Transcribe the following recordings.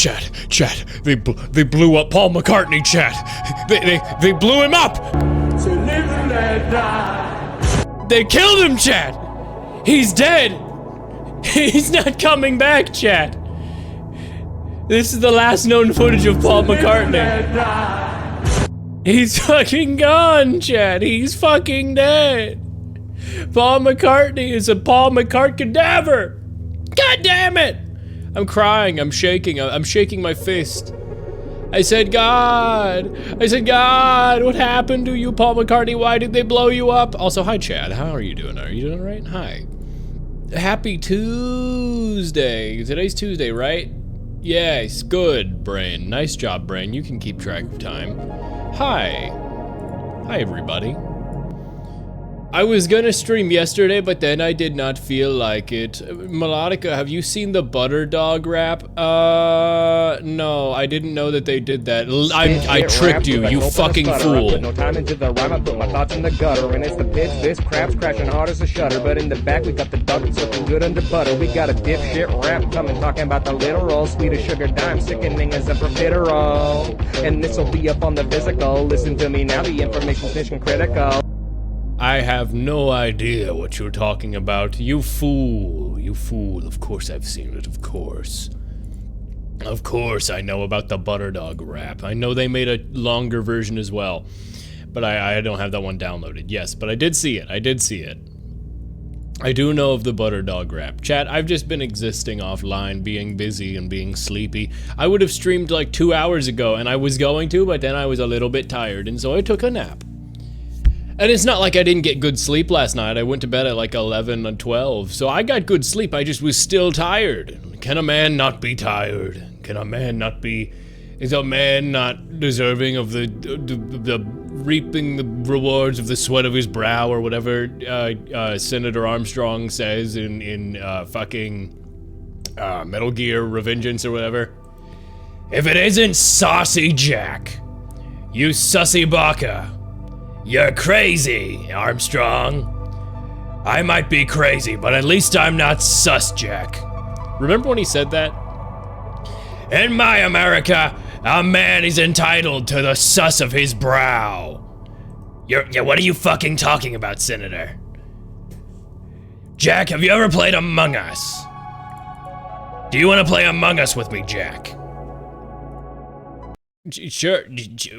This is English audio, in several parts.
Chat, they blew up Paul McCartney, chat. They blew him up. To live and let die. They killed him, chat. He's dead. He's not coming back, chat. This is the last known footage of Paul McCartney. He's fucking gone, chat. He's fucking dead. Paul McCartney is a Paul McCart cadaver. God damn it. I'm crying, I'm shaking my fist. I said, God, what happened to you, Paul McCartney? Why did they blow you up? Also, hi, Chad, how are you doing? Are you doing all right? Hi. Happy Tuesday. Today's Tuesday, right? Yes, good, Brain. Nice job, Brain. You can keep track of time. Hi. Hi, everybody. I was gonna stream yesterday, but then I did not feel like it. Melodica, have you seen the Butter Dog rap? No, I didn't know that they did that. I tricked you, you fucking fool. I put no time into the rhyme, I put my thoughts in the gutter, and it's the pitch, this crap's crashing hard as a shutter, but in the back we got the dog that's looking good under butter. We got a dipshit rap coming, talking about the literal, sweet as sugar dime, sickening as a profiterole. And this'll be up on the physical, listen to me now, the information's mission critical. I have no idea what you're talking about. You fool. You fool. Of course I've seen it, of course. Of course I know about the Butter Dog rap. I know they made a longer version as well. But I don't have that one downloaded. Yes, but I did see it. I do know of the Butter Dog rap. Chat, I've just been existing offline, being busy and being sleepy. I would have streamed like 2 hours ago, and I was going to, but then I was a little bit tired, and so I took a nap. And it's not like I didn't get good sleep last night. I went to bed at like 11 and 12, so I got good sleep. I just was still tired. Can a man not be tired? Can a man not be... Is a man not deserving of the reaping the rewards of the sweat of his brow, or whatever Senator Armstrong says in fucking Metal Gear Revengeance or whatever? If it isn't Saucy Jack, you sussy baka. You're crazy, Armstrong. I might be crazy, but at least I'm not sus, Jack. Remember when he said that? In my America, a man is entitled to the sus of his brow. Yeah, what are you fucking talking about, Senator? Jack, have you ever played Among Us? Do you want to play Among Us with me, Jack? Sure.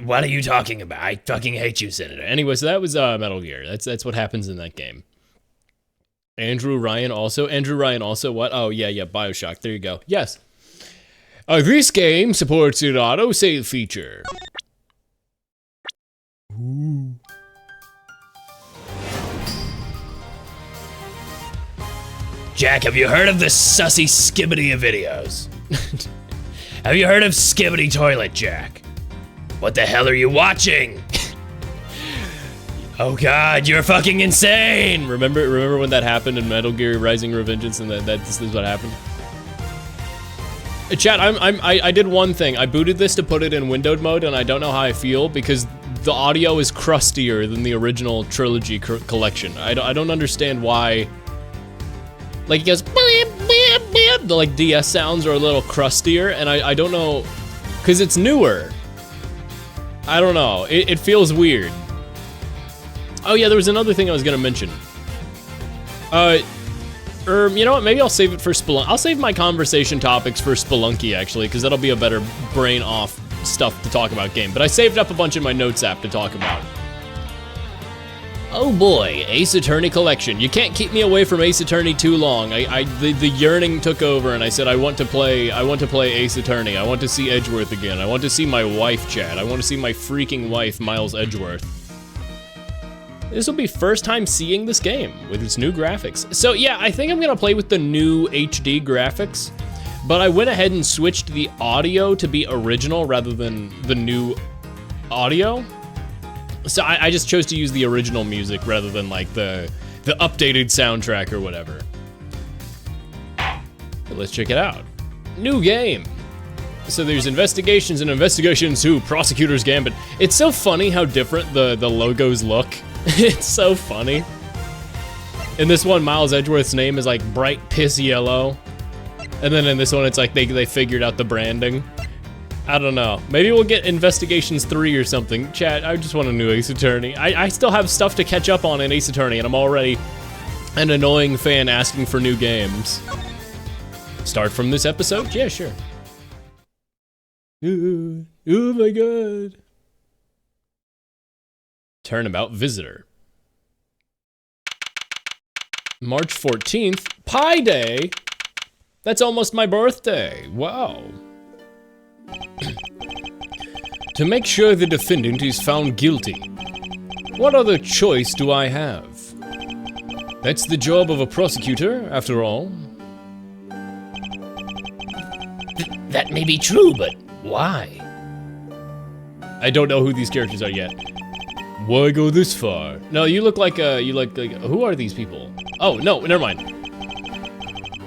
What are you talking about? I fucking hate you, Senator. Anyway, so that was Metal Gear. That's what happens in that game. Andrew Ryan also what? Oh, yeah, BioShock. There you go. Yes. This game supports an autosave feature. Ooh. Jack, have you heard of the sussy skibbity videos? Have you heard of Skibbity Toilet, Jack? What the hell are you watching? Oh God, you're fucking insane! Remember when that happened in Metal Gear Rising Revengeance, and this is what happened? Chat, I did one thing. I booted this to put it in windowed mode, and I don't know how I feel because the audio is crustier than the original trilogy collection. I don't understand why. Like, it goes, the like DS sounds are a little crustier, and I don't know, because it's newer. I don't know, it feels weird. Oh yeah, there was another thing I was gonna mention. You know what, maybe I'll save it for Spelunky. I'll save my conversation topics for Spelunky, actually, because that'll be a better brain-off stuff to talk about game. But I saved up a bunch in my notes app to talk about. Oh boy, Ace Attorney collection. You can't keep me away from Ace Attorney too long. The yearning took over, and I said I want to play Ace Attorney. I want to see Edgeworth again. I want to see my wife, Chad. I want to see my freaking wife, Miles Edgeworth. This will be first time seeing this game with its new graphics. So yeah, I think I'm gonna play with the new HD graphics, but I went ahead and switched the audio to be original rather than the new audio. So I just chose to use the original music rather than like the updated soundtrack or whatever. But let's check it out. New game. So there's investigations and investigations to Prosecutor's Gambit. It's so funny how different the logos look. It's so funny. In this one, Miles Edgeworth's name is like bright piss yellow. And then in this one, it's like they figured out the branding. I don't know. Maybe we'll get Investigations 3 or something. Chat, I just want a new Ace Attorney. I still have stuff to catch up on in Ace Attorney, and I'm already an annoying fan asking for new games. Start from this episode? Yeah, sure. Oh my god. Turnabout Visitor. March 14th, Pi Day. That's almost my birthday. Wow. To make sure the defendant is found guilty, what other choice do I have? That's the job of a prosecutor, after all. That may be true, but why? I don't know who these characters are yet. Why go this far? No, you look like who are these people? Oh, no, never mind.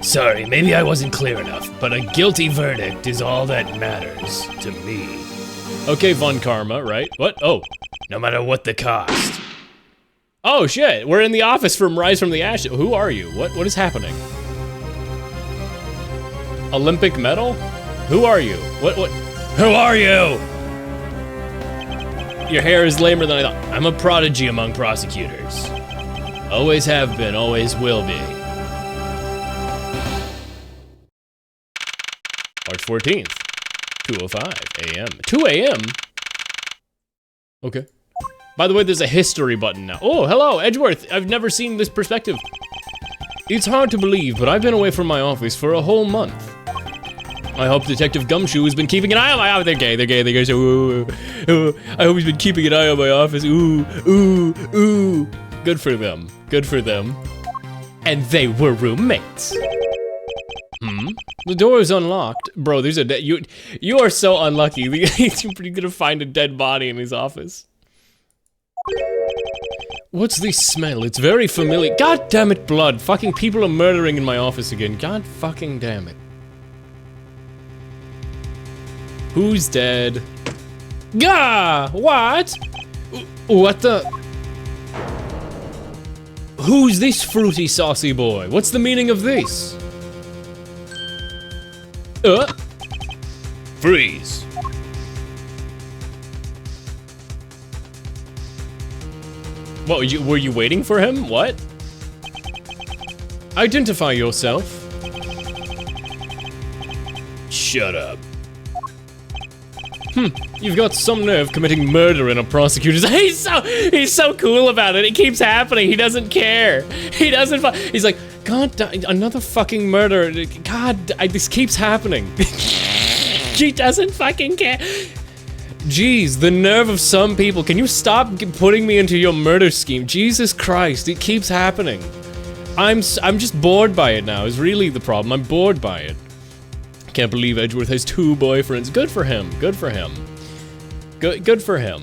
Sorry, maybe I wasn't clear enough, but a guilty verdict is all that matters to me. Okay, Von Karma, right? What? Oh, no matter what the cost. Oh shit, we're in the office from Rise from the Ashes. Who are you? What is happening? Olympic medal? Who are you? What? Who are you? Your hair is lamer than I thought. I'm a prodigy among prosecutors. Always have been, always will be. March 14th, 2:05 a.m. 2 a.m.? Okay. By the way, there's a history button now. Oh, hello, Edgeworth. I've never seen this perspective. It's hard to believe, but I've been away from my office for a whole month. I hope Detective Gumshoe has been keeping an eye on my office. They're gay, so ooh. I hope he's been keeping an eye on my office. Ooh. Good for them. And they were roommates. The door is unlocked. Bro, there's a you are so unlucky. You're gonna find a dead body in his office. What's this smell? It's very familiar. God damn it, blood. Fucking people are murdering in my office again. God fucking damn it. Who's dead? Gah! What? What the? Who's this fruity saucy boy? What's the meaning of this? Freeze. What, were you waiting for him? What? Identify yourself. Shut up. You've got some nerve committing murder in a prosecutor's. He's so cool about it. It keeps happening. He doesn't care. He's like, God, another fucking murder. God, this keeps happening. He doesn't fucking care. Jeez, the nerve of some people. Can you stop putting me into your murder scheme? Jesus Christ, it keeps happening. I'm just bored by it now, is really the problem. I'm bored by it. Can't believe Edgeworth has 2 boyfriends. Good for him. Good for him. Good for him.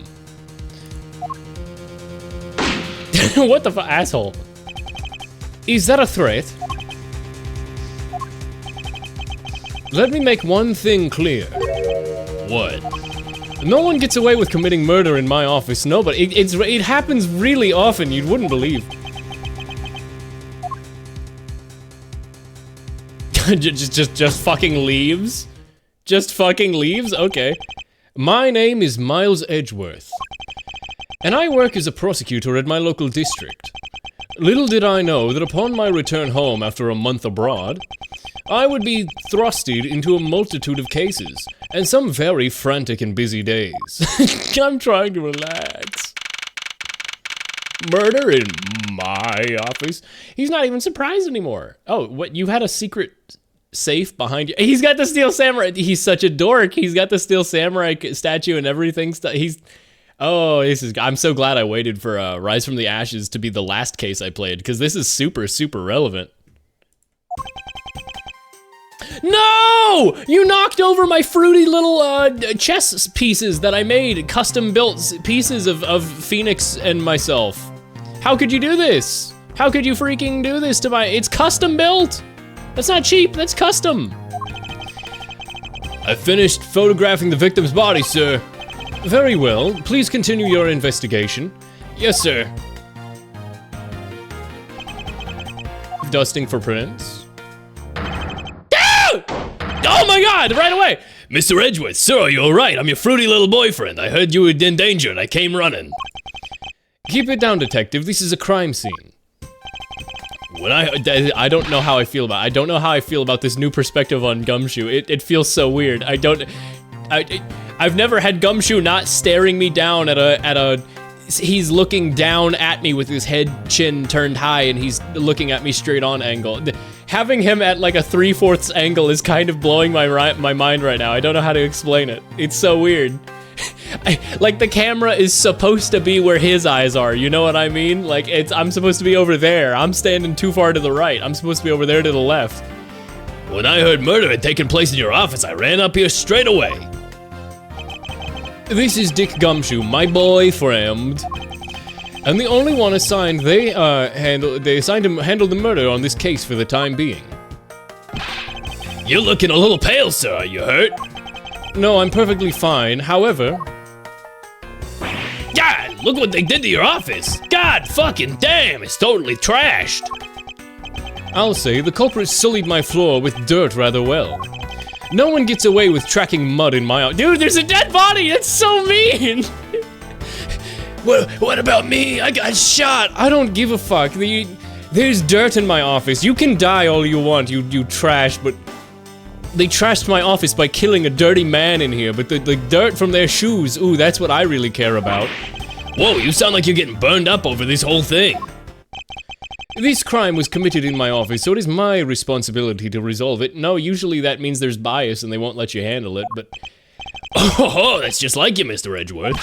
What the fuck, asshole? Is that a threat? Let me make one thing clear. What? No one gets away with committing murder in my office. Nobody. It happens really often. You wouldn't believe. just fucking leaves? Just fucking leaves? Okay. My name is Miles Edgeworth, and I work as a prosecutor at my local district. Little did I know that upon my return home after a month abroad, I would be thrusted into a multitude of cases, and some very frantic and busy days. I'm trying to relax. Murder in my office? He's not even surprised anymore. Oh, what, you had a secret safe behind you? He's got the Steel Samurai. He's such a dork. He's got the Steel Samurai statue and everything. I'm so glad I waited for Rise from the Ashes to be the last case I played, because this is super, super relevant. No! You knocked over my fruity little chess pieces that I made, custom built pieces of Phoenix and myself. How could you do this? How could you freaking do this to my... It's custom built! That's not cheap, that's custom. I finished photographing the victim's body, sir. Very well, please continue your investigation. Yes, sir. Dusting for prints. Ah! Oh my god, right away! Mr. Edgeworth, sir, are you alright? I'm your fruity little boyfriend. I heard you were in danger and I came running. Keep it down, detective. This is a crime scene. I don't know how I feel about it. I don't know how I feel about this new perspective on Gumshoe. It feels so weird. I've never had Gumshoe not staring me down at a he's looking down at me with his head chin turned high and he's looking at me straight on angle. Having him at like a 3/4 angle is kind of blowing my mind right now. I don't know how to explain it. It's so weird. Like the camera is supposed to be where his eyes are, you know what I mean? Like I'm supposed to be over there. I'm standing too far to the right. I'm supposed to be over there to the left. When I heard murder had taken place in your office, I ran up here straight away. This is Dick Gumshoe, my boyfriend. And the only one assigned they assigned him handle the murder on this case for the time being. You're looking a little pale, sir. Are you hurt? No, I'm perfectly fine. However... God, look what they did to your office. God fucking damn, it's totally trashed. I'll say the culprit sullied my floor with dirt rather well. No one gets away with tracking mud in my... Dude, there's a dead body! That's so mean! What about me? I got shot! I don't give a fuck. There's dirt in my office. You can die all you want, you trash, but... They trashed my office by killing a dirty man in here, but the dirt from their shoes, ooh, that's what I really care about. Whoa, you sound like you're getting burned up over this whole thing. This crime was committed in my office, so it is my responsibility to resolve it. No, usually that means there's bias and they won't let you handle it, but... Oh, that's just like you, Mr. Edgeworth.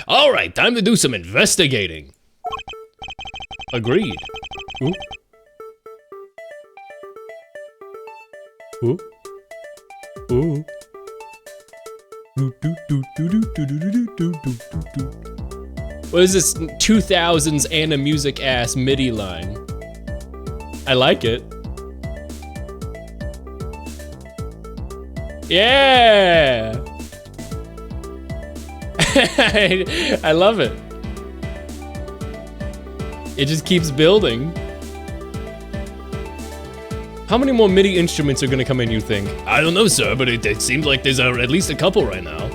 Alright, time to do some investigating. Agreed. Ooh. Ooh. Ooh. What is this 2000s Anna Music ass MIDI line? I like it. Yeah! I love it. It just keeps building. How many more MIDI instruments are gonna come in, you think? I don't know, sir, but it seems like there's at least a couple right now.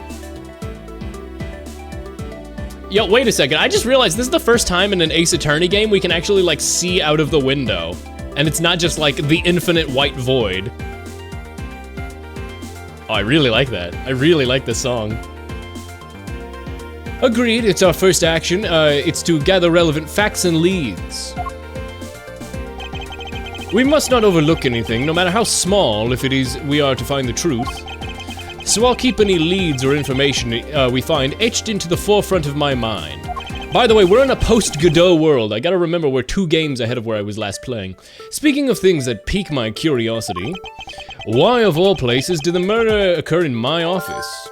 Yo, wait a second, I just realized this is the first time in an Ace Attorney game we can actually, like, see out of the window. And it's not just, like, the infinite white void. Oh, I really like that. I really like this song. Agreed, it's our first action. It's to gather relevant facts and leads. We must not overlook anything, no matter how small, if it is we are to find the truth. So I'll keep any leads or information we find etched into the forefront of my mind. By the way, we're in a post-Godot world. I gotta remember we're 2 games ahead of where I was last playing. Speaking of things that pique my curiosity, why of all places did the murder occur in my office?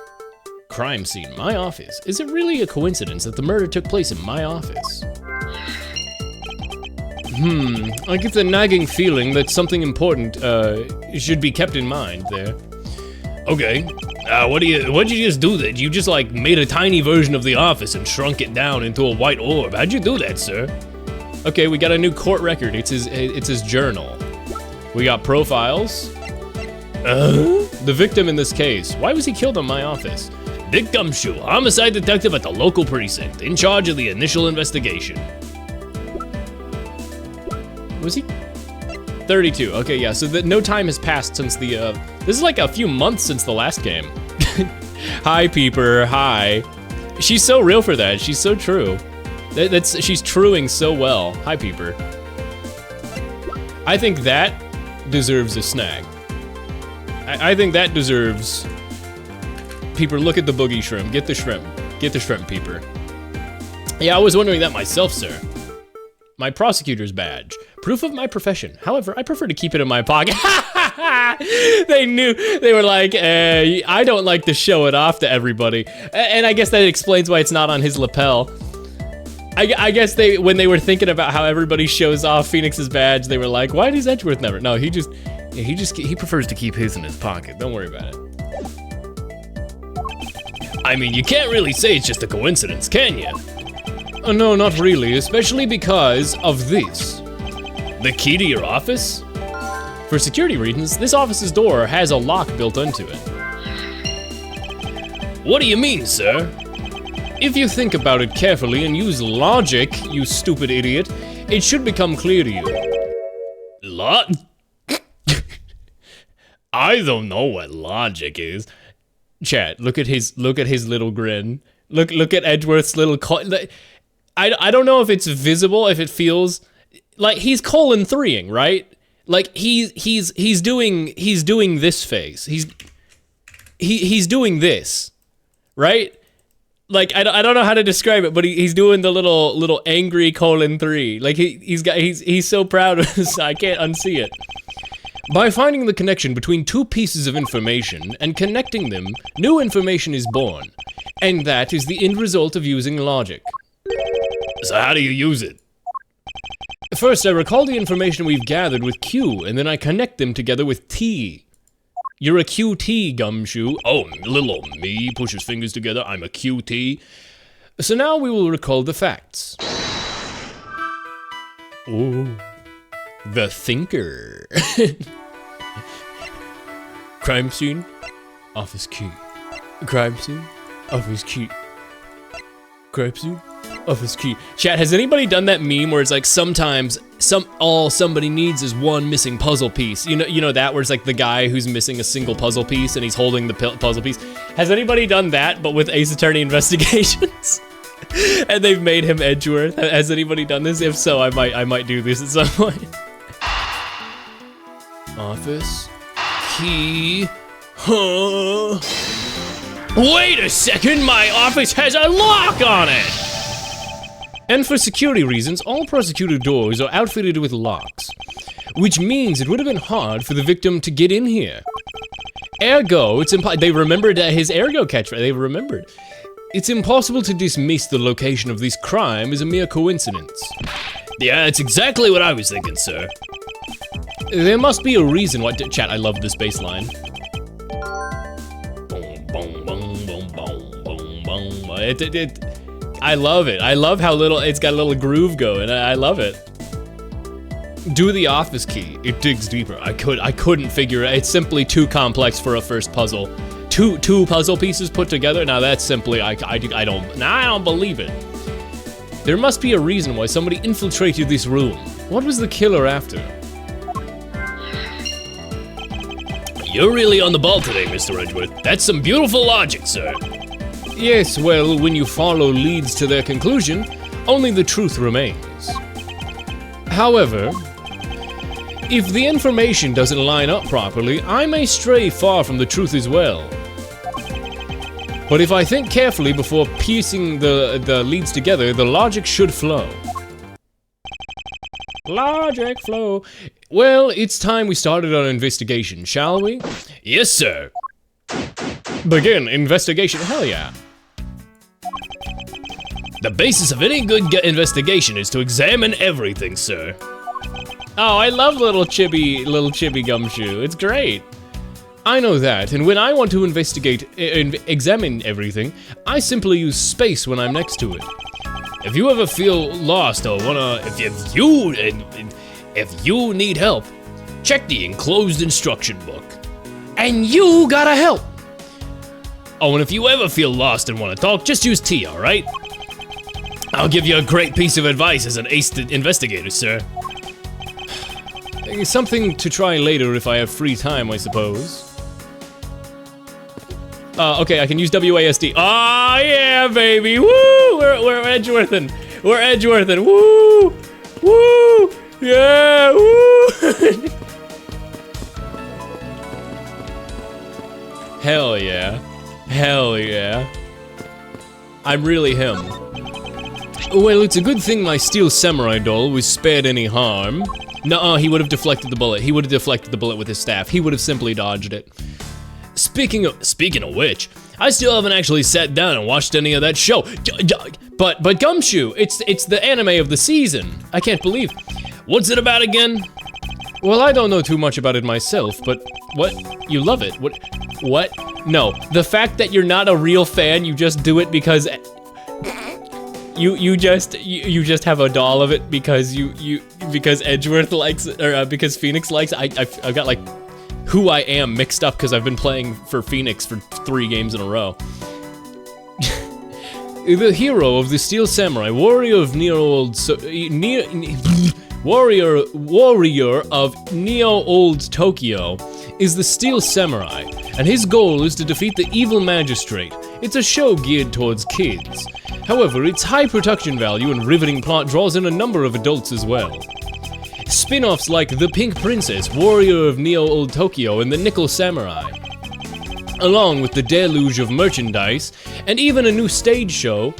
Crime scene, my office. Is it really a coincidence that the murder took place in my office? I get the nagging feeling that something important, should be kept in mind there. Okay, what did you just do then? You just, like, made a tiny version of the office and shrunk it down into a white orb. How'd you do that, sir? Okay, we got a new court record. It's his journal. We got profiles. The victim in this case. Why was he killed in my office? Dick Gumshoe, homicide detective at the local precinct, in charge of the initial investigation. Was he? 32, okay, yeah, so no time has passed since the, this is like a few months since the last game. Hi, Peeper, hi. She's so real for that, she's so true. She's truing so well. Hi, Peeper. I think that deserves a snag. I think that deserves... Peeper, look at the boogie shrimp, get the shrimp. Get the shrimp, Peeper. Yeah, I was wondering that myself, sir. My prosecutor's badge. Proof of my profession. However, I prefer to keep it in my pocket. They knew. They were like, I don't like to show it off to everybody. And I guess that explains why it's not on his lapel. I guess when they were thinking about how everybody shows off Phoenix's badge, they were like, why does Edgeworth never? No, he prefers to keep his in his pocket. Don't worry about it. I mean, you can't really say it's just a coincidence, can you? No, not really, especially because of this. The key to your office? For security reasons, this office's door has a lock built into it. What do you mean, sir? If you think about it carefully and use logic, you stupid idiot, it should become clear to you. I don't know what logic is. Chat, look at his little grin. Look at Edgeworth's little I don't know if it's visible, if it feels like he's colon 3ing, right? Like he's doing this face. He's doing this, right? Like I don't know how to describe it, but he's doing the little angry colon 3. Like he's so proud of this. I can't unsee it. By finding the connection between two pieces of information and connecting them, new information is born, and that is the end result of using logic. So how do you use it? First, I recall the information we've gathered with Q, and then I connect them together with T. You're a QT, Gumshoe. Oh, little me pushes fingers together. I'm a QT. So now we will recall the facts. Ooh. The thinker. Crime scene, office key. Crime scene, office key. Crime scene, office key. Chat, has anybody done that meme where it's like sometimes all somebody needs is one missing puzzle piece? You know that where it's like the guy who's missing a single puzzle piece and he's holding the puzzle piece. Has anybody done that but with Ace Attorney Investigations? And they've made him Edgeworth. Has anybody done this? If so, I might do this at some point. Office key. Huh? Wait a second, my office has a lock on it! And for security reasons, all prosecutor doors are outfitted with locks, which means it would have been hard for the victim to get in here. Ergo, they remembered his ergo catchphrase. They remembered. It's impossible to dismiss the location of this crime as a mere coincidence. Yeah, that's exactly what I was thinking, sir. There must be a reason why. Chat, I love this bass line. Boom, boom, boom, boom, boom, boom, boom. I love it. I love how it's got a little groove going. I love it. Do the office key. It digs deeper. I couldn't figure it. It's simply too complex for a first puzzle. Two puzzle pieces put together. Now that's simply I don't believe it. There must be a reason why somebody infiltrated this room. What was the killer after? You're really on the ball today, Mr. Edgeworth. That's some beautiful logic, sir. Yes, well, when you follow leads to their conclusion, only the truth remains. However, if the information doesn't line up properly, I may stray far from the truth as well. But if I think carefully before piecing the leads together, the logic should flow. Logic flow. Well, it's time we started our investigation, shall we? Yes, sir. Begin investigation. Hell yeah. The basis of any good investigation is to examine everything, sir. Oh, I love little chibi Gumshoe. It's great. I know that, and when I want to examine everything, I simply use space when I'm next to it. If you ever feel lost or if you need help, check the enclosed instruction book. And you gotta help. Oh, and if you ever feel lost and want to talk, just use T, all right? I'll give you a great piece of advice as an ace investigator, sir. Something to try later if I have free time, I suppose. Okay, I can use WASD. Oh yeah, baby! Woo! We're Edgeworthin'. We're Edgeworthin'. Woo! Woo! Yeah! Woo! Hell yeah! Hell yeah! I'm really him. Well, it's a good thing my steel samurai doll was spared any harm. Nuh-uh, he would have deflected the bullet. He would have deflected the bullet with his staff. He would have simply dodged it. Speaking of which, I still haven't actually sat down and watched any of that show. But Gumshoe, it's the anime of the season. I can't believe. What's it about again? Well, I don't know too much about it myself, but what? You love it. What? No, the fact that you're not a real fan, you just do it because You just have a doll of it because because Edgeworth likes it, or because Phoenix likes it. I've got like who I am mixed up because I've been playing for Phoenix for 3 games in a row. The hero of the Steel Samurai, warrior of warrior of Neo-Old Tokyo, is the Steel Samurai, and his goal is to defeat the evil magistrate. It's a show geared towards kids. However, its high production value and riveting plot draws in a number of adults as well. Spin-offs like The Pink Princess, Warrior of Neo-Old Tokyo, and The Nickel Samurai, along with the deluge of merchandise, and even a new stage show,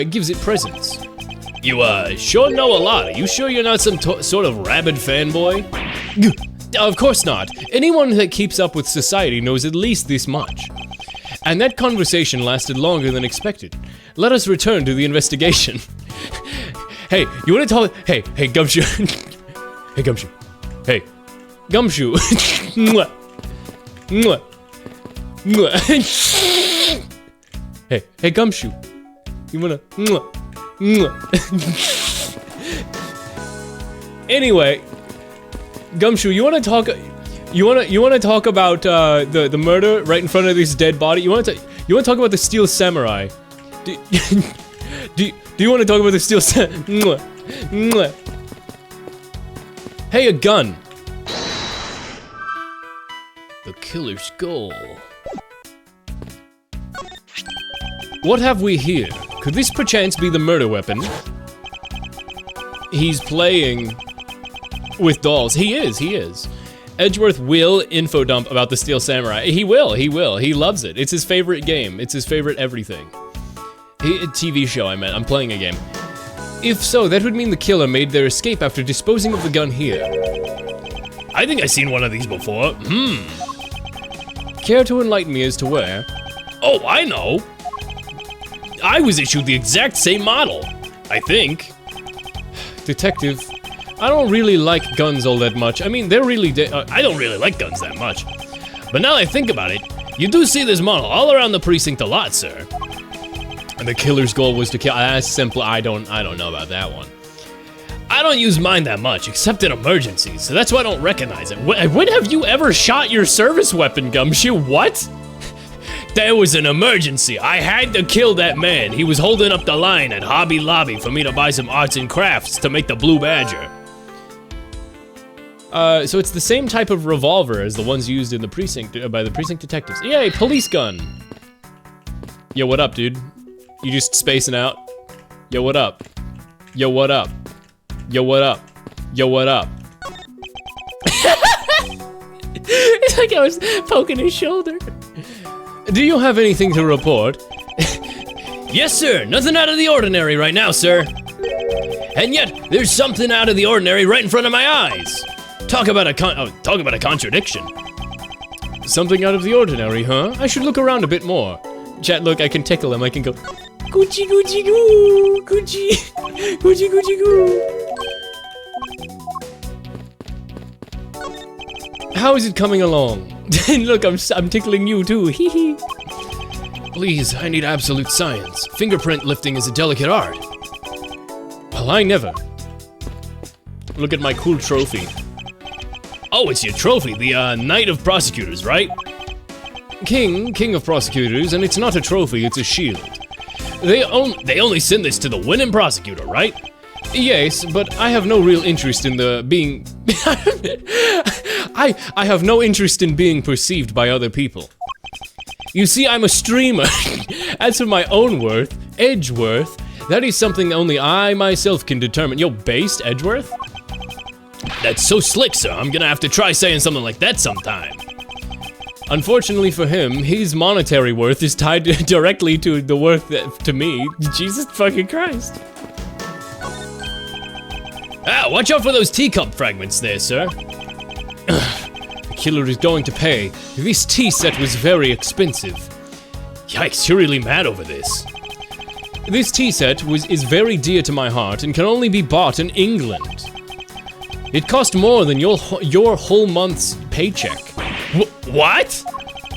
gives it presence. You, sure know a lot. Are you sure you're not some sort of rabid fanboy? Of course not. Anyone that keeps up with society knows at least this much. And that conversation lasted longer than expected. Let us return to the investigation. Hey, you wanna talk? Hey, Gumshoe. Hey, Gumshoe. Hey, Gumshoe. Mwah. Mwah. Mwah. Hey, Gumshoe. You wanna? Mwah. Mwah. Anyway, Gumshoe, you wanna talk? You wanna talk about the murder right in front of this dead body? You wanna talk about the Steel Samurai? Do you wanna talk about the Steel Samurai? Hey, a gun. The killer's goal. What have we here? Could this perchance be the murder weapon? He's playing with dolls. He is. Edgeworth will info dump about the Steel Samurai. He will. He loves it. It's his favorite game. It's his favorite everything. TV show, I meant. I'm playing a game. If so, that would mean the killer made their escape after disposing of the gun here. I think I've seen one of these before. Care to enlighten me as to where? Oh, I know. I was issued the exact same model, I think. Detective, I don't really like guns all that much. I mean, they're really I don't really like guns that much. But now that I think about it, you do see this model all around the precinct a lot, sir. And the killer's goal was to kill. That's simple. I don't know about that one. I don't use mine that much, except in emergencies, so that's why I don't recognize it. When have you ever shot your service weapon, Gumshoe? What? There was an emergency. I had to kill that man. He was holding up the line at Hobby Lobby for me to buy some arts and crafts to make the Blue Badger. So it's the same type of revolver as the ones used in the precinct by the precinct detectives. Yay, police gun. Yo, what up, dude? You just spacing out? Yo, what up? Yo, what up? Yo, what up? Yo, what up? It's like I was poking his shoulder. Do you have anything to report? Yes, sir. Nothing out of the ordinary right now, sir. And yet, there's something out of the ordinary right in front of my eyes. Talk about a contradiction. Something out of the ordinary, huh? I should look around a bit more. Chat, look, I can tickle him. I can go, Gucci, Gucci, goo, Gucci, Gucci, Gucci, goo. How is it coming along? Look, I'm tickling you too. Hee hee. Please, I need absolute science. Fingerprint lifting is a delicate art. Well, I never. Look at my cool trophy. Oh, it's your trophy, the Knight of Prosecutors, right? King of Prosecutors, and it's not a trophy, it's a shield. They only send this to the winning prosecutor, right? Yes, but I have no real interest in the being... I have no interest in being perceived by other people. You see, I'm a streamer. As for my own worth, Edgeworth, that is something only I myself can determine. Yo, based Edgeworth? That's so slick, sir. I'm gonna have to try saying something like that sometime. Unfortunately for him, his monetary worth is tied directly to the worth to me. Jesus fucking Christ. Ah, watch out for those teacup fragments there, sir. The killer is going to pay. This tea set was very expensive. Yikes, you're really mad over this. This tea set is very dear to my heart and can only be bought in England. It cost more than your whole month's paycheck. What?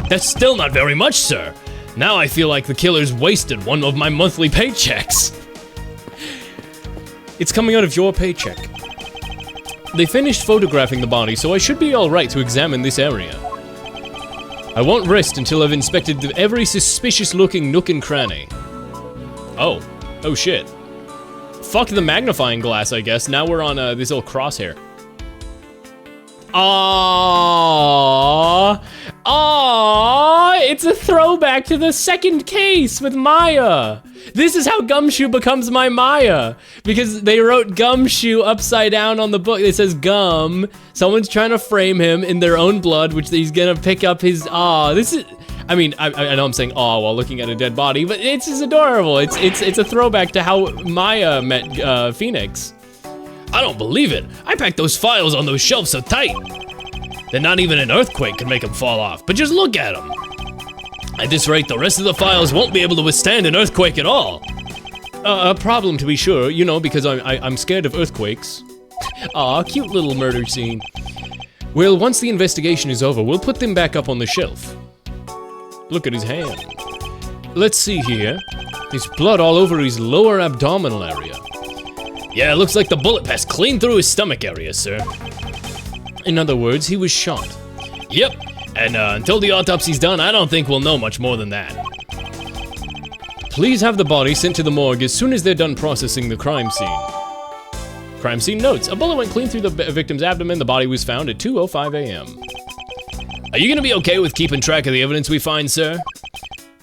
That's still not very much, sir. Now I feel like the killer's wasted one of my monthly paychecks. It's coming out of your paycheck. They finished photographing the body, so I should be alright to examine this area. I won't rest until I've inspected every suspicious-looking nook and cranny. Oh. Oh shit. Fuck the magnifying glass, I guess. Now we're on this little crosshair. Aww. Aww. It's a throwback to the second case with Maya. This is how Gumshoe becomes my Maya. Because they wrote Gumshoe upside down on the book. It says gum. Someone's trying to frame him in their own blood, which he's gonna pick up his, this is, I mean, I know I'm saying aw while looking at a dead body, but it's just adorable. It's a throwback to how Maya met Phoenix. I don't believe it. I packed those files on those shelves so tight that not even an earthquake can make them fall off. But just look at them. At this rate, the rest of the files won't be able to withstand an earthquake at all. A problem to be sure, you know, because I'm scared of earthquakes. Aw, cute little murder scene. Well, once the investigation is over, we'll put them back up on the shelf. Look at his hand. Let's see here. There's blood all over his lower abdominal area. Yeah, it looks like the bullet passed clean through his stomach area, sir. In other words, he was shot. Yep, and until the autopsy's done, I don't think we'll know much more than that. Please have the body sent to the morgue as soon as they're done processing the crime scene. Crime scene notes. A bullet went clean through the victim's abdomen. The body was found at 2:05 a.m. Are you gonna be okay with keeping track of the evidence we find, sir?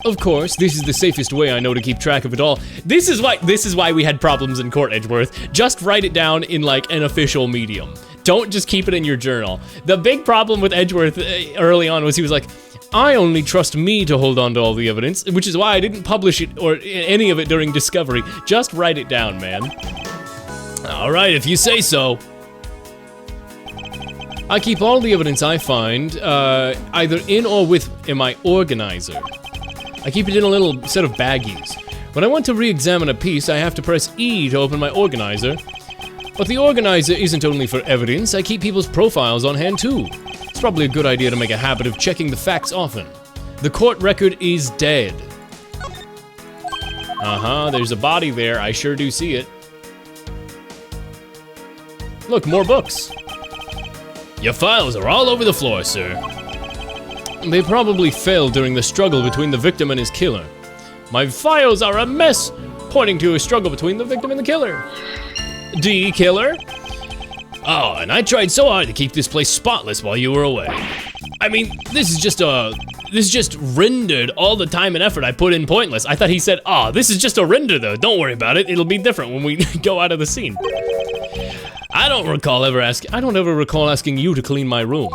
Of course, this is the safest way I know to keep track of it all. This is why we had problems in court, Edgeworth. Just write it down in like an official medium. Don't just keep it in your journal. The big problem with Edgeworth early on was he was like, I only trust me to hold on to all the evidence, which is why I didn't publish it or any of it during discovery. Just write it down, man. All right, if you say so. I keep all the evidence I find either in or with in my organizer. I keep it in a little set of baggies. When I want to re-examine a piece, I have to press E to open my organizer. But the organizer isn't only for evidence, I keep people's profiles on hand too. It's probably a good idea to make a habit of checking the facts often. The court record is dead. Uh-huh, there's a body there, I sure do see it. Look, more books. Your files are all over the floor, sir. They probably fell during the struggle between the victim and his killer. My files are a mess, pointing to a struggle between the victim and the killer. D killer? Oh, and I tried so hard to keep this place spotless while you were away. I mean, this is just rendered all the time and effort I put in pointless. I thought he said, oh, this is just a render though. Don't worry about it. It'll be different when we go out of the scene. I don't ever recall asking you to clean my room.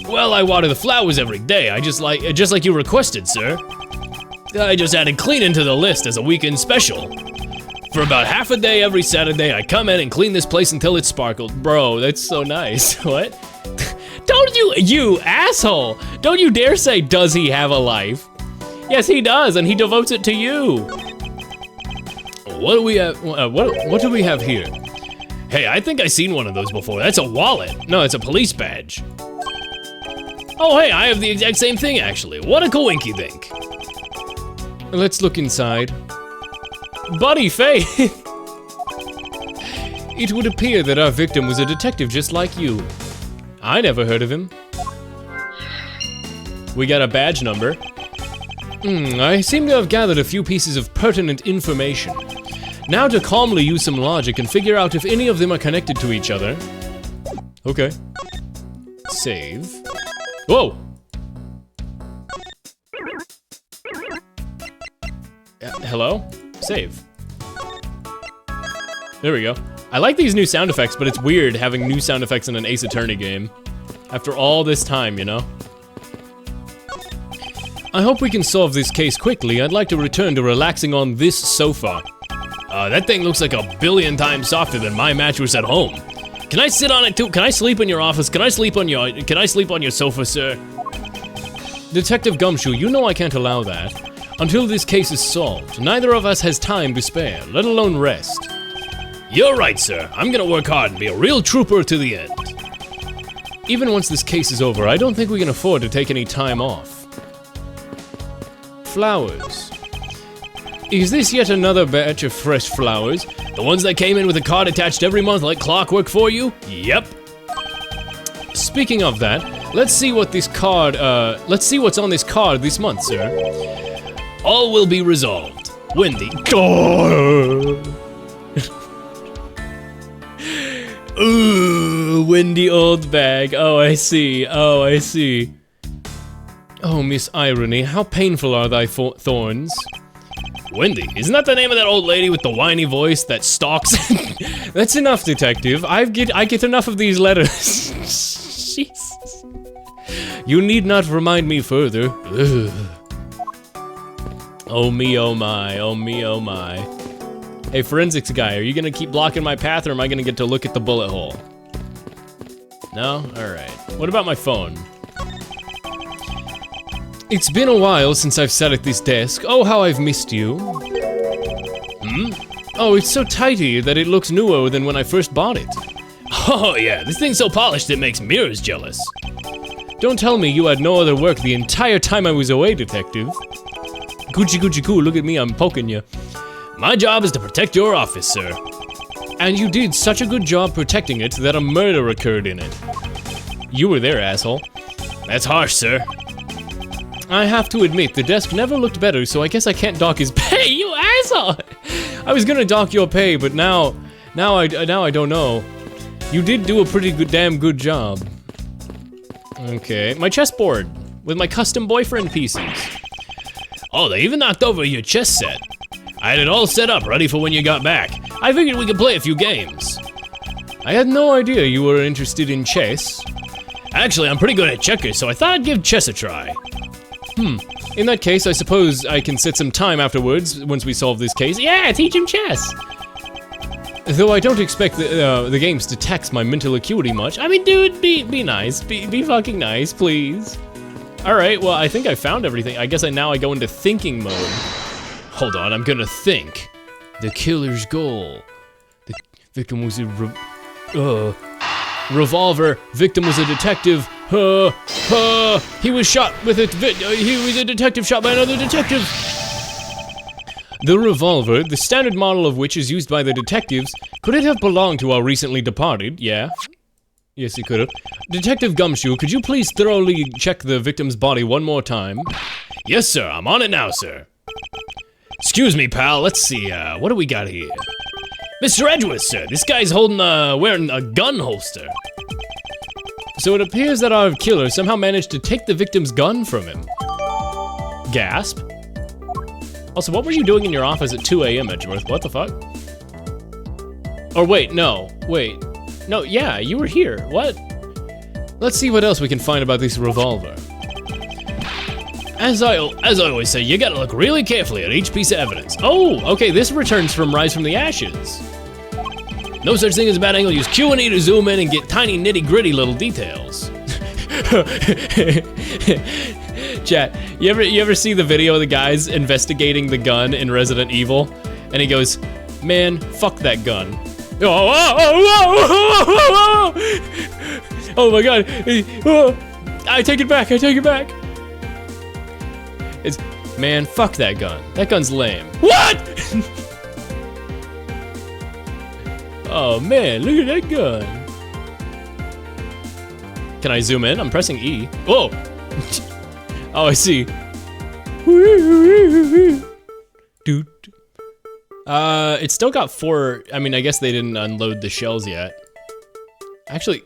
Well, I water the flowers every day. Just like you requested, sir. I just added cleaning to the list as a weekend special. For about half a day every Saturday, I come in and clean this place until it sparkled. Bro, that's so nice. What? Don't you asshole! Don't you dare say, does he have a life? Yes, he does, and he devotes it to you. What do we have? What do we have here? Hey, I think I've seen one of those before. That's a wallet. No, it's a police badge. Oh, hey, I have the exact same thing, actually. What a coinky think. Let's look inside. Buddy Faith! It would appear that our victim was a detective just like you. I never heard of him. We got a badge number. I seem to have gathered a few pieces of pertinent information. Now to calmly use some logic and figure out if any of them are connected to each other. Okay. Save. Whoa! Hello? Save. There we go. I like these new sound effects, but it's weird having new sound effects in an Ace Attorney game. After all this time, you know? I hope we can solve this case quickly. I'd like to return to relaxing on this sofa. That thing looks like a billion times softer than my mattress at home. Can I sit on it too? Can I sleep in your office? Can I sleep on your sofa, sir? Detective Gumshoe, you know I can't allow that. Until this case is solved, neither of us has time to spare, let alone rest. You're right, sir. I'm gonna work hard and be a real trooper to the end. Even once this case is over, I don't think we can afford to take any time off. Flowers. Is this yet another batch of fresh flowers? The ones that came in with a card attached every month like clockwork for you? Yep. Speaking of that, let's see what this card, let's see what's on this card this month, sir. All will be resolved. Wendy. Ooh, Wendy Oldbag. Oh, I see. Oh, I see. Oh, Miss Irony, how painful are thy thorns? Wendy, isn't that the name of that old lady with the whiny voice that stalks? That's enough, detective. I get enough of these letters. Jesus. You need not remind me further. Ugh. Oh me, oh my, oh me, oh my. Hey, forensics guy, are you gonna keep blocking my path or am I gonna get to look at the bullet hole? No? Alright. What about my phone? It's been a while since I've sat at this desk. Oh, how I've missed you. Hmm? Oh, it's so tidy that it looks newer than when I first bought it. Oh yeah, this thing's so polished it makes mirrors jealous. Don't tell me you had no other work the entire time I was away, detective. Gucci Gucci cool, look at me, I'm poking you. My job is to protect your office, sir. And you did such a good job protecting it that a murder occurred in it. You were there, asshole. That's harsh, sir. I have to admit, the desk never looked better, so I guess I can't dock his pay, you asshole! I was gonna dock your pay, but now I don't know. You did do a pretty damn good job. Okay, my chessboard with my custom boyfriend pieces. Oh, they even knocked over your chess set. I had it all set up, ready for when you got back. I figured we could play a few games. I had no idea you were interested in chess. Actually, I'm pretty good at checkers, so I thought I'd give chess a try. In that case, I suppose I can set some time afterwards once we solve this case. Yeah, teach him chess! Though I don't expect the games to tax my mental acuity much. I mean, dude, be nice. Be fucking nice, please. Alright, well, I think I found everything. I guess now I go into thinking mode. Hold on, I'm gonna think. The killer's goal. The victim was a revolver. Victim was a detective. He was shot with it. He was a detective shot by another detective. The revolver, the standard model of which is used by the detectives, could it have belonged to our recently departed? Yeah. Yes, it could have. Detective Gumshoe, could you please thoroughly check the victim's body one more time? Yes, sir. I'm on it now, sir. Excuse me, pal. Let's see. What do we got here? Mr. Edgeworth, sir. This guy's wearing a gun holster. So it appears that our killer somehow managed to take the victim's gun from him. Gasp. Also, what were you doing in your office at 2 a.m., Edgeworth? What the fuck? Or wait, no. Wait. No, yeah, you were here. What? Let's see what else we can find about this revolver. As I always say, you gotta look really carefully at each piece of evidence. Oh, okay, this returns from Rise from the Ashes. No such thing as a bad angle. Use Q and E to zoom in and get tiny nitty-gritty little details. Chat, you ever see the video of the guys investigating the gun in Resident Evil? And he goes, man, fuck that gun. Oh my god. I take it back, I take it back. It's, man, fuck that gun. That gun's lame. What? Oh man, look at that gun. Can I zoom in? I'm pressing E. Whoa! Oh, I see. Dude. It's still got 4, I mean, I guess they didn't unload the shells yet. Actually,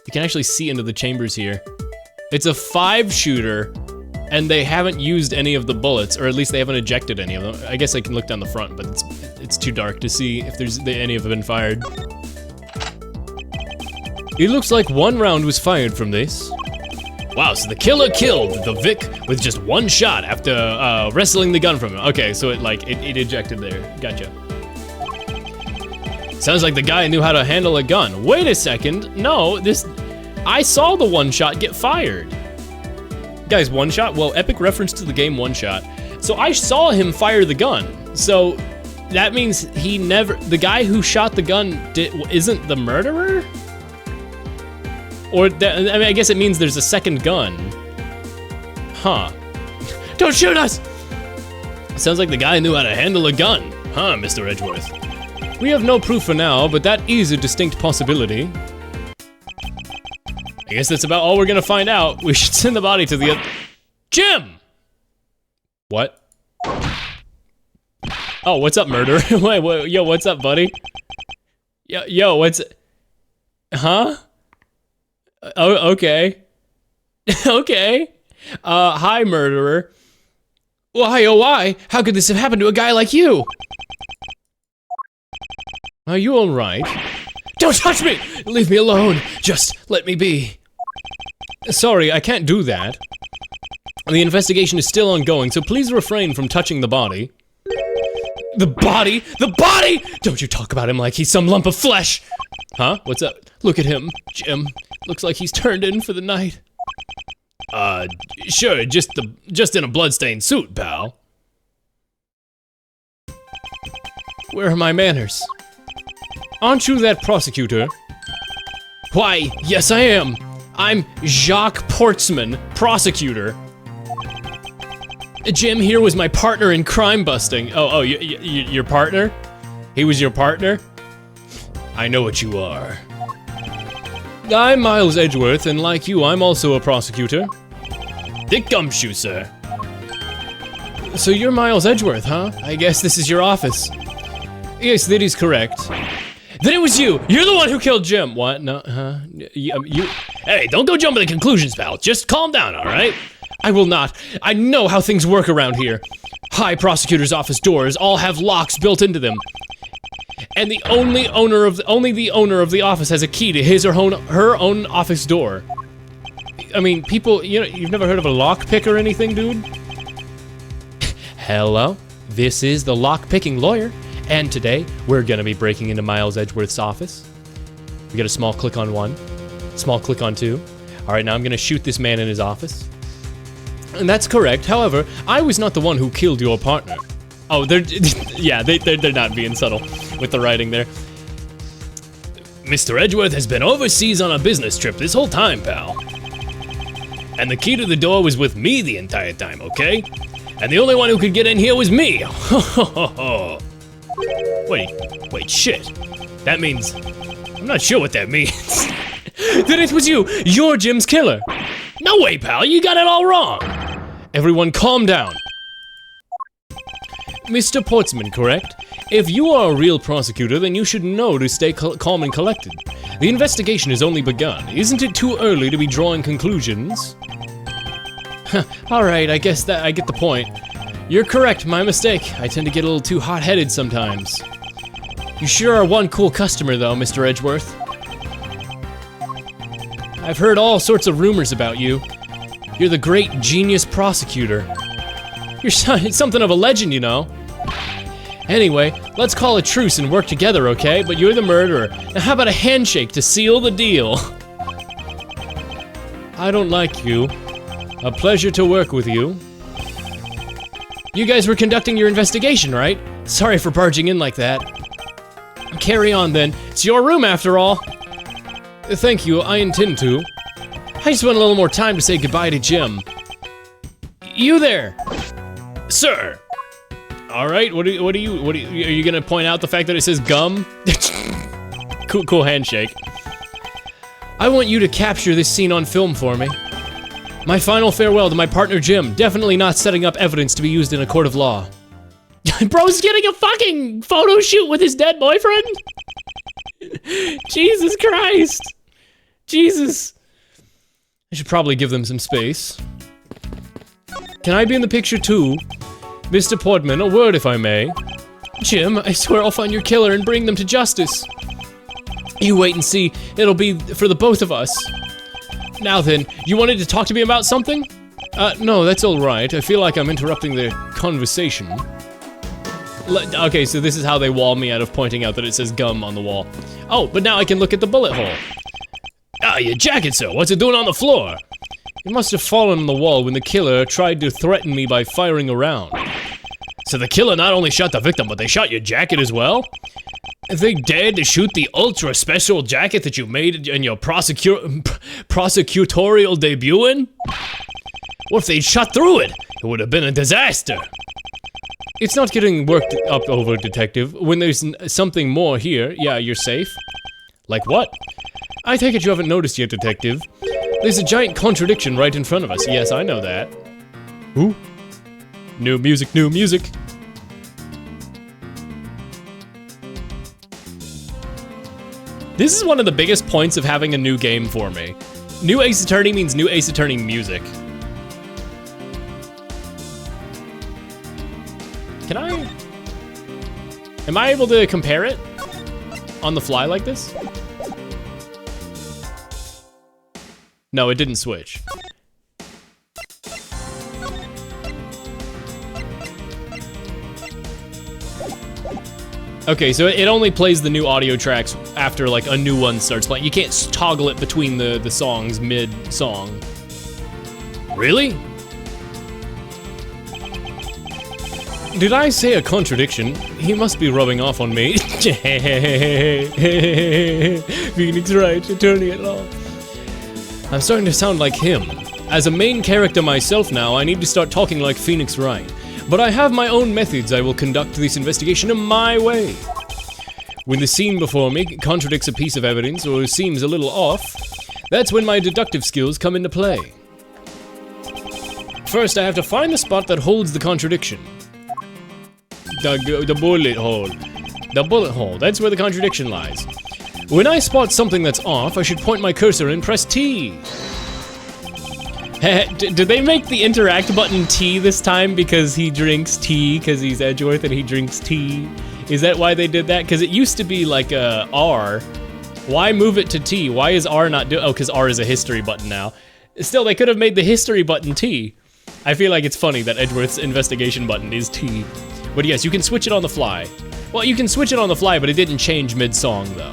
you can actually see into the chambers here. It's a 5-shooter, and they haven't used any of the bullets, or at least they haven't ejected any of them. I guess I can look down the front, but it's too dark to see if any have been fired. It looks like 1 round was fired from this. Wow, so the killer killed the Vic with just 1 shot after wrestling the gun from him. Okay, so it ejected there. Gotcha. Sounds like the guy knew how to handle a gun. Wait a second. No, I saw the 1 shot get fired. Guys, 1 shot? Well, epic reference to the game 1 shot. So I saw him fire the gun. So that means the guy who shot the gun isn't the murderer? Or, I mean, I guess it means there's a second gun. Huh. Don't shoot us! Sounds like the guy knew how to handle a gun, huh, Mr. Edgeworth? We have no proof for now, but that is a distinct possibility. I guess that's about all we're gonna find out. We should send the body to the Jim! What? Oh, what's up, murderer? Wait, yo, what's up, buddy? Yo, what's... Huh? Oh, okay. Okay. Hi, murderer. Why, oh why? How could this have happened to a guy like you? Are you alright? Don't touch me! Leave me alone! Just let me be. Sorry, I can't do that. The investigation is still ongoing, so please refrain from touching the body. The body? The body! Don't you talk about him like he's some lump of flesh! Huh? What's up? Look at him, Jim. Looks like he's turned in for the night. Sure, just in a bloodstained suit, pal. Where are my manners? Aren't you that prosecutor? Why, yes I am. I'm Jacques Portsman, prosecutor. Jim here was my partner in crime busting. Oh, your partner? He was your partner? I know what you are. I'm Miles Edgeworth, and like you, I'm also a prosecutor. Dick gumshoe, sir. So you're Miles Edgeworth, huh? I guess this is your office. Yes, that is correct. Then it was you! You're the one who killed Jim! What? No, huh? You... Hey, don't go jumping to conclusions, pal. Just calm down, alright? I will not. I know how things work around here. High prosecutor's office doors all have locks built into them. And the only the owner of the office has a key to his or her own office door. I mean, people, you know, you've never heard of a lockpick or anything, dude? Hello, this is the lock-picking lawyer, and today we're gonna be breaking into Miles Edgeworth's office. We get a small click on 1, small click on 2. All right, now I'm gonna shoot this man in his office. And that's correct. However, I was not the one who killed your partner. Oh, they're not being subtle with the writing there. Mr. Edgeworth has been overseas on a business trip this whole time, pal. And the key to the door was with me the entire time, okay? And the only one who could get in here was me. Wait, shit. That means... I'm not sure what that means. Then it was you! You're Jim's killer! No way, pal, you got it all wrong! Everyone calm down. Mr. Portsman, correct? If you are a real prosecutor, then you should know to stay calm and collected. The investigation has only begun. Isn't it too early to be drawing conclusions? Alright, I guess that I get the point. You're correct, my mistake. I tend to get a little too hot-headed sometimes. You sure are one cool customer though, Mr. Edgeworth. I've heard all sorts of rumors about you. You're the great genius prosecutor. You're something of a legend, you know. Anyway, let's call a truce and work together, okay? But you're the murderer. Now how about a handshake to seal the deal? I don't like you. A pleasure to work with you. You guys were conducting your investigation, right? Sorry for barging in like that. Carry on then. It's your room after all. Thank you, I intend to. I just want a little more time to say goodbye to Jim. You there! Sir! Alright, what are you gonna point out the fact that it says gum? Cool handshake. I want you to capture this scene on film for me. My final farewell to my partner Jim, definitely not setting up evidence to be used in a court of law. Bro's getting a fucking photo shoot with his dead boyfriend? Jesus Christ. Jesus. I should probably give them some space. Can I be in the picture too? Mr. Portman, a word if I may. Jim, I swear I'll find your killer and bring them to justice. You wait and see, it'll be for the both of us. Now then, you wanted to talk to me about something? No, that's alright. I feel like I'm interrupting the conversation. Okay, so this is how they wall me out of pointing out that it says gum on the wall. Oh, but now I can look at the bullet hole. Ah, your jacket, sir. What's it doing on the floor? It must have fallen on the wall when the killer tried to threaten me by firing a round. So the killer not only shot the victim, but they shot your jacket as well? They dared to shoot the ultra special jacket that you made in your prosecutorial debut. What if they'd shot through it? It would have been a disaster. It's not getting worked up over, Detective. When there's something more here, yeah, you're safe. Like what? I take it you haven't noticed yet, Detective. There's a giant contradiction right in front of us. Yes, I know that. Ooh. New music, new music. This is one of the biggest points of having a new game for me. New Ace Attorney means new Ace Attorney music. Can I... Am I able to compare it on the fly like this? No, it didn't switch. Okay, so it only plays the new audio tracks after like a new one starts playing. You can't toggle it between the songs mid-song. Really? Did I say a contradiction? He must be rubbing off on me. Phoenix Wright, attorney at law. I'm starting to sound like him. As a main character myself now, I need to start talking like Phoenix Wright. But I have my own methods. I will conduct this investigation in my way. When the scene before me contradicts a piece of evidence or seems a little off, that's when my deductive skills come into play. First, I have to find the spot that holds the contradiction. The bullet hole. The bullet hole, that's where the contradiction lies. When I spot something that's off, I should point my cursor and press T. Did they make the interact button T this time because he drinks tea, because he's Edgeworth and he drinks tea? Is that why they did that? Because it used to be like a R. Why move it to T? Why is R not oh, because R is a history button now. Still, they could have made the history button T. I feel like it's funny that Edgeworth's investigation button is T. But yes, you can switch it on the fly. Well, you can switch it on the fly, but it didn't change mid-song, though.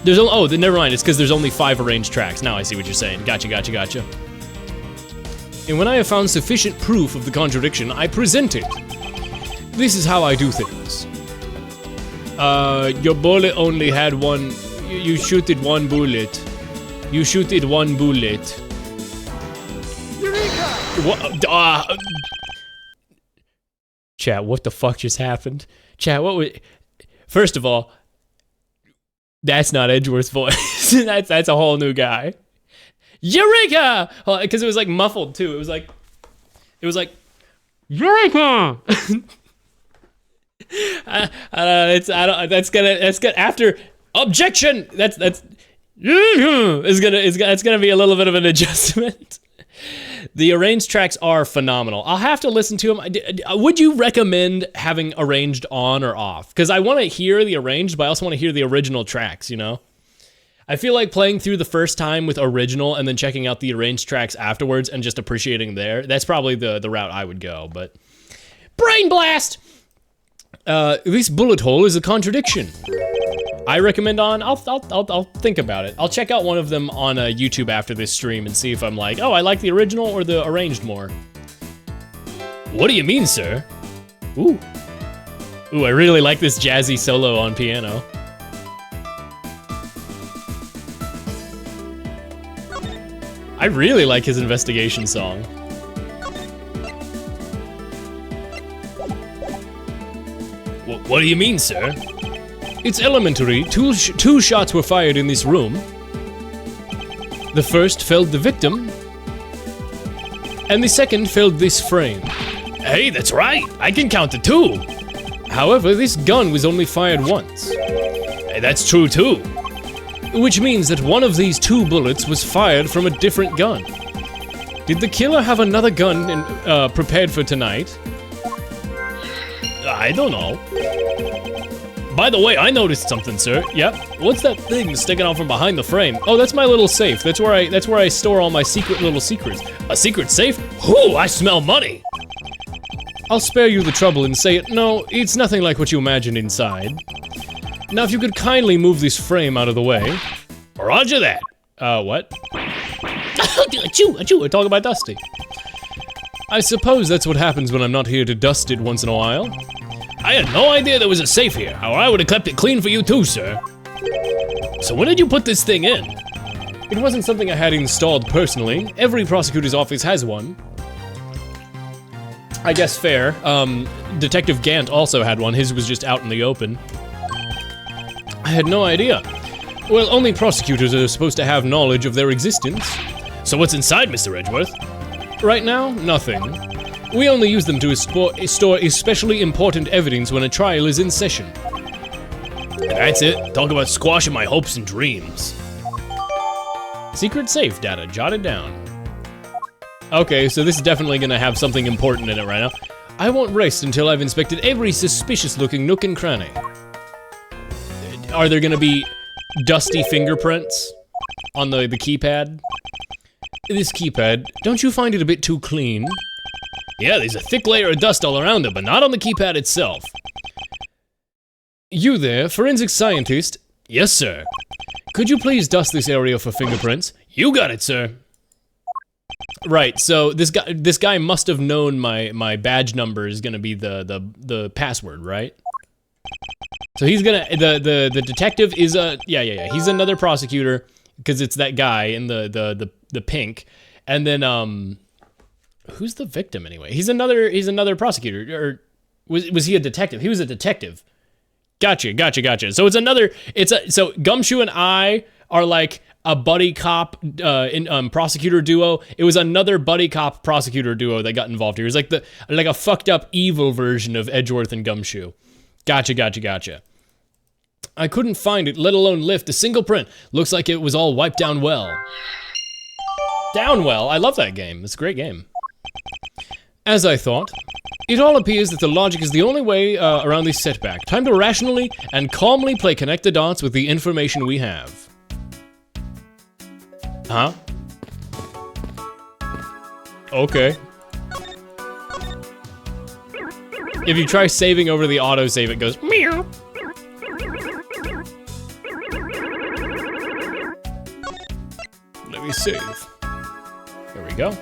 There's oh, then never mind, it's because there's only 5 arranged tracks. Now I see what you're saying. Gotcha, gotcha, gotcha. And when I have found sufficient proof of the contradiction, I present it. This is how I do things. Your bullet only had one... You shooted one bullet. You shooted one bullet. Eureka! What? Chat, what the fuck just happened? Chat, what was... First of all, that's not Edgeworth's voice. that's a whole new guy. Eureka! Because it was like muffled too. It was like Eureka! That's gonna after objection. That's gonna be a little bit of an adjustment. The arranged tracks are phenomenal. I'll have to listen to them. Would you recommend having arranged on or off? Because I want to hear the arranged, but I also want to hear the original tracks, you know? I feel like playing through the first time with original and then checking out the arranged tracks afterwards and just appreciating there. That's probably the route I would go, but... Brain blast! This bullet hole is a contradiction. I recommend on, I'll think about it. I'll check out one of them on YouTube after this stream and see if I'm like, oh, I like the original or the arranged more. What do you mean, sir? Ooh. Ooh, I really like this jazzy solo on piano. I really like his investigation song. What do you mean, sir? It's elementary. Two shots were fired in this room. The first felled the victim, and the second felled this frame. Hey, that's right. I can count to 2. However, this gun was only fired once. Hey, that's true too. Which means that one of these 2 bullets was fired from a different gun. Did the killer have another gun prepared for tonight? I don't know. By the way, I noticed something, sir. Yep. What's that thing sticking out from behind the frame? Oh, that's my little safe. That's where I store all my secret little secrets. A secret safe? Ooh, I smell money. I'll spare you the trouble and say it. No, it's nothing like what you imagine inside. Now, if you could kindly move this frame out of the way. Roger that. What? Achoo, achoo, we're talking about Dusty. I suppose that's what happens when I'm not here to dust it once in a while. I had no idea there was a safe here, or I would have kept it clean for you too, sir. So when did you put this thing in? It wasn't something I had installed personally. Every prosecutor's office has one. I guess fair. Detective Gant also had one. His was just out in the open. I had no idea. Well, only prosecutors are supposed to have knowledge of their existence. So what's inside, Mr. Edgeworth? Right now, nothing. We only use them to store especially important evidence when a trial is in session. That's it. Talk about squashing my hopes and dreams. Secret safe data, jotted down. Okay, so this is definitely gonna have something important in it right now. I won't rest until I've inspected every suspicious-looking nook and cranny. Are there gonna be dusty fingerprints on the keypad? This keypad, don't you find it a bit too clean? Yeah, there's a thick layer of dust all around it, but not on the keypad itself. You there, forensic scientist? Yes, sir. Could you please dust this area for fingerprints? You got it, sir. Right, so this guy must have known my badge number is gonna be the password, right? So he's gonna the detective is he's another prosecutor because it's that guy in the pink, and then who's the victim anyway? He's another prosecutor, or was he a detective? He was a detective. Gotcha. So so Gumshoe and I are like a buddy cop prosecutor duo. It was another buddy cop prosecutor duo that got involved here. It was like a fucked up evil version of Edgeworth and Gumshoe. Gotcha. I couldn't find it, let alone lift a single print. Looks like it was all wiped down well. Downwell, I love that game. It's a great game. As I thought, it all appears that the logic is the only way around this setback. Time to rationally and calmly connect the dots with the information we have. Huh? Okay. If you try saving over the autosave, it goes meow. Let me save. There we go.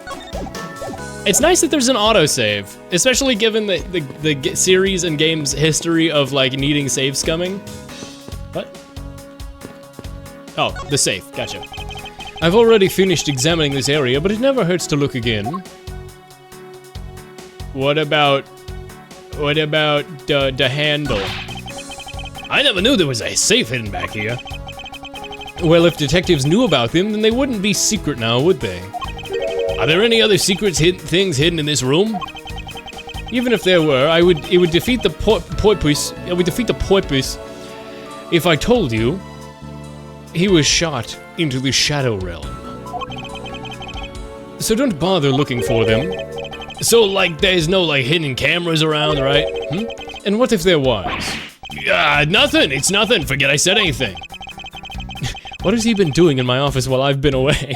It's nice that there's an autosave, especially given the series and game's history of like needing save scumming. What? Oh, the safe. Gotcha. I've already finished examining this area, but it never hurts to look again. What about the handle? I never knew there was a safe hidden back here. Well, if detectives knew about them, then they wouldn't be secret now, would they? Are there any other secrets, things hidden in this room? Even if there were, it would defeat the purpose if I told you he was shot into the shadow realm. So don't bother looking for them. So, like, there's no, like, hidden cameras around, right? And what if there was? Nothing. It's nothing. Forget I said anything. What has he been doing in my office while I've been away?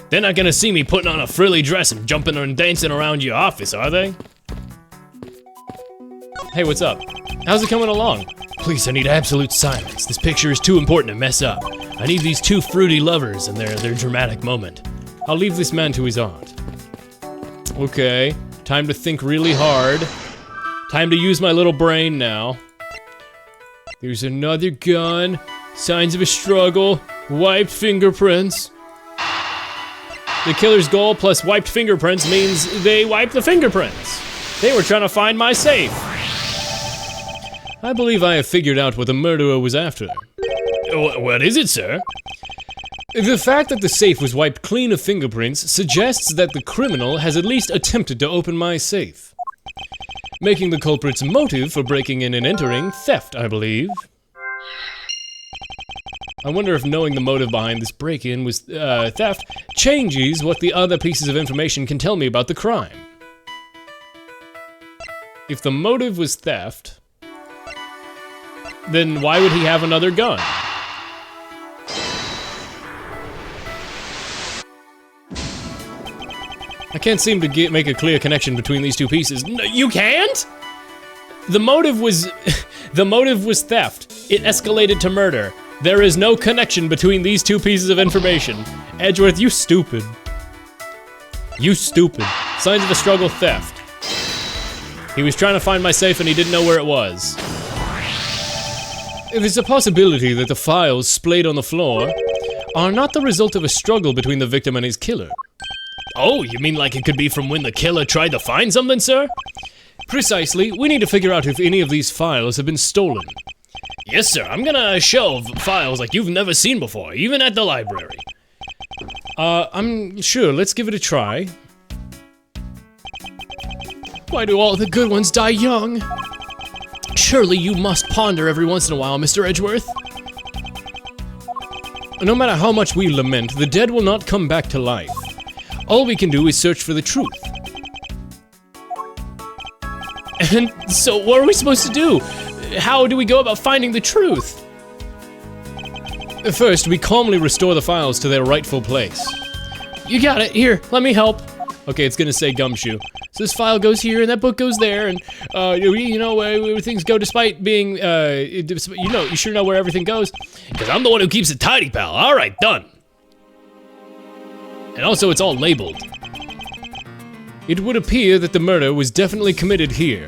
They're not gonna see me putting on a frilly dress and jumping and dancing around your office, are they? Hey, what's up? How's it coming along? Please, I need absolute silence. This picture is too important to mess up. I need these two fruity lovers and their dramatic moment. I'll leave this man to his art. Okay, time to think really hard. Time to use my little brain now. There's another gun. Signs of a struggle. Wiped fingerprints. The killer's goal plus wiped fingerprints means they wiped the fingerprints. They were trying to find my safe. I believe I have figured out what the murderer was after. What is it, sir? The fact that the safe was wiped clean of fingerprints suggests that the criminal has at least attempted to open my safe, making the culprit's motive for breaking in and entering theft, I believe. I wonder if knowing the motive behind this break-in was theft changes what the other pieces of information can tell me about the crime. If the motive was theft, then why would he have another gun? I can't seem to make a clear connection between these two pieces. No, you can't? The motive was theft. It escalated to murder. There is no connection between these two pieces of information. Edgeworth, you stupid. You stupid. Signs of a struggle, theft. He was trying to find my safe and he didn't know where it was. There's a possibility that the files splayed on the floor are not the result of a struggle between the victim and his killer. Oh, you mean like it could be from when the killer tried to find something, sir? Precisely. We need to figure out if any of these files have been stolen. Yes, sir. I'm gonna shelve files like you've never seen before, even at the library. I'm sure. Let's give it a try. Why do all the good ones die young? Surely you must ponder every once in a while, Mr. Edgeworth. No matter how much we lament, the dead will not come back to life. All we can do is search for the truth. And so what are we supposed to do? How do we go about finding the truth? First, we calmly restore the files to their rightful place. You got it. Here, let me help. Okay, it's gonna say gumshoe. So this file goes here, and that book goes there, and where things go despite being, you sure know where everything goes? Because I'm the one who keeps it tidy, pal. All right, done. And also, it's all labeled. It would appear that the murder was definitely committed here.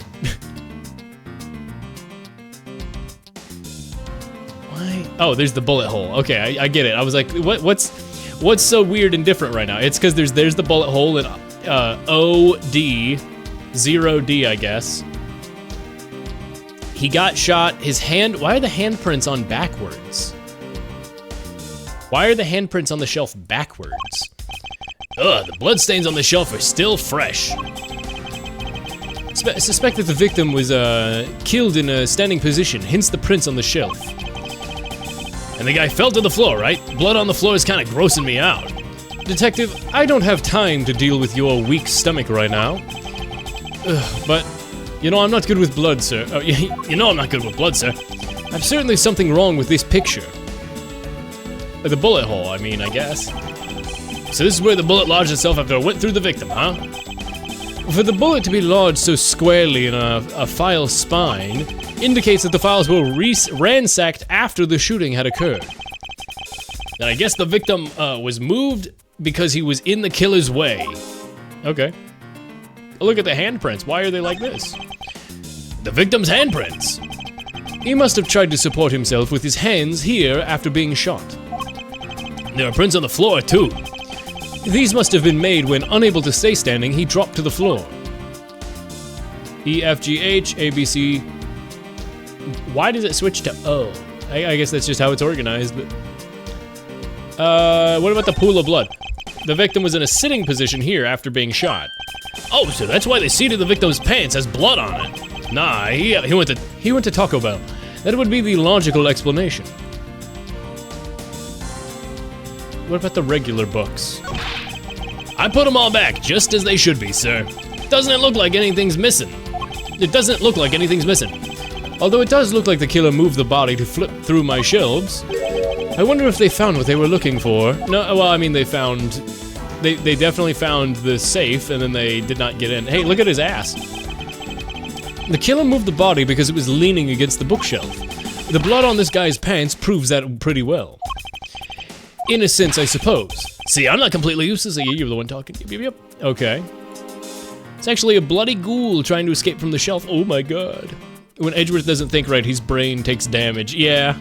Why? Oh, there's the bullet hole. Okay, I get it. I was like, what's so weird and different right now? It's because there's the bullet hole in OD, 0D, I guess. He got shot. His hand. Why are the handprints on backwards? Why are the handprints on the shelf backwards? Ugh, the bloodstains on the shelf are still fresh. Suspect that the victim was killed in a standing position, hence the prints on the shelf. And the guy fell to the floor, right? Blood on the floor is kind of grossing me out. Detective, I don't have time to deal with your weak stomach right now. Ugh, but, I'm not good with blood, sir. Oh, I'm not good with blood, sir. I've certainly something wrong with this picture. The bullet hole, I guess. So this is where the bullet lodged itself after it went through the victim, huh? For the bullet to be lodged so squarely in a file spine indicates that the files were ransacked after the shooting had occurred. Then I guess the victim was moved because he was in the killer's way. Okay. Look at the handprints. Why are they like this? The victim's handprints. He must have tried to support himself with his hands here after being shot. There are prints on the floor, too. These must have been made when, unable to stay standing, he dropped to the floor. E, F, G, H, A, B, C. Why does it switch to O? I guess that's just how it's organized, but... what about the pool of blood? The victim was in a sitting position here after being shot. Oh, so that's why the seat of the victim's pants has blood on it. Nah, he went to Taco Bell. That would be the logical explanation. What about the regular books? I put them all back, just as they should be, sir. Doesn't it look like anything's missing? It doesn't look like anything's missing. Although it does look like the killer moved the body to flip through my shelves. I wonder if they found what they were looking for. No, well, they found... They definitely found the safe, and then they did not get in. Hey, look at his ass. The killer moved the body because it was leaning against the bookshelf. The blood on this guy's pants proves that pretty well. In a sense, I suppose. See, I'm not completely useless. You're the one talking. Yep. Okay. It's actually a bloody ghoul trying to escape from the shelf. Oh my god. When Edgeworth doesn't think right, his brain takes damage. Yeah.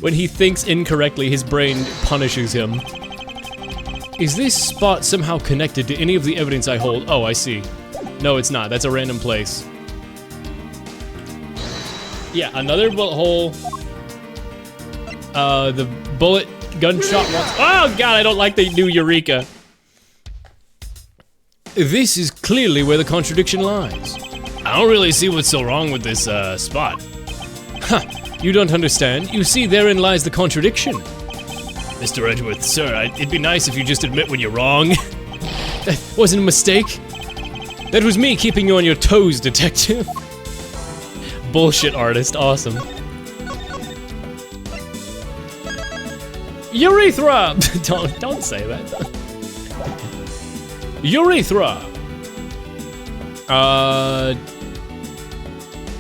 When he thinks incorrectly, his brain punishes him. Is this spot somehow connected to any of the evidence I hold? Oh, I see. No, it's not. That's a random place. Yeah, another bullet hole. The bullet gunshot once. Oh god, I don't like the new Eureka. This is clearly where the contradiction lies. I don't really see what's so wrong with this spot. Ha! You don't understand. You see, therein lies the contradiction. Mr. Edgeworth, sir, it'd be nice if you just admit when you're wrong. That wasn't a mistake. That was me keeping you on your toes, detective. Bullshit artist, awesome. Urethra! Don't say that. Urethra.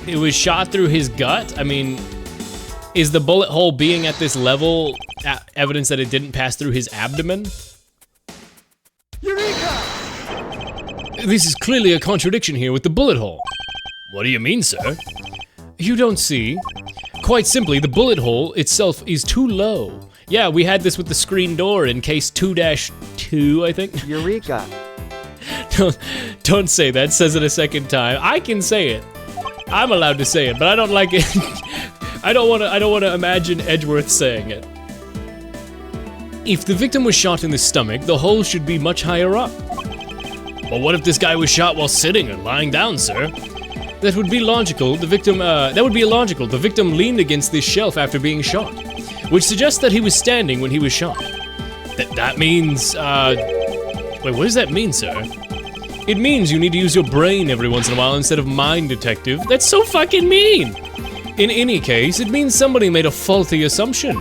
It was shot through his gut? Is the bullet hole being at this level evidence that it didn't pass through his abdomen? Eureka! This is clearly a contradiction here with the bullet hole. What do you mean, sir? You don't see? Quite simply, the bullet hole itself is too low. Yeah, we had this with the screen door in case 2-2, I think. Eureka. Don't say that. Says it a second time. I can say it. I'm allowed to say it, but I don't like it. I don't want to imagine Edgeworth saying it. If the victim was shot in the stomach, the hole should be much higher up. Well, what if this guy was shot while sitting or lying down, sir? That would be logical. That would be illogical. The victim leaned against this shelf after being shot, which suggests that he was standing when he was shot. That means, wait, what does that mean, sir? It means you need to use your brain every once in a while instead of mind, detective. That's so fucking mean! In any case, it means somebody made a faulty assumption.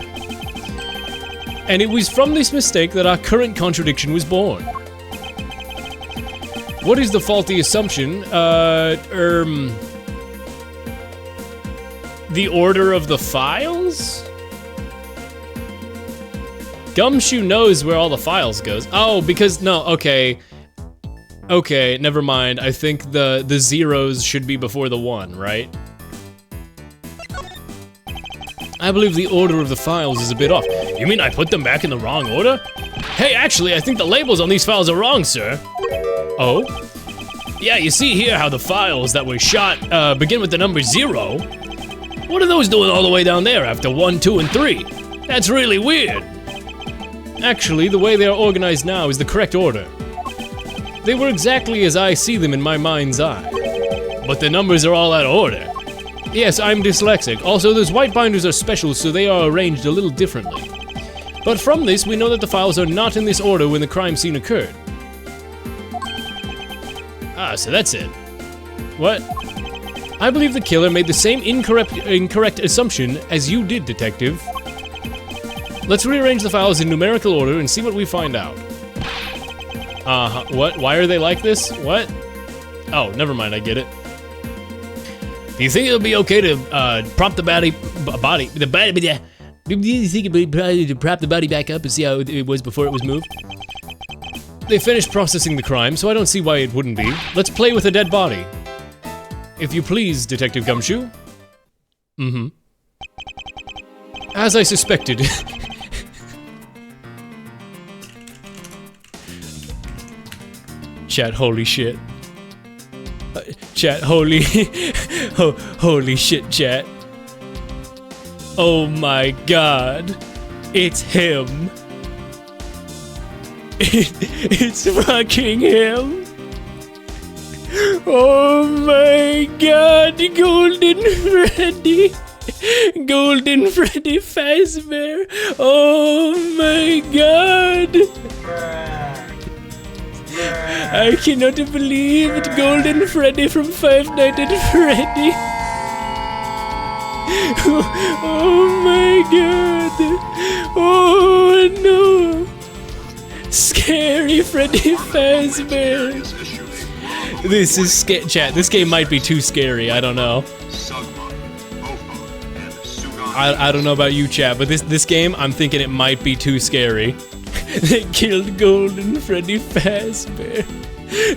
And it was from this mistake that our current contradiction was born. What is the faulty assumption? The order of the files? Gumshoe knows where all the files goes. Oh, because, no, okay. Okay, never mind. I think the zeros should be before the 1, right? I believe the order of the files is a bit off. You mean I put them back in the wrong order? Hey, actually, I think the labels on these files are wrong, sir. Oh? Yeah, you see here how the files that were shot begin with the number 0. What are those doing all the way down there after 1, 2, and 3? That's really weird. Actually, the way they are organized now is the correct order. They were exactly as I see them in my mind's eye. But the numbers are all out of order. Yes, I'm dyslexic. Also, those white binders are special, so they are arranged a little differently. But from this, we know that the files are not in this order when the crime scene occurred. Ah, so that's it. What? I believe the killer made the same incorrect assumption as you did, detective. Let's rearrange the files in numerical order and see what we find out. What? Why are they like this? What? Oh, never mind, I get it. Do you think it'll be okay to prop the body? Do you think it'd be to prop the body back up and see how it was before it was moved? They finished processing the crime, so I don't see why it wouldn't be. Let's play with a dead body. If you please, Detective Gumshoe. Mm-hmm. As I suspected. Chat, holy shit. Chat, holy... holy shit, chat. Oh my god. It's him. It's fucking him. Oh my god, Golden Freddy. Golden Freddy Fazbear. Oh my god. I cannot believe it, Golden Freddy from Five Nights at Freddy. Oh my god. Oh no. Scary Freddy Fazbear. This is chat. This game might be too scary. I don't know. I don't know about you, chat, but this game, I'm thinking it might be too scary. They killed Golden Freddy Fazbear.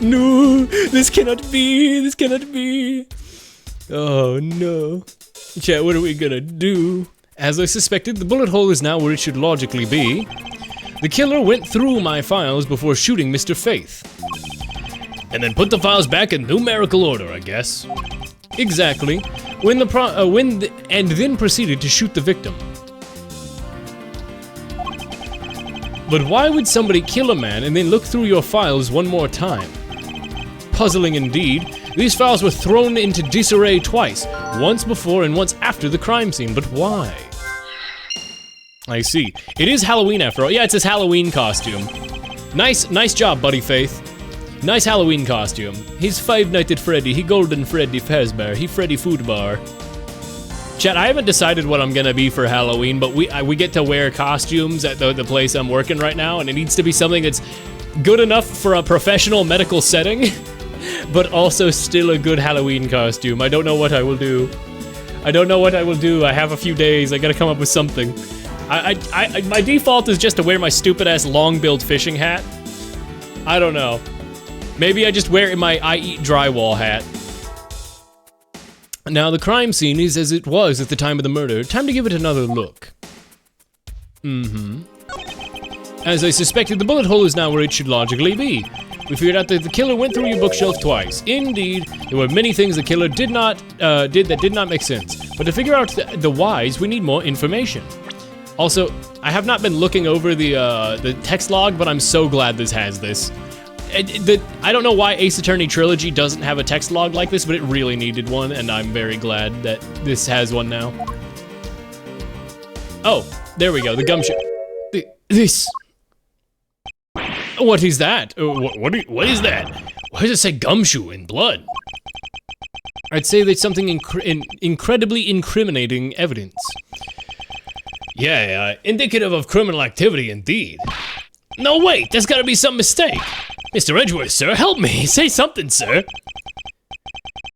No, this cannot be. This cannot be. Oh no. Chat, what are we gonna do? As I suspected, the bullet hole is now where it should logically be. The killer went through my files before shooting Mr. Faith. And then put the files back in numerical order, I guess. Exactly. And then proceeded to shoot the victim. But why would somebody kill a man and then look through your files one more time? Puzzling indeed. These files were thrown into disarray twice, once before and once after the crime scene, but why? I see. It is Halloween after all. Yeah, it's his Halloween costume. Nice job, Buddy Faith. Nice Halloween costume. He's Five Nights at Freddy. He Golden Freddy Fazbear. He Freddy Food Bar. Chat, I haven't decided what I'm gonna be for Halloween, but we get to wear costumes at the place I'm working right now, and it needs to be something that's good enough for a professional medical setting, but also still a good Halloween costume. I don't know what I will do. I don't know what I will do. I have a few days. I gotta come up with something. My default is just to wear my stupid-ass long-billed fishing hat. I don't know. Maybe I just wear my I eat drywall hat. Now, the crime scene is as it was at the time of the murder. Time to give it another look. As I suspected, the bullet hole is now where it should logically be. We figured out that the killer went through your bookshelf twice. Indeed, there were many things the killer did that did not make sense. But to figure out the whys, we need more information. Also, I have not been looking over the text log, but I'm so glad this has this. I don't know why Ace Attorney Trilogy doesn't have a text log like this, but it really needed one, and I'm very glad that this has one now. Oh, there we go, the gumshoe. This. What is that? What is that? Why does it say gumshoe in blood? I'd say there's something incredibly incriminating evidence. Yeah, indicative of criminal activity indeed. No, wait, there's gotta be some mistake. Mr. Edgeworth, sir, help me. Say something, sir.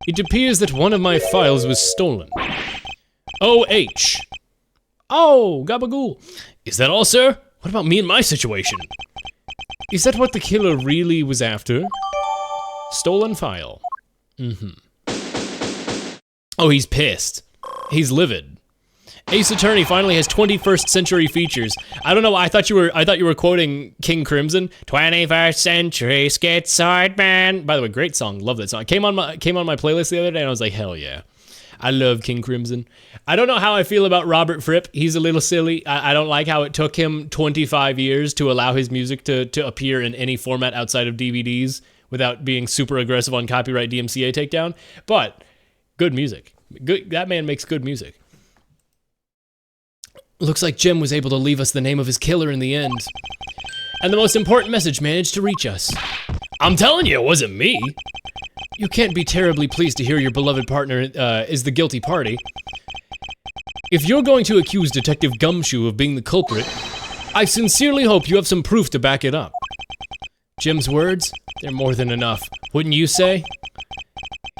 It appears that one of my files was stolen. O.H. Oh, gabagool. Is that all, sir? What about me and my situation? Is that what the killer really was after? Stolen file. Oh, he's pissed. He's livid. Ace Attorney finally has 21st century features. I don't know why I thought you were quoting King Crimson. 21st century schizoid man. By the way, great song. Love that song. It came on my playlist the other day and I was like, hell yeah. I love King Crimson. I don't know how I feel about Robert Fripp. He's a little silly. I don't like how it took him 25 years to allow his music to appear in any format outside of DVDs without being super aggressive on copyright DMCA takedown. But good music. That man makes good music. Looks like Jim was able to leave us the name of his killer in the end. And the most important message managed to reach us. I'm telling you, it wasn't me. You can't be terribly pleased to hear your beloved partner is the guilty party. If you're going to accuse Detective Gumshoe of being the culprit, I sincerely hope you have some proof to back it up. Jim's words, they're more than enough, wouldn't you say?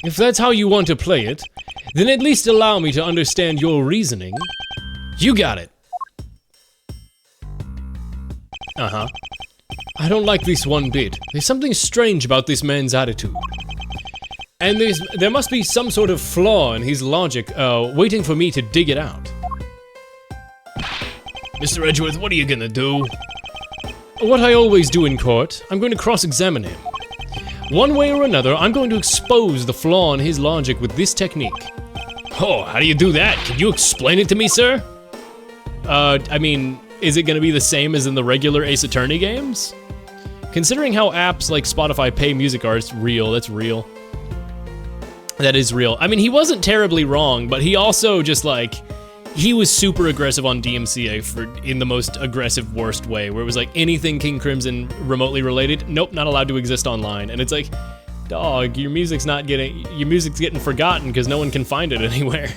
If that's how you want to play it, then at least allow me to understand your reasoning. You got it. I don't like this one bit. There's something strange about this man's attitude. And there must be some sort of flaw in his logic, waiting for me to dig it out. Mr. Edgeworth, what are you gonna do? What I always do in court, I'm going to cross-examine him. One way or another, I'm going to expose the flaw in his logic with this technique. Oh, how do you do that? Can you explain it to me, sir? I mean, is it gonna be the same as in the regular Ace Attorney games? Considering how apps like Spotify pay music artists, that's real. That is real. I mean, he wasn't terribly wrong, but he also just like, he was super aggressive on DMCA in the most aggressive, worst way, where it was like anything King Crimson remotely related, nope, not allowed to exist online. And it's like, dog, your music's getting forgotten because no one can find it anywhere.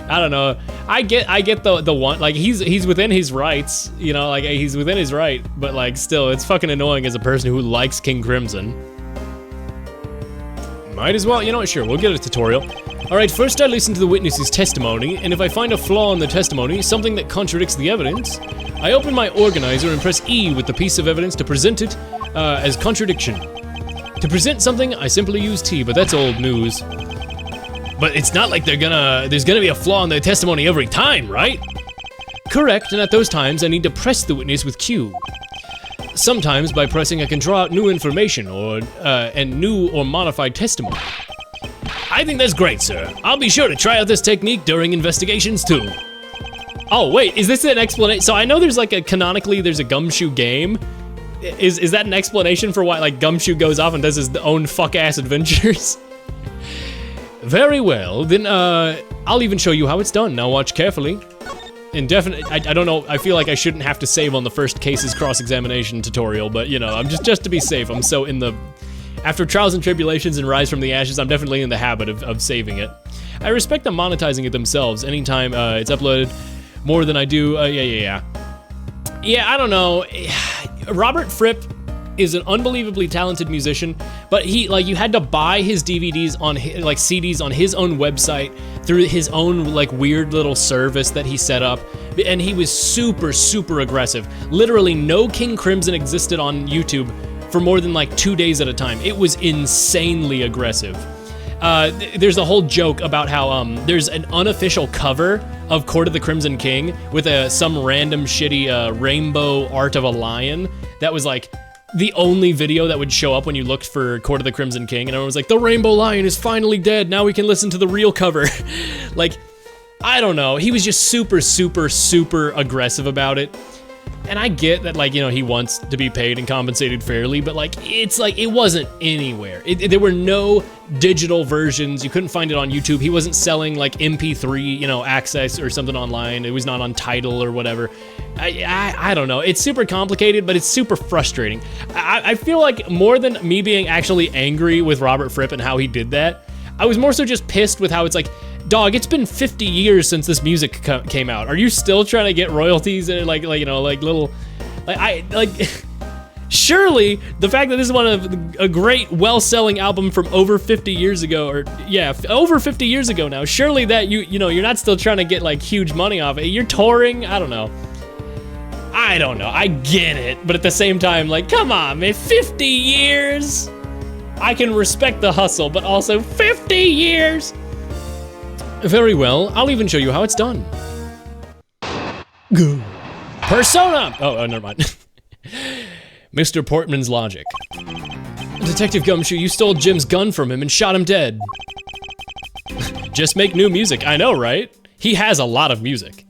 I don't know. I get the one, like he's within his rights, you know, like he's within his right, but like still, it's fucking annoying as a person who likes King Crimson. Might as well, you know what, sure, we'll get a tutorial. Alright, first I listen to the witness's testimony, and if I find a flaw in the testimony, something that contradicts the evidence, I open my organizer and press E with the piece of evidence to present it as contradiction. To present something, I simply use T, but that's old news. But it's not like there's gonna be a flaw in the testimony every time, right? Correct, and at those times I need to press the witness with Q. Sometimes by pressing I can draw out new information and new or modified testimony. I think that's great, sir. I'll be sure to try out this technique during investigations too. Oh wait, is this an explanation? So I know there's like canonically there's a Gumshoe game. Is that an explanation for why like Gumshoe goes off and does his own fuck-ass adventures? Very well, then I'll even show you how it's done. Now watch carefully. And definitely, I don't know, I feel like I shouldn't have to save on the first case's cross-examination tutorial, but you know, I'm just to be safe, I'm so in the, after Trials and Tribulations and Rise from the Ashes, I'm definitely in the habit of saving it. I respect them monetizing it themselves anytime it's uploaded more than I do, yeah, I don't know, Robert Fripp is an unbelievably talented musician, but you had to buy his DVDs on like CDs on his own website through his own like weird little service that he set up, and he was super aggressive. Literally no King Crimson existed on YouTube for more than like 2 days at a time. It was insanely aggressive. there's a whole joke about how there's an unofficial cover of Court of the Crimson King with some random shitty rainbow art of a lion that was like the only video that would show up when you looked for Court of the Crimson King, and everyone was like, the rainbow lion is finally dead, now we can listen to the real cover. Like, I don't know, he was just super, super, super aggressive about it. And I get that, like, you know, he wants to be paid and compensated fairly, but like, it's like, it wasn't anywhere. There were no digital versions. You couldn't find it on YouTube. He wasn't selling like MP3, you know, access or something online. It was not on Tidal or whatever. I don't know. It's super complicated, but it's super frustrating. I feel like more than me being actually angry with Robert Fripp and how he did that, I was more so just pissed with how it's like, dog, it's been 50 years since this music came out. Are you still trying to get royalties and like you know, like little, surely the fact that this is one of a great, well-selling album from over 50 years ago, or yeah, over 50 years ago now, surely that you know, you're not still trying to get like huge money off it. You're touring, I don't know, I get it, but at the same time, like, come on, man, 50 years? I can respect the hustle, but also 50 years? Very well, I'll even show you how it's done. Go. Persona! Oh, never mind. Mr. Portman's logic. Detective Gumshoe, you stole Jim's gun from him and shot him dead. Just make new music, I know, right? He has a lot of music.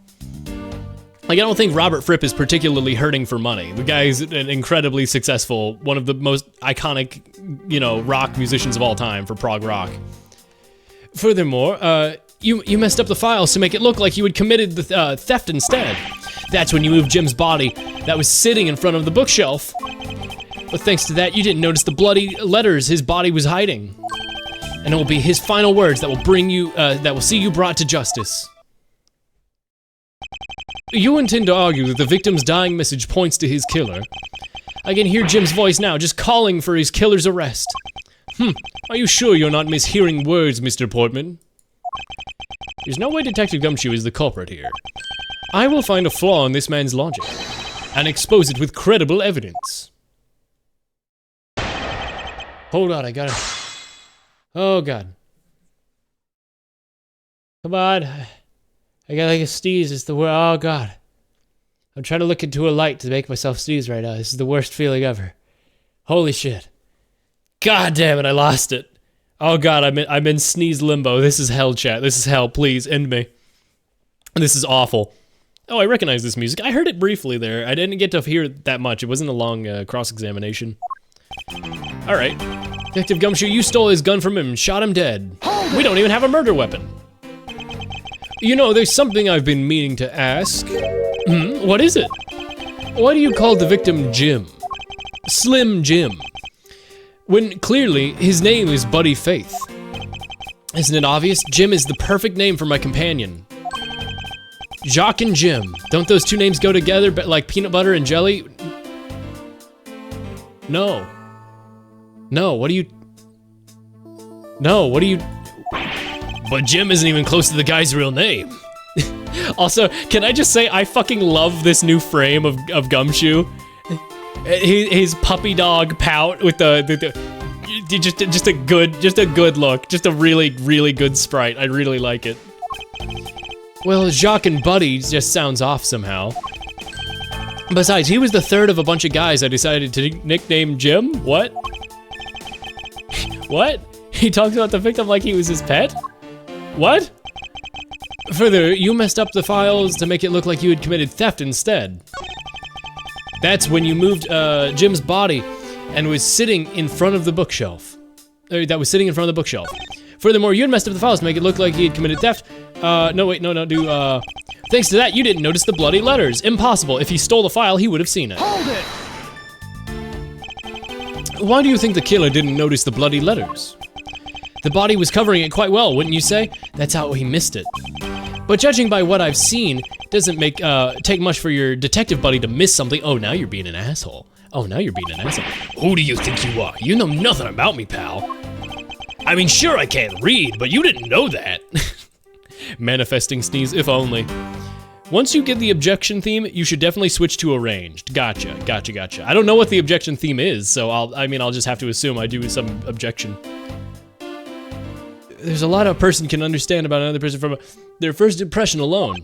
Like, I don't think Robert Fripp is particularly hurting for money. The guy's an incredibly successful, one of the most iconic, you know, rock musicians of all time for prog rock. Furthermore, you messed up the files to make it look like you had committed the theft instead. That's when you moved Jim's body that was sitting in front of the bookshelf. But thanks to that, you didn't notice the bloody letters his body was hiding. And it will be his final words that will bring you, that will see you brought to justice. You intend to argue that the victim's dying message points to his killer. I can hear Jim's voice now, just calling for his killer's arrest. Are you sure you're not mishearing words, Mr. Portman? There's no way Detective Gumshoe is the culprit here. I will find a flaw in this man's logic, and expose it with credible evidence. Hold on, I gotta... Oh, God. Come on. I got like a sneeze, it's the worst. Oh, God. I'm trying to look into a light to make myself sneeze right now. This is the worst feeling ever. Holy shit. God damn it, I lost it. Oh God, I'm in sneeze limbo. This is hell, chat. This is hell. Please, end me. This is awful. Oh, I recognize this music. I heard it briefly there. I didn't get to hear it that much. It wasn't a long cross-examination. Alright. Detective Gumshoe, you stole his gun from him and shot him dead. We don't even have a murder weapon. You know, there's something I've been meaning to ask. What is it? Why do you call the victim Jim? Slim Jim. When clearly, his name is Buddy Faith. Isn't it obvious? Jim is the perfect name for my companion. Jacques and Jim. Don't those two names go together but like peanut butter and jelly? No. No, what do you... No, what do you... But Jim isn't even close to the guy's real name. Also, can I just say, I fucking love this new frame of Gumshoe. His puppy dog pout with just a good look, just a really good sprite. I really like it. Well, Jacques and Buddy just sounds off somehow. Besides, he was the third of a bunch of guys I decided to nickname Jim. What? What? He talks about the victim like he was his pet? What? Further, you messed up the files to make it look like you had committed theft instead. That's when you moved Jim's body and was sitting in front of the bookshelf. That was sitting in front of the bookshelf. Furthermore, you had messed up the files to make it look like he had committed theft. Thanks to that, you didn't notice the bloody letters. Impossible. If he stole the file, he would have seen it. Hold it! Why do you think the killer didn't notice the bloody letters? The body was covering it quite well, wouldn't you say? That's how he missed it. But judging by what I've seen, doesn't take much for your detective buddy to miss something. Oh, now you're being an asshole. Oh, now you're being an asshole. Who do you think you are? You know nothing about me, pal. I mean, sure I can't read, but you didn't know that. Manifesting sneeze, if only. Once you get the objection theme, you should definitely switch to arranged. Gotcha. I don't know what the objection theme is, so I'll just have to assume I do some objection. there's a lot a person can understand about another person from their first impression alone.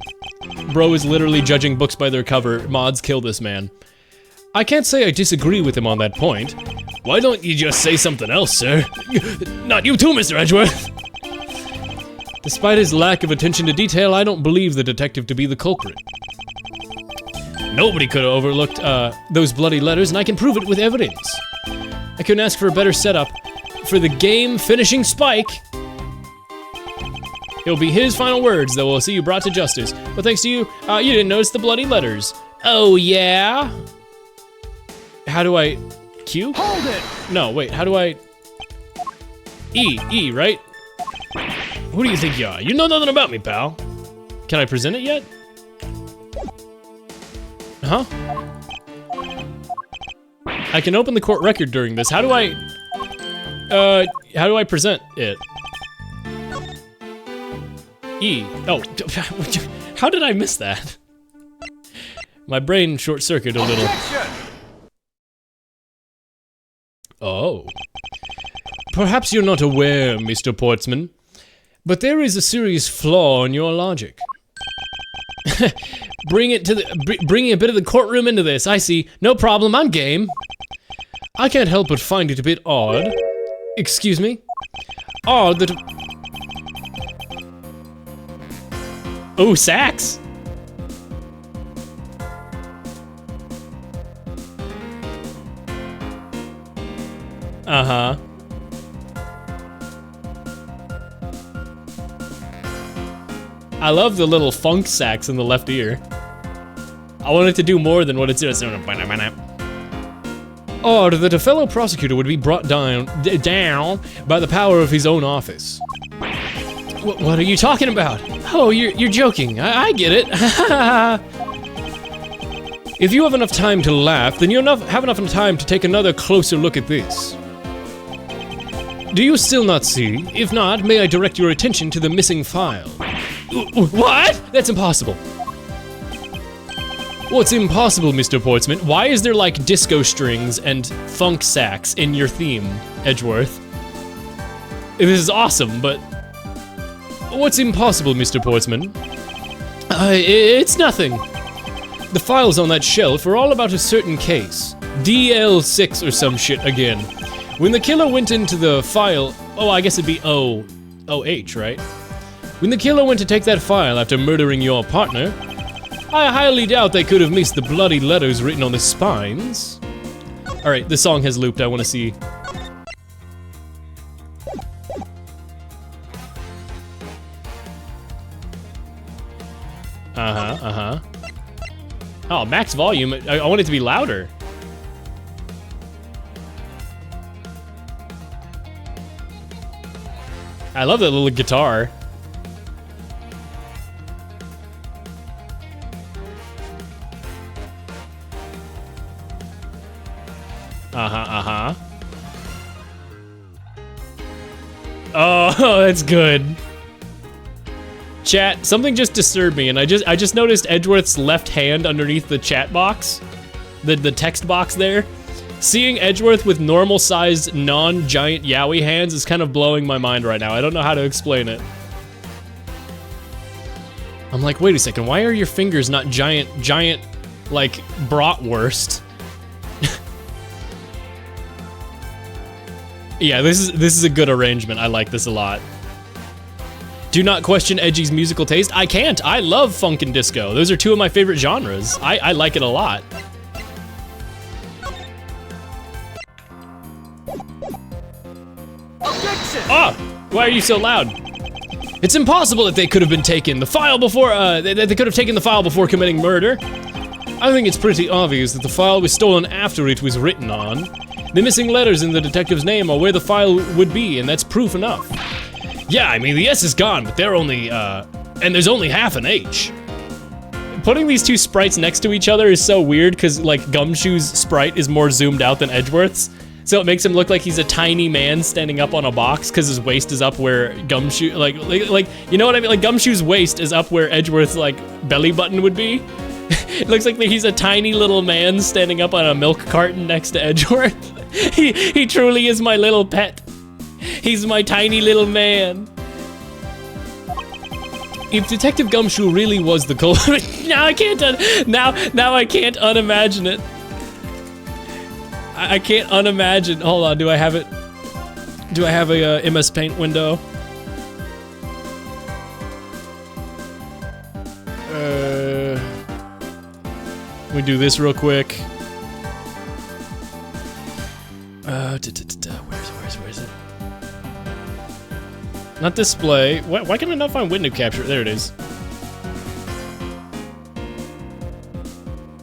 Bro is literally judging books by their cover. Mods kill this man. I can't say I disagree with him on that point. Why don't you just say something else, sir? Not you too, Mr. Edgeworth! Despite his lack of attention to detail, I don't believe the detective to be the culprit. Nobody could have overlooked those bloody letters, and I can prove it with evidence. I couldn't ask for a better setup for the game-finishing Spike. It'll be his final words that will see you brought to justice. But thanks to you, you didn't notice the bloody letters. Oh, yeah? How do I... Q? Hold it! No, wait, how do I... E, right? Who do you think you are? You know nothing about me, pal. Can I present it yet? Huh? I can open the court record during this. How do I present it? E. Oh, how did I miss that? My brain short-circuited a little. Oh. Perhaps you're not aware, Mr. Portsman, but there is a serious flaw in your logic. Bringing a bit of the courtroom into this, I see. No problem, I'm game. I can't help but find it a bit odd. Excuse me? Odd that... Oh, sax? Uh-huh. I love the little funk sax in the left ear. I want it to do more than what it's doing. Odd that a fellow prosecutor would be brought down by the power of his own office. What are you talking about? Oh, you're joking. I get it. If you have enough time to laugh, then you have enough time to take another closer look at this. Do you still not see? If not, may I direct your attention to the missing file? What? That's impossible. What's impossible, Mr. Portsman? Why is there like disco strings and funk sax in your theme, Edgeworth? This is awesome, but... What's impossible, Mr. Portsman? It's nothing. The files on that shelf are all about a certain case. DL6 or some shit again. When the killer went into the file... Oh, I guess it'd be OH, right? When the killer went to take that file after murdering your partner, I highly doubt they could have missed the bloody letters written on the spines. Alright, the song has looped, I want to see. Oh, max volume. I want it to be louder. I love that little guitar. Oh, that's good. Chat, something just disturbed me, and I just noticed Edgeworth's left hand underneath the chat box, the text box there. Seeing Edgeworth with normal-sized, non-giant yaoi hands is kind of blowing my mind right now. I don't know how to explain it. I'm like, wait a second, why are your fingers not giant, like, bratwurst? Yeah, this is a good arrangement. I like this a lot. Do not question Edgy's musical taste. I can't. I love funk and disco. Those are two of my favorite genres. I like it a lot. Objection! Ah! Why are you so loud? It's impossible that they could have been taken the file before, they could have taken the file before committing murder. I think it's pretty obvious that the file was stolen after it was written on. The missing letters in the detective's name are where the file would be, and that's proof enough. Yeah, I mean, the S is gone, but they're only, and there's only half an H. Putting these two sprites next to each other is so weird, because, like, Gumshoe's sprite is more zoomed out than Edgeworth's. So it makes him look like he's a tiny man standing up on a box, because his waist is up where Gumshoe, like, you know what I mean? Like, Gumshoe's waist is up where Edgeworth's, like, belly button would be. It looks like he's a tiny little man standing up on a milk carton next to Edgeworth. He truly is my little pet. He's my tiny little man. If Detective Gumshoe really was the culprit, now I can't now I can't unimagine it. I can't unimagine. Hold on, do I have it? Do I have a MS Paint window? Let me do this real quick. Where is it? Not display. Why can I not find window capture? There it is.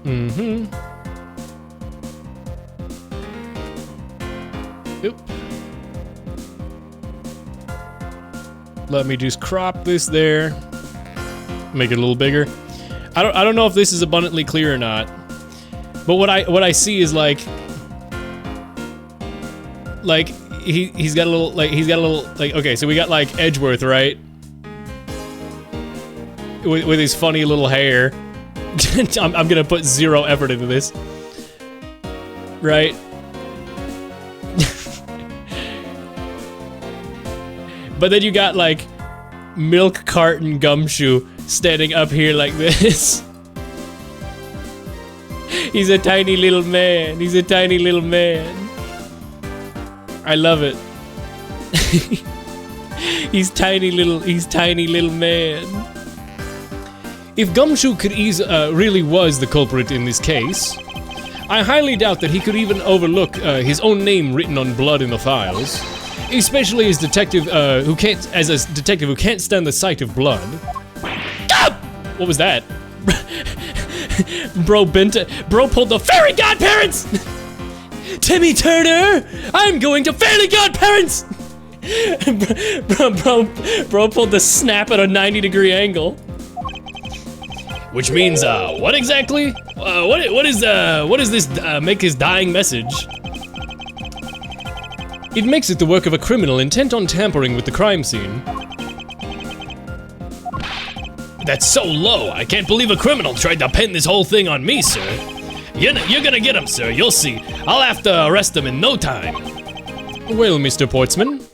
Mm-hmm. Oop. Let me just crop this there. Make it a little bigger. I don't know if this is abundantly clear or not. But what I see is like he's got a little okay, so we got like Edgeworth, right? With his funny little hair. I'm gonna put zero effort into this. Right? But then you got like Milk Carton Gumshoe standing up here like this. He's a tiny little man. He's a tiny little man. I love it. He's tiny little man. If Gumshoe could really was the culprit in this case, I highly doubt that he could even overlook his own name written on blood in the files. Especially as a detective who can't stand the sight of blood. Ah! What was that? Bro pulled the fairy godparents! Timmy Turner! I'm going to fairy godparents! bro pulled the snap at a 90-degree angle. Which means, what exactly? What is this make his dying message? It makes it the work of a criminal intent on tampering with the crime scene. That's so low. I can't believe a criminal tried to pin this whole thing on me, sir. You're gonna get him, sir. You'll see. I'll have to arrest him in no time. Well, Mr. Portsman.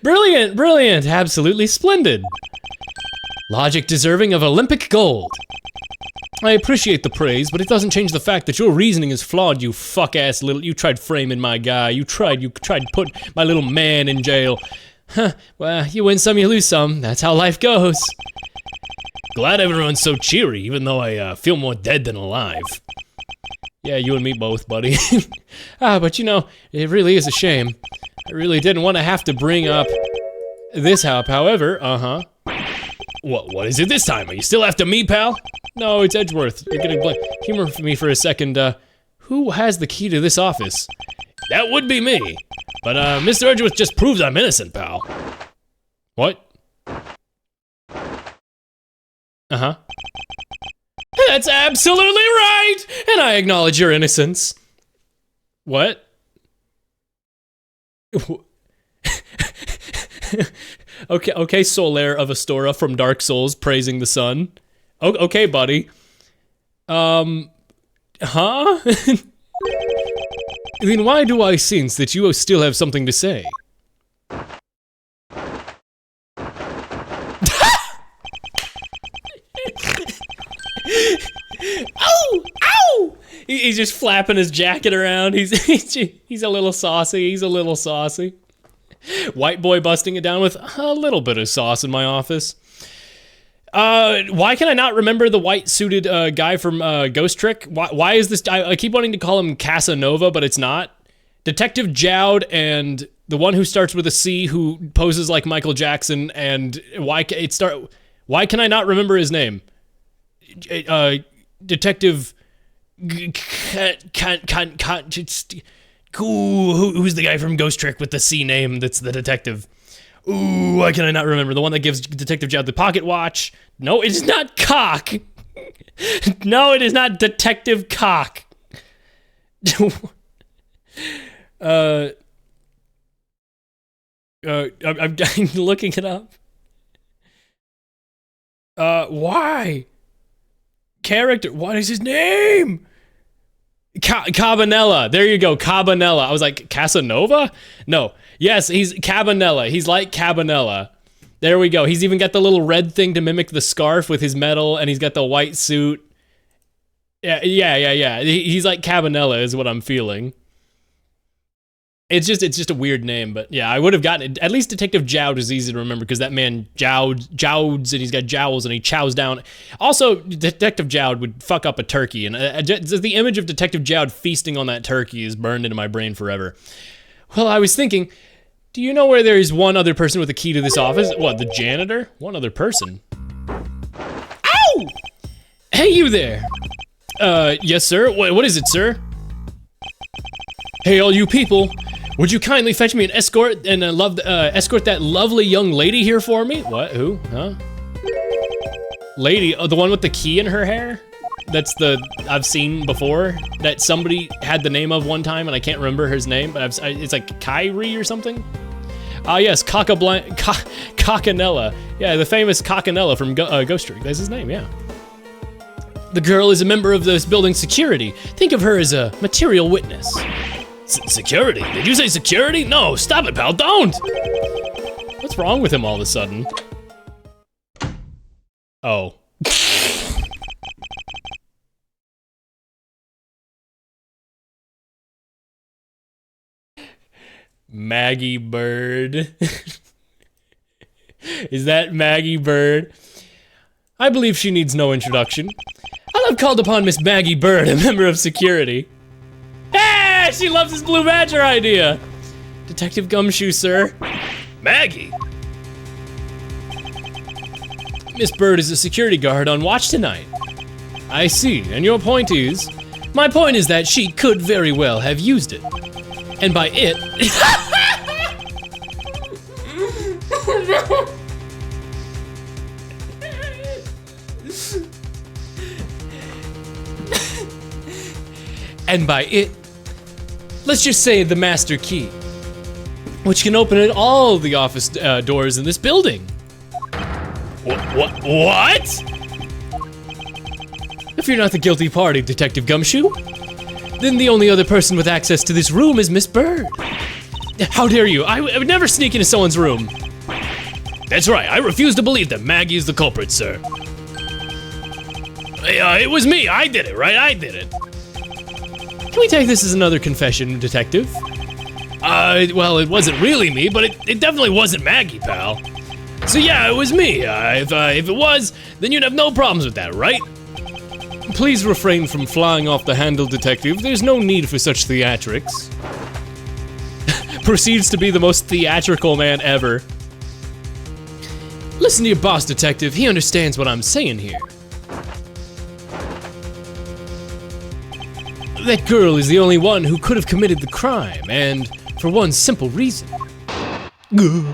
Brilliant, brilliant. Absolutely splendid. Logic deserving of Olympic gold. I appreciate the praise, but it doesn't change the fact that your reasoning is flawed, you fuck-ass little- You tried framing my guy. You tried to put my little man in jail. Huh, well, you win some, you lose some. That's how life goes. Glad everyone's so cheery, even though I feel more dead than alive. Yeah, you and me both, buddy. But you know, it really is a shame. I really didn't want to have to bring up this up, however, What is it this time? Are you still after me, pal? No, it's Edgeworth. You're getting humor for me for a second. Who has the key to this office? That would be me. But, Mr. Edgeworth just proves I'm innocent, pal. What? That's absolutely right! And I acknowledge your innocence. What? Okay, Solaire of Astora from Dark Souls praising the sun. Okay, buddy. Then why do I sense that you still have something to say? Ow! Ow! He's just flapping his jacket around. He's a little saucy. He's a little saucy. White boy busting it down with a little bit of sauce in my office. Why can I not remember the white-suited guy from Ghost Trick? Why is this? I keep wanting to call him Casanova, but it's not. Detective Jowd and the one who starts with a C, who poses like Michael Jackson, and why can I not remember his name? Detective. Who's the guy from Ghost Trick with the C name that's the detective? Ooh, why can I not remember? The one that gives Detective Jowd the pocket watch. No, it is not Cock. No, it is not Detective Cock. I'm looking it up. Why? Character, what is his name? Cabanella. There you go, Cabanella. I was like, Casanova? No. Yes, he's Cabanella. He's like Cabanella. There we go. He's even got the little red thing to mimic the scarf with his medal, and he's got the white suit. Yeah. He's like Cabanela is what I'm feeling. It's just a weird name, but yeah, I would have gotten it. At least Detective Jowd is easy to remember because that man jowds and he's got jowls and he chows down. Also, Detective Jowd would fuck up a turkey, and the image of Detective Jowd feasting on that turkey is burned into my brain forever. Well, I was thinking, do you know where there is one other person with a key to this office? What, the janitor? One other person. Ow! Hey, you there. Yes, sir. What is it, sir? Hey, all you people. Would you kindly fetch me an escort and escort that lovely young lady here for me? What? Who? Huh? Lady? Oh, the one with the key in her hair? That's I've seen before. That somebody had the name of one time, and I can't remember his name, but it's like Kyrie or something? Yes, Cocanella. Yeah, the famous Cocanella from Ghost Trick. That's his name, yeah. The girl is a member of this building's security. Think of her as a material witness. Security? Did you say security? No, stop it, pal, don't! What's wrong with him all of a sudden? Oh. Maggie Bird. Is that Maggie Bird? I believe she needs no introduction. I'll have called upon Miss Maggie Bird, a member of security. Hey, she loves this Blue Badger idea. Detective Gumshoe, sir. Maggie. Miss Bird is a security guard on watch tonight. I see, and your point is? My point is that she could very well have used it. And by it... And by it, let's just say the master key, which can open all the office doors in this building. What? If you're not the guilty party, Detective Gumshoe, then the only other person with access to this room is Miss Bird. How dare you? I would never sneak into someone's room. That's right, I refuse to believe that Maggie is the culprit, sir. It was me, I did it, right? I did it. Can we take this as another confession, Detective? Well, it wasn't really me, but it definitely wasn't Maggie, pal. So yeah, it was me. If it was, then you'd have no problems with that, right? Please refrain from flying off the handle, Detective. There's no need for such theatrics. Proceeds to be the most theatrical man ever. Listen to your boss, Detective. He understands what I'm saying here. That girl is the only one who could have committed the crime, and for one simple reason.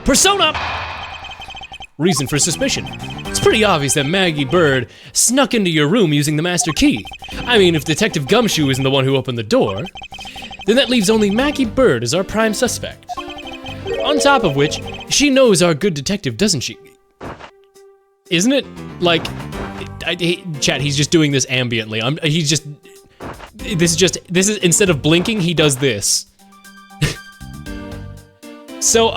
Persona! Reason for suspicion. It's pretty obvious that Maggie Bird snuck into your room using the master key. I mean, if Detective Gumshoe isn't the one who opened the door, then that leaves only Maggie Bird as our prime suspect. On top of which, she knows our good detective, doesn't she? Isn't it? Like, chat, he's just doing this ambiently. This is, instead of blinking, he does this. So,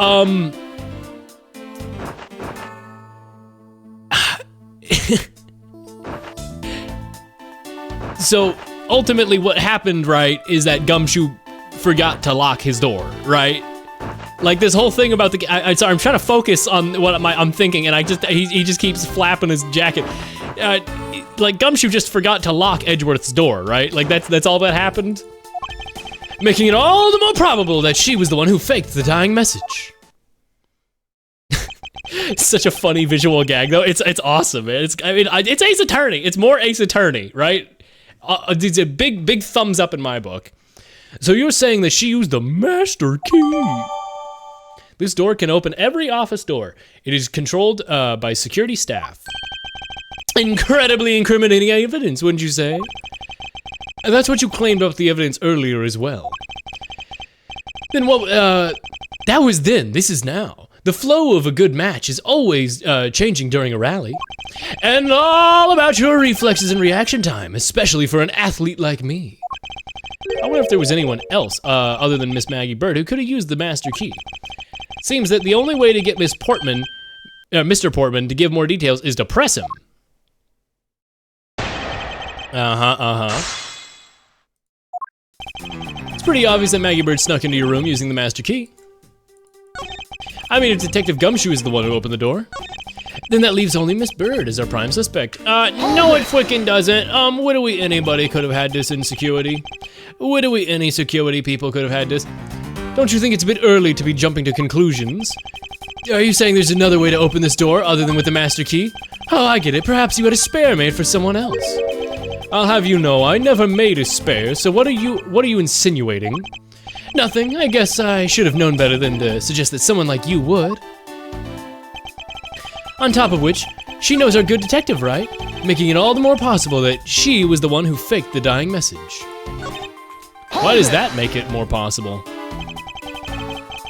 so, ultimately what happened, right, is that Gumshoe forgot to lock his door, right? Like, this whole thing about the, sorry, I'm trying to focus on what I'm thinking, and he just keeps flapping his jacket. Like, Gumshoe just forgot to lock Edgeworth's door, right? Like, that's all that happened? Making it all the more probable that she was the one who faked the dying message. It's such a funny visual gag, though. It's awesome, man. It's Ace Attorney. It's more Ace Attorney, right? It's a big thumbs up in my book. So you're saying that she used the master key? This door can open every office door. It is controlled by security staff. Incredibly incriminating evidence, wouldn't you say? And that's what you claimed about the evidence earlier as well. Then what, that was then, this is now. The flow of a good match is always changing during a rally. And all about your reflexes and reaction time, especially for an athlete like me. I wonder if there was anyone else, other than Miss Maggie Bird, who could have used the master key. Seems that the only way to get Miss Portman Mr. Portman, to give more details, is to press him. It's pretty obvious that Maggie Bird snuck into your room using the master key. I mean, if Detective Gumshoe is the one who opened the door, then that leaves only Miss Bird as our prime suspect. No, it freaking doesn't. Anybody could have had this in security. Any security people could have had this. Don't you think it's a bit early to be jumping to conclusions? Are you saying there's another way to open this door other than with the master key? Oh, I get it. Perhaps you had a spare made for someone else. I'll have you know, I never made a spare, so what are you insinuating? Nothing. I guess I should have known better than to suggest that someone like you would. On top of which, she knows our good detective, right? Making it all the more possible that she was the one who faked the dying message. Why does that make it more possible?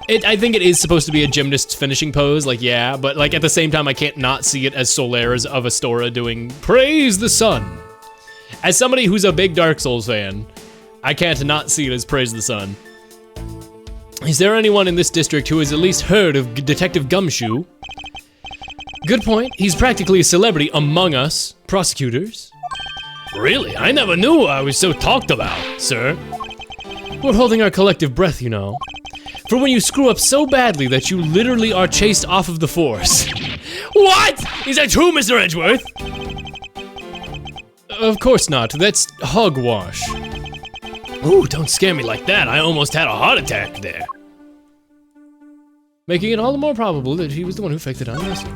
I think it is supposed to be a gymnast's finishing pose, like, yeah, but like at the same time I can't not see it as Solaris of Astora doing Praise the Sun. As somebody who's a big Dark Souls fan, I can't not see it as Praise the Sun. Is there anyone in this district who has at least heard of Detective Gumshoe? Good point. He's practically a celebrity among us prosecutors. Really? I never knew I was so talked about, sir. We're holding our collective breath, you know. For when you screw up so badly that you literally are chased off of the force. What? Is that true, Mr. Edgeworth? Of course not. That's hogwash. Ooh, don't scare me like that. I almost had a heart attack there. Making it all the more probable that he was the one who faked the dying message.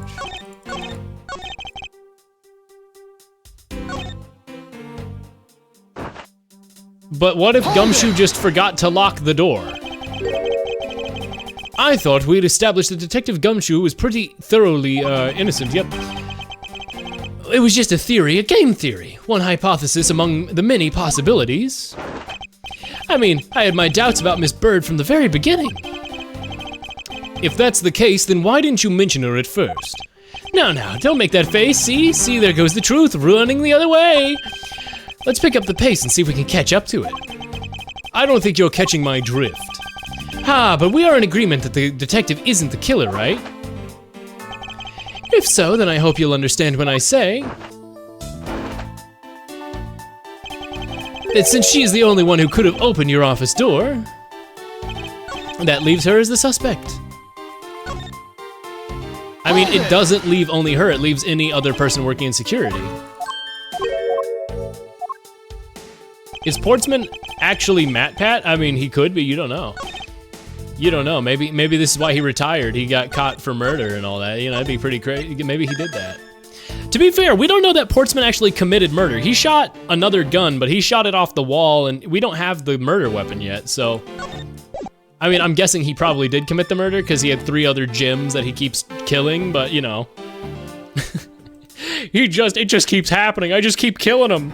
But what if Gumshoe just forgot to lock the door? I thought we'd established that Detective Gumshoe was pretty thoroughly innocent. Yep. It was just a theory, a game theory. One hypothesis among the many possibilities. I mean, I had my doubts about Miss Bird from the very beginning. If that's the case, then why didn't you mention her at first? Now, don't make that face. See, there goes the truth, running the other way. Let's pick up the pace and see if we can catch up to it. I don't think you're catching my drift. But we are in agreement that the detective isn't the killer, right? If so, then I hope you'll understand when I say that since she is the only one who could have opened your office door, that leaves her as the suspect. I mean, it doesn't leave only her, it leaves any other person working in security. Is Portsman actually MatPat? I mean, he could be, you don't know. You don't know, maybe this is why he retired. He got caught for murder and all that. You know, that'd be pretty crazy. Maybe he did that. To be fair, we don't know that Portsman actually committed murder. He shot another gun, but he shot it off the wall, and we don't have the murder weapon yet, so. I mean, I'm guessing he probably did commit the murder because he had 3 other gyms that he keeps killing, but you know. It just keeps happening. I just keep killing him.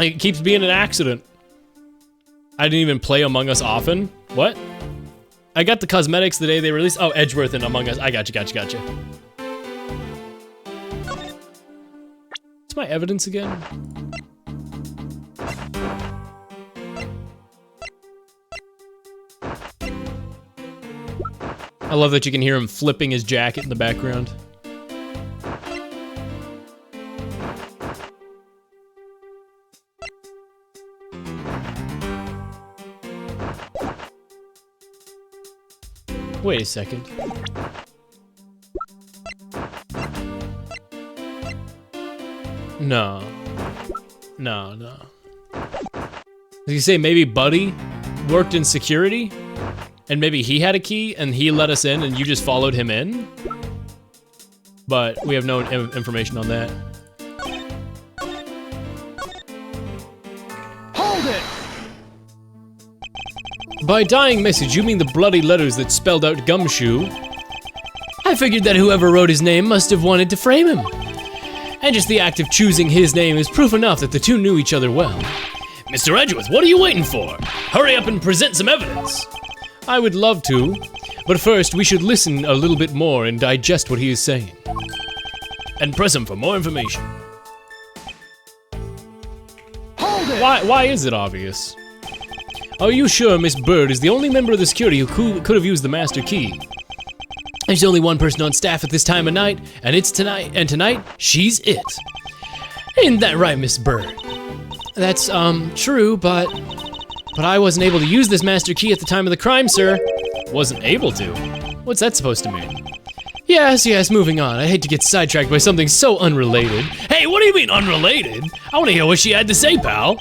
It keeps being an accident. I didn't even play Among Us often. What? I got the cosmetics the day they released. Oh, Edgeworth and Among Us. I got you. What's my evidence again? I love that you can hear him flipping his jacket in the background. Wait a second. No. Did you say maybe Buddy worked in security? And maybe he had a key and he let us in and you just followed him in? But we have no information on that. Hold it! By dying message, you mean the bloody letters that spelled out Gumshoe? I figured that whoever wrote his name must have wanted to frame him. And just the act of choosing his name is proof enough that the two knew each other well. Mr. Edgeworth, what are you waiting for? Hurry up and present some evidence. I would love to, but first we should listen a little bit more and digest what he is saying. And press him for more information. Hold it! Why is it obvious? Are you sure Miss Bird is the only member of the security who could have used the master key? There's only one person on staff at this time of night, and it's tonight, and tonight, she's it. Ain't that right, Miss Bird? That's, true, but I wasn't able to use this master key at the time of the crime, sir. Wasn't able to? What's that supposed to mean? Yes, moving on. I hate to get sidetracked by something so unrelated. Hey, what do you mean unrelated? I wanna hear what she had to say, pal.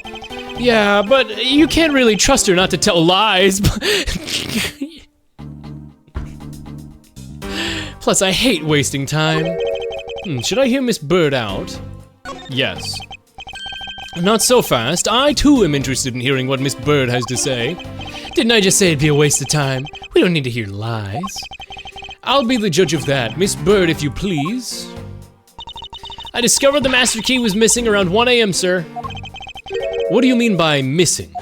Yeah, but you can't really trust her not to tell lies. Plus, I hate wasting time. Should I hear Miss Bird out? Yes. Not so fast. I, too, am interested in hearing what Miss Bird has to say. Didn't I just say it'd be a waste of time? We don't need to hear lies. I'll be the judge of that. Miss Bird, if you please. I discovered the master key was missing around 1 a.m., sir. What do you mean by missing?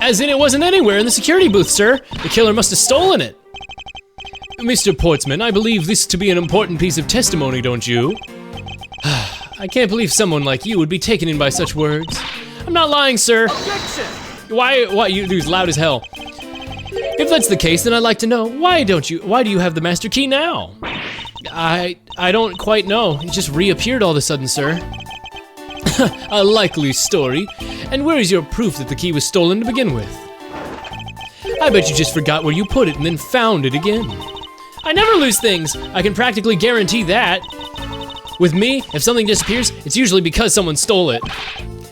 As in it wasn't anywhere in the security booth, sir. The killer must have stolen it. Mr. Portsman, I believe this to be an important piece of testimony, don't you? I can't believe someone like you would be taken in by such words. I'm not lying, sir. Objection! Why you as loud as hell? If that's the case, then I'd like to know, why do you have the master key now? I don't quite know. It just reappeared all of a sudden, sir. A likely story. And where is your proof that the key was stolen to begin with? I bet you just forgot where you put it and then found it again. I never lose things. I can practically guarantee that. With me, if something disappears, it's usually because someone stole it.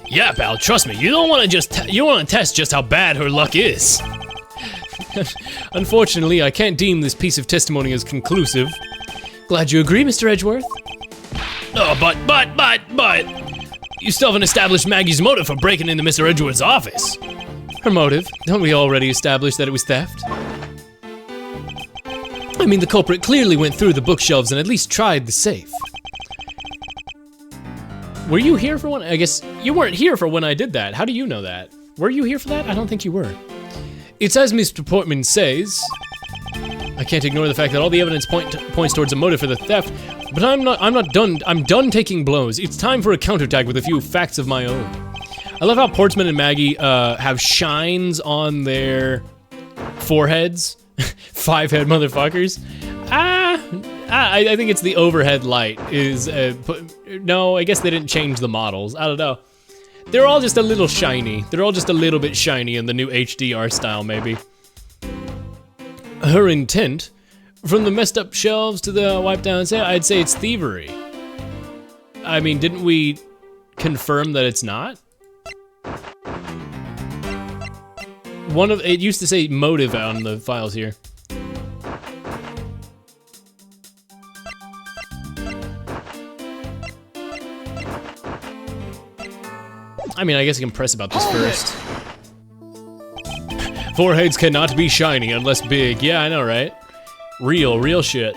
Yeah, pal, trust me, you don't want to test just how bad her luck is. Unfortunately, I can't deem this piece of testimony as conclusive. Glad you agree, Mr. Edgeworth. Oh, but, you still haven't established Maggie's motive for breaking into Mr. Edgeworth's office. Her motive? Don't we already establish that it was theft? I mean, the culprit clearly went through the bookshelves and at least tried the safe. Were you here for when? I guess you weren't here for when I did that. How do you know that? Were you here for that? I don't think you were. It's as Mr. Portman says. I can't ignore the fact that all the evidence points towards a motive for the theft, but I'm not done. I'm done taking blows. It's time for a counterattack with a few facts of my own. I love how Portsman and Maggie have shines on their foreheads. 5-head motherfuckers. I think it's the overhead light is, no, I guess they didn't change the models. I don't know. They're all just a little shiny. They're all just a little bit shiny in the new HDR style, maybe. Her intent, from the messed up shelves to the wiped down set, I'd say it's thievery. I mean, didn't we confirm that it's not? It used to say motive on the files here. I mean, I guess I can press about this first. Foreheads cannot be shiny unless big. Yeah, I know, right? Real shit.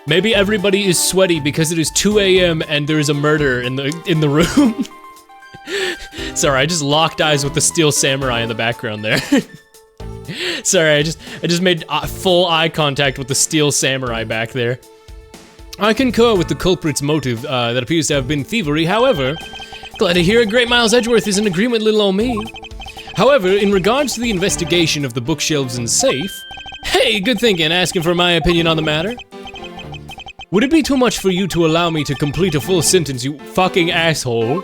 Maybe everybody is sweaty because it is 2 a.m. and there's a murder in the room. Sorry, I just locked eyes with the Steel Samurai in the background there. Sorry, I just made full eye contact with the Steel Samurai back there. I concur with the culprit's motive that appears to have been thievery. However, glad to hear a great Miles Edgeworth is in agreement, little old me. However, in regards to the investigation of the bookshelves and safe, hey, good thinking, asking for my opinion on the matter. Would it be too much for you to allow me to complete a full sentence, you fucking asshole?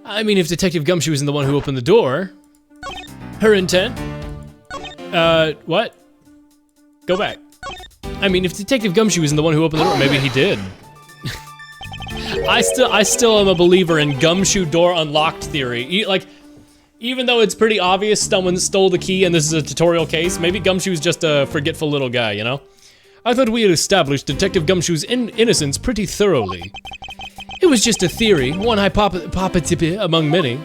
I mean, if Detective Gumshoe isn't the one who opened the door. Her intent? What? Go back. I mean, if Detective Gumshoe isn't the one who opened the door, maybe he did. I still am a believer in gumshoe door unlocked theory. Even though it's pretty obvious someone stole the key and this is a tutorial case, maybe Gumshoe's just a forgetful little guy, you know? I thought we had established Detective Gumshoe's innocence pretty thoroughly. It was just a theory, one hypothesis among many.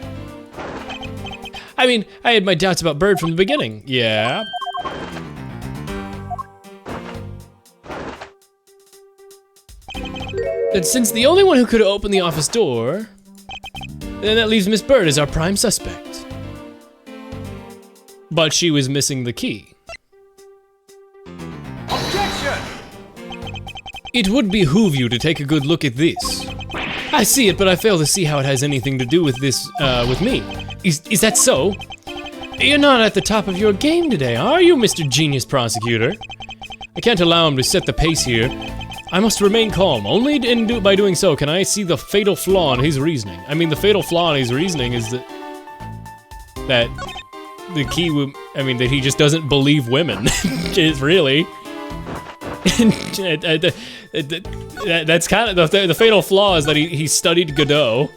I mean, I had my doubts about Bird from the beginning. Yeah. But since the only one who could open the office door, then that leaves Miss Bird as our prime suspect. But she was missing the key. Objection! It would behoove you to take a good look at this. I see it, but I fail to see how it has anything to do with this, with me. Is that so? You're not at the top of your game today, are you, Mr. Genius Prosecutor? I can't allow him to set the pace here. I must remain calm. Only by doing so can I see the fatal flaw in his reasoning. I mean, the fatal flaw in his reasoning is that the key, that he just doesn't believe women. Is really. That's kind of the fatal flaw is that he studied Godot.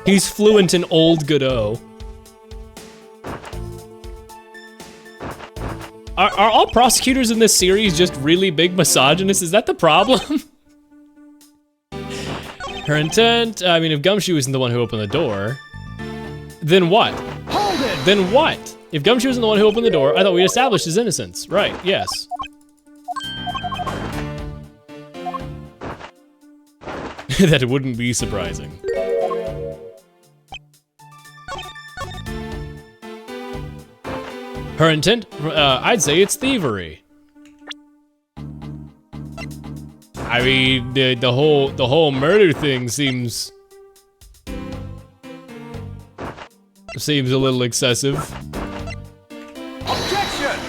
He's fluent in old Godot. Are all prosecutors in this series just really big misogynists? Is that the problem? Her intent, if Gumshoe isn't the one who opened the door, then what? Hold it! Then what? If Gumshoe isn't the one who opened the door, I thought we established his innocence. Right, yes. That wouldn't be surprising. Her intent? I'd say it's thievery. I mean, the whole murder thing seems a little excessive. Objection!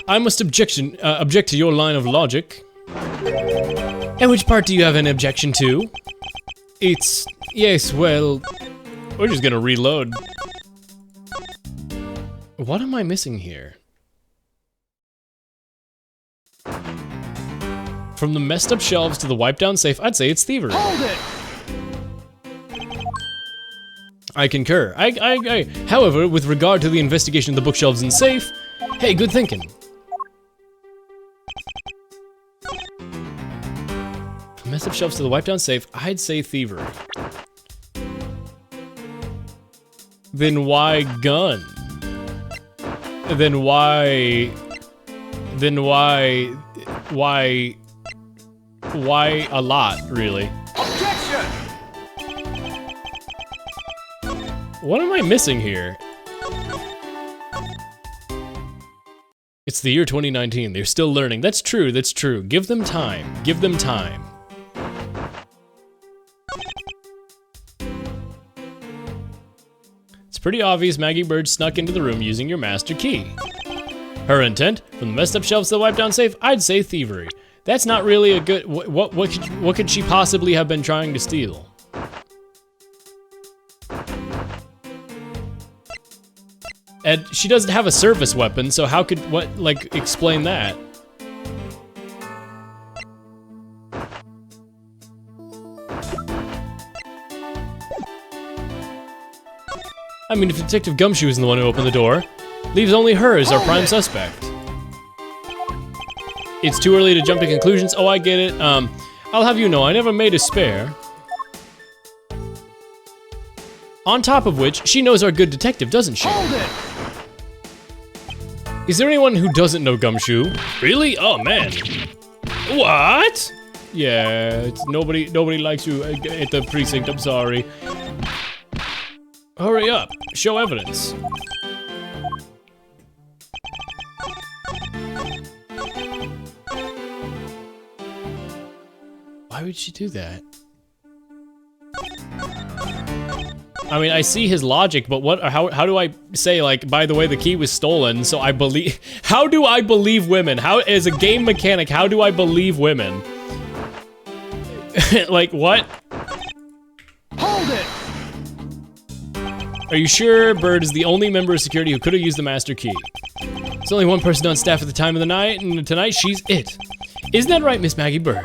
I must object to your line of logic. And which part do you have an objection to? Yes, well, we're just gonna reload. What am I missing here? From the messed up shelves to the wiped down safe, I'd say it's thievery. Hold it! I concur. However, with regard to the investigation of the bookshelves and safe, hey, good thinking. From messed up shelves to the wiped down safe, I'd say thievery. Then why gun? Then why a lot, really? Objection! What am I missing here? It's the year 2019, they're still learning. That's true, that's true. Give them time, give them time. It's pretty obvious Maggie Bird snuck into the room using your master key. Her intent? From the messed up shelves to the wiped down safe, I'd say thievery. That's not really a good... What could she possibly have been trying to steal? And she doesn't have a service weapon, so how could... explain that? I mean, if Detective Gumshoe isn't the one who opened the door, leaves only her as our prime suspect. It's too early to jump to conclusions. Oh, I get it. I'll have you know, I never made a spare. On top of which, she knows our good detective, doesn't she? Hold it! Is there anyone who doesn't know Gumshoe? Really? Oh, man. What? Yeah, nobody likes you at the precinct, I'm sorry. Hurry up, show evidence. Why would she do that? I mean, I see his logic, but how do I say, like, by the way, the key was stolen, so I believe... How do I believe women? How, as a game mechanic, how do I believe women? Like, what? Hold it! Are you sure Bird is the only member of security who could have used the master key? There's only one person on staff at the time of the night, and tonight she's it. Isn't that right, Miss Maggie Bird?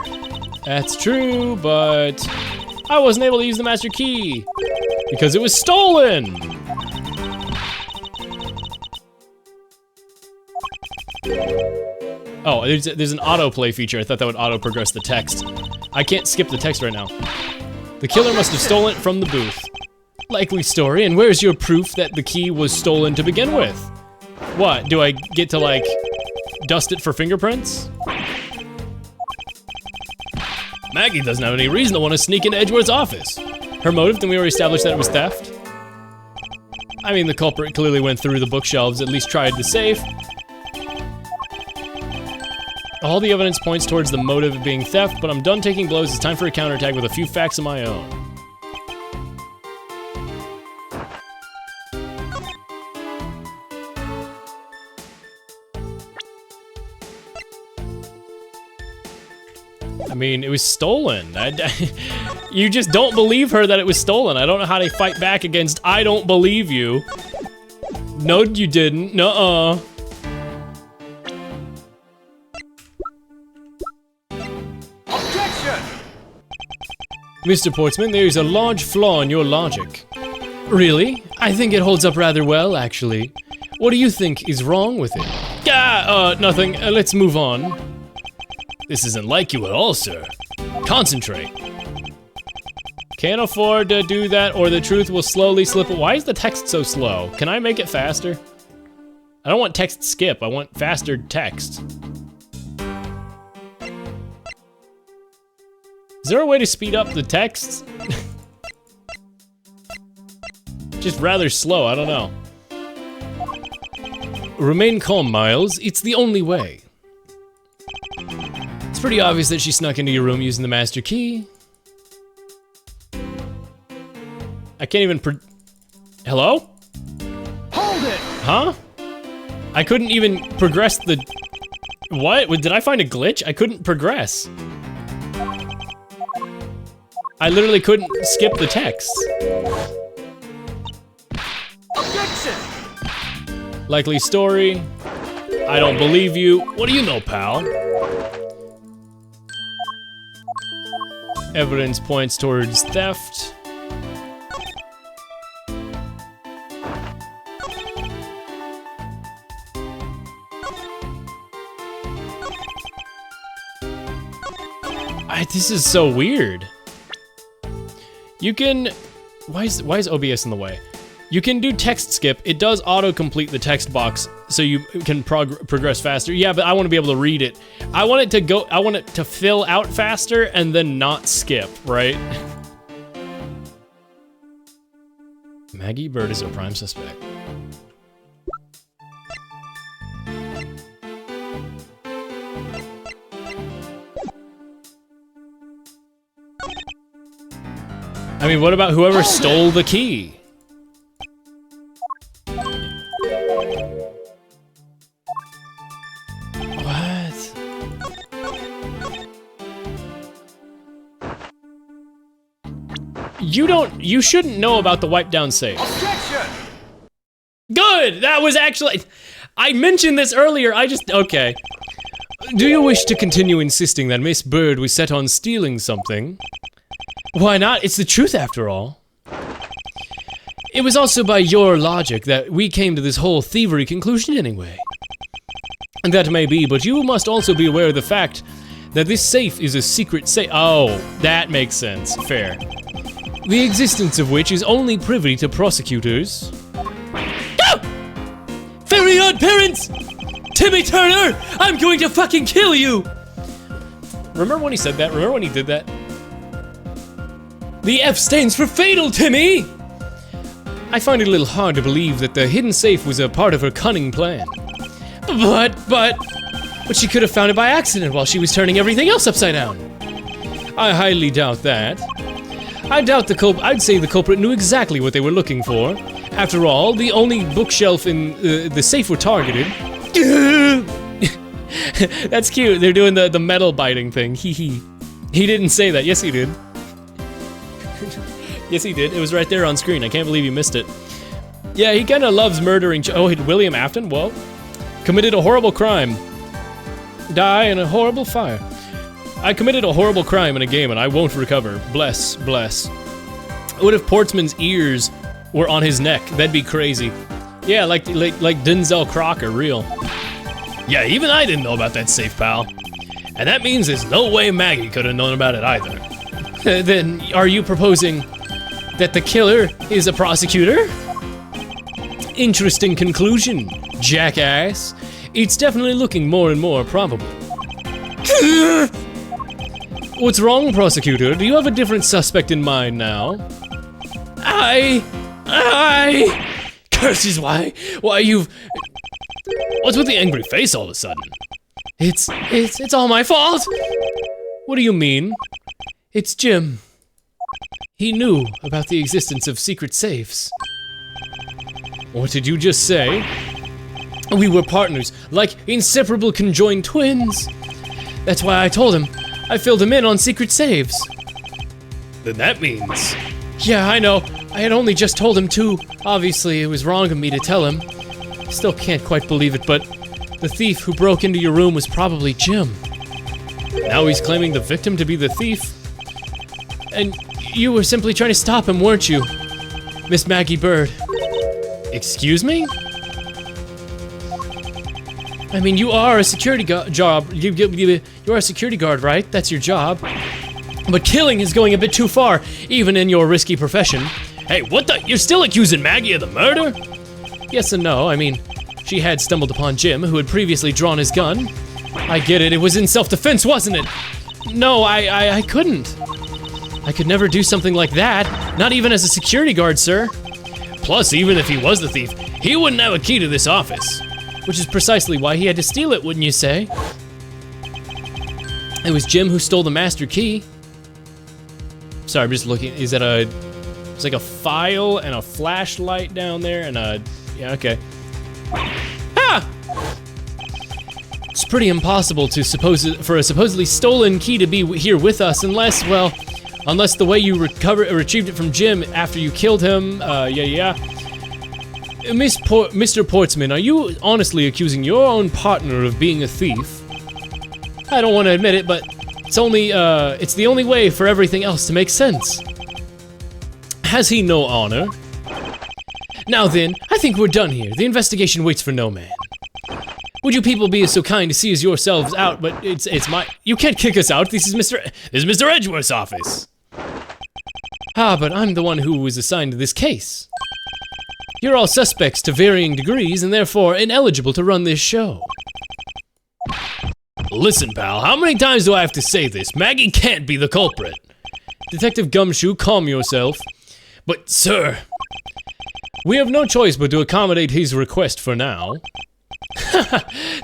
That's true, but I wasn't able to use the master key because it was stolen. Oh, there's an autoplay feature. I thought that would auto-progress the text. I can't skip the text right now. The killer must have stolen it from the booth. Likely story, and where's your proof that the key was stolen to begin with? What, do I get to, like, dust it for fingerprints? Maggie doesn't have any reason to want to sneak into Edgeworth's office. Her motive, then we already established that it was theft. I mean, the culprit clearly went through the bookshelves, at least tried the safe. All the evidence points towards the motive of being theft, but I'm done taking blows. It's time for a counterattack with a few facts of my own. I mean, it was stolen. You just don't believe her that it was stolen. I don't know how to fight back against I don't believe you. No, you didn't. Nuh-uh. Objection! Mr. Portsman, there's a large flaw in your logic. Really? I think it holds up rather well, actually. What do you think is wrong with it? Nothing. Let's move on. This isn't like you at all, sir. Concentrate. Can't afford to do that or the truth will slowly slip. Why is the text so slow? Can I make it faster? I don't want text skip, I want faster text. Is there a way to speed up the text? Just rather slow, I don't know. Remain calm, Miles. It's the only way. It's pretty obvious that she snuck into your room using the master key. I can't even Hello? Hold it! Huh? I couldn't even progress the... What? Did I find a glitch? I couldn't progress. I literally couldn't skip the text. Objection! Likely story. I don't believe you. What do you know, pal? Evidence points towards theft. This is so weird. You can... Why is OBS in the way? You can do text skip. It does auto-complete the text box so you can progress faster. Yeah, but I want to be able to read it. I want it to go... I want it to fill out faster and then not skip, right? Maggie Bird is a prime suspect. I mean, what about whoever stole the key? What? You shouldn't know about the wipe down safe. Objection! Good! That was actually, I mentioned this earlier, okay. Do you wish to continue insisting that Miss Bird was set on stealing something? Why not? It's the truth after all. It was also by your logic that we came to this whole thievery conclusion anyway. And that may be, but you must also be aware of the fact that this safe is a secret safe. Oh, that makes sense. Fair. The existence of which is only privy to prosecutors. Oh! Very odd parents! Timmy Turner! I'm going to fucking kill you! Remember when he said that? Remember when he did that? The F stands for fatal, Timmy! I find it a little hard to believe that the hidden safe was a part of her cunning plan. But she could have found it by accident while she was turning everything else upside down. I highly doubt that. I'd say the culprit knew exactly what they were looking for. After all, the only bookshelf in the safe were targeted. That's cute, they're doing the metal biting thing, hee hee. He didn't say that, yes he did. Yes, he did. It was right there on screen. I can't believe you missed it. Yeah, he kind of loves murdering. Oh, William Afton? Well, committed a horrible crime. Die in a horrible fire. I committed a horrible crime in a game and I won't recover. Bless, bless. What if Portsman's ears were on his neck? That'd be crazy. Yeah, like Denzel Crocker, real. Yeah, even I didn't know about that safe, pal. And that means there's no way Maggie could have known about it either. Then, are you proposing that the killer is a prosecutor? Interesting conclusion, jackass. It's definitely looking more and more probable. What's wrong, prosecutor? Do you have a different suspect in mind now? Curses, why you've... What's with the angry face all of a sudden? It's all my fault! What do you mean? It's Jim. He knew about the existence of secret safes. What did you just say? We were partners, like inseparable conjoined twins. That's why I told him I filled him in on secret saves. Then that means... Yeah, I know. I had only just told him too. Obviously, it was wrong of me to tell him. Still can't quite believe it, but the thief who broke into your room was probably Jim. Now he's claiming the victim to be the thief. And you were simply trying to stop him, weren't you? Miss Maggie Bird. Excuse me? I mean, you are a security job. You are a security guard, right? That's your job. But killing is going a bit too far, even in your risky profession. Hey, what the? You're still accusing Maggie of the murder? Yes and no. I mean, she had stumbled upon Jim, who had previously drawn his gun. I get it. It was in self-defense, wasn't it? No, I couldn't. I could never do something like that. Not even as a security guard, sir. Plus, even if he was the thief, he wouldn't have a key to this office. Which is precisely why he had to steal it, wouldn't you say? It was Jim who stole the master key. Sorry, I'm just looking. Is that a... It's like a file and a flashlight down there and a... Yeah, okay. Ah! It's pretty impossible to for a supposedly stolen key to be here with us unless, well... Unless the way you retrieved it from Jim after you killed him, yeah. Mr. Portsman, are you honestly accusing your own partner of being a thief? I don't want to admit it, but it's the only way for everything else to make sense. Has he no honor? Now then, I think we're done here. The investigation waits for no man. Would you people be so kind to see as yourselves out, but it's my... You can't kick us out, this is Mr. Edgeworth's office. Ah, but I'm the one who was assigned to this case. You're all suspects to varying degrees and therefore ineligible to run this show. Listen, pal, how many times do I have to say this? Maggie can't be the culprit. Detective Gumshoe, calm yourself. But, sir, we have no choice but to accommodate his request for now.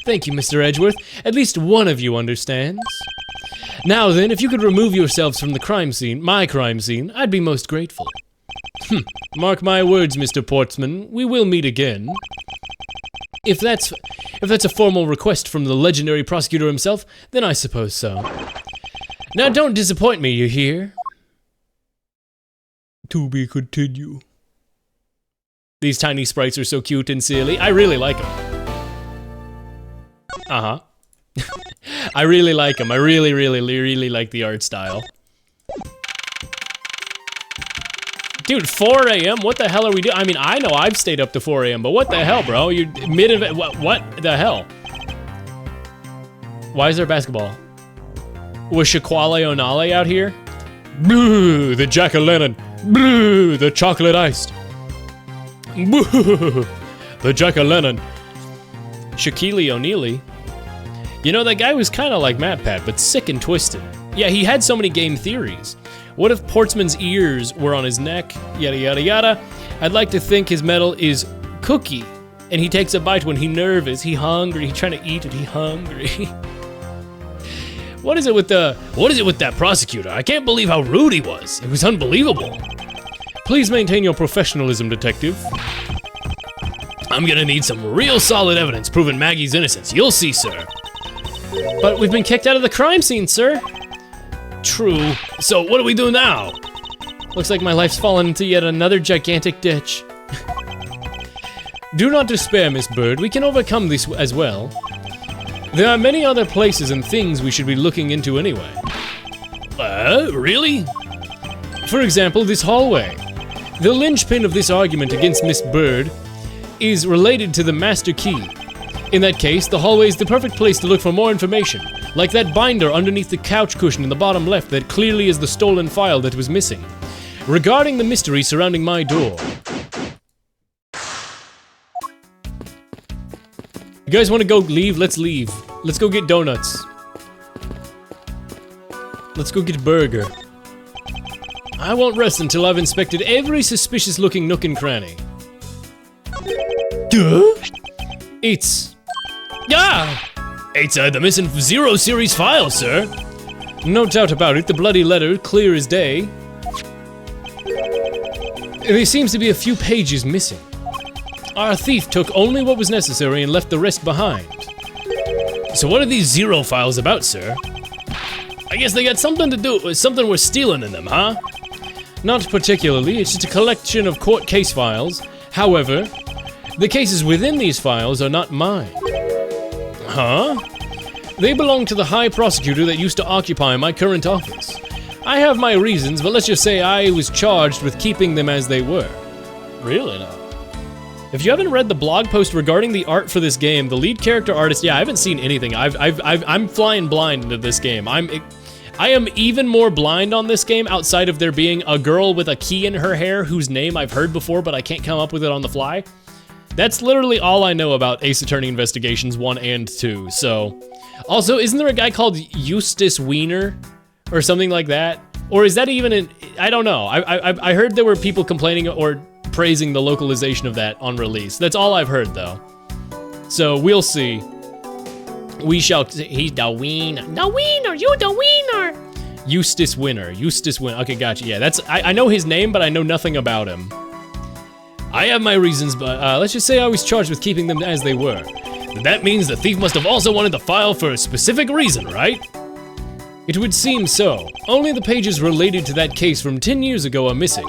Thank you, Mr. Edgeworth. At least one of you understands. Now then, if you could remove yourselves from the crime scene, my crime scene, I'd be most grateful. Mark my words, Mr. Portsman, we will meet again. If that's a formal request from the legendary prosecutor himself, then I suppose so. Now don't disappoint me, you hear? To be continued. These tiny sprites are so cute and silly. I really like them. Uh-huh. I really like them. I really like the art style. Dude, 4 a.m.? What the hell are we doing? I mean, I know I've stayed up to 4 a.m., but what the hell, bro? You're mid-event. What the hell? Why is there basketball? Was Shaquale O'Neal out here? Boo, the jack-o'-lantern. Boo, the chocolate iced. Boo, the jack-o'-lantern. Shaquille O'Neal. You know, that guy was kind of like MatPat, but sick and twisted. Yeah, he had so many game theories. What if Portsman's ears were on his neck? Yada yada yada. I'd like to think his medal is cookie, and he takes a bite when he nervous, he hungry, he trying to eat it, he hungry. What is it with that prosecutor? I can't believe how rude he was. It was unbelievable. Please maintain your professionalism, detective. I'm gonna need some real solid evidence proving Maggie's innocence. You'll see, sir. But we've been kicked out of the crime scene, sir. True. So what do we do now? Looks like my life's fallen into yet another gigantic ditch. Do not despair, Miss Bird. We can overcome this as well. There are many other places and things we should be looking into anyway. Really? For example, this hallway. The linchpin of this argument against Miss Bird is related to the master key. In that case, the hallway is the perfect place to look for more information, like that binder underneath the couch cushion in the bottom left that clearly is the stolen file that was missing. Regarding the mystery surrounding my door. You guys want to go leave? Let's leave. Let's go get donuts. Let's go get a burger. I won't rest until I've inspected every suspicious-looking nook and cranny. Duh? It's the missing Zero Series file, sir. No doubt about it, the bloody letter, clear as day. There seems to be a few pages missing. Our thief took only what was necessary and left the rest behind. So what are these Zero files about, sir? I guess they got something to do with something we're stealing in them, huh? Not particularly, it's just a collection of court case files. However, the cases within these files are not mine. Huh? They belong to the high prosecutor that used to occupy my current office. I have my reasons, but let's just say I was charged with keeping them as they were. Really now? If you haven't read the blog post regarding the art for this game, the lead character artist, yeah, I haven't seen anything. I'm flying blind into this game. I am even more blind on this game outside of there being a girl with a key in her hair whose name I've heard before, but I can't come up with it on the fly. That's literally all I know about Ace Attorney Investigations 1 and 2, so. Also, isn't there a guy called Eustace Wiener? Or something like that? Or is that even an, I don't know. I heard there were people complaining or praising the localization of that on release. That's all I've heard though. So we'll see. We shall see. He's the wiener. The wiener, you the wiener. Eustace Winner. Okay, gotcha. Yeah, that's, I know his name, but I know nothing about him. I have my reasons, but let's just say I was charged with keeping them as they were. That means the thief must have also wanted the file for a specific reason, right? It would seem so. Only the pages related to that case from 10 years ago are missing.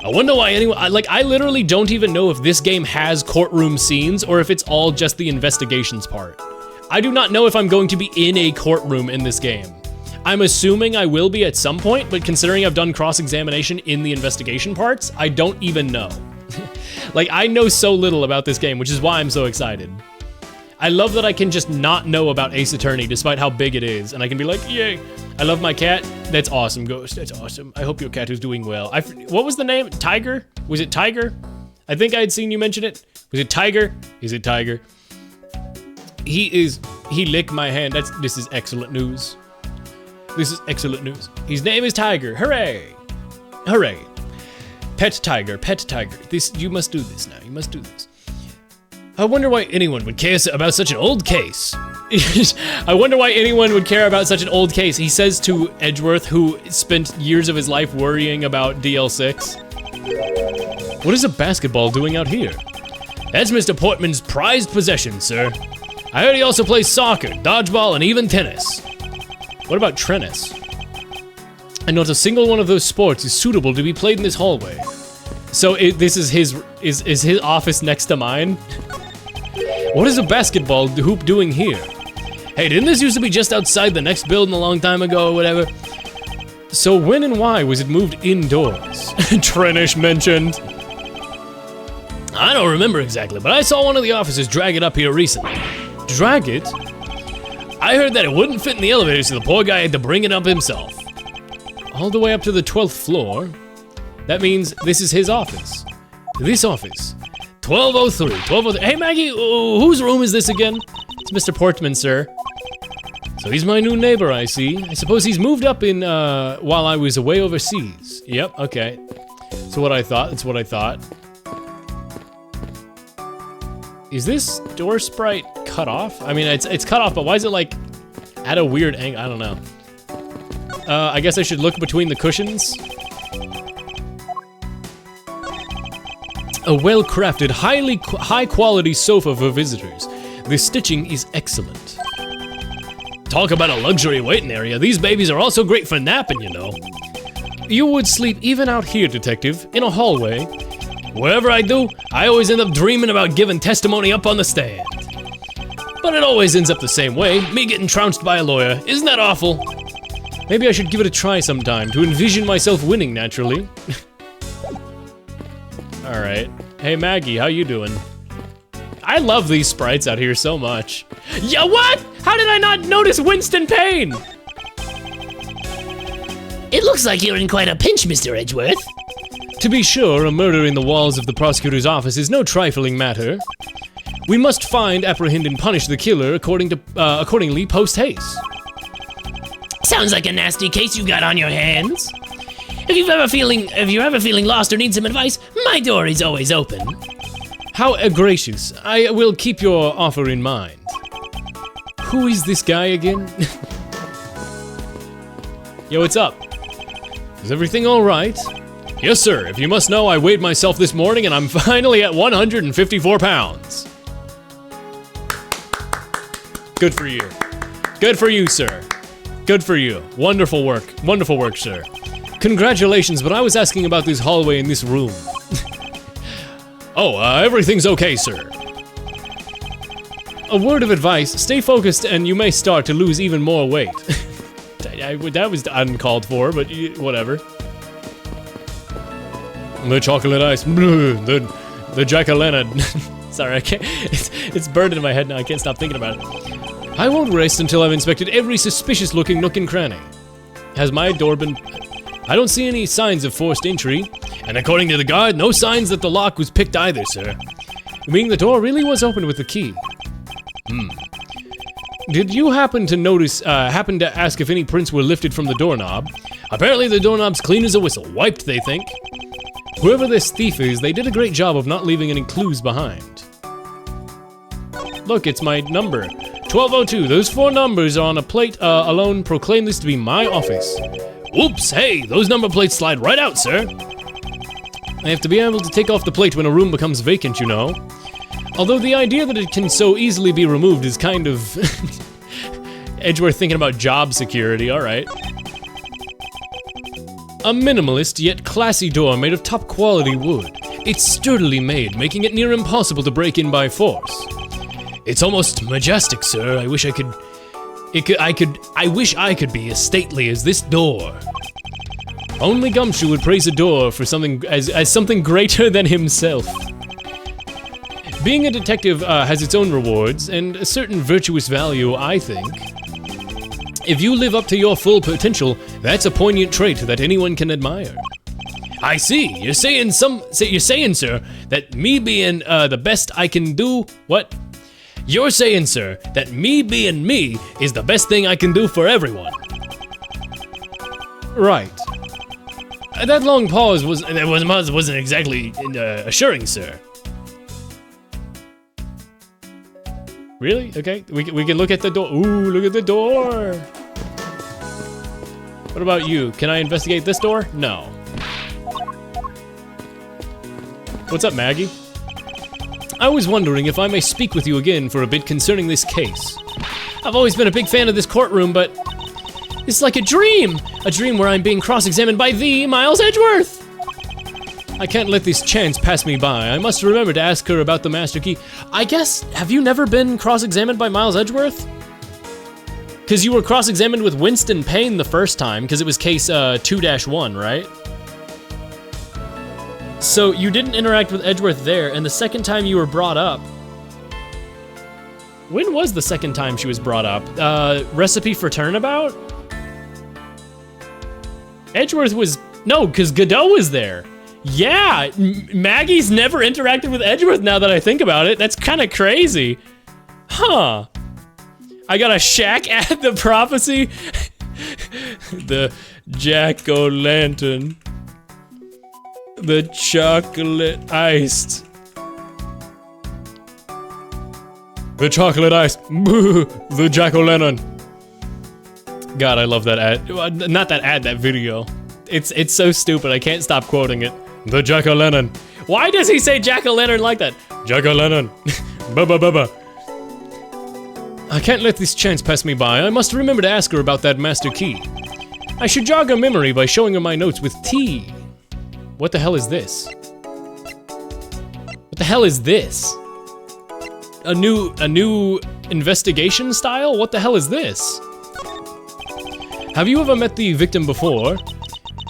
I wonder why anyone, I literally don't even know if this game has courtroom scenes or if it's all just the investigations part. I do not know if I'm going to be in a courtroom in this game. I'm assuming I will be at some point, but considering I've done cross-examination in the investigation parts, I don't even know. I know so little about this game, which is why I'm so excited. I love that I can just not know about Ace Attorney despite how big it is, and I can be like, yay, I love my cat. That's awesome, Ghost, that's awesome. I hope your cat is doing well. What was the name? Tiger? Was it Tiger? I think I had seen you mention it. Was it Tiger? Is it Tiger? He licked my hand. This is excellent news. This is excellent news. His name is Tiger, hooray. Hooray. Pet Tiger. You must do this now, you must do this. I wonder why anyone would care about such an old case. I wonder why anyone would care about such an old case, he says to Edgeworth, who spent years of his life worrying about DL6. What is a basketball doing out here? That's Mr. Portman's prized possession, sir. I heard he also plays soccer, dodgeball, and even tennis. What about tennis? And not a single one of those sports is suitable to be played in this hallway. So this is his office next to mine? What is a basketball hoop doing here? Hey, didn't this used to be just outside the next building a long time ago or whatever? So when and why was it moved indoors? Trenish mentioned. I don't remember exactly, but I saw one of the officers drag it up here recently. Drag it? I heard that it wouldn't fit in the elevator, so the poor guy had to bring it up himself. All the way up to the 12th floor? That means this is his office. This office. 1203. Hey Maggie, whose room is this again? It's Mr. Portman, sir. So he's my new neighbor, I see. I suppose he's moved up in, while I was away overseas. Yep, okay. That's what I thought. Is this door sprite cut off? I mean, it's cut off, but why is it like at a weird angle? I don't know. I guess I should look between the cushions. A well-crafted, high-quality sofa for visitors. The stitching is excellent. Talk about a luxury waiting area. These babies are also great for napping, you know. You would sleep even out here, detective, in a hallway. Wherever I do, I always end up dreaming about giving testimony up on the stand. But it always ends up the same way, me getting trounced by a lawyer. Isn't that awful? Maybe I should give it a try sometime to envision myself winning naturally. Alright. Hey Maggie, how you doing? I love these sprites out here so much. Yeah, what? How did I not notice Winston Payne? It looks like you're in quite a pinch, Mr. Edgeworth. To be sure, a murder in the walls of the prosecutor's office is no trifling matter. We must find, apprehend, and punish the killer accordingly post haste. Sounds like a nasty case you got on your hands. If you're ever feeling lost or need some advice, my door is always open. How gracious. I will keep your offer in mind. Who is this guy again? Yo, what's up? Is everything all right? Yes, sir. If you must know, I weighed myself this morning and I'm finally at 154 pounds. Good for you. Good for you, sir. Good for you. Wonderful work. Wonderful work, sir. Congratulations, but I was asking about this hallway in this room. Oh, everything's okay, sir. A word of advice, stay focused and you may start to lose even more weight. That was uncalled for, but whatever. The chocolate ice, the jack-o'-lantern. Sorry, I can't, it's burned into my head now, I can't stop thinking about it. I won't rest until I've inspected every suspicious-looking nook and cranny. Has my door been... I don't see any signs of forced entry, and according to the guard, no signs that the lock was picked either, sir. Meaning the door really was opened with the key. Did you happen to ask if any prints were lifted from the doorknob? Apparently the doorknob's clean as a whistle, wiped, they think. Whoever this thief is, they did a great job of not leaving any clues behind. Look, it's my number. 1202, those 4 numbers are on a plate alone proclaim this to be my office. Oops, hey, those number plates slide right out, sir. I have to be able to take off the plate when a room becomes vacant, you know. Although the idea that it can so easily be removed is kind of... Edgeworth thinking about job security, alright. A minimalist yet classy door made of top quality wood. It's sturdily made, making it near impossible to break in by force. It's almost majestic, sir. I wish I could be as stately as this door. Only Gumshoe would praise a door for something as something greater than himself. Being a detective has its own rewards and a certain virtuous value, I think. If you live up to your full potential, that's a poignant trait that anyone can admire. I see. You're saying, sir, that me being the best I can do. What? You're saying, sir, that me being me is the best thing I can do for everyone. Right. That long pause wasn't exactly assuring, sir. Really? Okay, we can look at the door. Ooh, look at the door. What about you? Can I investigate this door? No. What's up, Maggie? I was wondering if I may speak with you again for a bit concerning this case. I've always been a big fan of this courtroom, but it's like a dream where I'm being cross-examined by the Miles Edgeworth. I can't let this chance pass me by. I must remember to ask her about the master key. I guess, have you never been cross-examined by Miles Edgeworth? Because you were cross-examined with Winston Payne the first time, because it was case 2-1, right? So you didn't interact with Edgeworth there, and the second time you were brought up... When was the second time she was brought up? Recipe for Turnabout? Edgeworth was... No, because Godot was there. Yeah, Maggie's never interacted with Edgeworth now that I think about it. That's kind of crazy. Huh. I got a shack at the prophecy. The jack-o'-lantern. The chocolate iced. The chocolate iced. The jack-o'-lantern. God, I love that ad. Not that ad, that video. It's so stupid, I can't stop quoting it. The jack-o'-lantern. Why does he say jack-o'-lantern like that? Jack-o'-lantern. Ba-ba-ba-ba. I can't let this chance pass me by. I must remember to ask her about that master key. I should jog her memory by showing her my notes with tea. What the hell is this? What the hell is this? A new investigation style? What the hell is this? Have you ever met the victim before?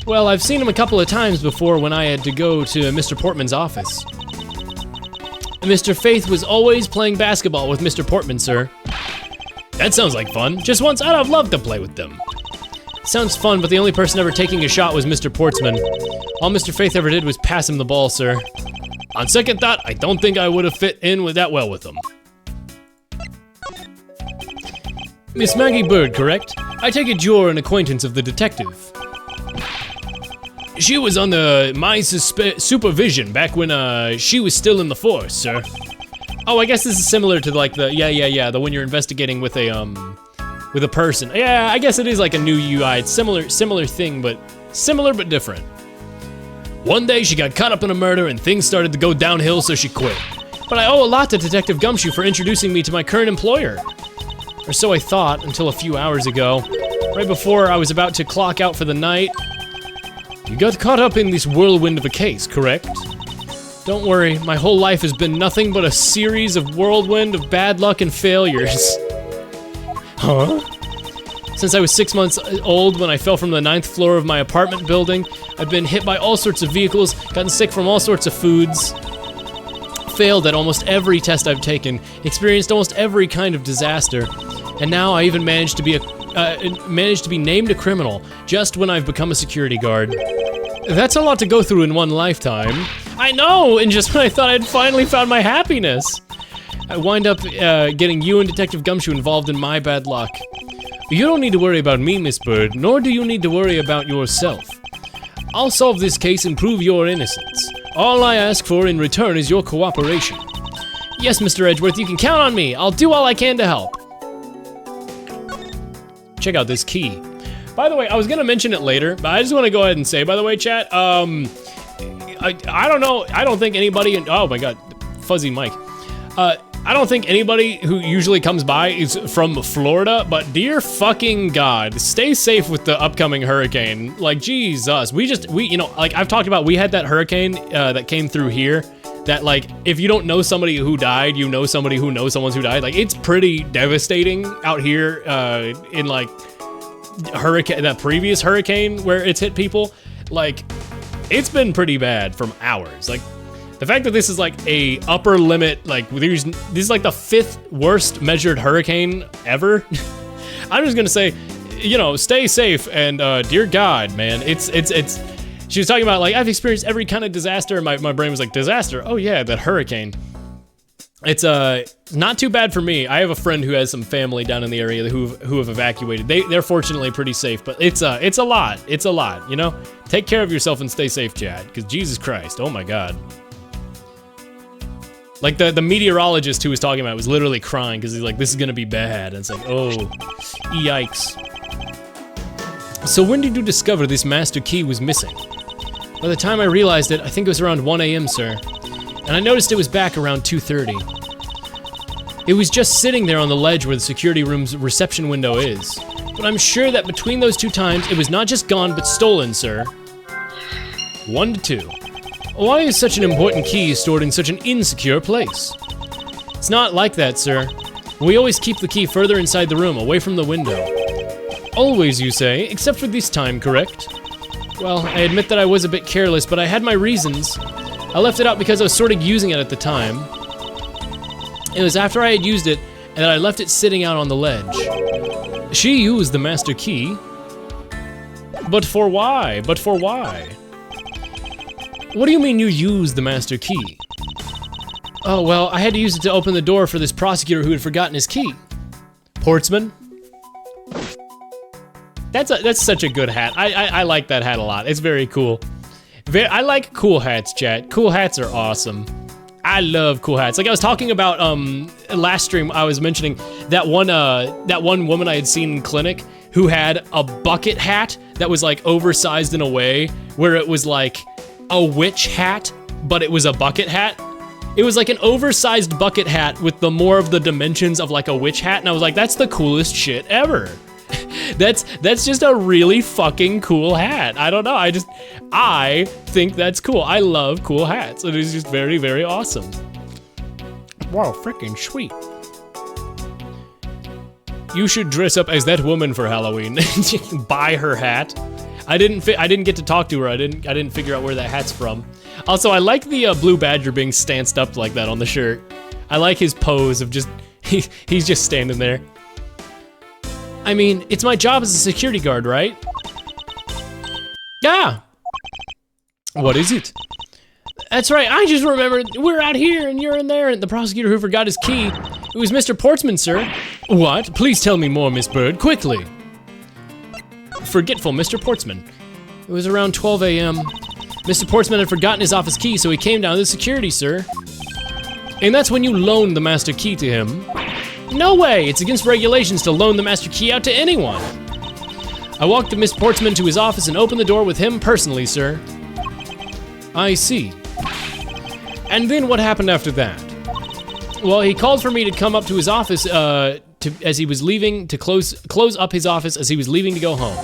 Well, I've seen him a couple of times before when I had to go to Mr. Portman's office. Mr. Faith was always playing basketball with Mr. Portman, sir. That sounds like fun. Just once, I'd have loved to play with them. Sounds fun, but the only person ever taking a shot was Mr. Portsman. All Mr. Faith ever did was pass him the ball, sir. On second thought, I don't think I would have fit in with that well with him. Miss Maggie Bird, correct? I take it you're an acquaintance of the detective. She was under my supervision back when she was still in the force, sir. Oh, I guess this is similar to like the the when you're investigating with a person. Yeah, I guess it is like a new UI. It's similar thing, but similar but different. One day she got caught up in a murder and things started to go downhill, so she quit. But I owe a lot to Detective Gumshoe for introducing me to my current employer. Or so I thought until a few hours ago. right before I was about to clock out for the night. You got caught up in this whirlwind of a case, correct? Don't worry, my whole life has been nothing but a series of whirlwind of bad luck and failures. Huh? Since I was 6 months old when I fell from the 9th floor of my apartment building, I've been hit by all sorts of vehicles, gotten sick from all sorts of foods, failed at almost every test I've taken, experienced almost every kind of disaster, and now I even managed to be named a criminal just when I've become a security guard. That's a lot to go through in one lifetime. I know, and just when I thought I'd finally found my happiness, I wind up getting you and Detective Gumshoe involved in my bad luck. You don't need to worry about me, Miss Bird, nor do you need to worry about yourself. I'll solve this case and prove your innocence. All I ask for in return is your cooperation. Yes, Mr. Edgeworth, you can count on me. I'll do all I can to help. Check out this key. By the way, I was gonna mention it later, but I just want to go ahead and say, by the way, chat, I don't know, I don't think anybody, oh my god, fuzzy mic. I don't think anybody who usually comes by is from Florida, but dear fucking God, stay safe with the upcoming hurricane. Like, Jesus, we, you know, like I've talked about, we had that hurricane that came through here that, like, if you don't know somebody who died, you know somebody who knows someone who died. Like, it's pretty devastating out here in, like, that previous hurricane where it's hit people. Like, it's been pretty bad from hours. Like, the fact that this is like a upper limit, like this is like the 5th worst measured hurricane ever. I'm just gonna say, you know, stay safe and dear God, man, it's. She was talking about like I've experienced every kind of disaster. And my brain was like, disaster? Oh yeah, that hurricane. It's not too bad for me. I have a friend who has some family down in the area who have evacuated. They're fortunately pretty safe, but it's a lot. It's a lot, you know. Take care of yourself and stay safe, Chad. Because Jesus Christ, oh my God. Like the meteorologist who was talking about it was literally crying because he's like, this is gonna be bad. And it's like, oh, yikes. So when did you discover this master key was missing? By the time I realized it, I think it was around 1 a.m., sir. And I noticed it was back around 2:30. It was just sitting there on the ledge where the security room's reception window is. But I'm sure that between those 2 times, it was not just gone, but stolen, sir. 1 to 2. Why is such an important key stored in such an insecure place? It's not like that, sir. We always keep the key further inside the room, away from the window. Always, you say, except for this time, correct? Well, I admit that I was a bit careless, but I had my reasons. I left it out because I was sort of using it at the time. It was after I had used it, and I left it sitting out on the ledge. She used the master key. But for why? But for why? What do you mean you used the master key? Oh, well, I had to use it to open the door for this prosecutor who had forgotten his key. Portsman? That's such a good hat. I like that hat a lot. It's very cool. I like cool hats, chat. Cool hats are awesome. I love cool hats. Like I was talking about last stream, I was mentioning that one woman I had seen in clinic who had a bucket hat that was like oversized in a way where it was like a witch hat, but it was a bucket hat. It was like an oversized bucket hat with the more of the dimensions of like a witch hat, and I was like, that's the coolest shit ever. That's just a really fucking cool hat. I don't know, I think that's cool. I love cool hats. It is just very, very awesome. Wow, freaking sweet. You should dress up as that woman for Halloween. Buy her hat. I didn't get to talk to her. I didn't figure out where that hat's from. Also, I like the blue badger being stanced up like that on the shirt. I like his pose of just he's just standing there. I mean, it's my job as a security guard, right? Yeah. What is it? That's right. I just remembered we're out here and you're in there, and the prosecutor who forgot his key. It was Mr. Portsman, sir. What? Please tell me more, Miss Bird, quickly. Forgetful Mr. Portsman. It was around 12 a.m. Mr. Portsman had forgotten his office key, so he came down to security, sir. And that's when you loaned the master key to him. No way! It's against regulations to loan the master key out to anyone. I walked Mr. Portsman to his office and opened the door with him personally, sir. I see. And then what happened after that? Well, he called for me to come up to his office, as he was leaving to close up his office as he was leaving to go home.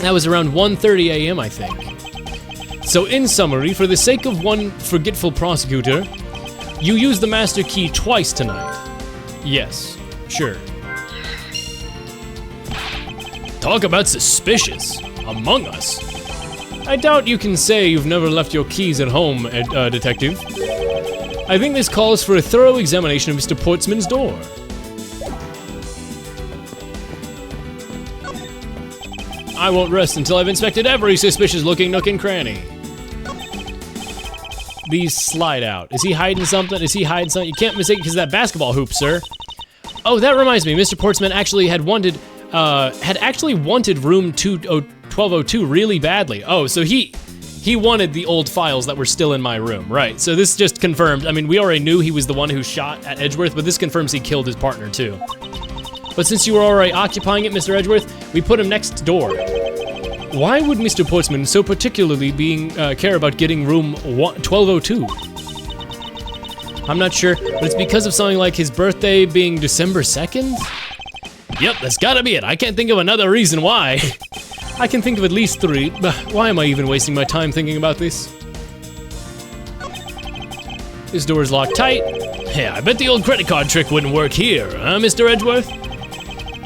That was around 1:30 a.m., I think. So in summary, for the sake of one forgetful prosecutor, you used the master key twice tonight. Yes, sure. Talk about suspicious. Among Us. I doubt you can say you've never left your keys at home, Detective. I think this calls for a thorough examination of Mr. Portsman's door. I won't rest until I've inspected every suspicious-looking nook and cranny. These slide out. Is he hiding something? Is he hiding something? You can't mistake it because of that basketball hoop, sir. Oh, that reminds me. Mr. Portsman actually had wanted room 1202 really badly. Oh, so he wanted the old files that were still in my room, right? So this just confirmed. I mean, we already knew he was the one who shot at Edgeworth, but this confirms he killed his partner too. But since you were already occupying it, Mr. Edgeworth, we put him next door. Why would Mr. Portsman so particularly care about getting room 1202? I'm not sure, but it's because of something like his birthday being December 2nd? Yep, that's gotta be it. I can't think of another reason why. I can think of at least 3, but why am I even wasting my time thinking about this? This door is locked tight. Yeah, I bet the old credit card trick wouldn't work here, huh, Mr. Edgeworth?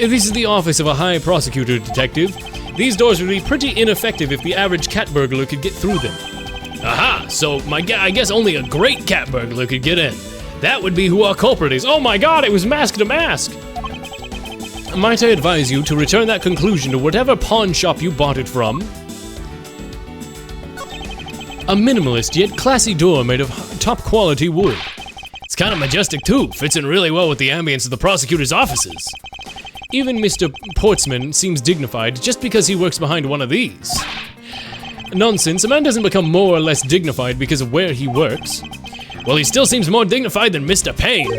If this is the office of a high prosecutor detective, these doors would be pretty ineffective if the average cat burglar could get through them. Aha, so I guess only a great cat burglar could get in. That would be who our culprit is. Oh my god, it was mask to mask! Might I advise you to return that conclusion to whatever pawn shop you bought it from? A minimalist yet classy door made of top quality wood. It's kind of majestic too, fits in really well with the ambience of the prosecutor's offices. Even Mr. Portsman seems dignified just because he works behind one of these. Nonsense, a man doesn't become more or less dignified because of where he works. Well, he still seems more dignified than Mr. Payne.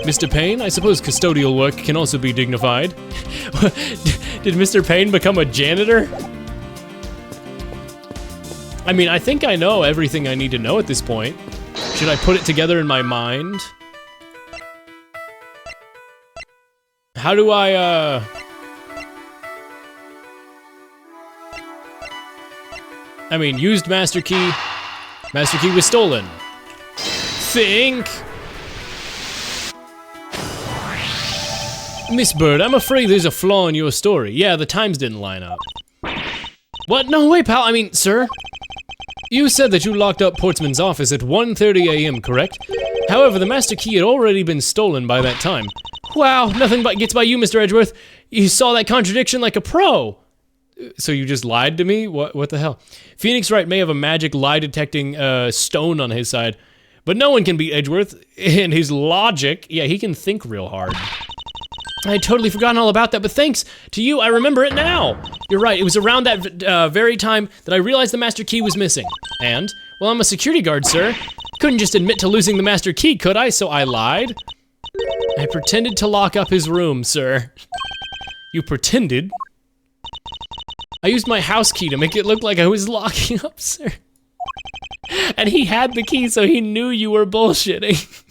Mr. Payne? I suppose custodial work can also be dignified. Did Mr. Payne become a janitor? I mean, I think I know everything I need to know at this point. Should I put it together in my mind? How do I, I mean, used master key. Master key was stolen. Think. Miss Bird, I'm afraid there's a flaw in your story. Yeah, the times didn't line up. What? No, wait, pal. I mean, sir. You said that you locked up Portsman's office at 1:30 a.m., correct? However, the master key had already been stolen by that time. Wow, nothing but gets by you, Mr. Edgeworth. You saw that contradiction like a pro. So you just lied to me? What the hell? Phoenix Wright may have a magic lie-detecting stone on his side, but no one can beat Edgeworth in his logic. Yeah, he can think real hard. I had totally forgotten all about that, but thanks to you, I remember it now. You're right, it was around that very time that I realized the master key was missing. And, well, I'm a security guard, sir. Couldn't just admit to losing the master key, could I? So I lied. I pretended to lock up his room, sir. You pretended? I used my house key to make it look like I was locking up, sir. And he had the key, so he knew you were bullshitting.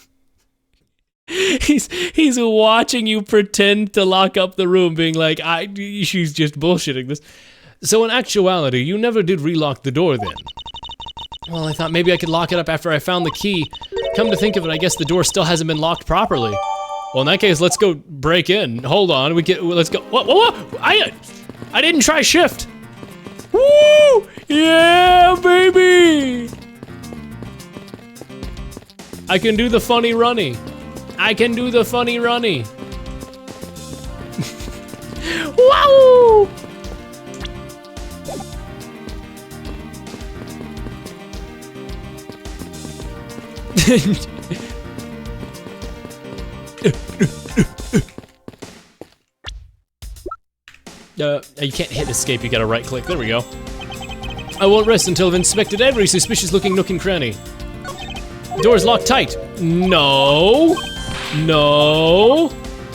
He's watching you pretend to lock up the room, being like, she's just bullshitting this. So in actuality, you never did relock the door then? Well, I thought maybe I could lock it up after I found the key. Come to think of it, I guess the door still hasn't been locked properly. Well, in that case, let's go break in. Hold on, let's go. What? I didn't try shift. Woo! Yeah, baby! I can do the funny runny. I can do the funny runny. Wow! You can't hit escape, you gotta right click. There we go. I won't rest until I've inspected every suspicious looking nook and cranny. Door's locked tight. No.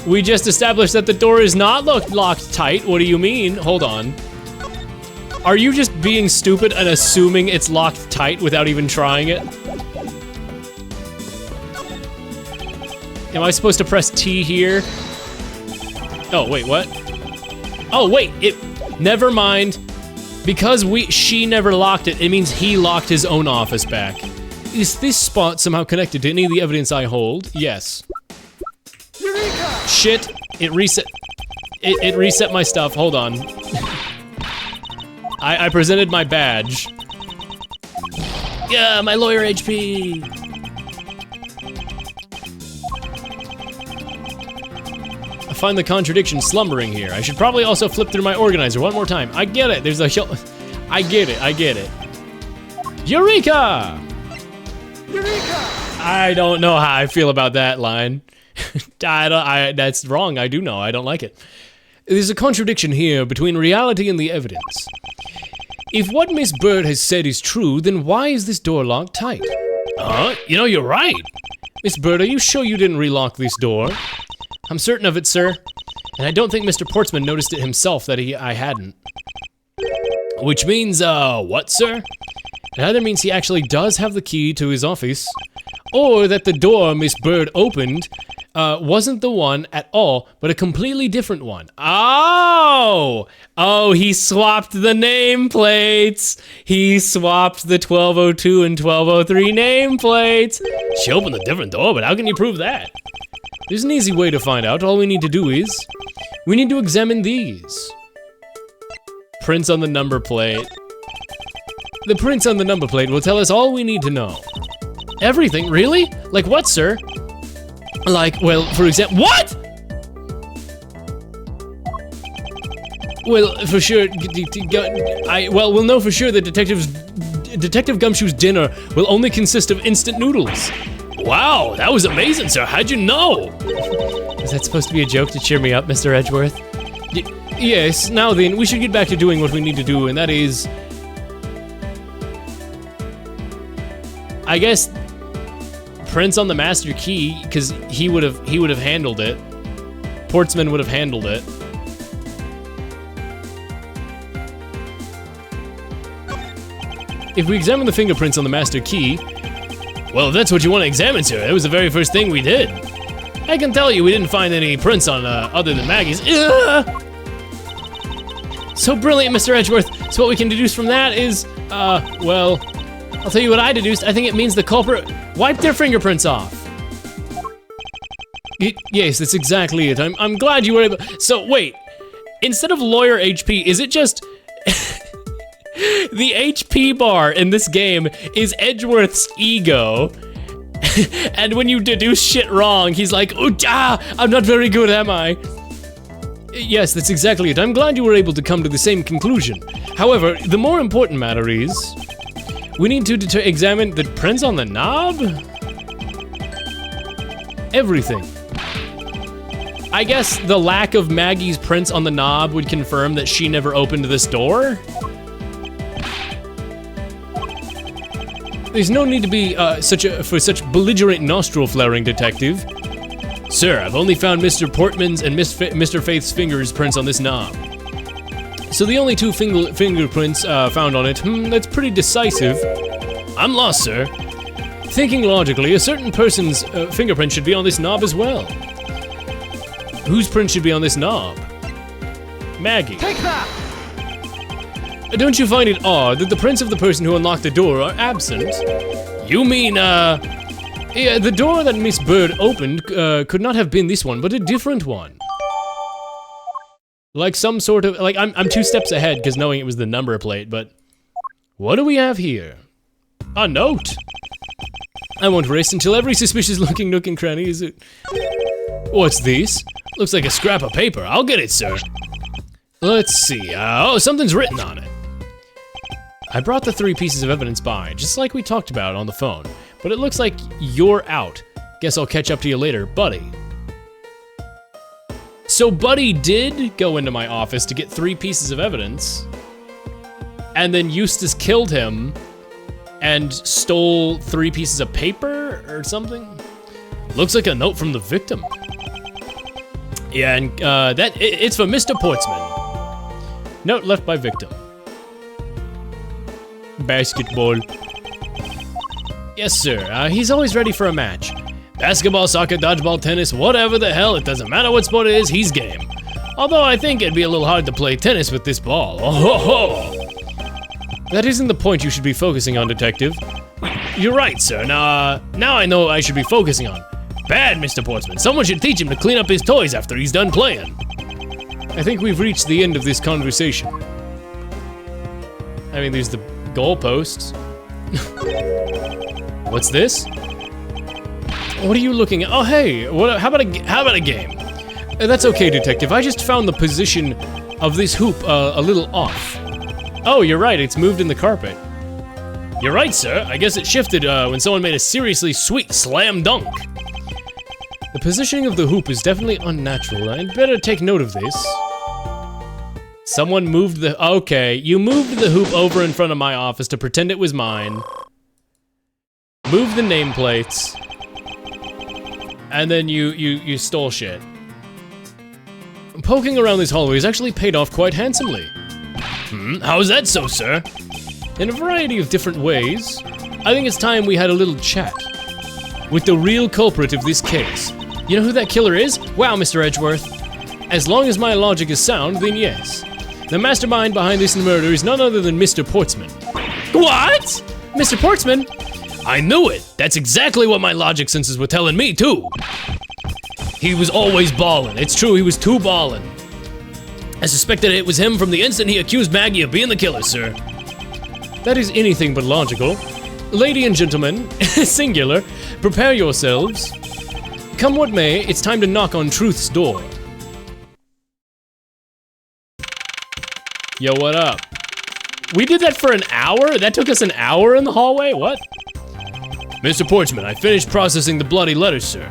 We just established that the door is not locked tight. What do you mean? Hold on. Are you just being stupid and assuming it's locked tight without even trying it? Am I supposed to press T here? Oh, wait, what? Oh, wait, never mind. Because she never locked it, it means he locked his own office back. Is this spot somehow connected to any of the evidence I hold? Yes. Eureka! Shit, it reset. It reset my stuff, hold on. I presented my badge. Yeah, my lawyer HP. I find the contradiction slumbering here. I should probably also flip through my organizer one more time. I get it, there's a I get it. Eureka! Eureka! I don't know how I feel about that line. That's wrong, I do know, I don't like it. There's a contradiction here between reality and the evidence. If what Miss Bird has said is true, then why is this door locked tight? You know, you're right. Miss Bird, are you sure you didn't relock this door? I'm certain of it, sir. And I don't think Mr. Portsman noticed it himself that I hadn't. Which means, what, sir? It either means he actually does have the key to his office, or that the door Miss Bird opened wasn't the one at all, but a completely different one. Oh, he swapped the nameplates. He swapped the 1202 and 1203 nameplates. She opened a different door, but how can you prove that? There's an easy way to find out. All we need to do is, we need to examine these. Prints on the number plate. The prints on the number plate will tell us all we need to know. Everything, really? Like what, sir? Like, well, for example, what? Well, for sure, we'll know for sure that Detective Gumshoe's dinner will only consist of instant noodles. Wow, that was amazing, sir. How'd you know? Is that supposed to be a joke to cheer me up, Mr. Edgeworth? Yes, now then, we should get back to doing what we need to do, and that is... I guess... prints on the master key, because he would have handled it. Portsman would have handled it. If we examine the fingerprints on the master key... Well, if that's what you want to examine, sir, that was the very first thing we did. I can tell you we didn't find any prints on, other than Maggie's. So brilliant, Mr. Edgeworth. So what we can deduce from that is, well... I'll tell you what I deduced. I think it means the culprit wiped their fingerprints off. Yes, that's exactly it. I'm glad you were able... So, wait. Instead of lawyer HP, is it just... The HP bar in this game is Edgeworth's ego. And when you deduce shit wrong, he's like, I'm not very good, am I? Yes, that's exactly it. I'm glad you were able to come to the same conclusion. However, the more important matter is... we need to examine the prints on the knob? Everything. I guess the lack of Maggie's prints on the knob would confirm that she never opened this door? There's no need to be for such belligerent nostril flaring, detective. Sir, I've only found Mr. Portman's and Mr. Faith's prints on this knob. So the only two fingerprints found on it, that's pretty decisive. I'm lost, sir. Thinking logically, a certain person's fingerprint should be on this knob as well. Whose print should be on this knob? Maggie. Take that! Don't you find it odd that the prints of the person who unlocked the door are absent? You mean, yeah, the door that Miss Bird opened could not have been this one, but a different one. Like some sort of, like, I'm 2 steps ahead because knowing it was the number plate, but... What do we have here? A note! I won't rest until every suspicious looking nook and cranny is it. What's this? Looks like a scrap of paper. I'll get it, sir. Let's see, oh, something's written on it. I brought the 3 pieces of evidence by, just like we talked about on the phone, but it looks like you're out. Guess I'll catch up to you later, buddy. So Buddy did go into my office to get 3 pieces of evidence, and then Eustace killed him and stole 3 pieces of paper or something? Looks like a note from the victim. Yeah, and it's for Mr. Portsman. Note left by victim. Basketball. Yes, sir. He's always ready for a match. Basketball, soccer, dodgeball, tennis, whatever the hell, it doesn't matter what sport it is, he's game. Although I think it'd be a little hard to play tennis with this ball. Oh ho ho! That isn't the point you should be focusing on, Detective. You're right, sir. Now I know I should be focusing on. Bad, Mr. Portsman. Someone should teach him to clean up his toys after he's done playing. I think we've reached the end of this conversation. I mean, there's the goalposts. What's this? What are you looking at? Oh, hey, how about a game? That's okay, Detective. I just found the position of this hoop a little off. Oh, you're right. It's moved in the carpet. You're right, sir. I guess it shifted when someone made a seriously sweet slam dunk. The positioning of the hoop is definitely unnatural. I'd better take note of this. Someone moved the... Okay, you moved the hoop over in front of my office to pretend it was mine. Moved the nameplates. And then you stole shit. Poking around this hallway has actually paid off quite handsomely. How is that so, sir? In a variety of different ways. I think it's time we had a little chat with the real culprit of this case. You know who that killer is? Wow, Mr. Edgeworth. As long as my logic is sound, then yes. The mastermind behind this murder is none other than Mr. Portsman. What? Mr. Portsman? I knew it. That's exactly what my logic senses were telling me, too. He was always ballin'. It's true, he was too ballin'. I suspected it was him from the instant he accused Maggie of being the killer, sir. That is anything but logical. Lady and gentlemen, singular, prepare yourselves. Come what may, it's time to knock on truth's door. Yo, what up? We did that for an hour? That took us an hour in the hallway? What? Mr. Portsman, I finished processing the bloody letter, sir.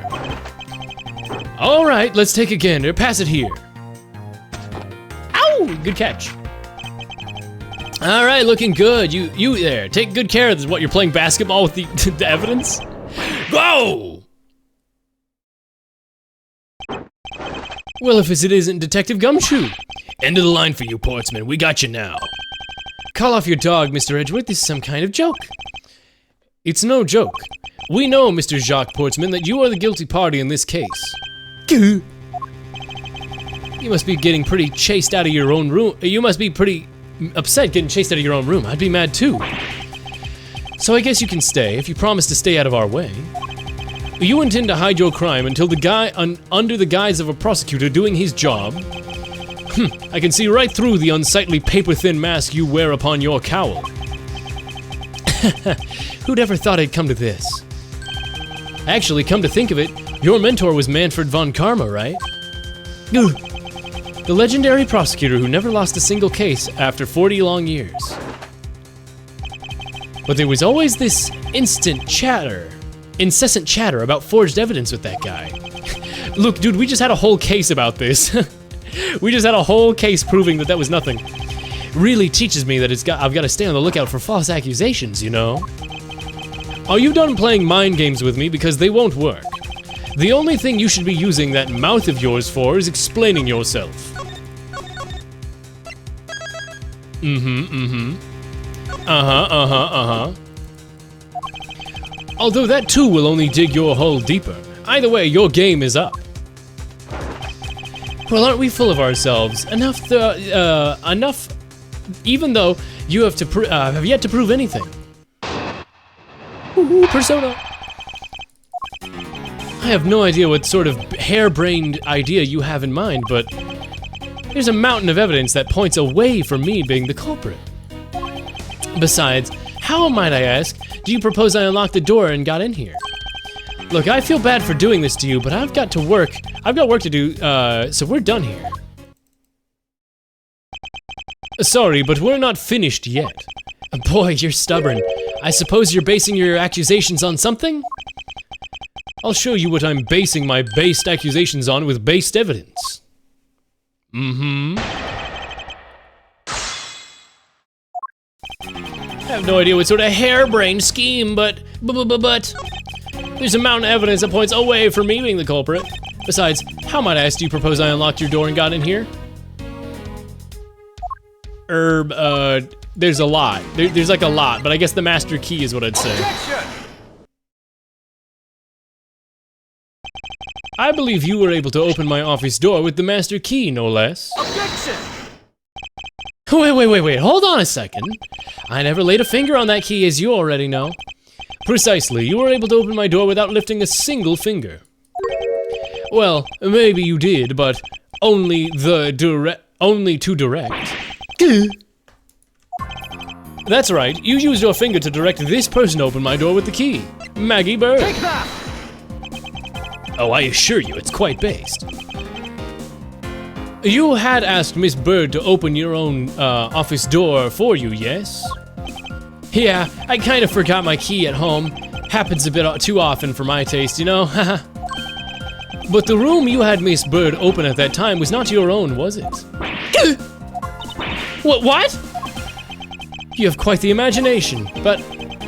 All right, let's take a gander. Pass it here. Ow! Good catch. All right, looking good. You there. Take good care of what you're playing basketball with the evidence. Go! Well, if it isn't Detective Gumshoe. End of the line for you, Portsman. We got you now. Call off your dog, Mr. Edgeworth. This is some kind of joke. It's no joke. We know, Mr. Jacques Portsman, that you are the guilty party in this case. You must be getting pretty chased out of your own room. You must be pretty upset getting chased out of your own room. I'd be mad too. So I guess you can stay if you promise to stay out of our way. You intend to hide your crime until the guy under the guise of a prosecutor doing his job. I can see right through the unsightly paper-thin mask you wear upon your cowl. Who'd ever thought I'd come to this? Actually, come to think of it, your mentor was Manfred von Karma, right? Ugh. The legendary prosecutor who never lost a single case after 40 long years. But there was always this incessant chatter about forged evidence with that guy. Look, dude, we just had a whole case about this. We just had a whole case proving that was nothing. Really teaches me that I've got to stay on the lookout for false accusations, you know? Are you done playing mind games with me? Because they won't work. The only thing you should be using that mouth of yours for is explaining yourself. Although that too will only dig your hole deeper. Either way, your game is up. Well, aren't we full of ourselves? Enough, even though you have yet to prove anything. Ooh, Persona. I have no idea what sort of harebrained idea you have in mind, but there's a mountain of evidence that points away from me being the culprit. Besides, how, might I ask, do you propose I unlock the door and got in here? Look, I feel bad for doing this to you, but I've got work to do, so we're done here. Sorry, but we're not finished yet. Boy, you're stubborn. I suppose you're basing your accusations on something? I'll show you what I'm basing my based accusations on with based evidence. I have no idea what sort of harebrained scheme, but there's a mountain of evidence that points away from me being the culprit. Besides, how, might I ask, do you propose I unlocked your door and got in here? There's a lot. There's like a lot, but I guess the master key is what I'd say. Objection! I believe you were able to open my office door with the master key, no less. Objection! Wait, hold on a second. I never laid a finger on that key, as you already know. Precisely, you were able to open my door without lifting a single finger. Well, maybe you did, but only to direct. That's right, you used your finger to direct this person to open my door with the key. Maggie Bird. Take that! Oh, I assure you, it's quite based. You had asked Miss Bird to open your own office door for you, yes? Yeah, I kind of forgot my key at home. Happens a bit too often for my taste, you know? But the room you had Miss Bird open at that time was not your own, was it? What? You have quite the imagination, but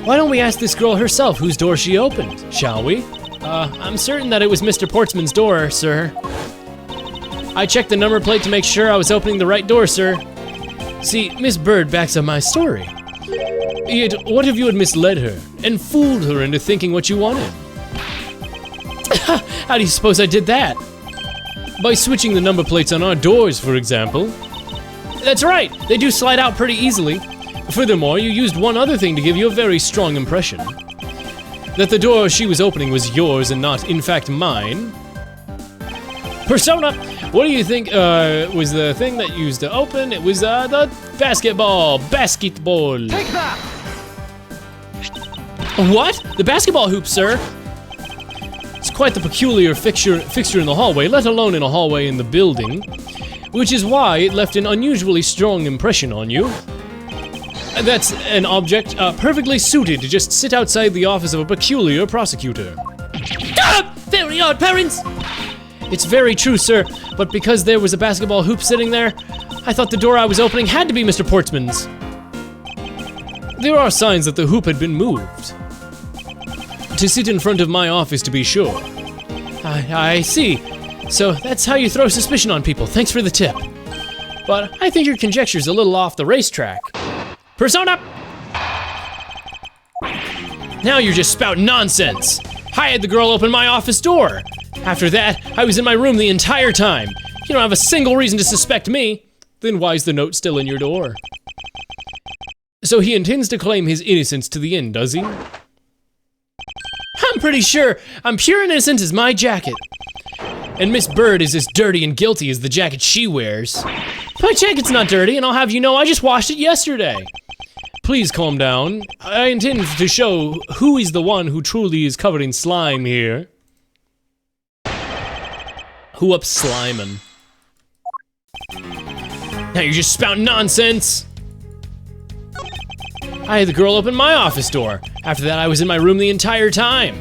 why don't we ask this girl herself whose door she opened, shall we? I'm certain that it was Mr. Portsman's door, sir. I checked the number plate to make sure I was opening the right door, sir. See, Miss Bird backs up my story. Yet, what if you had misled her and fooled her into thinking what you wanted? How do you suppose I did that? By switching the number plates on our doors, for example. That's right, they do slide out pretty easily. Furthermore, you used one other thing to give you a very strong impression. That the door she was opening was yours and not, in fact, mine. Persona, what do you think was the thing that you used to open? It was the basketball. Basketball. Take that! What? The basketball hoop, sir? It's quite the peculiar fixture in the hallway, let alone in a hallway in the building. Which is why it left an unusually strong impression on you. That's an object perfectly suited to just sit outside the office of a peculiar prosecutor. Ah! Very odd, parents! It's very true, sir, but because there was a basketball hoop sitting there, I thought the door I was opening had to be Mr. Portsman's. There are signs that the hoop had been moved. To sit in front of my office, to be sure. I see. So that's how you throw suspicion on people. Thanks for the tip. But I think your conjecture's a little off the racetrack. Persona! Now you're just spouting nonsense. I had the girl open my office door. After that, I was in my room the entire time. You don't have a single reason to suspect me. Then why's the note still in your door? So he intends to claim his innocence to the end, does he? I'm pretty sure I'm pure and innocent as my jacket. And Miss Bird is as dirty and guilty as the jacket she wears. My jacket's not dirty, and I'll have you know I just washed it yesterday. Please calm down. I intend to show who is the one who truly is covered in slime here. Who up slimin'? Now you're just spouting nonsense. I had the girl open my office door. After that, I was in my room the entire time.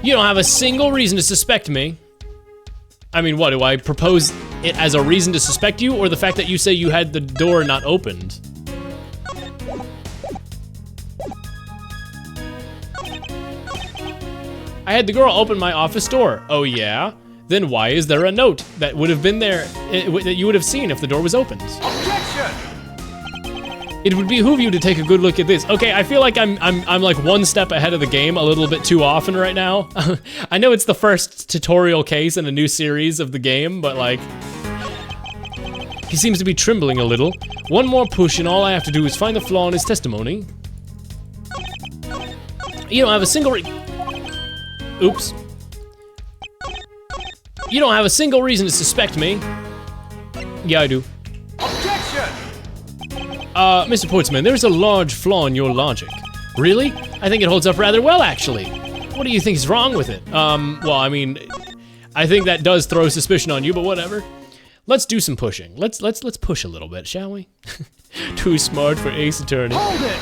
You don't have a single reason to suspect me. I mean, what, do I propose it as a reason to suspect you, or the fact that you say you had the door not opened? I had the girl open my office door. Oh yeah? Then why is there a note that would have been there, that you would have seen if the door was opened? Objection! It would behoove you to take a good look at this. Okay, I feel like I'm like one step ahead of the game a little bit too often right now. I know it's the first tutorial case in a new series of the game, but like, he seems to be trembling a little. One more push and all I have to do is find the flaw in his testimony. You don't have a single Oops. You don't have a single reason to suspect me. Yeah, I do. Objection! Mr. Portsman, there's a large flaw in your logic. Really? I think it holds up rather well, actually. What do you think is wrong with it? Well, I mean, I think that does throw suspicion on you, but whatever. Let's do some pushing. Let's push a little bit, shall we? Too smart for Ace Attorney. Hold it!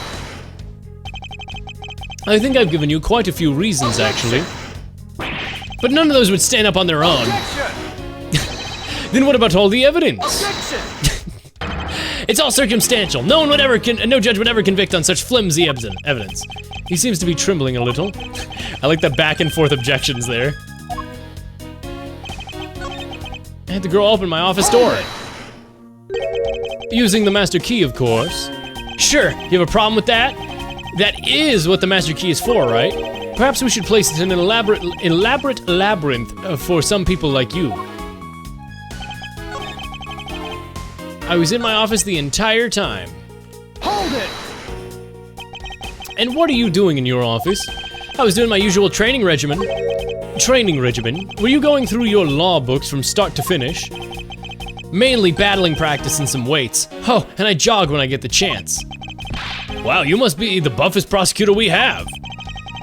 I think I've given you quite a few reasons, actually. But none of those would stand up on their own. Objection! Then what about all the evidence? Objection! It's all circumstantial. No judge would ever convict on such flimsy evidence. He seems to be trembling a little. I like the back and forth objections there. I had the girl open my office door. Using the master key, of course. Sure, you have a problem with that? That is what the master key is for, right? Perhaps we should place it in an elaborate labyrinth for some people like you. I was in my office the entire time. Hold it! And what are you doing in your office? I was doing my usual training regimen. Were you going through your law books from start to finish? Mainly battling practice and some weights. Oh, and I jog when I get the chance. Wow, you must be the buffest prosecutor we have.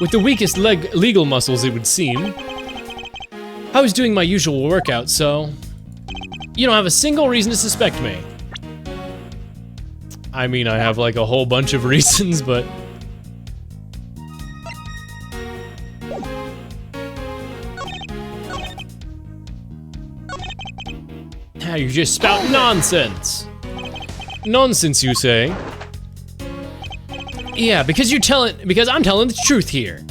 With the weakest legal muscles, it would seem. I was doing my usual workout, so you don't have a single reason to suspect me. I mean, I have like a whole bunch of reasons, but... Now you just spout nonsense. Nonsense, you say? Yeah, because I'm telling the truth here.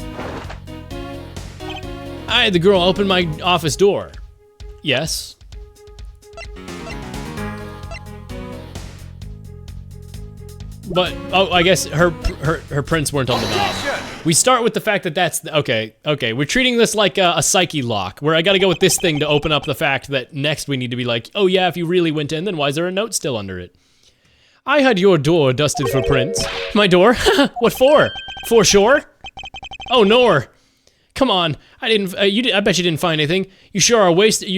I had the girl open my office door. Yes. But, oh, I guess her prints weren't on the knob. We start with the fact that that's, okay, we're treating this like a psyche lock, where I gotta go with this thing to open up the fact that next we need to be like, oh yeah, if you really went in, then why is there a note still under it? I had your door dusted for prints. My door? What for? For sure? Oh, nor. Come on, I bet you didn't find anything. You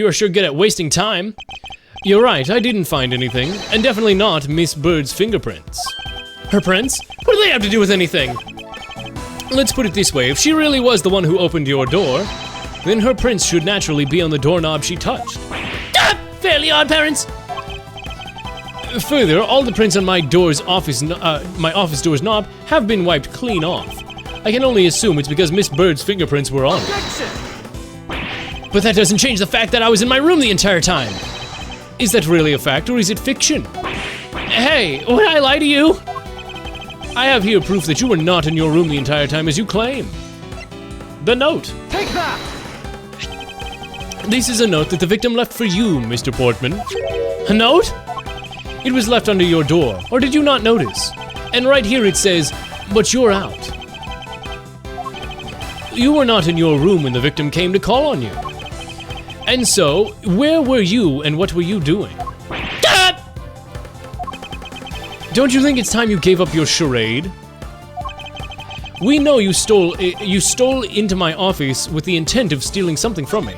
are sure good at wasting time. You're right, I didn't find anything, and definitely not Miss Bird's fingerprints. Her prints? What do they have to do with anything? Let's put it this way, if she really was the one who opened your door, then her prints should naturally be on the doorknob she touched. Ah! Fairly odd, parents. Further, all the prints on my office door's knob have been wiped clean off. I can only assume it's because Miss Bird's fingerprints were on it. But that doesn't change the fact that I was in my room the entire time. Is that really a fact, or is it fiction? Hey, would I lie to you? I have here proof that you were not in your room the entire time as you claim. The note. Take that! This is a note that the victim left for you, Mr. Portman. A note? It was left under your door, or did you not notice? And right here it says, but you're out. You were not in your room when the victim came to call on you. And so, where were you and what were you doing? Ah! Don't you think it's time you gave up your charade? We know you stole into my office with the intent of stealing something from me.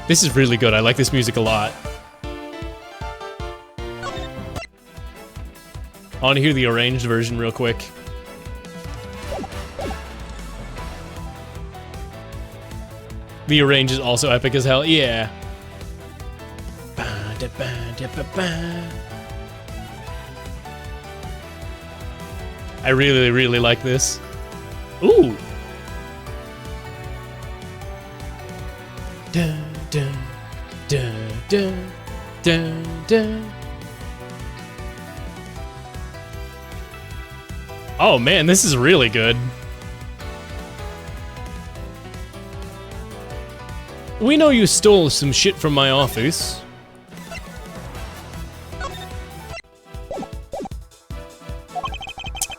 This is really good. I like this music a lot. I want to hear the arranged version real quick. The arrange is also epic as hell. Yeah. I really, really like this. Ooh. Dun, dun, dun, dun, dun, dun. Oh man, this is really good. We know you stole some shit from my office.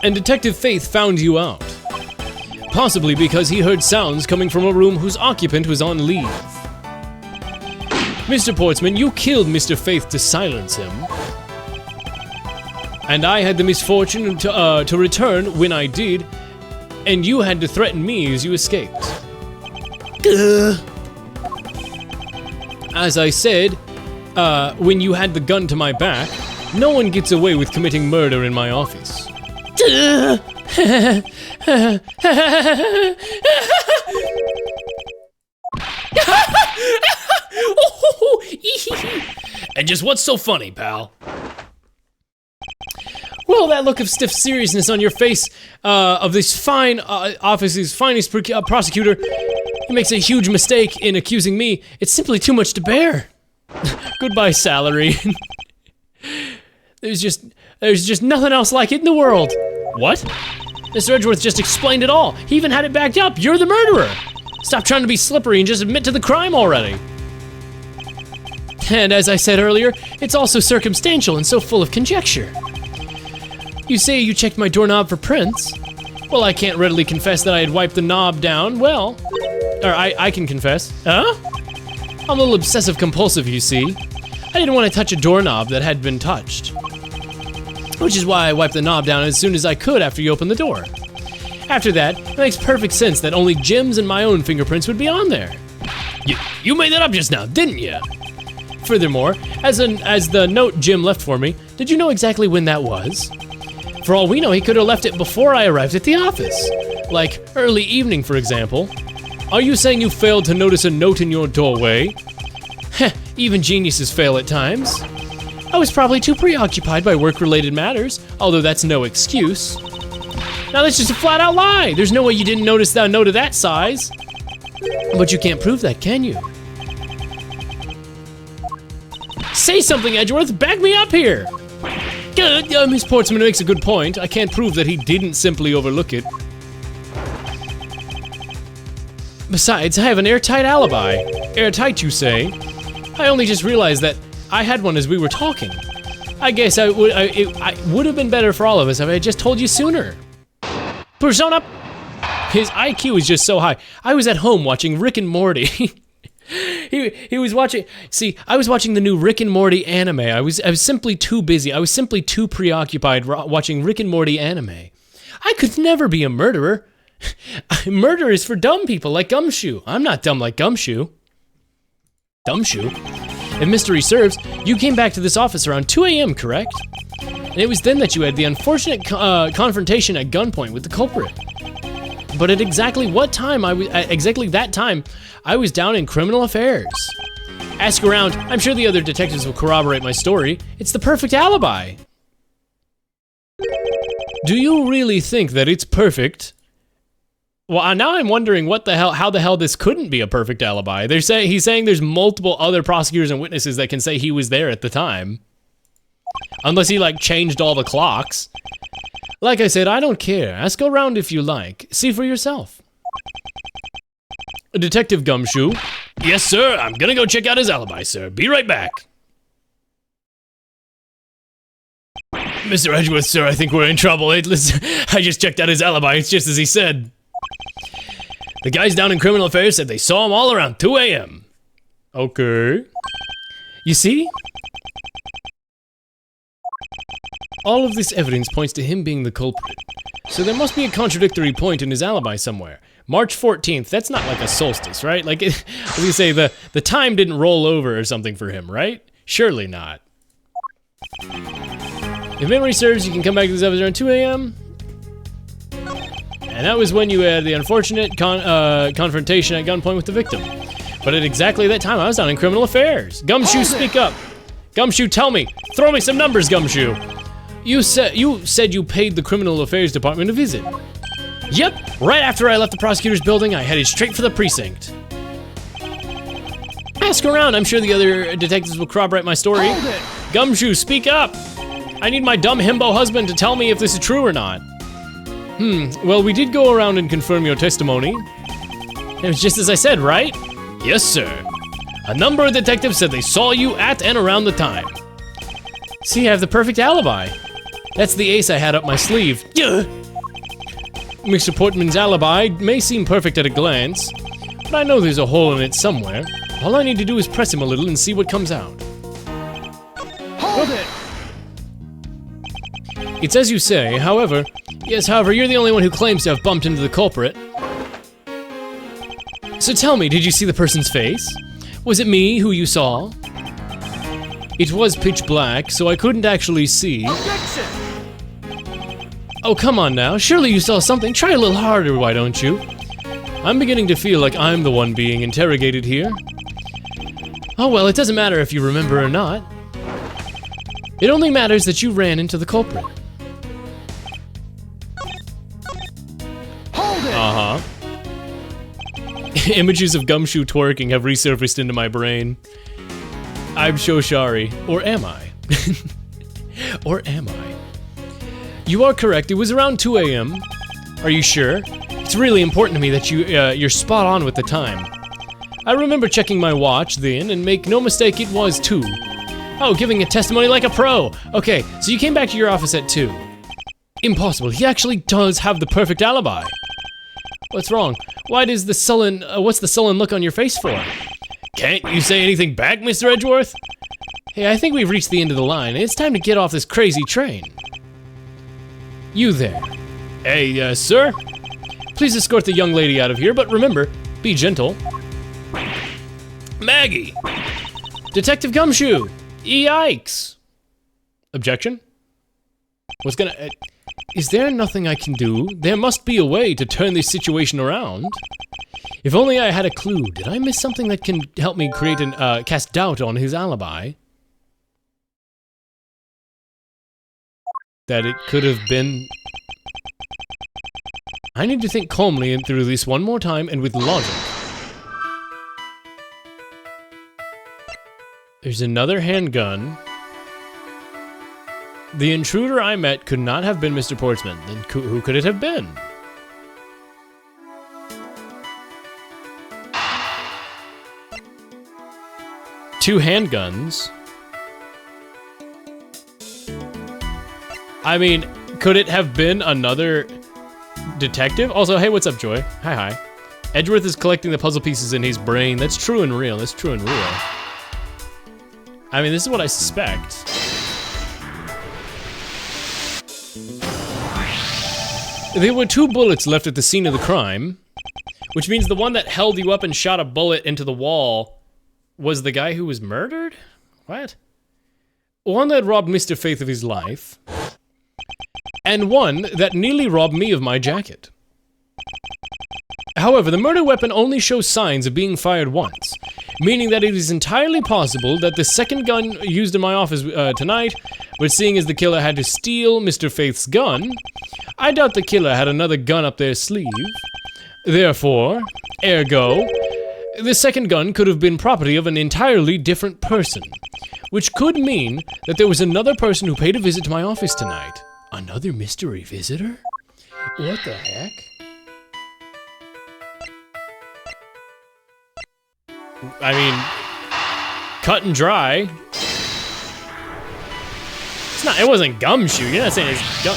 And Detective Faith found you out. Possibly because he heard sounds coming from a room whose occupant was on leave. Mr. Portsman, you killed Mr. Faith to silence him. And I had the misfortune to return when I did, and you had to threaten me as you escaped. As I said, when you had the gun to my back, no one gets away with committing murder in my office. And just what's so funny, pal? Well, that look of stiff seriousness on your face of this fine office's finest prosecutor, he makes a huge mistake in accusing me. It's simply too much to bear. Goodbye, salary. There's just nothing else like it in the world. What? Mr. Edgeworth just explained it all. He even had it backed up. You're the murderer. Stop trying to be slippery and just admit to the crime already. And as I said earlier, it's also circumstantial and so full of conjecture. You say you checked my doorknob for prints. Well, I can't readily confess that I had wiped the knob down. Well, or I can confess. Huh? I'm a little obsessive compulsive, you see. I didn't want to touch a doorknob that had been touched. Which is why I wiped the knob down as soon as I could after you opened the door. After that, it makes perfect sense that only Jim's and my own fingerprints would be on there. You made that up just now, didn't you? Furthermore, as the note Jim left for me, did you know exactly when that was? For all we know, he could have left it before I arrived at the office. Like early evening, for example. Are you saying you failed to notice a note in your doorway? Heh, even geniuses fail at times. I was probably too preoccupied by work-related matters, although that's no excuse. Now that's just a flat-out lie. There's no way you didn't notice that note of that size. But you can't prove that, can you? Say something, Edgeworth. Back me up here. Good. Miss Portsman makes a good point. I can't prove that he didn't simply overlook it. Besides, I have an airtight alibi. Airtight, you say? I only just realized that I had one as we were talking. I guess it would have been better for all of us if I had just told you sooner. Persona! His IQ is just so high. I was at home watching Rick and Morty. He was watching. See, I was watching the new Rick and Morty anime. I was simply too busy. I was simply too preoccupied watching Rick and Morty anime. I could never be a murderer. Murder is for dumb people like Gumshoe. I'm not dumb like Gumshoe. Gumshoe? If mystery serves, you came back to this office around 2 a.m., correct? And it was then that you had the unfortunate confrontation at gunpoint with the culprit. But at exactly that time, I was down in criminal affairs. Ask around, I'm sure the other detectives will corroborate my story. It's the perfect alibi. Do you really think that it's perfect? Well, now I'm wondering how the hell this couldn't be a perfect alibi. He's saying there's multiple other prosecutors and witnesses that can say he was there at the time. Unless he, changed all the clocks. Like I said, I don't care. Ask around if you like. See for yourself. Detective Gumshoe. Yes, sir. I'm gonna go check out his alibi, sir. Be right back. Mr. Edgeworth, sir, I think we're in trouble. Listen, I just checked out his alibi. It's just as he said. The guys down in criminal affairs said they saw him all around 2 a.m. Okay. You see? All of this evidence points to him being the culprit. So there must be a contradictory point in his alibi somewhere. March 14th, that's not like a solstice, right? I was gonna say, the time didn't roll over or something for him, right? Surely not. If memory serves, you can come back to this episode around 2 a.m. And that was when you had the unfortunate confrontation at gunpoint with the victim. But at exactly that time, I was down in criminal affairs. Gumshoe, speak up. Gumshoe, tell me. Throw me some numbers, Gumshoe. You said you paid the criminal affairs department a visit. Yep, right after I left the prosecutor's building, I headed straight for the precinct. Ask around, I'm sure the other detectives will corroborate my story. Gumshoe, speak up. I need my dumb himbo husband to tell me if this is true or not. Well, we did go around and confirm your testimony. It was just as I said, right? Yes, sir. A number of detectives said they saw you at and around the time. See, I have the perfect alibi. That's the ace I had up my sleeve. Mr. Portman's alibi may seem perfect at a glance, but I know there's a hole in it somewhere. All I need to do is press him a little and see what comes out. Hold it! It's as you say, however, you're the only one who claims to have bumped into the culprit. So tell me, did you see the person's face? Was it me who you saw? It was pitch black, so I couldn't actually see. Objection! Oh, come on now. Surely you saw something. Try a little harder, why don't you? I'm beginning to feel like I'm the one being interrogated here. Oh well, it doesn't matter if you remember or not. It only matters that you ran into the culprit. Hold it! Uh-huh. Images of Gumshoe twerking have resurfaced into my brain. I'm so sorry. Or am I? Or am I? You are correct. It was around 2 a.m. Are you sure? It's really important to me that you're spot on with the time. I remember checking my watch then, and make no mistake, it was 2. Oh, giving a testimony like a pro. Okay, so you came back to your office at 2. Impossible. He actually does have the perfect alibi. What's wrong? Why does the sullen, what's the sullen look on your face for? Can't you say anything back, Mr. Edgeworth? Hey, I think we've reached the end of the line. It's time to get off this crazy train. You there. Hey, sir? Please escort the young lady out of here, but remember, be gentle. Maggie! Detective Gumshoe! Yikes! Objection? What's gonna... is there nothing I can do? There must be a way to turn this situation around. If only I had a clue. Did I miss something that can help me create an, cast doubt on his alibi? That it could have been... I need to think calmly and through this one more time and with logic. There's another handgun. The intruder I met could not have been Mr. Portsman. Then who could it have been? Two handguns. I mean, could it have been another detective? Also, hey, what's up, Joy? Hi. Edgeworth is collecting the puzzle pieces in his brain. That's true and real. That's true and real. I mean, this is what I suspect. There were 2 bullets left at the scene of the crime, which means the one that held you up and shot a bullet into the wall was the guy who was murdered? What? One that robbed Mr. Faith of his life, and one that nearly robbed me of my jacket. However, the murder weapon only shows signs of being fired once, meaning that it is entirely possible that the second gun used in my office tonight, but seeing as the killer had to steal Mr. Faith's gun, I doubt the killer had another gun up their sleeve. Therefore, ergo, the second gun could have been property of an entirely different person, which could mean that there was another person who paid a visit to my office tonight. Another mystery visitor? What the heck? I mean, cut and dry. It wasn't Gumshoe, you're not saying it's Gum...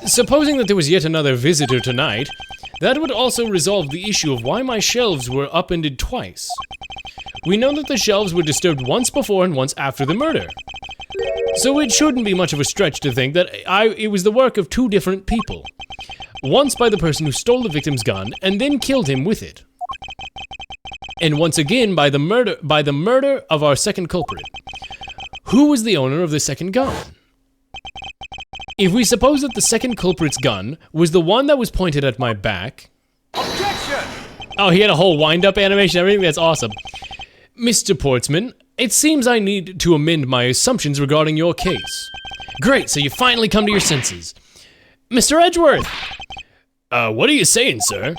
Supposing that there was yet another visitor tonight, that would also resolve the issue of why my shelves were upended twice. We know that the shelves were disturbed once before and once after the murder. So it shouldn't be much of a stretch to think that it was the work of 2 different people. Once by the person who stole the victim's gun and then killed him with it. And once again by the murder of our second culprit. Who was the owner of the second gun? If we suppose that the second culprit's gun was the one that was pointed at my back... Objection! Oh, he had a whole wind-up animation, everything? That's awesome. Mr. Portsman, it seems I need to amend my assumptions regarding your case. Great, so you finally come to your senses. Mr. Edgeworth! What are you saying, sir?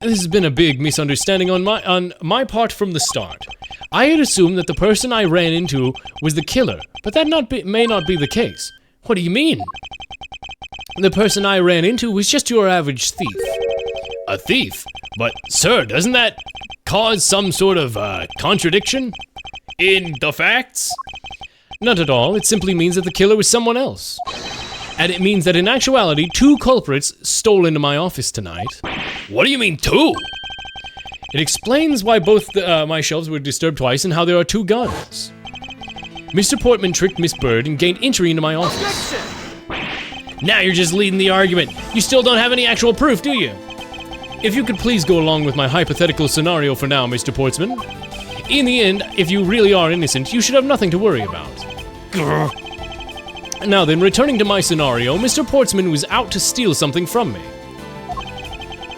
This has been a big misunderstanding on my part from the start. I had assumed that the person I ran into was the killer, but that may not be the case. What do you mean? The person I ran into was just your average thief. A thief? But, sir, doesn't that cause some sort of, contradiction in the facts? Not at all. It simply means that the killer was someone else. And it means that in actuality, 2 culprits stole into my office tonight. What do you mean, 2? It explains why both my shelves were disturbed twice and how there are 2 guns. Mr. Portman tricked Miss Bird and gained entry into my office. Now you're just leading the argument. You still don't have any actual proof, do you? If you could please go along with my hypothetical scenario for now, Mr. Portsman. In the end, if you really are innocent, you should have nothing to worry about. Grr. Now then, returning to my scenario, Mr. Portsman was out to steal something from me.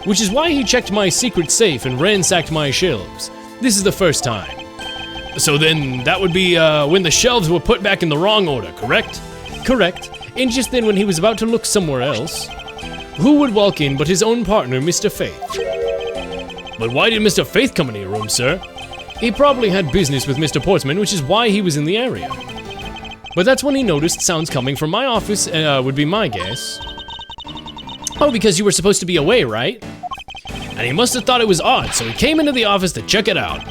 Which is why he checked my secret safe and ransacked my shelves. This is the first time. So then, that would be when the shelves were put back in the wrong order, correct? Correct. And just then when he was about to look somewhere else, who would walk in but his own partner, Mr. Faith? But why did Mr. Faith come in your room, sir? He probably had business with Mr. Portsman, which is why he was in the area. But that's when he noticed sounds coming from my office, would be my guess. Oh, because you were supposed to be away, right? And he must have thought it was odd, so he came into the office to check it out.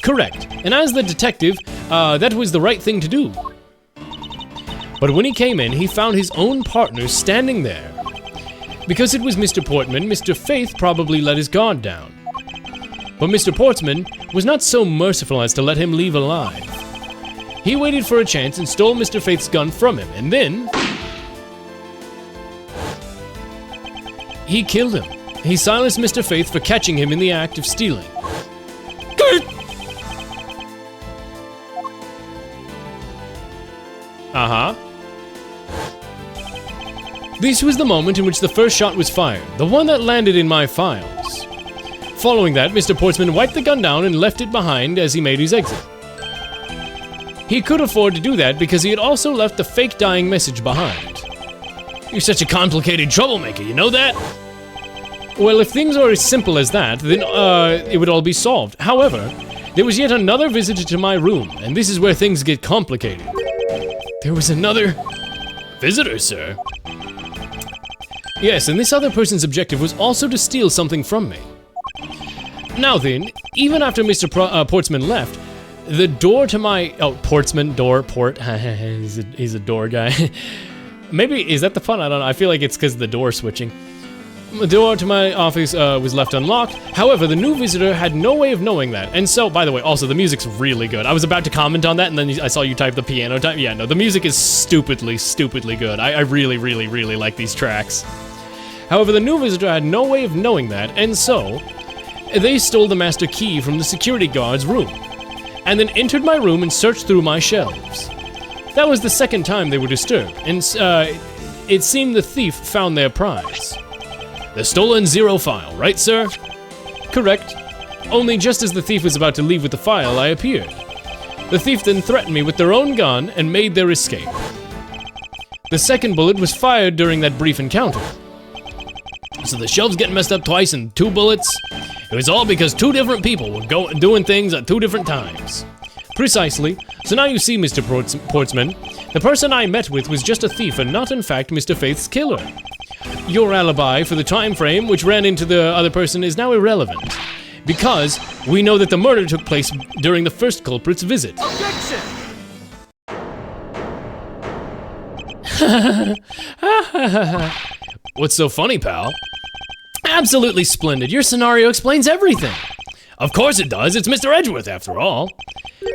Correct. And as the detective, that was the right thing to do. But when he came in, he found his own partner standing there. Because it was Mr. Portman, Mr. Faith probably let his guard down. But Mr. Portman was not so merciful as to let him leave alive. He waited for a chance and stole Mr. Faith's gun from him, and then he killed him. He silenced Mr. Faith for catching him in the act of stealing. This was the moment in which the first shot was fired, the one that landed in my files. Following that, Mr. Portsman wiped the gun down and left it behind as he made his exit. He could afford to do that because he had also left the fake dying message behind. You're such a complicated troublemaker, you know that? Well, if things are as simple as that, then it would all be solved. However, there was yet another visitor to my room, and this is where things get complicated. There was another visitor, sir. Yes, and this other person's objective was also to steal something from me. Now then, even after Mr. Portsman left, the door to my... Oh, Portsman, door, port. He's a door guy. Maybe, is that the fun? I don't know. I feel like it's because of the door switching. The door to my office was left unlocked. However, the new visitor had no way of knowing that. And so, by the way, also, the music's really good. I was about to comment on that, and then I saw you type the piano type. Yeah, no, the music is stupidly good. I really like these tracks. However, the new visitor had no way of knowing that, and so they stole the master key from the security guard's room, and then entered my room and searched through my shelves. That was the second time they were disturbed, and it seemed the thief found their prize. The stolen 0 file, right, sir? Correct. Only just as the thief was about to leave with the file, I appeared. The thief then threatened me with their own gun and made their escape. The second bullet was fired during that brief encounter. So the shelves getting messed up twice and 2 bullets, it was all because 2 different people were doing things at 2 different times. Precisely. So now you see, Mr. Portsman, the person I met with was just a thief and not in fact Mr. Faith's killer. Your alibi for the time frame which ran into the other person is now irrelevant, because we know that the murder took place during the first culprit's visit. Objection! What's so funny, pal? Absolutely splendid. Your scenario explains everything. Of course it does. It's Mr. Edgeworth after all.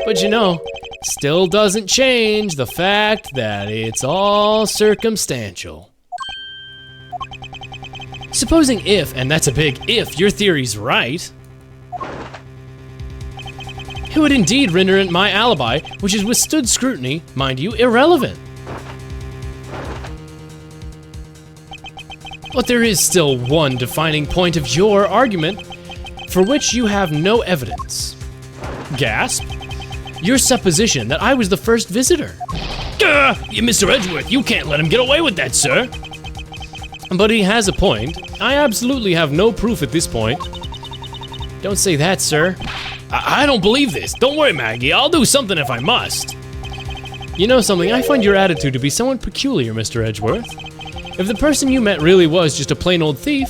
But you know, still doesn't change the fact that it's all circumstantial. Supposing if, and that's a big if, your theory's right, it would indeed render my alibi, which has withstood scrutiny, mind you, irrelevant. But there is still one defining point of your argument for which you have no evidence. Gasp. Your supposition that I was the first visitor. Gah! Mr. Edgeworth, you can't let him get away with that, sir. But he has a point. I absolutely have no proof at this point. Don't say that, sir. I don't believe this. Don't worry, Maggie. I'll do something if I must. You know something? I find your attitude to be somewhat peculiar, Mr. Edgeworth. If the person you met really was just a plain old thief,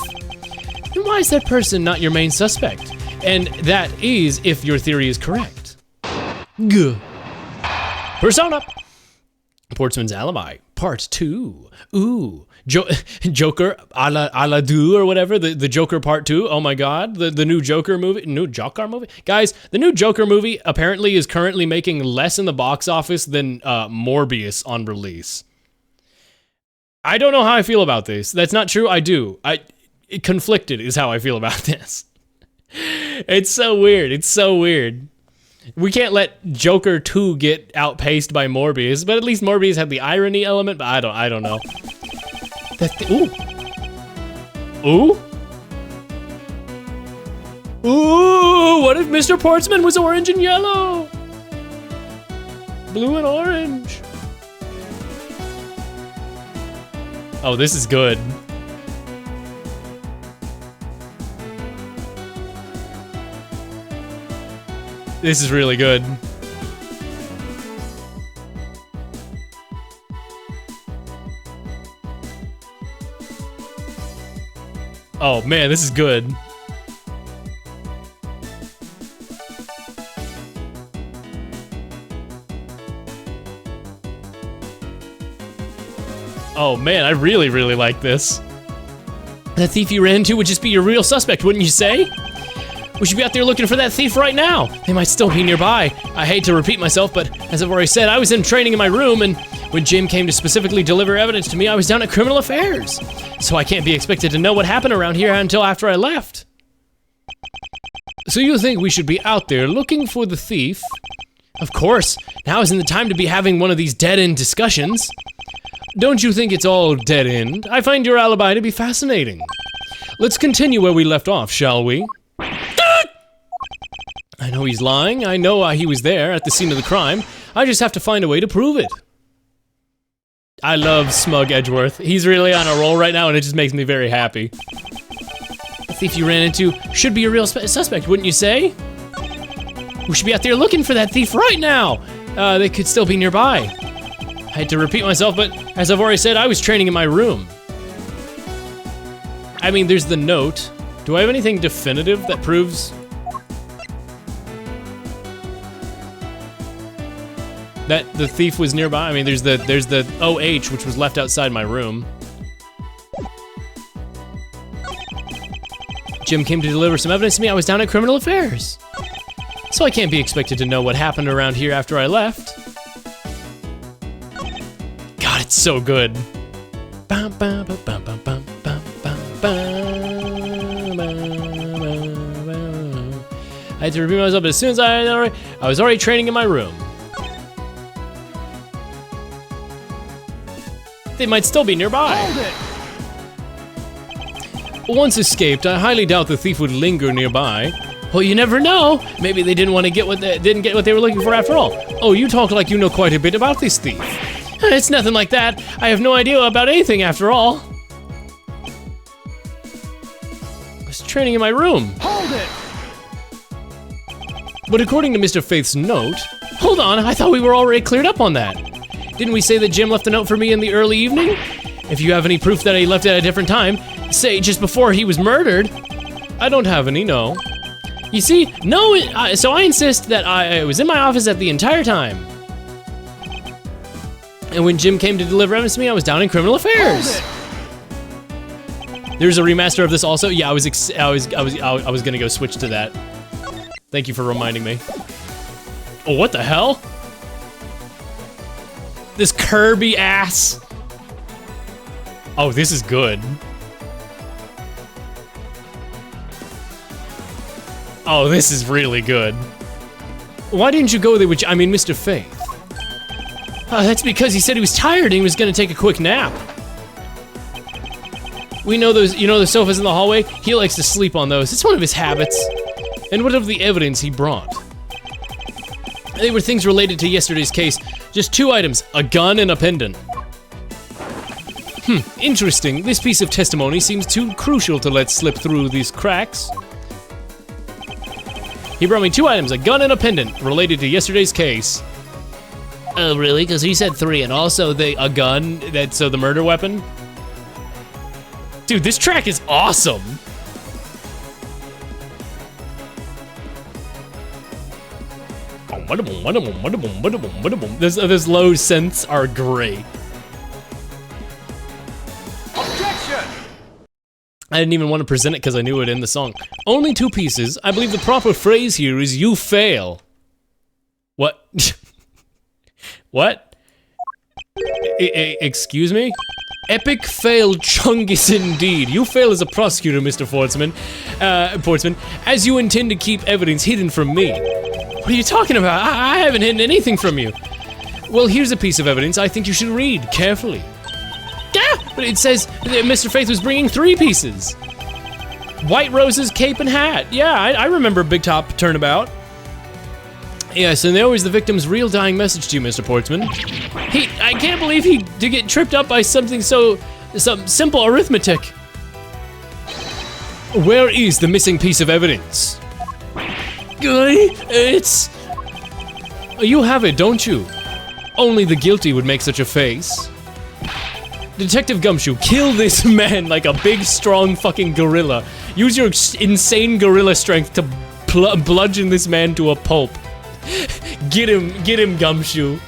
then why is that person not your main suspect? And that is if your theory is correct. Gah. Persona. Portsman's Alibi, Part 2. Ooh. Joker a la deux or whatever, the Joker Part 2. Oh my god, the new Joker movie, new Joker movie? Guys, the new Joker movie apparently is currently making less in the box office than Morbius on release. I don't know how I feel about this. That's not true, I do. Conflicted is how I feel about this. It's so weird, it's so weird. We can't let Joker 2 get outpaced by Morbius, but at least Morbius had the irony element, but I don't know. Ooh. Ooh? Ooh, what if Mr. Portsman was orange and yellow? Blue and orange. Oh, this is good. This is really good. Oh man, this is good. Oh man, I really, really like this. That thief you ran into would just be your real suspect, wouldn't you say? We should be out there looking for that thief right now. They might still be nearby. I hate to repeat myself, but as I've already said, I was in training in my room, and when Jim came to specifically deliver evidence to me, I was down at Criminal Affairs. So I can't be expected to know what happened around here until after I left. So you think we should be out there looking for the thief? Of course, now isn't the time to be having one of these dead-end discussions. Don't you think it's all dead-end? I find your alibi to be fascinating. Let's continue where we left off, shall we? I know he's lying. I know he was there at the scene of the crime. I just have to find a way to prove it. I love Smug Edgeworth. He's really on a roll right now, and it just makes me very happy. The thief you ran into should be a real suspect, wouldn't you say? We should be out there looking for that thief right now. They could still be nearby. I hate to repeat myself, but as I've already said, I was training in my room. I mean, there's the note. Do I have anything definitive that proves that the thief was nearby? I mean, there's the OH, which was left outside my room. Jim came to deliver some evidence to me. I was down at Criminal Affairs. So I can't be expected to know what happened around here after I left. God, it's so good. I had to repeat myself, but as soon as I was already training in my room. They might still be nearby. Once escaped, I highly doubt the thief would linger nearby. Well, you never know. Maybe they didn't get what they were looking for after all. Oh, you talk like you know quite a bit about this thief. It's nothing like that. I have no idea about anything after all. I was training in my room. Hold it! But according to Mr. Faith's note, hold on, I thought we were already cleared up on that. Didn't we say that Jim left a note for me in the early evening? If you have any proof that he left it at a different time, say just before he was murdered. I don't have any, no. You see, no, so I insist that I was in my office at the entire time. And when Jim came to deliver evidence to me, I was down in Criminal Affairs. There's a remaster of this also. Yeah, I was gonna go switch to that. Thank you for reminding me. Oh, what the hell? This Kirby ass. Oh, this is good. Oh, this is really good. Why didn't you go there with, Mr. Faith? That's because he said he was tired and he was gonna take a quick nap. We know those, the sofas in the hallway? He likes to sleep on those. It's one of his habits. And what of the evidence he brought? They were things related to yesterday's case. Just 2 items, a gun and a pendant. Interesting. This piece of testimony seems too crucial to let slip through these cracks. He brought me 2 items, a gun and a pendant, related to yesterday's case. Oh, really? Because he said 3, and also a gun, so the murder weapon? Dude, this track is awesome! Those low synths are great. Objection! I didn't even want to present it because I knew it in the song. Only 2 pieces. I believe the proper phrase here is you fail. What? What? Excuse me? Epic fail chungus indeed. You fail as a prosecutor, Mr. Portsman, as you intend to keep evidence hidden from me. What are you talking about? I haven't hidden anything from you. Well, here's a piece of evidence I think you should read carefully. Ah, but it says that Mr. Faith was bringing 3 pieces. White roses, cape, and hat. Yeah, I remember Big Top Turnabout. Yes, and there was the victim's real dying message to you, Mr. Portsman. I can't believe he did get tripped up by some simple arithmetic. Where is the missing piece of evidence? It's... You have it, don't you? Only the guilty would make such a face. Detective Gumshoe, kill this man like a big, strong fucking gorilla. Use your insane gorilla strength to bludgeon this man to a pulp. Get him, Gumshoe.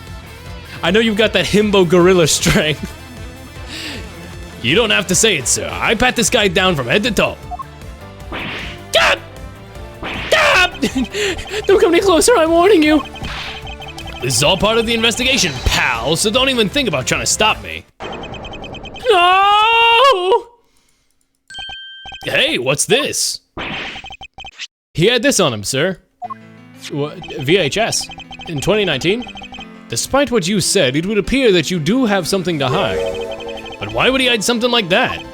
I know you've got that himbo gorilla strength. You don't have to say it, sir. I pat this guy down from head to toe. Stop! Stop! Don't come any closer, I'm warning you. This is all part of the investigation, pal, so don't even think about trying to stop me. No! Hey, what's this? He had this on him, sir. What? VHS. In 2019? Despite what you said, it would appear that you do have something to hide. But why would he hide something like that?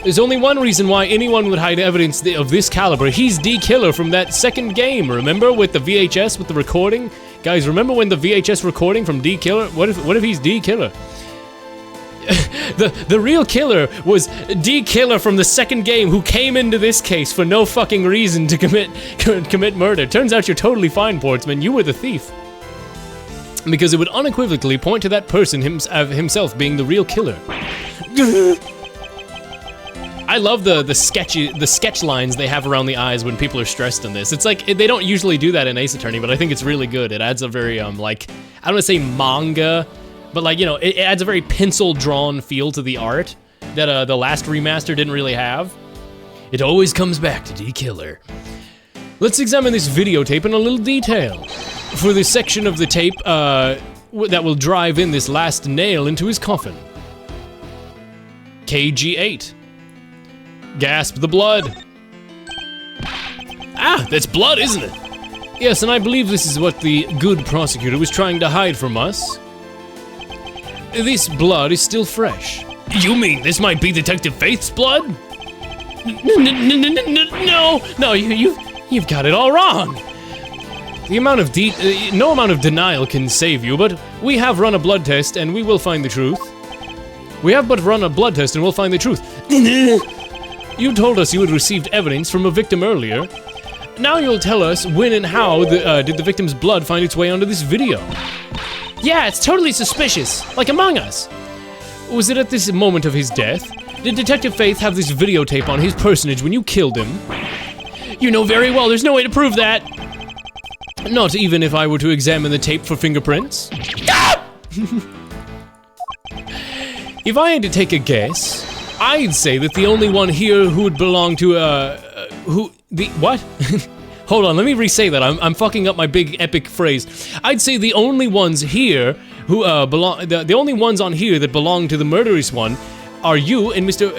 There's only one reason why anyone would hide evidence of this caliber. He's D-Killer from that second game, remember? With the VHS, with the recording? Guys, remember when the VHS recording from D-Killer? What if he's D-Killer? The real killer was D-Killer from the second game who came into this case for no fucking reason to commit murder. Turns out you're totally fine, Portsman. You were the thief. Because it would unequivocally point to that person himself being the real killer. I love the sketch lines they have around the eyes when people are stressed in this. It's like, they don't usually do that in Ace Attorney, but I think it's really good. It adds a very, like, I don't want to say manga, but like, you know, it adds a very pencil-drawn feel to the art that the last remaster didn't really have. It always comes back to D-Killer. Let's examine this videotape in a little detail. For this section of the tape that will drive in this last nail into his coffin. KG8. Gasp the blood. Ah, that's blood, isn't it? Yes, and I believe this is what the good prosecutor was trying to hide from us. This blood is still fresh. You mean this might be Detective Faith's blood? No, you've got it all wrong. The amount of no amount of denial can save you, but we have run a blood test and we will find the truth. We have but run a blood test and we'll find the truth. You told us you had received evidence from a victim earlier. Now you'll tell us when and how did the victim's blood find its way onto this video. Yeah, it's totally suspicious, like Among Us. Was it at this moment of his death? Did Detective Faith have this videotape on his personage when you killed him? You know very well there's no way to prove that. Not even if I were to examine the tape for fingerprints? If I had to take a guess, I'd say that the only one here who would belong to, what? Hold on, let me re-say that. I'm fucking up my big epic phrase. I'd say the only ones here who, the only ones on here that belong to the murderous one are you and Mr.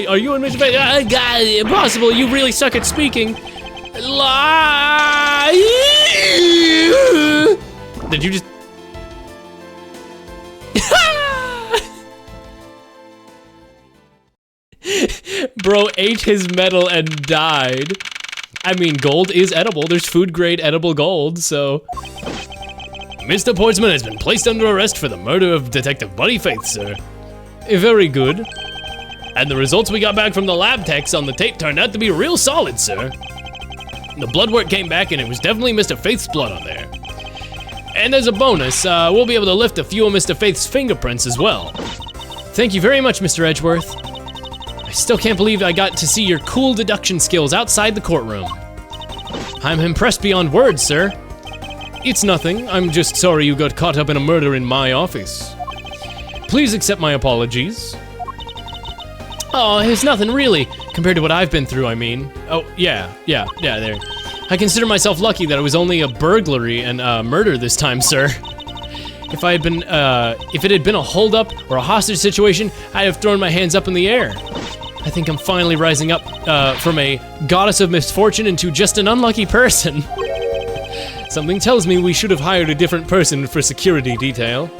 Are you and Mr. Faith? God, impossible, you really suck at speaking. Lie! Did you just... Bro ate his medal and died. I mean, gold is edible. There's food-grade edible gold, so... Mr. Portsman has been placed under arrest for the murder of Detective Buddy Faith, sir. Very good. And the results we got back from the lab techs on the tape turned out to be real solid, sir. The blood work came back and it was definitely Mr. Faith's blood on there. And as a bonus, we'll be able to lift a few of Mr. Faith's fingerprints as well. Thank you very much, Mr. Edgeworth. I still can't believe I got to see your cool deduction skills outside the courtroom. I'm impressed beyond words, sir. It's nothing, I'm just sorry you got caught up in a murder in my office. Please accept my apologies. Oh, it's nothing really, compared to what I've been through, I mean. Oh, yeah, there. I consider myself lucky that it was only a burglary and murder this time, sir. If it had been a holdup or a hostage situation, I'd have thrown my hands up in the air. I think I'm finally rising up from a goddess of misfortune into just an unlucky person. Something tells me we should have hired a different person for security detail.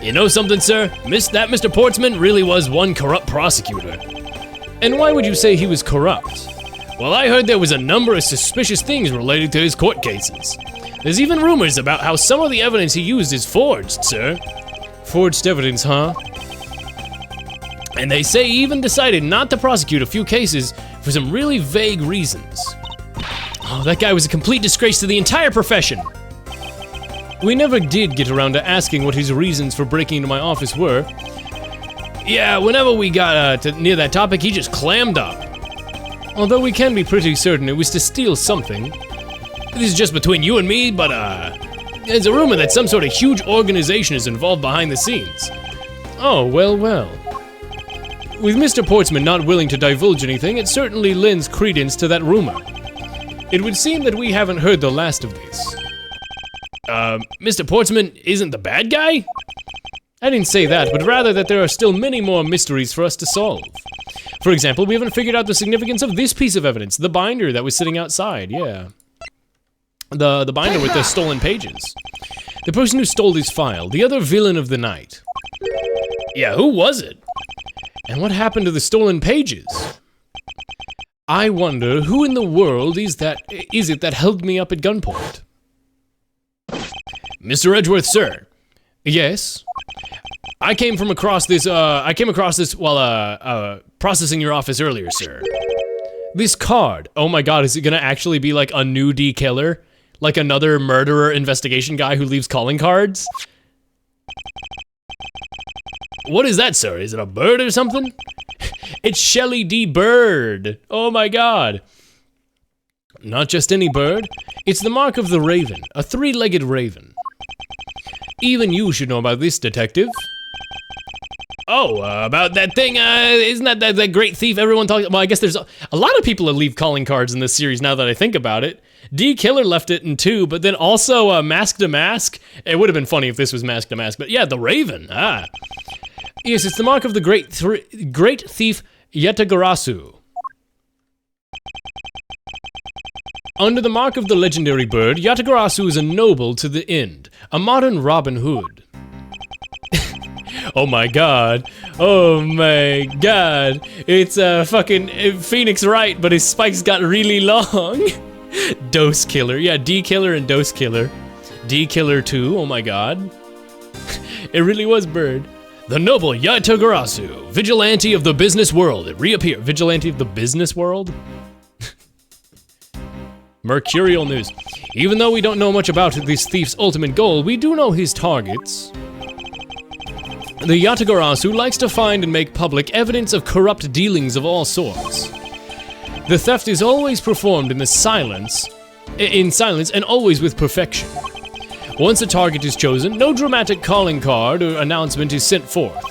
You know something, sir? That Mr. Portsman really was one corrupt prosecutor. And why would you say he was corrupt? Well, I heard there was a number of suspicious things related to his court cases. There's even rumors about how some of the evidence he used is forged, sir. Forged evidence, huh? And they say he even decided not to prosecute a few cases for some really vague reasons. Oh, that guy was a complete disgrace to the entire profession. We never did get around to asking what his reasons for breaking into my office were. Yeah, whenever we got near that topic, he just clammed up. Although we can be pretty certain it was to steal something. This is just between you and me, but there's a rumor that some sort of huge organization is involved behind the scenes. Oh, well, well. With Mr. Portsman not willing to divulge anything, it certainly lends credence to that rumor. It would seem that we haven't heard the last of this. Mr. Portsman isn't the bad guy? I didn't say that, but rather that there are still many more mysteries for us to solve. For example, we haven't figured out the significance of this piece of evidence, the binder that was sitting outside, yeah. The binder with the stolen pages. The person who stole this file, the other villain of the night. Yeah, who was it? And what happened to the stolen pages? I wonder who in the world is it that held me up at gunpoint? Mr. Edgeworth, sir. Yes? I came across this while processing your office earlier, sir. This card. Oh my god, is it gonna actually be like a new D killer? Like another murderer investigation guy who leaves calling cards? What is that, sir? Is it a bird or something? It's Shelly D. Bird. Oh my god. Not just any bird. It's the mark of the raven, a three-legged raven. Even you should know about this, detective. Oh, about that thing, isn't that great thief everyone talks about? Well, I guess there's a lot of people that leave calling cards in this series now that I think about it. D. Killer left it in 2, but then also Mask to Mask. It would have been funny if this was Mask to Mask, but yeah, the Raven, Yes, it's the mark of the great thief Yatagarasu. Under the mark of the legendary bird, Yatagarasu is a noble to the end, a modern Robin Hood. Oh my god. Oh my god. It's fucking Phoenix Wright, but his spikes got really long. Dose Killer. Yeah, D Killer and Dose Killer. D Killer 2. Oh my god. It really was Bird. The noble Yatagarasu, vigilante of the business world. It reappeared. Vigilante of the business world? Mercurial news. Even though we don't know much about this thief's ultimate goal, we do know his targets. The Yatagarasu likes to find and make public evidence of corrupt dealings of all sorts. The theft is always performed in silence and always with perfection. Once a target is chosen, no dramatic calling card or announcement is sent forth.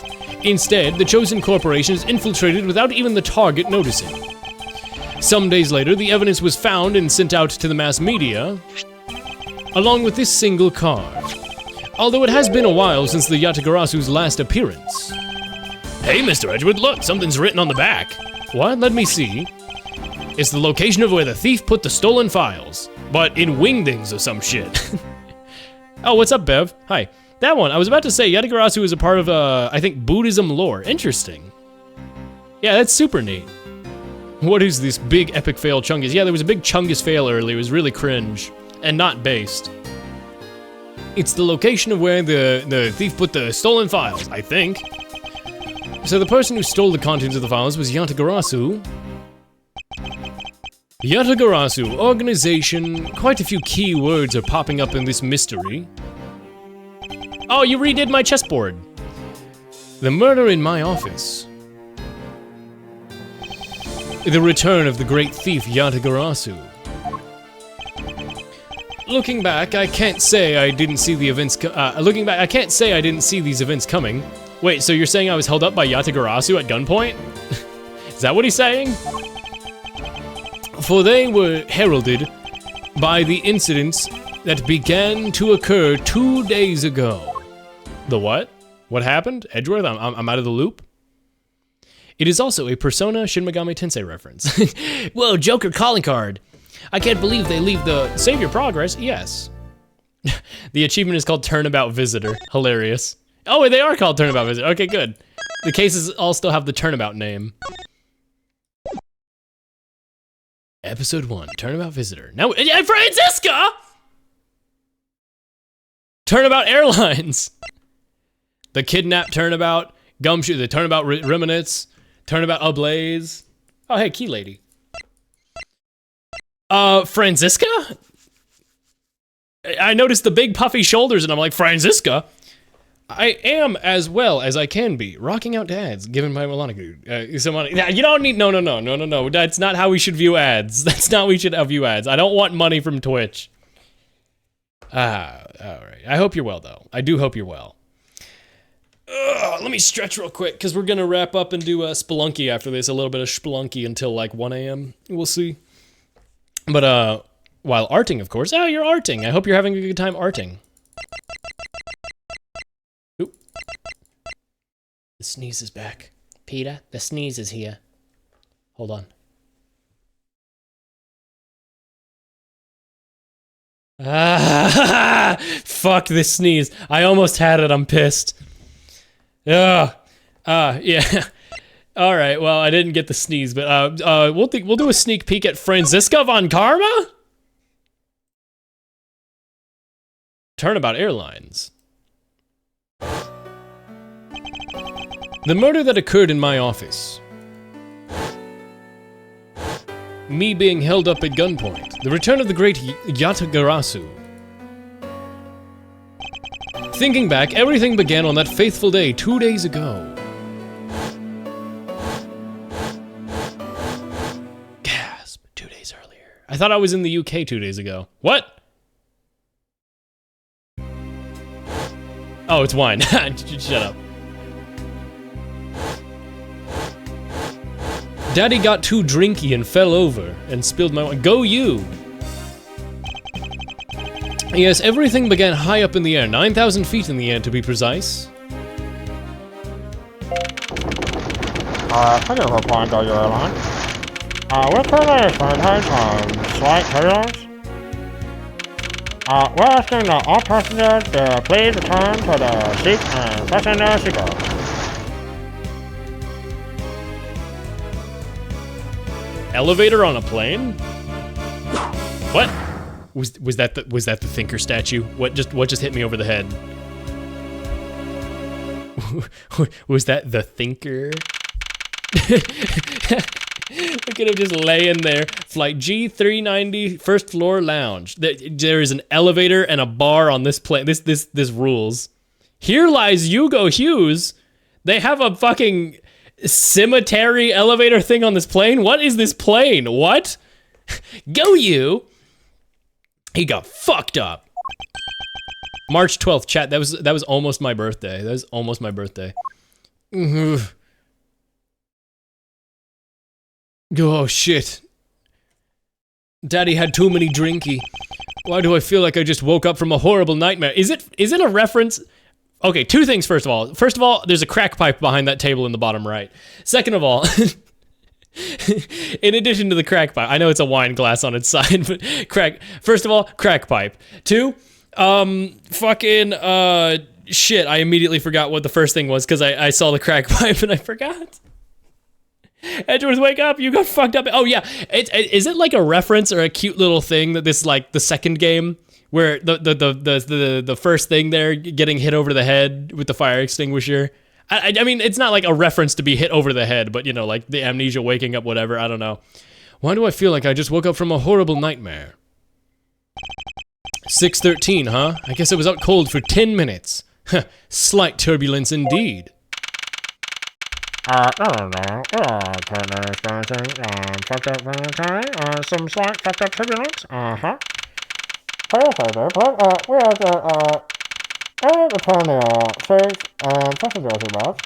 Instead, the chosen corporation is infiltrated without even the target noticing. Some days later, the evidence was found and sent out to the mass media, along with this single card. Although it has been a while since the Yatagarasu's last appearance. Hey, Mr. Edgeworth, look, something's written on the back. What? Let me see. It's the location of where the thief put the stolen files, but in wingdings or some shit. Oh, what's up, Bev? Hi. That one, I was about to say, Yatagarasu is a part of, I think, Buddhism lore. Interesting. Yeah, that's super neat. What is this big epic fail Chungus? Yeah, there was a big Chungus fail earlier. It was really cringe and not based. It's the location of where the thief put the stolen files, I think. So the person who stole the contents of the files was Yatagarasu. Yatagarasu, organization, quite a few key words are popping up in this mystery. Oh, you redid my chessboard. The murder in my office. The return of the great thief Yatagarasu. Looking back, I can't say I didn't see the events. I can't say I didn't see these events coming. Wait, so you're saying I was held up by Yatagarasu at gunpoint? Is that what he's saying? For they were heralded by the incidents that began to occur 2 days ago. The what? What happened? Edgeworth? I'm out of the loop. It is also a Persona Shin Megami Tensei reference. Whoa, Joker calling card. I can't believe they leave the save your progress. Yes. The achievement is called Turnabout Visitor. Hilarious. Oh, they are called Turnabout Visitor. Okay, good. The cases all still have the Turnabout name. Episode 1, Turnabout Visitor. Now, Francisca! Turnabout Airlines. The Kidnap Turnabout. Gumshoe, the Turnabout Remnants. Turnabout Ablaze. Oh, hey, Key Lady. Francisca? I noticed the big puffy shoulders and I'm like, Francisca? I am as well as I can be, rocking out to ads, given my melodic you don't need, no. That's not how we should view ads. That's not how we should view ads. I don't want money from Twitch. All right. I hope you're well, though. I do hope you're well. Let me stretch real quick, because we're going to wrap up and do Spelunky after this. A little bit of Spelunky until like 1 a.m. We'll see. But, while arting, of course. Oh, you're arting. I hope you're having a good time arting. Oop. The sneeze is back. Peter, the sneeze is here. Hold on. Ah, fuck this sneeze. I almost had it. I'm pissed. Yeah. All right. Well, I didn't get the sneeze, but we'll do a sneak peek at Franziska von Karma. Turnabout Airlines. The murder that occurred in my office. Me being held up at gunpoint. The return of the great Yatagarasu. Thinking back, everything began on that faithful day 2 days ago. Gasp, 2 days earlier. I thought I was in the UK 2 days ago. What? Oh, it's wine. Shut up. Daddy got too drinky and fell over and spilled my wine. Go you! Yes, everything began high up in the air, 9,000 feet in the air to be precise. Thank you for applying to your airline. We're currently experiencing slight turbulence. We're asking all passengers to please return to the seat and fasten their seatbelts. Elevator on a plane? What? Was that the thinker statue? What just hit me over the head? Was that the thinker? Look at him just laying there. Flight G390, first floor lounge. There is an elevator and a bar on this plane. This rules. Here lies Hugo Hughes. They have a fucking cemetery elevator thing on this plane? What is this plane? What? Go you! He got fucked up. March 12th, chat. That was almost my birthday. That was almost my birthday. Oh shit. Daddy had too many drinky. Why do I feel like I just woke up from a horrible nightmare? Is it a reference? Okay, two things first of all. First of all, there's a crack pipe behind that table in the bottom right. Second of all, in addition to the crack pipe, I know it's a wine glass on its side, but first of all, crack pipe. Two, shit, I immediately forgot what the first thing was because I saw the crack pipe and I forgot. Edgeworth, wake up, you got fucked up. Oh yeah, is it like a reference or a cute little thing that this, like, the second game where the first thing there getting hit over the head with the fire extinguisher? I mean, it's not like a reference to be hit over the head, but you know, like the amnesia, waking up, whatever, I don't know. Why do I feel like I just woke up from a horrible nightmare? 6:13, huh? I guess I was out cold for 10 minutes. Slight turbulence indeed. Currently experiencing fucked up some slight fucked up turbulence. We have to return the safe and passenger seatbelts.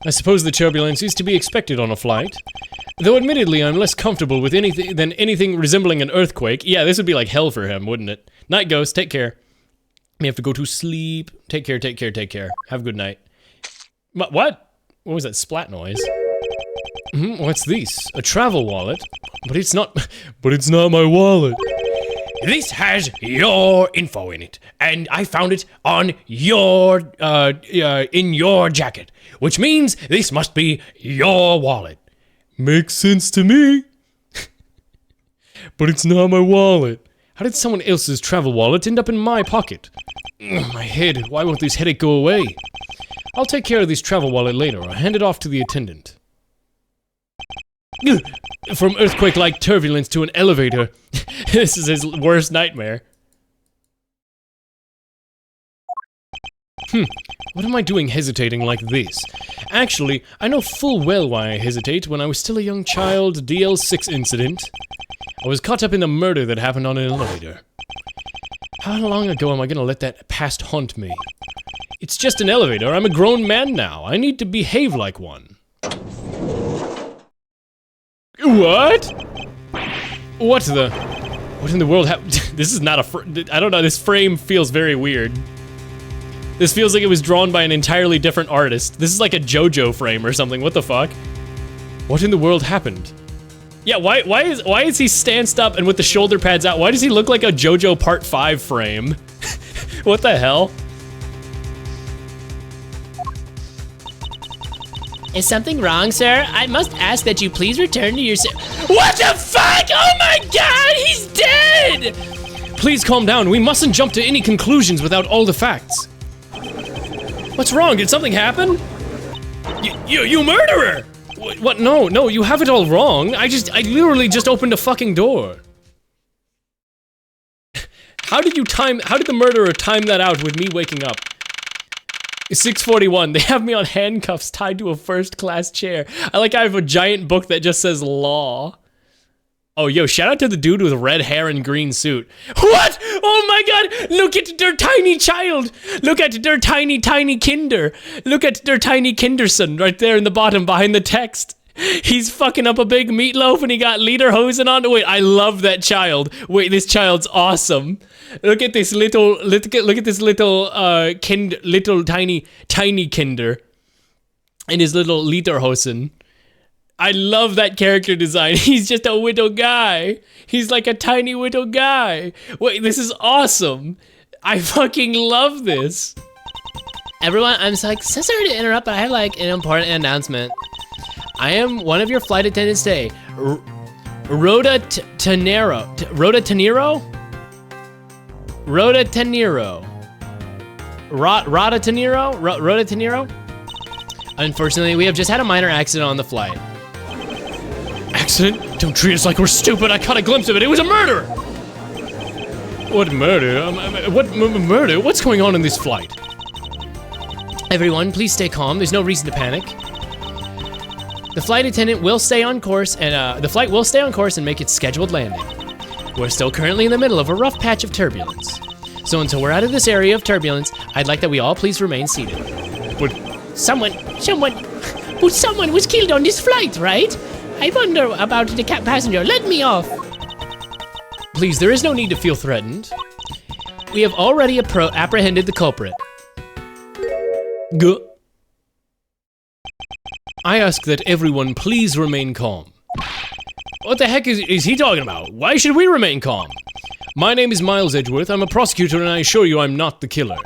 I suppose the turbulence is to be expected on a flight. Though admittedly I'm less comfortable with anything resembling an earthquake. Yeah, this would be like hell for him, wouldn't it? Night ghost, take care. We have to go to sleep. Take care, take care, take care. Have a good night. What? What was that splat noise? What's this? A travel wallet? But it's not my wallet. This has your info in it, and I found it on your, in your jacket, which means this must be your wallet. Makes sense to me. But it's not my wallet. How did someone else's travel wallet end up in my pocket? Ugh, my head, why won't this headache go away? I'll take care of this travel wallet later, or hand it off to the attendant. Ugh, from earthquake-like turbulence to an elevator. This is his worst nightmare. What am I doing hesitating like this? Actually, I know full well why I hesitate. When I was still a young child, DL6 incident. I was caught up in a murder that happened on an elevator. How long ago am I gonna let that past haunt me? It's just an elevator. I'm a grown man now. I need to behave like one. What? What in the world this is not I don't know, this frame feels very weird. This feels like it was drawn by an entirely different artist. This is like a JoJo frame or something. What the fuck? What in the world happened? Yeah, why is he stanced up and with the shoulder pads out? Why does he look like a JoJo Part 5 frame? What the hell? Is something wrong, sir? I must ask that you please return to your What the fuck? Oh my god, he's dead! Please calm down. We mustn't jump to any conclusions without all the facts. What's wrong? Did something happen? You murderer! What? No, you have it all wrong. I literally just opened a fucking door. How did the murderer time that out with me waking up? 6:41, they have me on handcuffs tied to a first-class chair. I have a giant book that just says law. Oh, yo, shout out to the dude with red hair and green suit. What? Oh my god, look at their tiny child. Look at their tiny kinder. Look at their tiny kinderson right there in the bottom behind the text. He's fucking up a big meatloaf and he got lederhosen on. Wait, I love that child. Wait, this child's awesome. Look at this little tiny kinder and his little lederhosen. I love that character design. He's just a little guy. He's like a tiny little guy. Wait, this is awesome. I fucking love this. Everyone, I'm so sorry to interrupt, but I have an important announcement. I am one of your flight attendants today. Rhoda Tenero. Rhoda Tenero? Rhoda Tenero. Rhoda Tenero? Rhoda Tenero? Unfortunately, we have just had a minor accident on the flight. Accident? Don't treat us like we're stupid. I caught a glimpse of it. It was a murder! What murder? What murder? What's going on in this flight? Everyone, please stay calm. There's no reason to panic. The flight attendant will stay on course, and the flight will stay on course and make its scheduled landing. We're still currently in the middle of a rough patch of turbulence. So until we're out of this area of turbulence, I'd like that we all please remain seated. But someone was killed on this flight, right? I wonder about the passenger. Let me off. Please, there is no need to feel threatened. We have already apprehended the culprit. Good. I ask that everyone please remain calm. What the heck is he talking about? Why should we remain calm? My name is Miles Edgeworth. I'm a prosecutor, and I assure you I'm not the killer.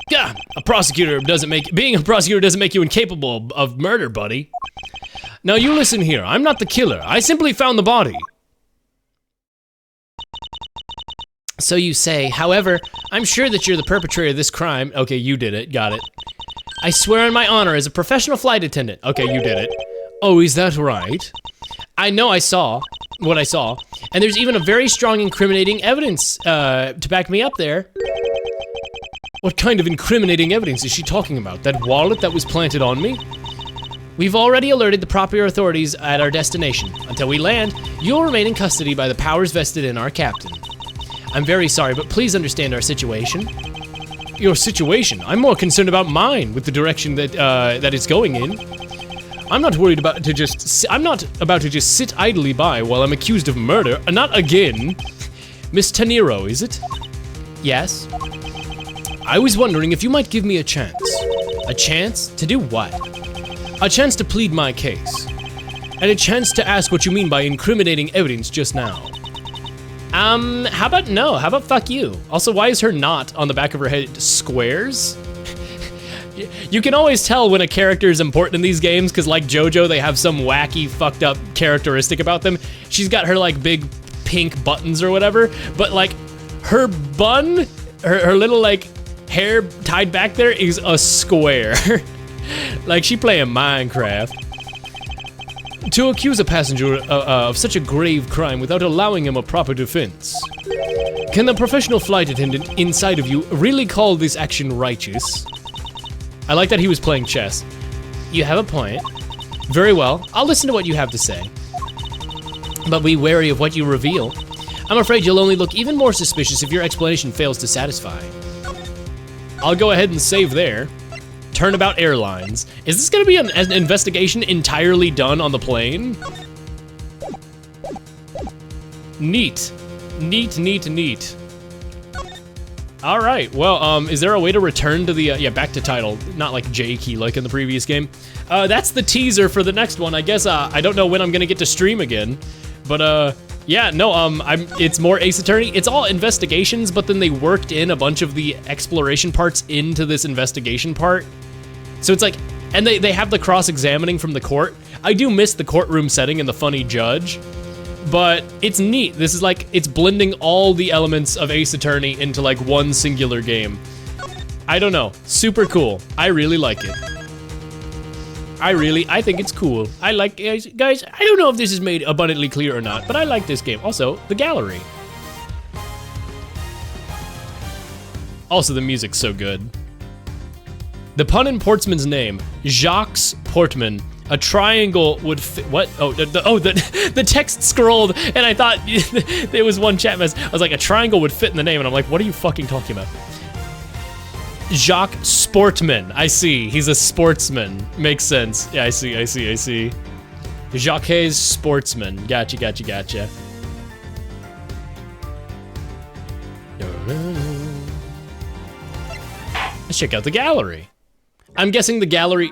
Yeah, being a prosecutor doesn't make you incapable of murder, buddy. Now you listen here. I'm not the killer. I simply found the body. So you say. However, I'm sure that you're the perpetrator of this crime. Okay, you did it. Got it. I swear on my honor as a professional flight attendant. Okay, you did it. Oh, is that right? I know I saw what I saw, and there's even a very strong incriminating evidence to back me up there. What kind of incriminating evidence is she talking about? That wallet that was planted on me? We've already alerted the proper authorities at our destination. Until we land, you'll remain in custody by the powers vested in our captain. I'm very sorry, but please understand our situation. Your situation? I'm more concerned about mine, with the direction that it's going in. I'm not about to just sit idly by while I'm accused of murder. Not again. Miss Tenero, is it? Yes. I was wondering if you might give me a chance. A chance? To do what? A chance to plead my case. And a chance to ask what you mean by incriminating evidence just now. How about no? How about fuck you? Also, why is her knot on the back of her head squares? You can always tell when a character is important in these games, because like JoJo, they have some wacky, fucked up characteristic about them. She's got her like big pink buttons or whatever, but like her bun, her little like hair tied back there is a square. Like she playing Minecraft. To accuse a passenger of such a grave crime without allowing him a proper defense. Can the professional flight attendant inside of you really call this action righteous? I like that he was playing chess. You have a point. Very well. I'll listen to what you have to say. But be wary of what you reveal. I'm afraid you'll only look even more suspicious if your explanation fails to satisfy. I'll go ahead and save there. Turnabout Airlines. Is this gonna be an investigation entirely done on the plane? Neat. Neat, neat, neat. All right, well, is there a way to return to the, yeah, back to title, not like J key like in the previous game. That's the teaser for the next one. I guess, I don't know when I'm gonna get to stream again, but, yeah, no, it's more Ace Attorney. It's all investigations, but then they worked in a bunch of the exploration parts into this investigation part. So it's like, and they have the cross-examining from the court. I do miss the courtroom setting and the funny judge, but it's neat. This is like, it's blending all the elements of Ace Attorney into like one singular game. I don't know, super cool. I really like it. I think it's cool. I like, guys, I don't know if this is made abundantly clear or not, but I like this game. Also, the gallery. Also, the music's so good. The pun in Portsman's name, Jacques Portman. A triangle would fit, what? Oh, the text scrolled, and I thought it was one chat mess. I was like, a triangle would fit in the name, and I'm like, what are you fucking talking about? Jacques Sportman, I see, he's a sportsman. Makes sense, yeah, I see. Jacques Sportsman, gotcha. Let's check out the gallery. I'm guessing the gallery,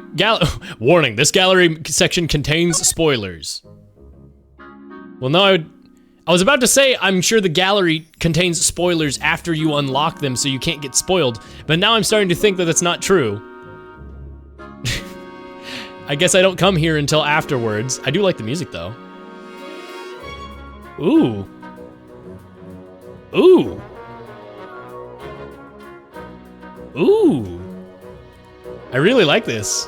warning, this gallery section contains spoilers. Well, no, I was about to say, I'm sure the gallery contains spoilers after you unlock them so you can't get spoiled, but now I'm starting to think that that's not true. I guess I don't come here until afterwards. I do like the music though. Ooh. I really like this.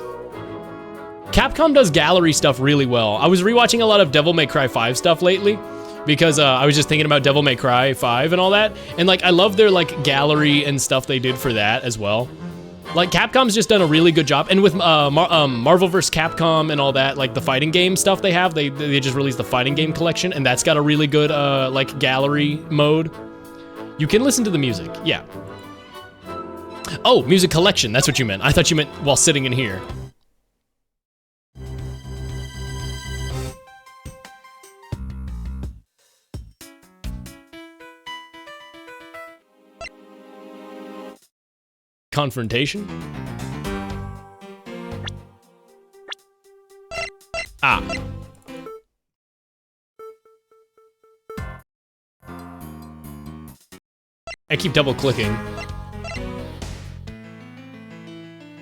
Capcom does gallery stuff really well. I was rewatching a lot of Devil May Cry 5 stuff lately because I was just thinking about Devil May Cry 5 and all that. And like, I love their like gallery and stuff they did for that as well. Like Capcom's just done a really good job. And with Marvel vs. Capcom and all that, like the fighting game stuff they have, they just released the fighting game collection and that's got a really good like gallery mode. You can listen to the music, yeah. Oh, music collection, that's what you meant. I thought you meant while sitting in here. Confrontation? Ah. I keep double clicking.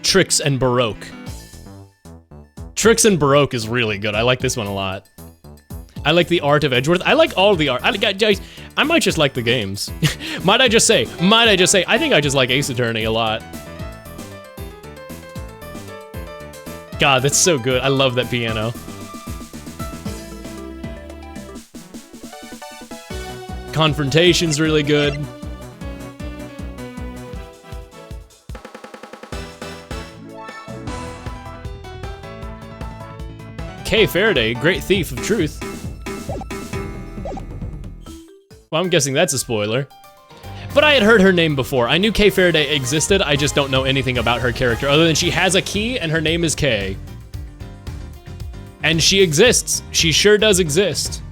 Tricks and Baroque. Tricks and Baroque is really good. I like this one a lot. I like the art of Edgeworth. I like all the art. I might just like the games. Might I just say, I think I just like Ace Attorney a lot. God, that's so good. I love that piano. Confrontation's really good. Kay Faraday, great thief of truth. Well, I'm guessing that's a spoiler. But I had heard her name before. I knew Kay Faraday existed, I just don't know anything about her character, other than she has a key and her name is Kay. And she exists. She sure does exist.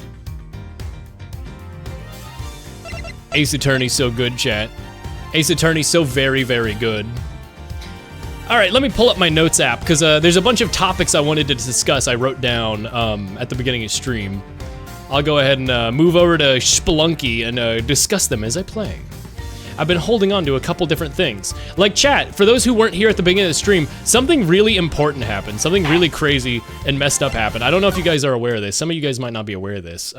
Ace Attorney's so good, chat. Ace Attorney's so very, very good. All right, let me pull up my notes app, because there's a bunch of topics I wanted to discuss I wrote down at the beginning of stream. I'll go ahead and move over to Spelunky and discuss them as I play. I've been holding on to a couple different things. Like chat, for those who weren't here at the beginning of the stream, something really important happened. Something really crazy and messed up happened. I don't know if you guys are aware of this. Some of you guys might not be aware of this.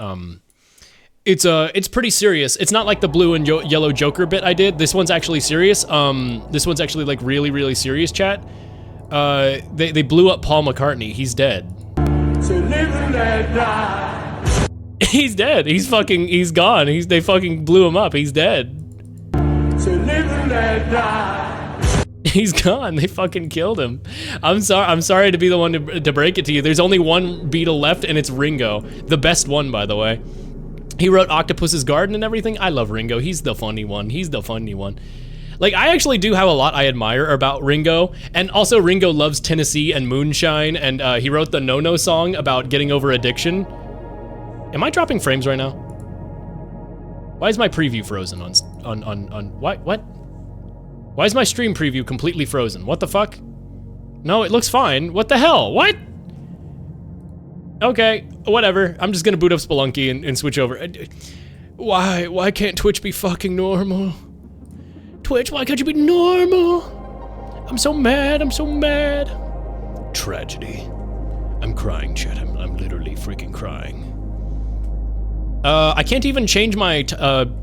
It's pretty serious. It's not like the blue and yellow Joker bit I did. This one's actually serious. This one's actually like really, really serious, chat. They blew up Paul McCartney. He's dead. To live and let die. He's dead. He's gone. They fucking blew him up. He's dead. To live and let die. He's gone. They fucking killed him. I'm sorry to be the one to break it to you. There's only one Beatle left, and it's Ringo. The best one, by the way. He wrote Octopus's Garden and everything. I love Ringo. He's the funny one. Like, I actually do have a lot I admire about Ringo, and also Ringo loves Tennessee and moonshine, and he wrote the No No song about getting over addiction. Am I dropping frames right now? Why is my preview frozen on what? Why is my stream preview completely frozen? What the fuck? No, it looks fine. What the hell? What? Okay, whatever. I'm just gonna boot up Spelunky and switch over. Why can't Twitch be fucking normal? Twitch, why can't you be normal? I'm so mad, I'm so mad. Tragedy. I'm crying, chat. I'm literally freaking crying. I can't even change my,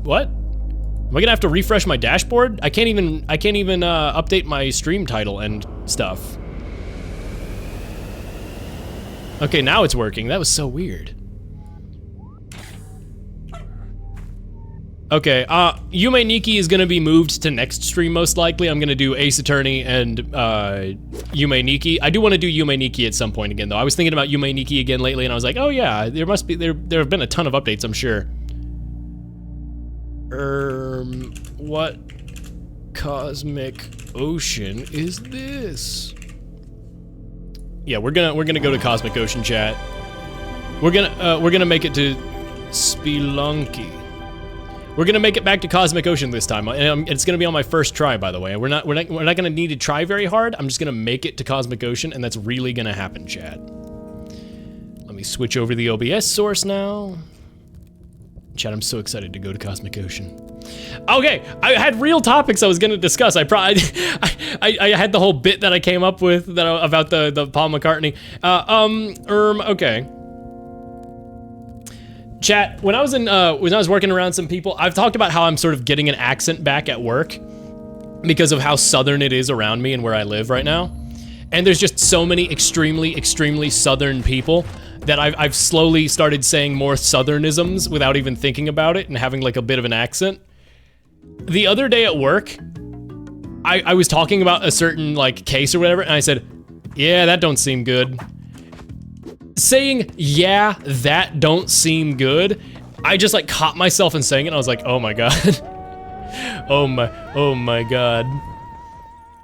what? Am I gonna have to refresh my dashboard? I can't even update my stream title and stuff. Okay, now it's working. That was so weird. Okay, Yume Nikki is gonna be moved to next stream most likely. I'm gonna do Ace Attorney and Yume Nikki. I do want to do Yume Nikki at some point again though. I was thinking about Yume Nikki again lately and I was like, oh yeah, there have been a ton of updates, I'm sure. What cosmic ocean is this? Yeah, we're gonna go to Cosmic Ocean, chat. We're gonna make it to Spelunky. We're gonna make it back to Cosmic Ocean this time, and it's gonna be on my first try, by the way. We're not gonna need to try very hard. I'm just gonna make it to Cosmic Ocean, and that's really gonna happen, chat. Let me switch over the OBS source now. Chat, I'm so excited to go to Cosmic Ocean. Okay, I had real topics I was gonna discuss. I had the whole bit that I came up with about the Paul McCartney. Okay. Chat, when I was working around some people, I've talked about how I'm sort of getting an accent back at work because of how southern it is around me and where I live right now. And there's just so many extremely, extremely southern people that I've slowly started saying more southernisms without even thinking about it and having like a bit of an accent. The other day at work, I was talking about a certain like case or whatever, and I said, yeah, that don't seem good. Saying, yeah, that don't seem good, I just like caught myself in saying it, and I was like, oh my god. oh my god.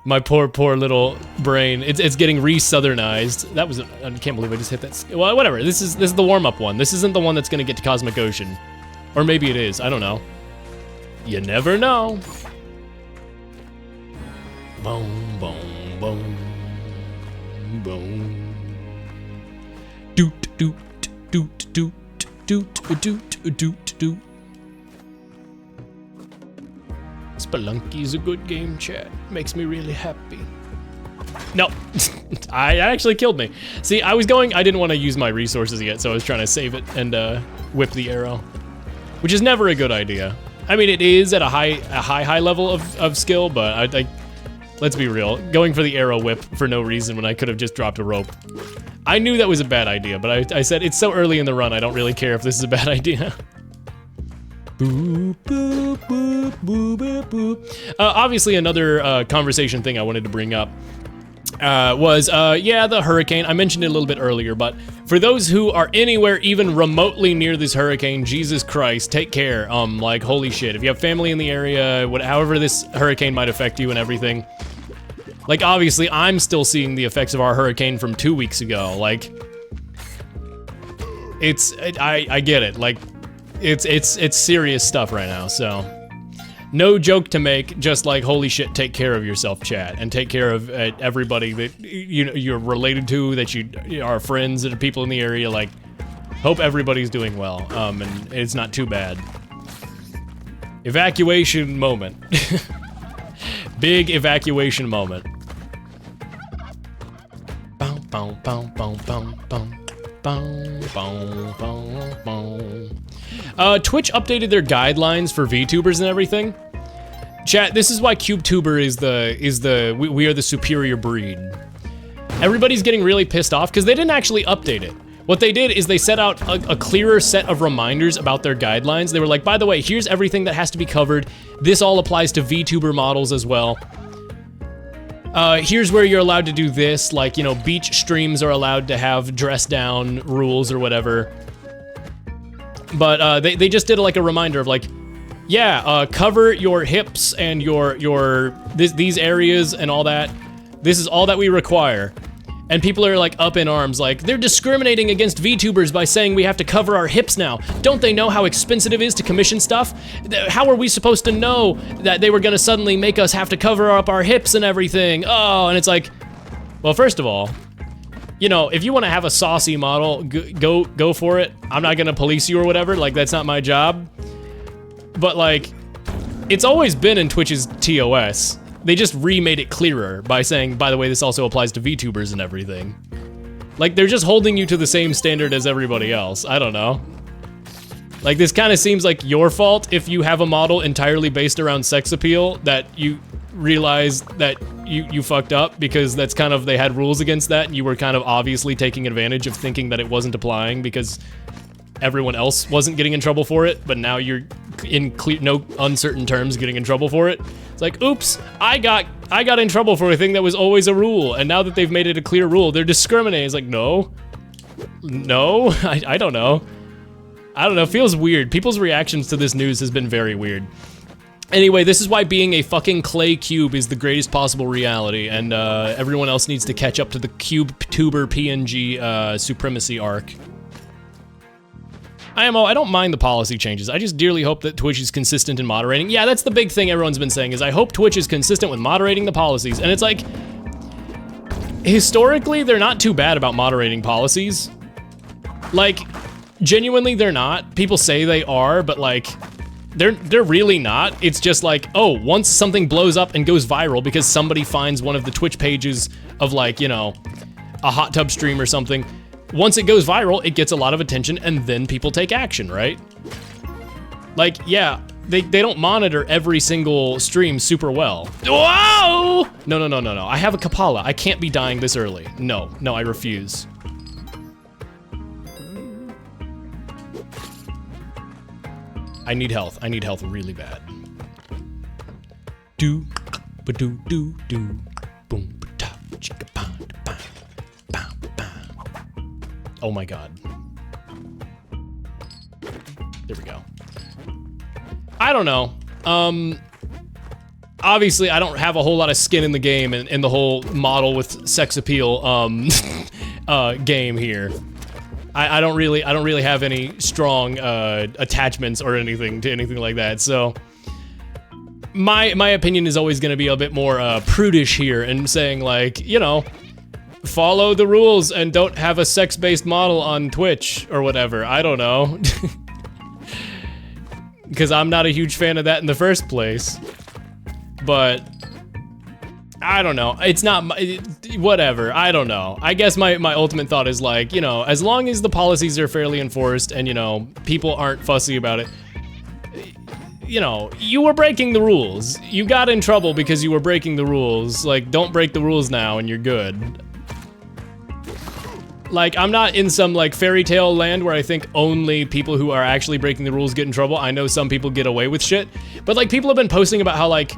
My poor little brain. It's getting re-southernized. That was, I can't believe I just hit that. Well, whatever, this is the warm-up one. This isn't the one that's gonna get to Cosmic Ocean. Or maybe it is, I don't know. You never know. Boom, boom, boom, boom. Doot, doot, doot, doot, doot, doot, doot, doot. Spelunky's a good game, chat. Makes me really happy. No, I actually killed me. See, I didn't want to use my resources yet, so I was trying to save it and whip the arrow, which is never a good idea. I mean, it is at a high level of skill, but let's be real. Going for the arrow whip for no reason when I could have just dropped a rope. I knew that was a bad idea, but I said it's so early in the run, I don't really care if this is a bad idea. Boop, boop, boop, boop, boop, boop. Obviously, another conversation thing I wanted to bring up was, yeah, the hurricane. I mentioned it a little bit earlier, but for those who are anywhere even remotely near this hurricane, Jesus Christ, take care. Like, holy shit. If you have family in the area, however this hurricane might affect you and everything. Like, obviously, I'm still seeing the effects of our hurricane from 2 weeks ago. Like, I get it. Like, it's serious stuff right now, so. No joke to make, just like, holy shit, take care of yourself, chat, and take care of everybody that you're related to, that you are friends, that are people in the area. Like, hope everybody's doing well, and it's not too bad. Evacuation moment. Big evacuation moment. Bow, bow, bow, bow, bow, bow. Twitch updated their guidelines for VTubers and everything. Chat, this is why CubeTuber is we are the superior breed. Everybody's getting really pissed off because they didn't actually update it. What they did is they set out a clearer set of reminders about their guidelines. They were like, by the way, here's everything that has to be covered. This all applies to VTuber models as well. Here's where you're allowed to do this, like, you know, beach streams are allowed to have dress down rules or whatever. But they just did like a reminder of like, yeah, cover your hips and these areas and all that. This is all that we require. And people are like up in arms, like, they're discriminating against VTubers by saying we have to cover our hips now. Don't they know how expensive it is to commission stuff? How are we supposed to know that they were gonna suddenly make us have to cover up our hips and everything? Oh, and it's like, well, first of all, you know, if you wanna have a saucy model, go for it. I'm not gonna police you or whatever, like, that's not my job. But like, it's always been in Twitch's TOS. They just remade it clearer by saying, by the way, this also applies to VTubers and everything. Like, they're just holding you to the same standard as everybody else. I don't know. Like, this kind of seems like your fault if you have a model entirely based around sex appeal that you realize that you fucked up, because that's kind of, they had rules against that and you were kind of obviously taking advantage of thinking that it wasn't applying because everyone else wasn't getting in trouble for it, but now you're in no uncertain terms getting in trouble for it. It's like, oops, I got in trouble for a thing that was always a rule, and now that they've made it a clear rule, they're discriminating. It's like, no, I don't know. I don't know, feels weird. People's reactions to this news has been very weird. Anyway, this is why being a fucking clay cube is the greatest possible reality, and everyone else needs to catch up to the cube tuber PNG supremacy arc. I don't mind the policy changes. I just dearly hope that Twitch is consistent in moderating. Yeah, that's the big thing everyone's been saying, is I hope Twitch is consistent with moderating the policies. And it's like, historically, they're not too bad about moderating policies. Like, genuinely, they're not. People say they are, but like, they're really not. It's just like, oh, once something blows up and goes viral because somebody finds one of the Twitch pages of, like, you know, a hot tub stream or something, once it goes viral, it gets a lot of attention, and then people take action, right? Like, yeah, they don't monitor every single stream super well. Whoa! No. I have a Kapala. I can't be dying this early. No, I refuse. I need health. I need health really bad. Do, ba-do, do, boom, ba-da, chicka, ba, ba, ba, ba. Oh my god. There we go. I don't know. Obviously I don't have a whole lot of skin in the game and in the whole model with sex appeal game here. I don't really have any strong attachments or anything to anything like that. So my opinion is always gonna be a bit more prudish here and saying, like, you know, follow the rules and don't have a sex-based model on Twitch or whatever. I don't know. Because I'm not a huge fan of that in the first place. But I don't know. It's not whatever. I don't know. I guess my ultimate thought is, like, you know, as long as the policies are fairly enforced and, you know, people aren't fussy about it, you know, you were breaking the rules. You got in trouble because you were breaking the rules. Like, don't break the rules now and you're good. Like, I'm not in some, like, fairy tale land where I think only people who are actually breaking the rules get in trouble. I know some people get away with shit. But, like, people have been posting about how, like,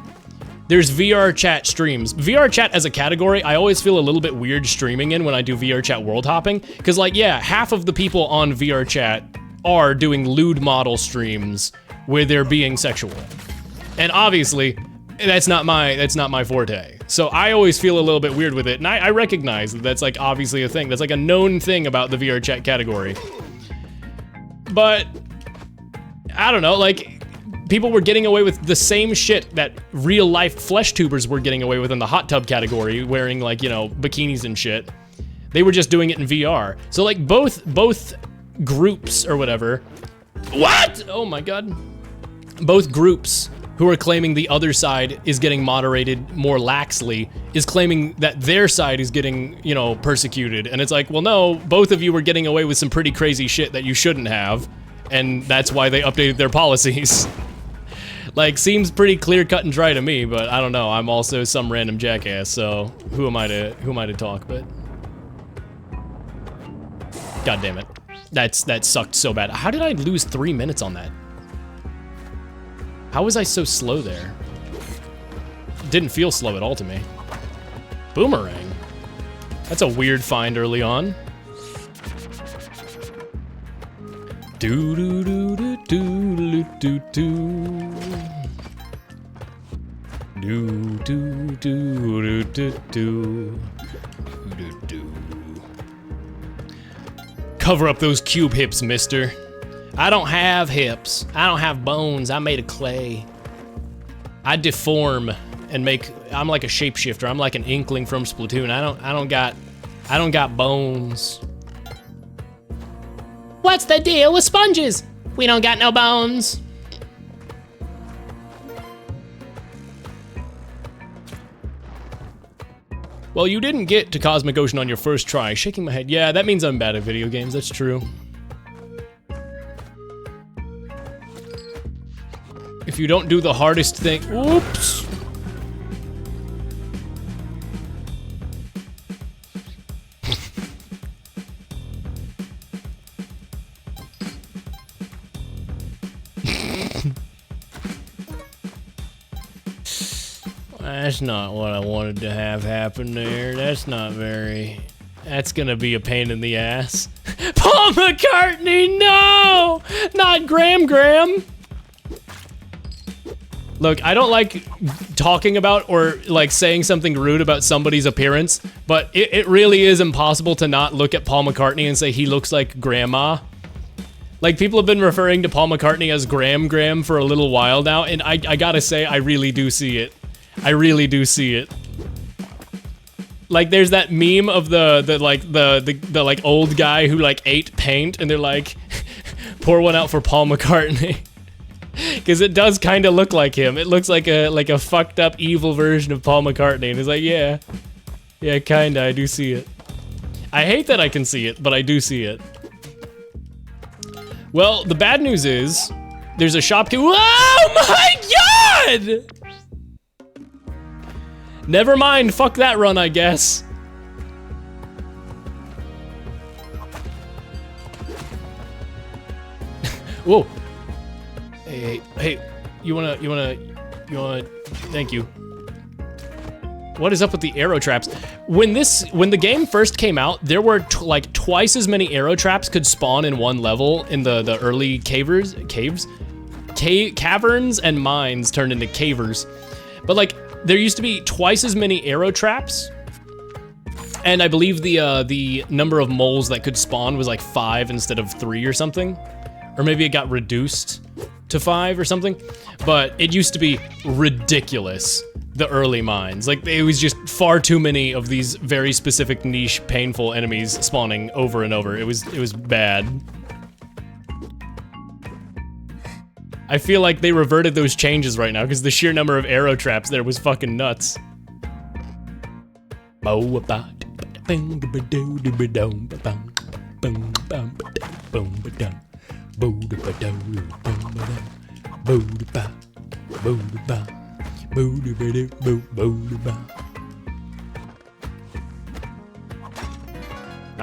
there's VR chat streams. VR chat as a category, I always feel a little bit weird streaming in when I do VR chat world hopping. Because, like, yeah, half of the people on VR chat are doing lewd model streams where they're being sexual. And obviously, that's not my forte. So I always feel a little bit weird with it, and I recognize that that's, like, obviously a thing. That's, like, a known thing about the VR chat category. But I don't know, like, people were getting away with the same shit that real life flesh tubers were getting away with in the hot tub category, wearing, like, you know, bikinis and shit. They were just doing it in VR. So, like, both groups or whatever. What? Oh my god. Both groups who are claiming the other side is getting moderated more laxly is claiming that their side is getting, you know, persecuted. And it's like, well, no, both of you were getting away with some pretty crazy shit that you shouldn't have. And that's why they updated their policies. Like, seems pretty clear cut and dry to me, but I don't know. I'm also some random jackass, so who am I to talk, but god damn it. That sucked so bad. How did I lose 3 minutes on that? How was I so slow there? Didn't feel slow at all to me. Boomerang. That's a weird find early on. Do do do do do do do. Do do do do do do do do. Cover up those cube hips, mister. I don't have hips. I don't have bones. I'm made of clay. I deform and make. I'm like a shapeshifter. I'm like an inkling from Splatoon. I don't got bones. What's the deal with sponges? We don't got no bones. Well, you didn't get to Cosmic Ocean on your first try. Shaking my head. Yeah, that means I'm bad at video games. That's true. If you don't do the hardest thing. Oops. That's not what I wanted to have happen there. That's not very... That's gonna be a pain in the ass. Paul McCartney, no! Not Graham. Look, I don't like talking about or like saying something rude about somebody's appearance, but it really is impossible to not look at Paul McCartney and say he looks like grandma. Like, people have been referring to Paul McCartney as Graham for a little while now, and I gotta say, I really do see it. I really do see it. Like, there's that meme of the like old guy who like ate paint, and they're like, pour one out for Paul McCartney. Because it does kind of look like him. It looks like a fucked up evil version of Paul McCartney, and it's like, yeah, kinda, I do see it. I hate that I can see it, but I do see it. Well, the bad news is, there's a shopkeeper. Oh my god! Never mind, fuck that run, I guess. Whoa. Hey, you wanna, thank you. What is up with the arrow traps? When the game first came out, there were like twice as many arrow traps could spawn in one level in the early caverns, and mines turned into cavers. But like, there used to be twice as many arrow traps, and I believe the number of moles that could spawn was like 5 instead of 3 or something. Or maybe it got reduced to 5 or something. But it used to be ridiculous, the early mines. Like, it was just far too many of these very specific niche, painful enemies spawning over and over. It was bad. I feel like they reverted those changes right now because the sheer number of arrow traps there was fucking nuts. All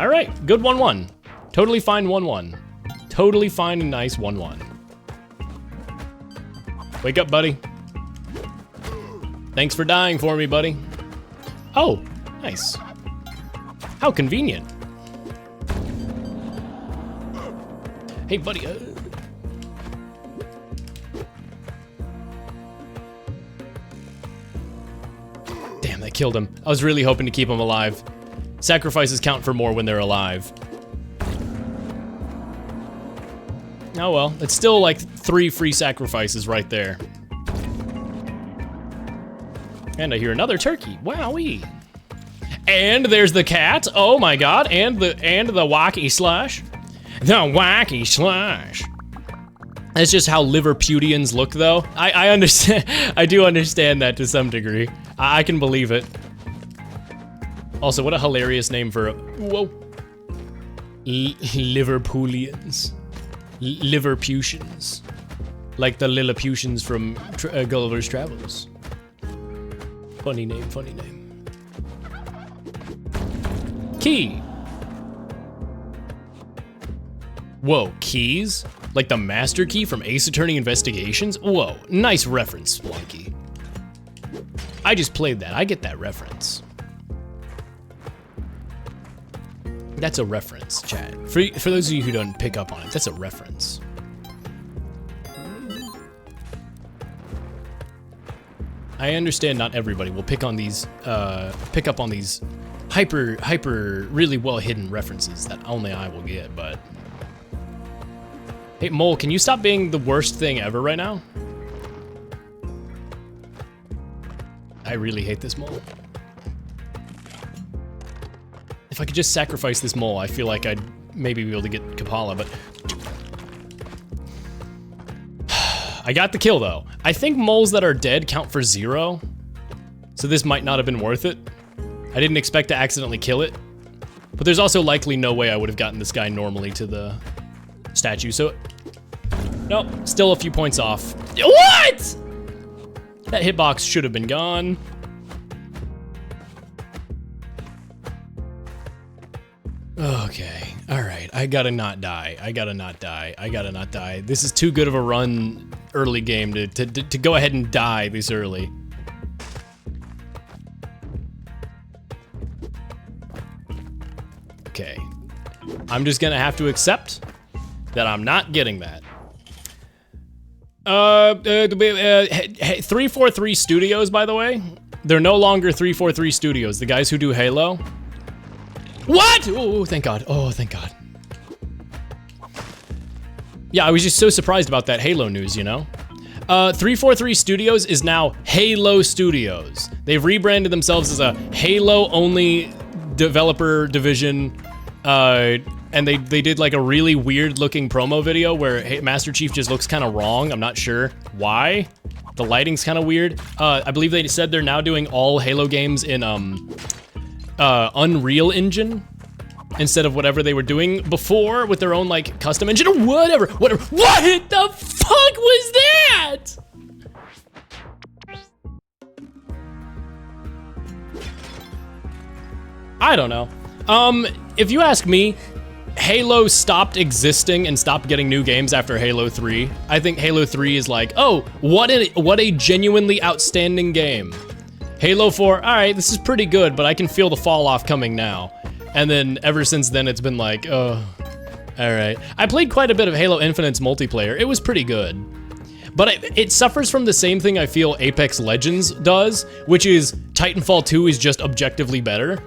right, good 1-1. Totally fine 1-1. Totally fine and nice 1-1. Wake up, buddy. Thanks for dying for me, buddy. Oh, nice. How convenient. Hey, buddy. Damn, that killed him. I was really hoping to keep him alive. Sacrifices count for more when they're alive. Oh well, it's still like 3 free sacrifices right there. And I hear another turkey. Wowee. And there's the cat. Oh my god. And the wacky slash. The wacky slash. That's just how Liverpudlians look, though. I understand. I do understand that to some degree. I can believe it. Also, what a hilarious name for a... Whoa. Liverpudlians. Liverputians. Like the Lilliputians from Gulliver's Travels. Funny name, funny name. Key. Whoa, keys? Like the master key from Ace Attorney Investigations? Whoa, nice reference, Splunky. I just played that, I get that reference. That's a reference, chat. For those of you who don't pick up on it, that's a reference. I understand not everybody will pick on these, pick up on these hyper, really well hidden references that only I will get, but... Hey, Mole, can you stop being the worst thing ever right now? I really hate this mole. If I could just sacrifice this mole, I feel like I'd maybe be able to get Kapala, but... I got the kill, though. I think moles that are dead count for 0, so this might not have been worth it. I didn't expect to accidentally kill it, but there's also likely no way I would have gotten this guy normally to the statue, so... Nope, still a few points off. What?! That hitbox should have been gone. Okay, alright, I gotta not die. I gotta not die. This is too good of a run early game to go ahead and die this early. Okay, I'm just gonna have to accept that I'm not getting that. 343 Studios, by the way. They're no longer 343 Studios, the guys who do Halo. What? Oh, thank God. Oh, thank God. Yeah, I was just so surprised about that Halo news, you know? 343 Studios is now Halo Studios. They've rebranded themselves as a Halo-only developer division, and they did like a really weird looking promo video where Master Chief just looks kind of wrong. I'm not sure why. The lighting's kind of weird. I believe they said they're now doing all Halo games in Unreal Engine instead of whatever they were doing before with their own like custom engine or whatever. What the fuck was that? I don't know. If you ask me, Halo stopped existing and stopped getting new games after Halo 3. I think Halo 3 is like, oh, what a genuinely outstanding game. Halo 4, all right, this is pretty good, but I can feel the fall off coming now. And then ever since then, it's been like, oh, all right. I played quite a bit of Halo Infinite's multiplayer. It was pretty good. But it suffers from the same thing I feel Apex Legends does, which is Titanfall 2 is just objectively better.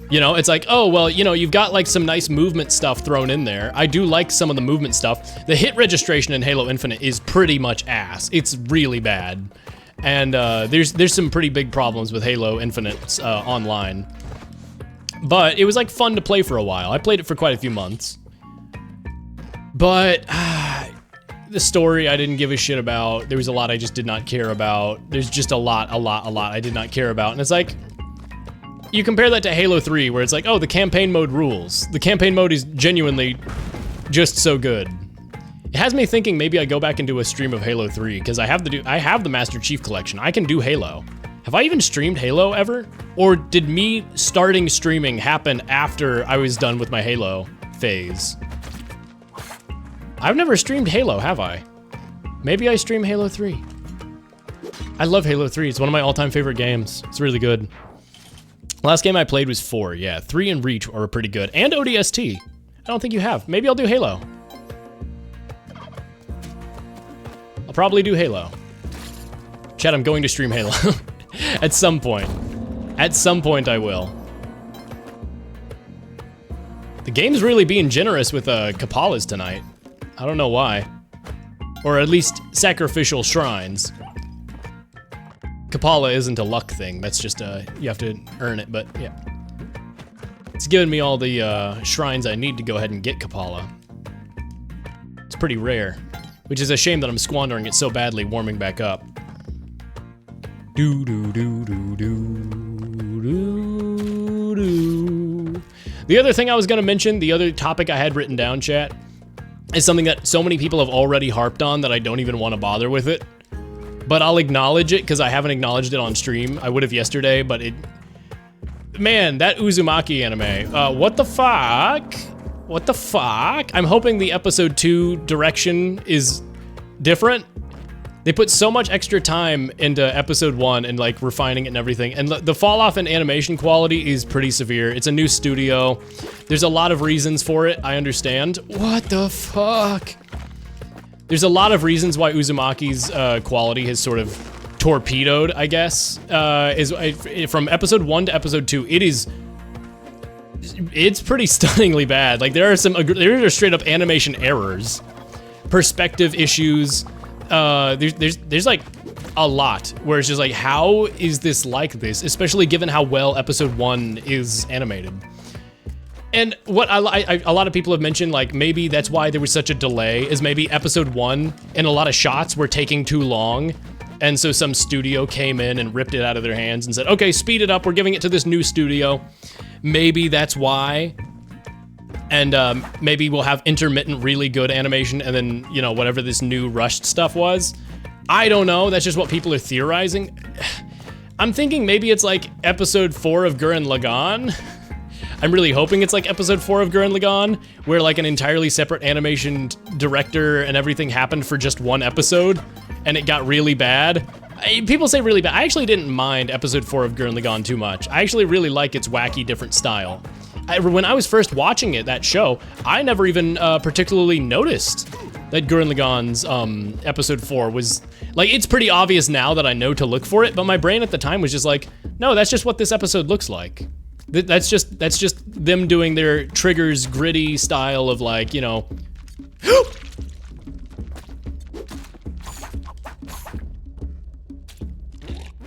You know, it's like, oh, well, you know, you've got like some nice movement stuff thrown in there. I do like some of the movement stuff. The hit registration in Halo Infinite is pretty much ass. It's really bad. And there's some pretty big problems with Halo Infinite online. But it was like fun to play for a while. I played it for quite a few months. But the story I didn't give a shit about. There was a lot I just did not care about. There's just a lot I did not care about. And it's like, you compare that to Halo 3, where it's like, oh, the campaign mode rules. The campaign mode is genuinely just so good. It has me thinking maybe I go back and do a stream of Halo 3, because I have the Master Chief Collection. I can do Halo. Have I even streamed Halo ever? Or did me starting streaming happen after I was done with my Halo phase? I've never streamed Halo, have I? Maybe I stream Halo 3. I love Halo 3. It's one of my all-time favorite games. It's really good. Last game I played was 4, yeah. 3 and Reach are pretty good. And ODST. I don't think you have. Maybe I'll do Halo. I'll probably do Halo. Chat, I'm going to stream Halo. At some point. At some point I will. The game's really being generous with Kapalas tonight. I don't know why. Or at least sacrificial shrines. Kapala isn't a luck thing, that's just you have to earn it, but yeah. It's giving me all the shrines I need to go ahead and get Kapala. It's pretty rare, which is a shame that I'm squandering it so badly warming back up. The other thing I was gonna mention, the other topic I had written down, chat, is something that so many people have already harped on that I don't even want to bother with it. But I'll acknowledge it, because I haven't acknowledged it on stream. I would have yesterday, but it... Man, that Uzumaki anime. What the fuck? What the fuck? I'm hoping the episode 2 direction is different. They put so much extra time into episode 1 and like refining it and everything. And the fall off in animation quality is pretty severe. It's a new studio. There's a lot of reasons for it. I understand. What the fuck? There's a lot of reasons why Uzumaki's quality has sort of torpedoed, I guess. From episode 1 to episode 2, it's pretty stunningly bad. Like there are straight up animation errors, perspective issues. There's like a lot where it's just like, how is this like this? Especially given how well episode 1 is animated. And what a lot of people have mentioned, like maybe that's why there was such a delay, is maybe episode 1 and a lot of shots were taking too long. And so some studio came in and ripped it out of their hands and said, okay, speed it up. We're giving it to this new studio. Maybe that's why. And maybe we'll have intermittent, really good animation, and then, you know, whatever this new rushed stuff was. I don't know. That's just what people are theorizing. I'm thinking maybe it's like episode 4 of Gurren Lagann. I'm really hoping it's like episode 4 of Gurren Lagann, where like an entirely separate animation director and everything happened for just one episode, and it got really bad. People say really bad. I actually didn't mind episode 4 of Gurren Lagann too much. I actually really like its wacky, different style. When I was first watching that show, I never even particularly noticed that Gurren Lagann's episode 4 was, like, it's pretty obvious now that I know to look for it, but my brain at the time was just like, no, that's just what this episode looks like. That's just them doing their triggers gritty style of, like, you know.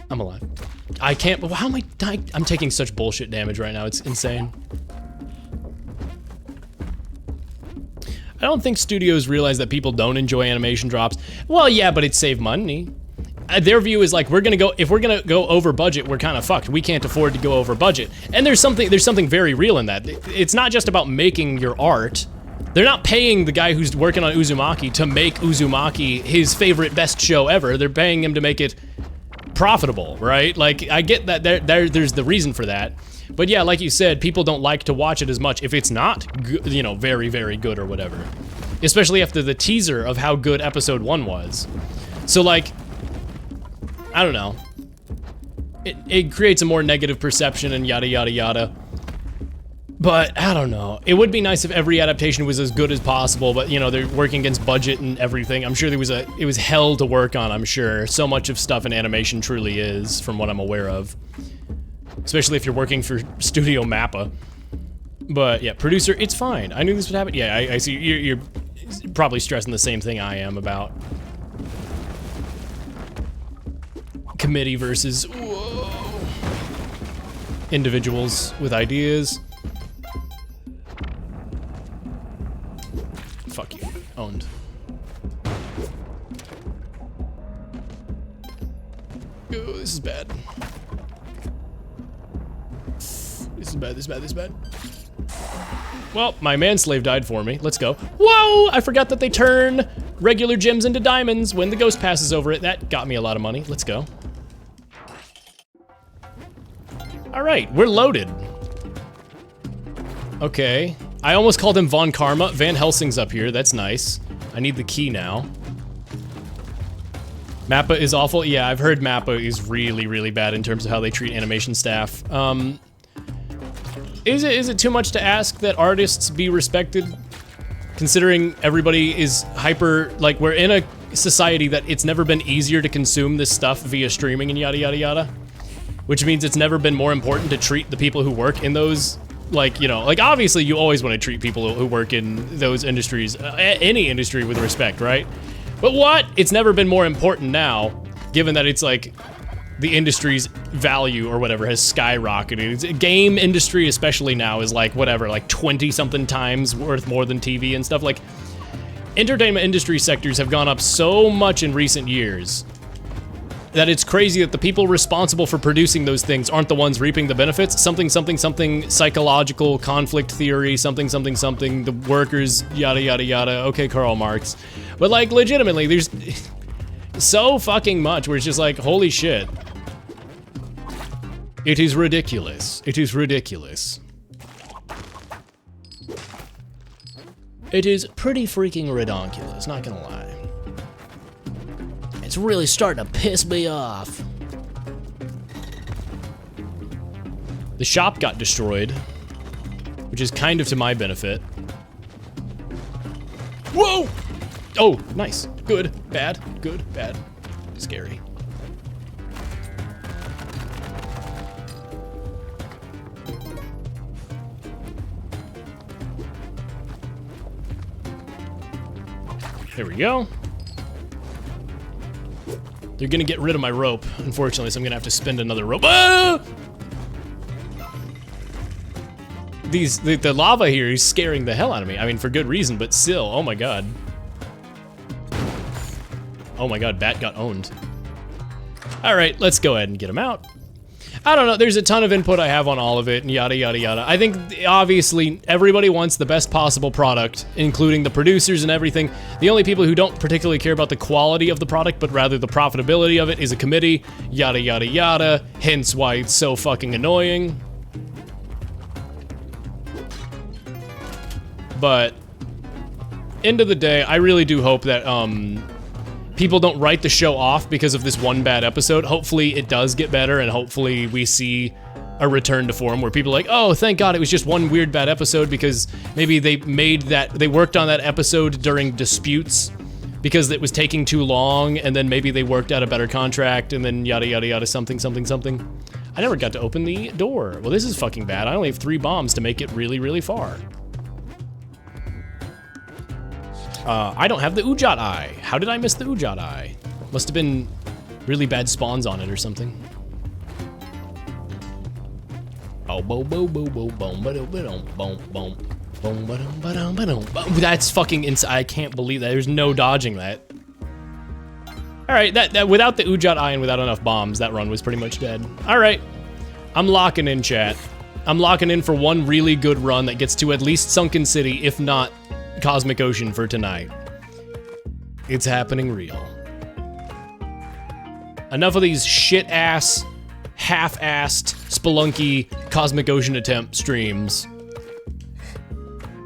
I'm alive. I can't, how am I dying? I'm taking such bullshit damage right now, it's insane. I don't think studios realize that people don't enjoy animation drops. Well, yeah, but it saved money. Their view is like, if we're gonna go over budget, we're kind of fucked. We can't afford to go over budget. And there's something very real in that. It's not just about making your art. They're not paying the guy who's working on Uzumaki to make Uzumaki his favorite, best show ever. They're paying him to make it profitable, right? Like, I get that there's the reason for that. But yeah, like you said, people don't like to watch it as much if it's not, you know, very, very good or whatever. Especially after the teaser of how good episode 1 was. So like, I don't know. It creates a more negative perception and yada, yada, yada. But I don't know. It would be nice if every adaptation was as good as possible, but you know, they're working against budget and everything. I'm sure it was hell to work on, I'm sure. So much of stuff in animation truly is, from what I'm aware of. Especially if you're working for Studio Mappa. But yeah, producer, it's fine. I knew this would happen. Yeah, I see you're probably stressing the same thing I am about committee versus individuals with ideas. Fuck you. Owned. Oh, this is bad. This is bad. Well, my manslave died for me. Let's go. Whoa! I forgot that they turn regular gems into diamonds when the ghost passes over it. That got me a lot of money. Let's go. All right, we're loaded. Okay. I almost called him Von Karma. Van Helsing's up here. That's nice. I need the key now. Mappa is awful. Yeah, I've heard Mappa is really, really bad in terms of how they treat animation staff. Is it too much to ask that artists be respected? Considering everybody is hyper, like, we're in a society that it's never been easier to consume this stuff via streaming and yada yada yada. Which means it's never been more important to treat the people who work in those, like, you know, like obviously you always want to treat people who work in those industries, any industry, with respect, right? But what? It's never been more important now, given that it's like, the industry's value or whatever has skyrocketed. Game industry especially now is like, whatever, like 20-something times worth more than TV and stuff. Like, entertainment industry sectors have gone up so much in recent years that it's crazy that the people responsible for producing those things aren't the ones reaping the benefits. Something, psychological conflict theory, something, the workers, yada, yada, yada. Okay, Karl Marx. But like, legitimately, there's so fucking much where it's just like, holy shit. It is ridiculous. It is ridiculous. It is pretty freaking redonkulous, not gonna lie. It's really starting to piss me off. The shop got destroyed, which is kind of to my benefit. Whoa! Oh, nice. Good, bad, good, bad. Scary. There we go. They're gonna get rid of my rope, unfortunately, so I'm gonna have to spend another rope. Ah! The lava here is scaring the hell out of me. I mean, for good reason, but still, oh my god. Oh my god, Bat got owned. All right, let's go ahead and get him out. I don't know, there's a ton of input I have on all of it, and yada, yada, yada. I think, obviously, everybody wants the best possible product, including the producers and everything. The only people who don't particularly care about the quality of the product, but rather the profitability of it, is a committee, yada, yada, yada, hence why it's so fucking annoying. But, end of the day, I really do hope that, people don't write the show off because of this one bad episode. Hopefully it does get better, and hopefully we see a return to form where people are like, oh, thank God it was just one weird bad episode, because maybe they worked on that episode during disputes because it was taking too long, and then maybe they worked out a better contract, and then yada, yada, yada, something, something, something. I never got to open the door. Well, this is fucking bad. I only have 3 bombs to make it really, really far. I don't have the Ujat Eye. How did I miss the Ujat Eye? Must have been really bad spawns on it or something. Oh, boom, boom, boom, boom, boom, boom, boom, boom, boom, boom, boom, boom. That's fucking insane. I can't believe that. There's no dodging that. All right, that without the Ujat Eye and without enough bombs, that run was pretty much dead. All right, I'm locking in, chat. I'm locking in for one really good run that gets to at least Sunken City, if not Cosmic Ocean for tonight. It's happening real. Enough of these shit-ass, half-assed, spelunky Cosmic Ocean attempt streams.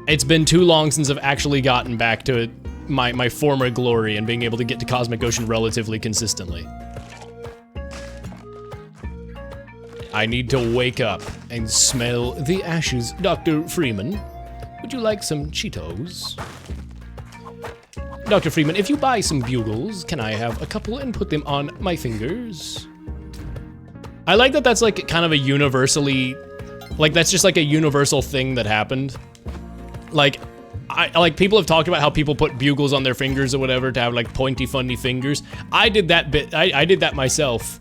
It's been too long since I've actually gotten back to my former glory and being able to get to Cosmic Ocean relatively consistently. I need to wake up and smell the ashes. Dr. Freeman, would you like some Cheetos? Dr. Freeman, if you buy some bugles, can I have a couple and put them on my fingers? I like that that's like kind of a universally, like that's just like a universal thing that happened. Like, like people have talked about how people put bugles on their fingers or whatever to have like pointy, funny fingers. I did that I did that myself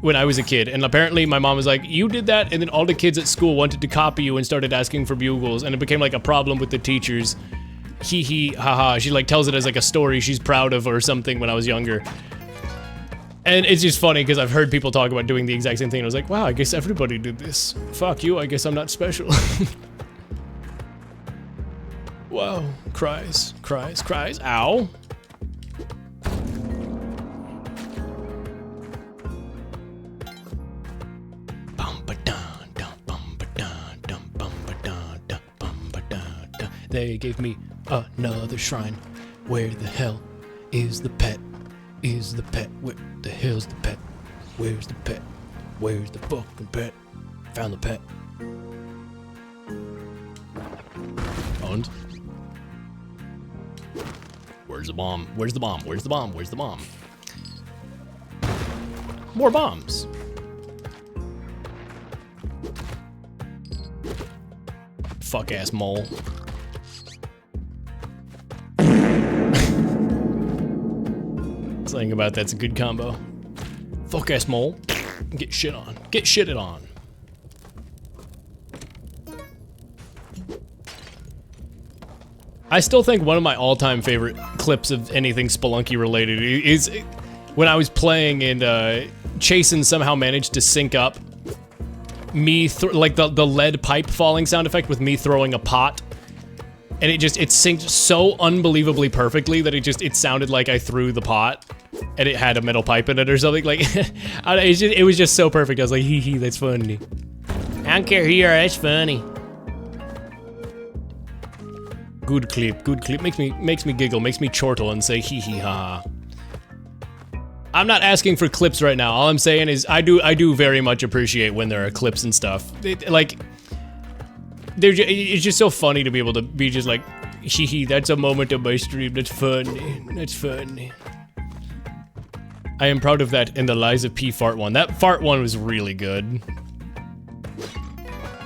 when I was a kid, and apparently my mom was like, you did that, and then all the kids at school wanted to copy you and started asking for bugles, and it became like a problem with the teachers. Hee hee, haha. She like tells it as like a story she's proud of or something when I was younger. And it's just funny because I've heard people talk about doing the exact same thing, and I was like, wow, I guess everybody did this. Fuck you, I guess I'm not special. Wow, cries, cries, cries, ow. They gave me another shrine. Where the hell is the pet? Is the pet? Where the hell's the pet? Where's the pet? Where's the fucking pet? Found the pet. Owned. Where's the bomb? Where's the bomb? Where's the bomb? Where's the bomb? More bombs. Fuck ass mole. Something about that's a good combo. Fuck ass mole. Get shit on. Get shitted on. I still think one of my all-time favorite clips of anything Spelunky related is when I was playing and Chasen somehow managed to sync up me, like the lead pipe falling sound effect with me throwing a pot. And it synced so unbelievably perfectly that it sounded like I threw the pot and it had a metal pipe in it or something. Like, it was just so perfect. I was like, hee hee, that's funny. I don't care who you are, that's funny. Good clip, good clip. Makes me giggle, makes me chortle and say hee hee ha. I'm not asking for clips right now. All I'm saying is I do very much appreciate when there are clips and stuff. It's just so funny to be able to be just like, hee hee, that's a moment of my stream. That's funny. That's funny. I am proud of that in the Liza P fart one. That fart one was really good.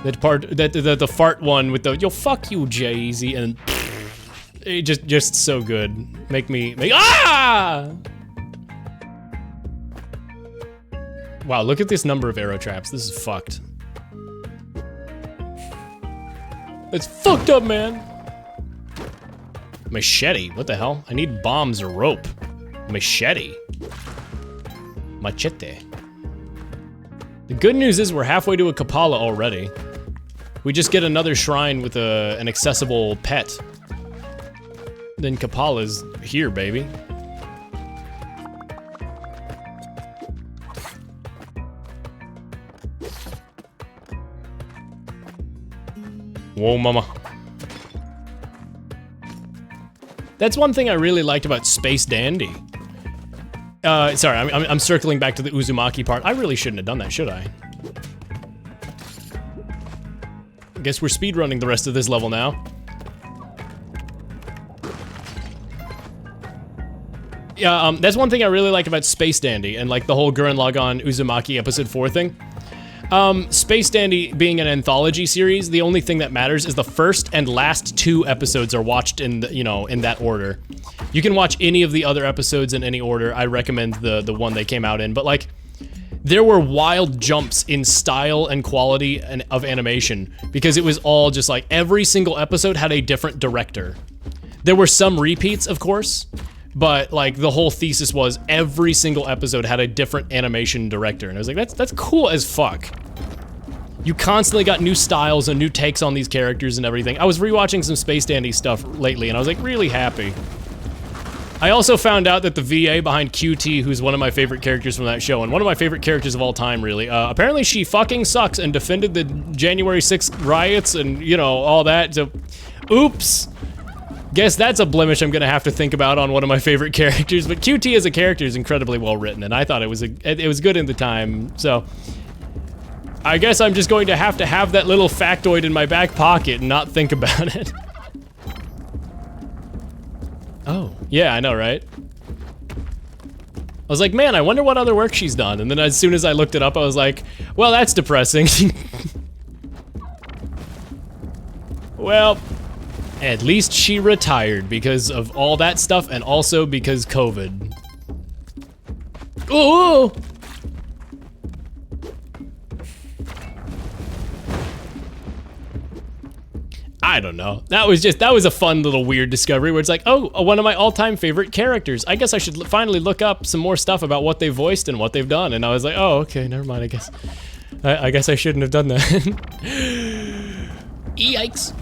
That part, the fart one with the yo fuck you Jay-Z and it just so good. Make ah! Wow, look at this number of arrow traps. This is fucked. It's fucked up, man. Machete, what the hell? I need bombs or rope. Machete. Machete. The good news is we're halfway to a Kapala already. We just get another shrine with an accessible pet. Then Kapala's here, baby. Whoa, mama. That's one thing I really liked about Space Dandy. Sorry, I'm circling back to the Uzumaki part. I really shouldn't have done that, should I? I guess we're speedrunning the rest of this level now. Yeah, that's one thing I really like about Space Dandy and like the whole Gurren Lagann Uzumaki episode 4 thing. Space Dandy being an anthology series, the only thing that matters is the first and last 2 episodes are watched in the, in that order. You can watch any of the other episodes in any order. I recommend the one they came out in, but like there were wild jumps in style and quality of animation because it was all just like every single episode had a different director. There were some repeats, of course, but like the whole thesis was every single episode had a different animation director, and I was like, that's cool as fuck. You constantly got new styles and new takes on these characters and everything. I was rewatching some Space Dandy stuff lately, and I was like really happy. I also found out that the VA behind QT, who's one of my favorite characters from that show, and one of my favorite characters of all time, really, apparently she fucking sucks and defended the January 6th riots and, all that, so, oops. Guess that's a blemish I'm gonna have to think about on one of my favorite characters, but QT as a character is incredibly well written, and I thought it was good in the time, so. I guess I'm just going to have that little factoid in my back pocket and not think about it. Oh, yeah, I know, right? I was like, man, I wonder what other work she's done. And then as soon as I looked it up, I was like, well, that's depressing. Well, at least she retired because of all that stuff and also because COVID. Oh! I don't know. That was a fun little weird discovery where it's like, oh, one of my all-time favorite characters. I guess I should finally look up some more stuff about what they voiced and what they've done. And I was like, oh, okay, never mind, I guess. I guess I shouldn't have done that. Yikes.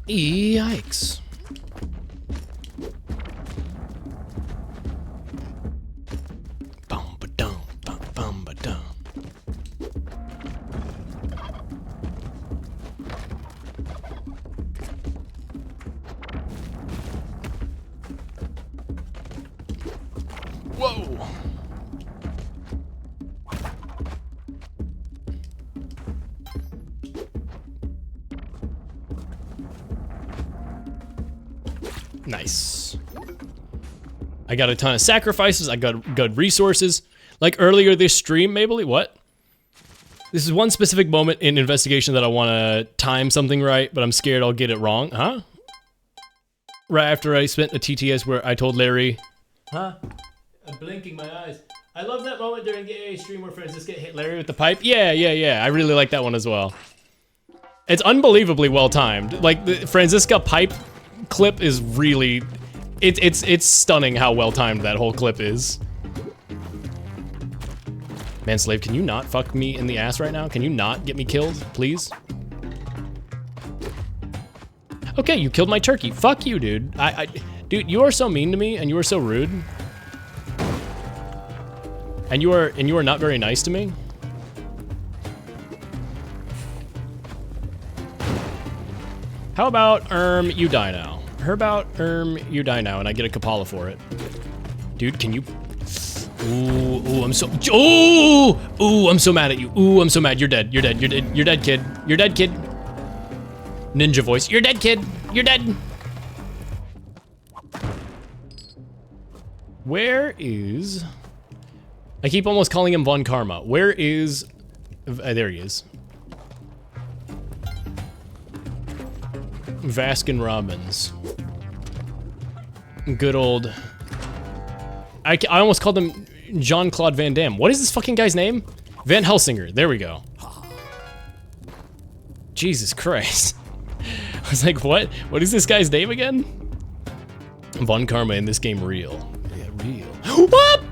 Yikes. Whoa! Nice. I got a ton of sacrifices, I got good resources. Like earlier this stream, Mabley, what? This is one specific moment in investigation that I want to time something right, but I'm scared I'll get it wrong. Huh? Right after I spent a TTS where I told Larry... Huh? I'm blinking my eyes. I love that moment during a stream where Francisca hit Larry with the pipe. Yeah. I really like that one as well. It's unbelievably well timed. Like the Francisca pipe clip is really, it's stunning how well timed that whole clip is. Manslave, can you not fuck me in the ass right now? Can you not get me killed, please? Okay, you killed my turkey. Fuck you, dude. Dude, you are so mean to me and you are so rude. And you are not very nice to me. How about, you die now? How about, you die now, and I get a Kapala for it. Dude, can you... Ooh, I'm so... Ooh, I'm so mad at you. Ooh, I'm so mad. You're dead. You're dead. You're dead. You're dead, kid. You're dead, kid. Ninja voice. You're dead, kid. You're dead. Where is... I keep almost calling him Von Karma. Where is... there he is. Baskin Robbins. Good old... I almost called him Jean-Claude Van Damme. What is this fucking guy's name? Van Helsingr. There we go. Jesus Christ. I was like, what? What is this guy's name again? Von Karma in this game real. Yeah, real. What?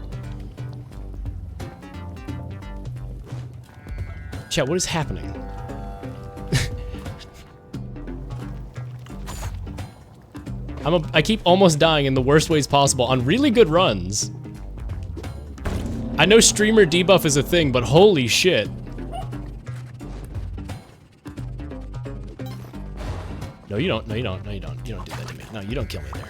Chat, what is happening? I keep almost dying in the worst ways possible on really good runs. I know streamer debuff is a thing, but holy shit. No, you don't. No, you don't. No, you don't. You don't do that to me. No, you don't kill me there.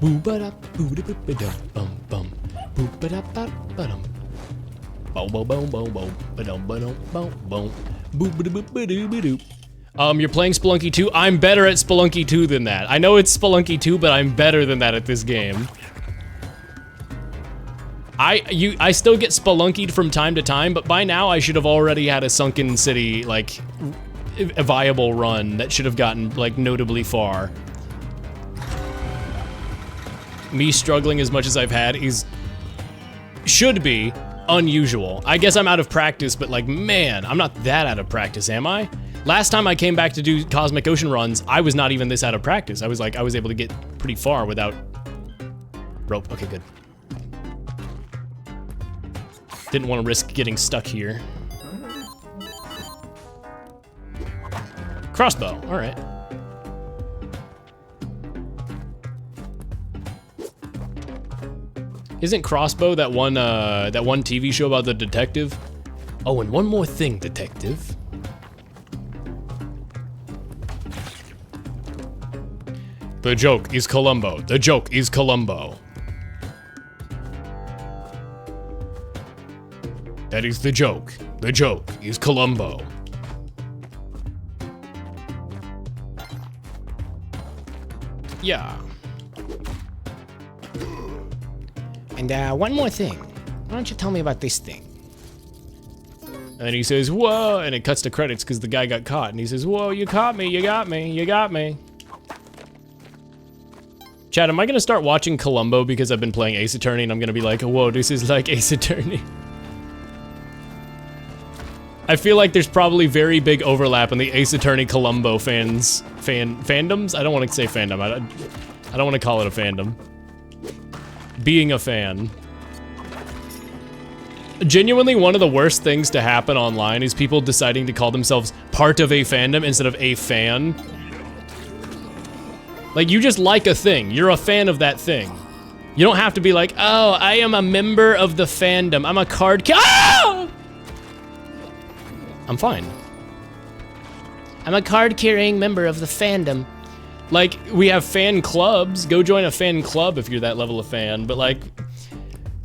Boo ba da boo da ba da bum bum. Boo ba da ba ba dum. Boom boom boom boom boom ba dum ba dum boom boom. Boop ba doop ba doo ba doop. You're playing Spelunky 2? I'm better at Spelunky 2 than that. I know it's Spelunky 2, but I'm better than that at this game. I still get spelunkied from time to time, but by now I should have already had a Sunken City, like, a viable run that should have gotten, like, notably far. Me struggling as much as I've had should be unusual. I guess I'm out of practice, but like, man, I'm not that out of practice, am I? Last time I came back to do Cosmic Ocean runs, I was not even this out of practice. I was able to get pretty far without rope. Okay, good. Didn't want to risk getting stuck here. Crossbow, all right. Isn't Crossbow that one TV show about the detective? Oh, and one more thing, detective. The joke is Columbo. The joke is Columbo. That is the joke. The joke is Columbo. Yeah. And one more thing. Why don't you tell me about this thing? And he says, whoa, and it cuts to credits because the guy got caught. And he says, whoa, you caught me, you got me, you got me. Chad, am I gonna start watching Columbo because I've been playing Ace Attorney and I'm gonna be like, whoa, this is like Ace Attorney? I feel like there's probably very big overlap in the Ace Attorney Columbo fandoms? I don't want to say fandom, I don't want to call it a fandom. Being a fan. Genuinely, one of the worst things to happen online is people deciding to call themselves part of a fandom instead of a fan. Like, you just like a thing. You're a fan of that thing. You don't have to be like, oh, I am a member of the fandom. I'm a card ah! I'm fine. I'm a card-carrying member of the fandom. Like, we have fan clubs. Go join a fan club if you're that level of fan. But, like,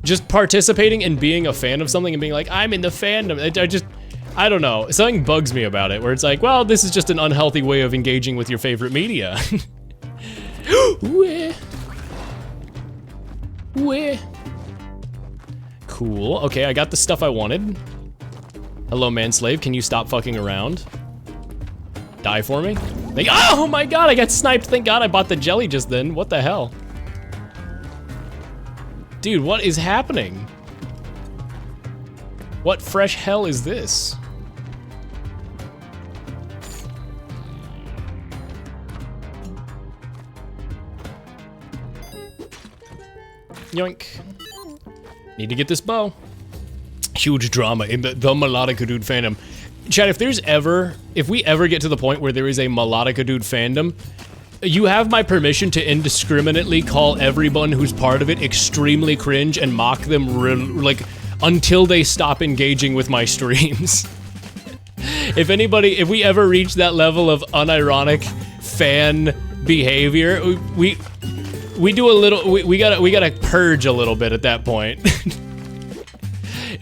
just participating and being a fan of something and being like, I'm in the fandom. I don't know. Something bugs me about it, where it's like, well, this is just an unhealthy way of engaging with your favorite media. Cool. Okay, I got the stuff I wanted. Hello, Manslave. Can you stop fucking around? Die for me? Oh my god, I got sniped. Thank god I bought the jelly just then. What the hell? Dude, what is happening? What fresh hell is this? Yoink. Need to get this bow. Huge drama in the Melodica Dude fandom. Chad, if we ever get to the point where there is a Melodica Dude fandom, you have my permission to indiscriminately call everyone who's part of it extremely cringe and mock them like until they stop engaging with my streams. if we ever reach that level of unironic fan behavior, we do a little, we gotta purge a little bit at that point.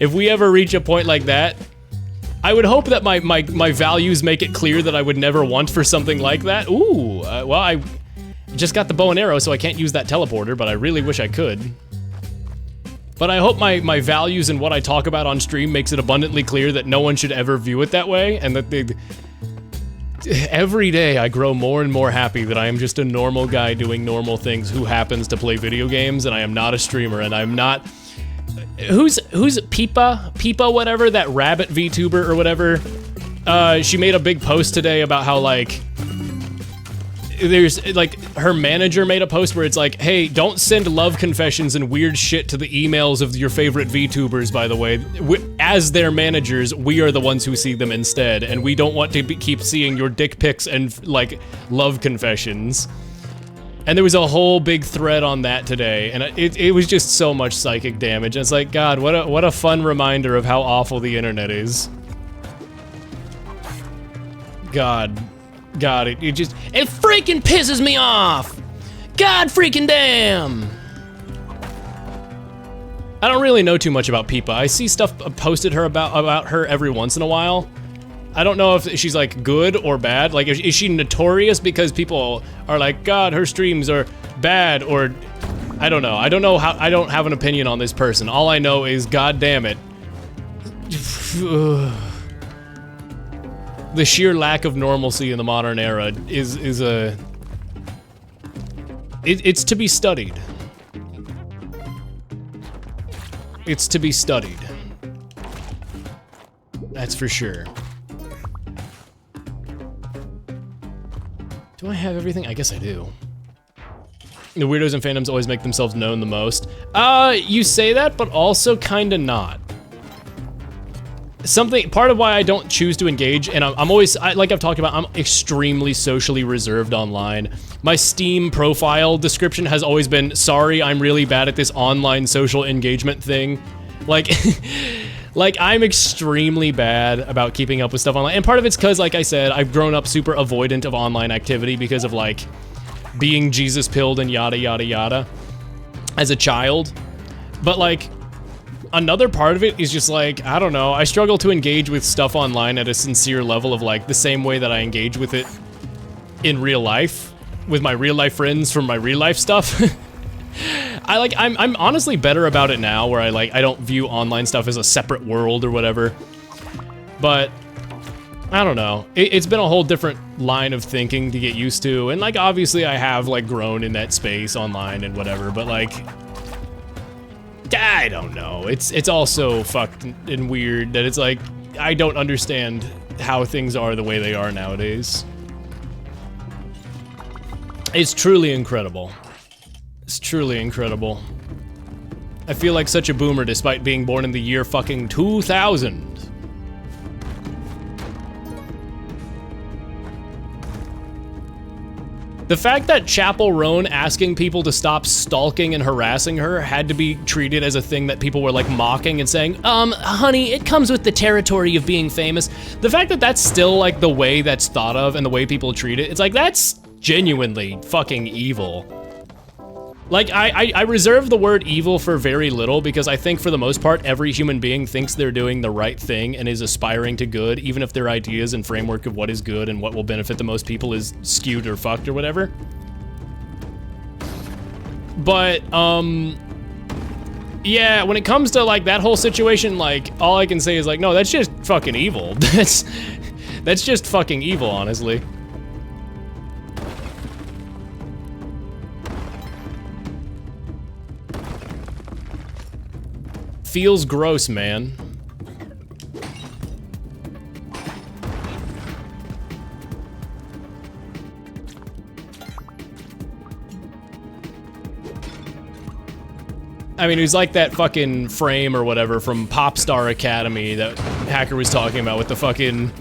If we ever reach a point like that, I would hope that my values make it clear that I would never want for something like that. Ooh, well, I just got the bow and arrow, so I can't use that teleporter, but I really wish I could. But I hope my values and what I talk about on stream makes it abundantly clear that no one should ever view it that way, and that every day I grow more and more happy that I am just a normal guy doing normal things who happens to play video games, and I am not a streamer, and I'm not... Who's Peepa whatever, that rabbit VTuber or whatever, she made a big post today about how, like, there's, like, her manager made a post where it's like, hey, don't send love confessions and weird shit to the emails of your favorite VTubers, by the way. As their managers, we are the ones who see them instead, and we don't want to keep seeing your dick pics and, like, love confessions. And there was a whole big thread on that today, and it was just so much psychic damage. And it's like, God, what a fun reminder of how awful the internet is. God, it freaking pisses me off! God freaking damn! I don't really know too much about Peepa. I see stuff posted about her every once in a while. I don't know if she's, like, good or bad. Like, is she notorious because people are like, God, her streams are bad, or... I don't know. I don't know how... I don't have an opinion on this person. All I know is, God damn it. The sheer lack of normalcy in the modern era is a... It's to be studied. It's to be studied. That's for sure. Do I have everything? I guess I do. The weirdos and fandoms always make themselves known the most. You say that, but also kinda not. Part of why I don't choose to engage, and I'm always, like I've talked about, I'm extremely socially reserved online. My Steam profile description has always been, sorry, I'm really bad at this online social engagement thing. Like, like, I'm extremely bad about keeping up with stuff online, and part of it's because, like I said, I've grown up super avoidant of online activity because of, like, being Jesus-pilled and yada yada yada as a child. But, like, another part of it is just, like, I don't know, I struggle to engage with stuff online at a sincere level of, like, the same way that I engage with it in real life, with my real life friends from my real life stuff. I'm honestly better about it now, where I don't view online stuff as a separate world or whatever. But I don't know. It's been a whole different line of thinking to get used to, and, like, obviously I have, like, grown in that space online and whatever, but, like, I don't know. It's also fucked and weird that it's like, I don't understand how things are the way they are nowadays. It's truly incredible. It's truly incredible. I feel like such a boomer despite being born in the year fucking 2000. The fact that Chapel Roan asking people to stop stalking and harassing her had to be treated as a thing that people were, like, mocking and saying, honey, it comes with the territory of being famous. The fact that that's still, like, the way that's thought of and the way people treat it, it's like, that's genuinely fucking evil. Like, I reserve the word evil for very little, because I think for the most part, every human being thinks they're doing the right thing and is aspiring to good, even if their ideas and framework of what is good and what will benefit the most people is skewed or fucked or whatever. But, yeah, when it comes to, like, that whole situation, like, all I can say is, like, no, that's just fucking evil. That's just fucking evil, honestly. Feels gross, man. I mean, it was like that fucking frame or whatever from Popstar Academy that Hacker was talking about with the fucking...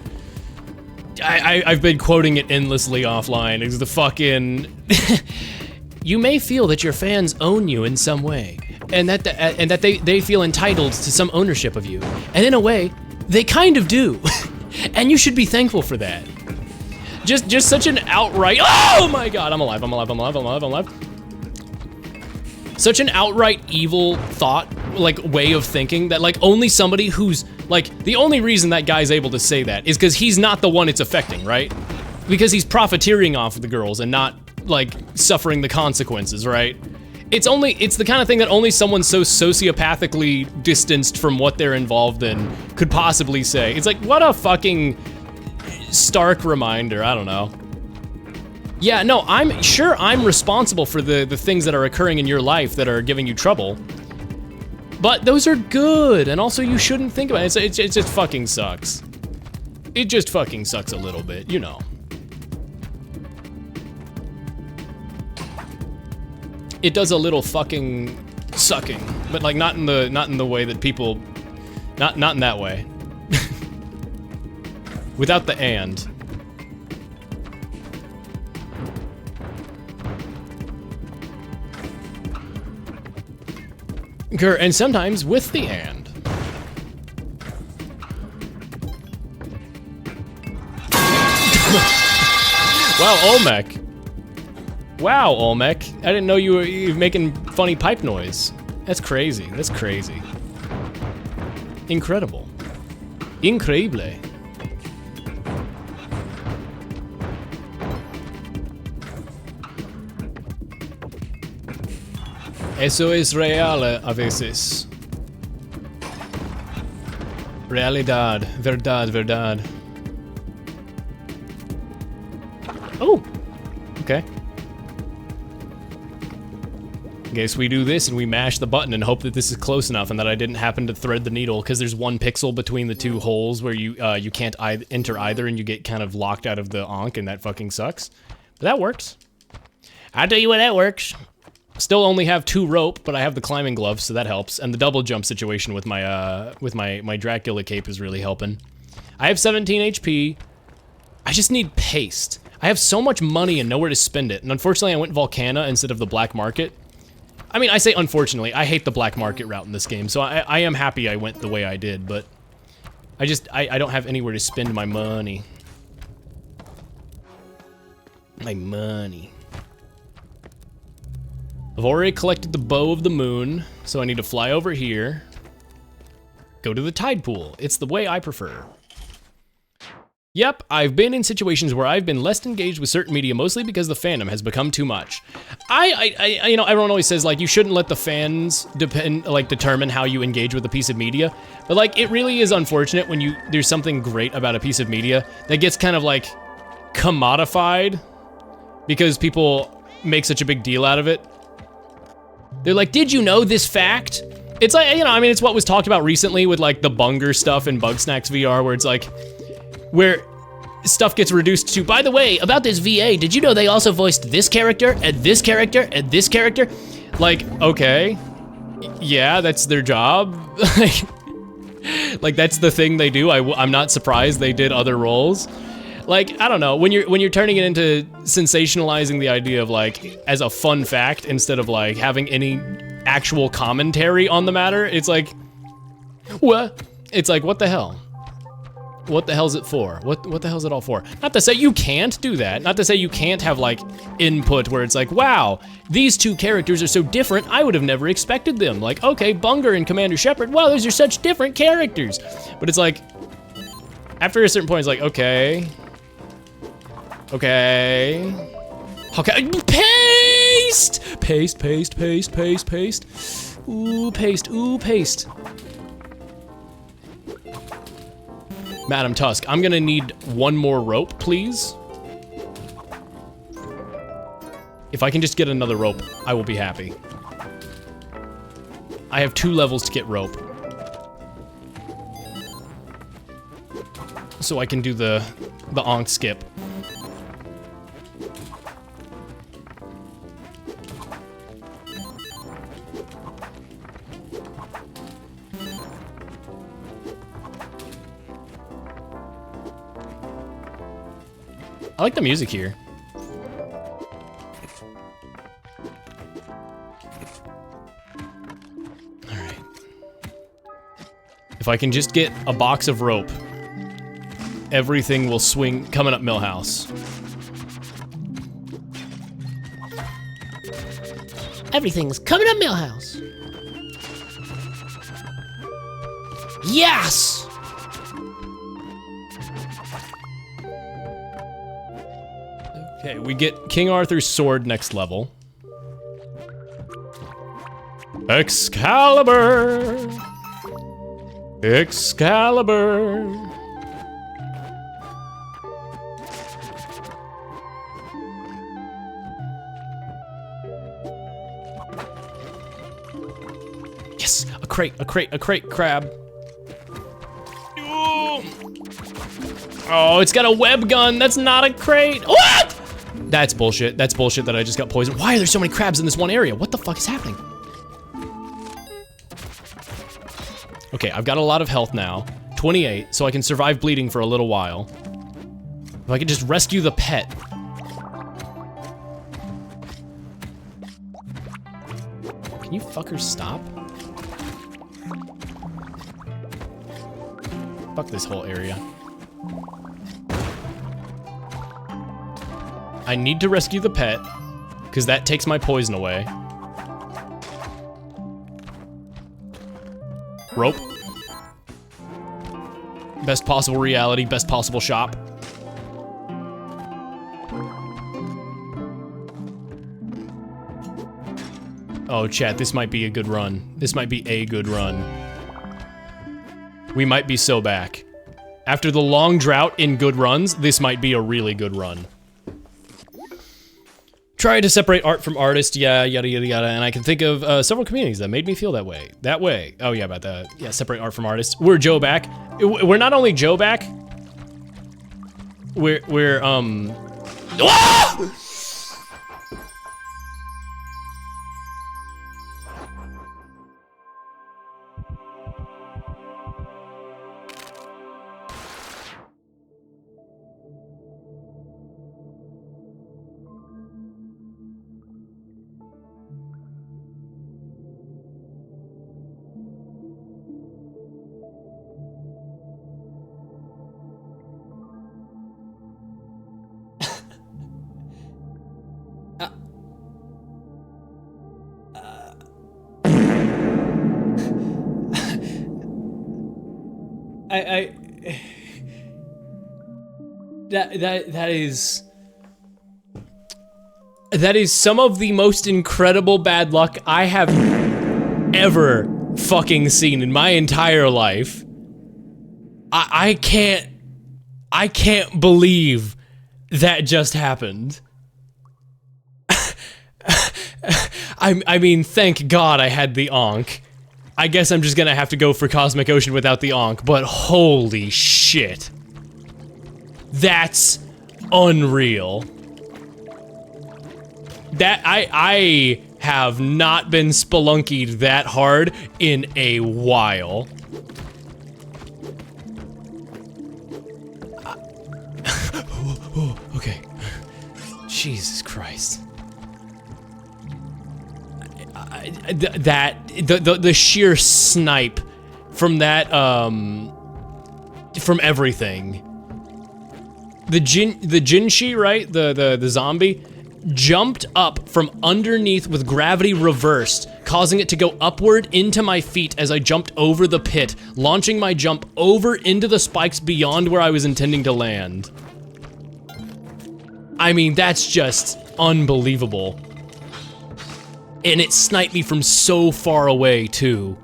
I've been quoting it endlessly offline. It's the fucking... You may feel that your fans own you in some way, and that they feel entitled to some ownership of you. And in a way, they kind of do. And you should be thankful for that. Just such an outright, oh my God, I'm alive. Such an outright evil thought, like way of thinking that like only somebody who's like, the only reason that guy's able to say that is because he's not the one it's affecting, right? Because he's profiteering off of the girls and not like suffering the consequences, right? It's the kind of thing that only someone so sociopathically distanced from what they're involved in could possibly say. It's like, what a fucking stark reminder, I don't know. Yeah, no, I'm sure I'm responsible for the things that are occurring in your life that are giving you trouble. But those are good, and also you shouldn't think about it. It just fucking sucks. It just fucking sucks a little bit, you know. It does a little fucking sucking, but like not in the way that people, not in that way. Without the and. And sometimes with the and. Wow, Olmec. Wow, Olmec. I didn't know you were making funny pipe noise. That's crazy. That's crazy. Incredible. Increíble. Eso es real a veces. Realidad. Verdad. Oh! Okay. I guess we do this and we mash the button and hope that this is close enough and that I didn't happen to thread the needle because there's 1 pixel between the 2 holes where you can't enter either and you get kind of locked out of the onk and that fucking sucks. But that works. I'll tell you what, that works. Still only have 2 rope, but I have the climbing gloves, so that helps. And the double jump situation with my Dracula cape is really helping. I have 17 HP. I just need paste. I have so much money and nowhere to spend it. And unfortunately, I went Volcana instead of the black market. I mean, I say unfortunately, I hate the black market route in this game, so I am happy I went the way I did, but I don't have anywhere to spend my money. My money. I've already collected the bow of the moon, so I need to fly over here. Go to the tide pool. It's the way I prefer. Yep, I've been in situations where I've been less engaged with certain media, mostly because the fandom has become too much. You know, everyone always says, like, you shouldn't let the fans determine how you engage with a piece of media. But, like, it really is unfortunate when there's something great about a piece of media that gets kind of, like, commodified because people make such a big deal out of it. They're like, did you know this fact? It's like, you know, I mean, it's what was talked about recently with, like, the Bunger stuff in Bugsnax VR, where it's like, where stuff gets reduced to, by the way, about this VA, did you know they also voiced this character, and this character, and this character? Like, okay, yeah, that's their job. Like, that's the thing they do. I'm not surprised they did other roles. Like, I don't know, when you're turning it into sensationalizing the idea of, like, as a fun fact instead of, like, having any actual commentary on the matter, it's like, what? It's like, what the hell? What the hell's it for? What the hell's it all for? Not to say you can't do that. Not to say you can't have, like, input where it's like, wow, these 2 characters are so different, I would have never expected them. Like, okay, Bunger and Commander Shepard, wow, those are such different characters. But it's like, after a certain point, it's like, okay. Okay. Okay, paste! Paste, paste, paste, paste, paste. Ooh, paste, ooh, paste. Madam Tusk, I'm gonna need 1 more rope, please. If I can just get another rope, I will be happy. I have 2 levels to get rope. So I can do the onk skip. I like the music here. All right. If I can just get a box of rope. everything will swing coming up Millhouse. Everything's coming up Millhouse. Yes! Okay, we get King Arthur's sword next level. Excalibur! Excalibur! Yes, a crate, crab. Oh, it's got a web gun. That's not a crate. What? That's bullshit. That's bullshit that I just got poisoned. Why are there so many crabs in this one area? What the fuck is happening? Okay, I've got a lot of health now. 28, so I can survive bleeding for a little while. If I could just rescue the pet. Can you fuckers stop? Fuck this whole area. I need to rescue the pet, because that takes my poison away. Rope. Best possible reality, best possible shop. Oh, chat, this might be a good run. This might be a good run. We might be so back. After the long drought in good runs, this might be a really good run. Try to separate art from artist, yeah, yada, yada, yada, and I can think of several communities that made me feel that way. That way. Oh, yeah, about that. Yeah, separate art from artist. We're Joe back. We're not only Joe back, we're ah! That is some of the most incredible bad luck I have ever fucking seen in my entire life. I can't believe that just happened. I mean, thank God I had the Ankh. I guess I'm just gonna have to go for Cosmic Ocean without the Ankh, but holy shit. That's unreal. That I have not been spelunkied that hard in a while. Okay. Jesus Christ. The sheer snipe from that from everything. The Jinshi, right? The zombie jumped up from underneath with gravity reversed, causing it to go upward into my feet as I jumped over the pit, launching my jump over into the spikes beyond where I was intending to land. I mean, that's just unbelievable. And it sniped me from so far away, too.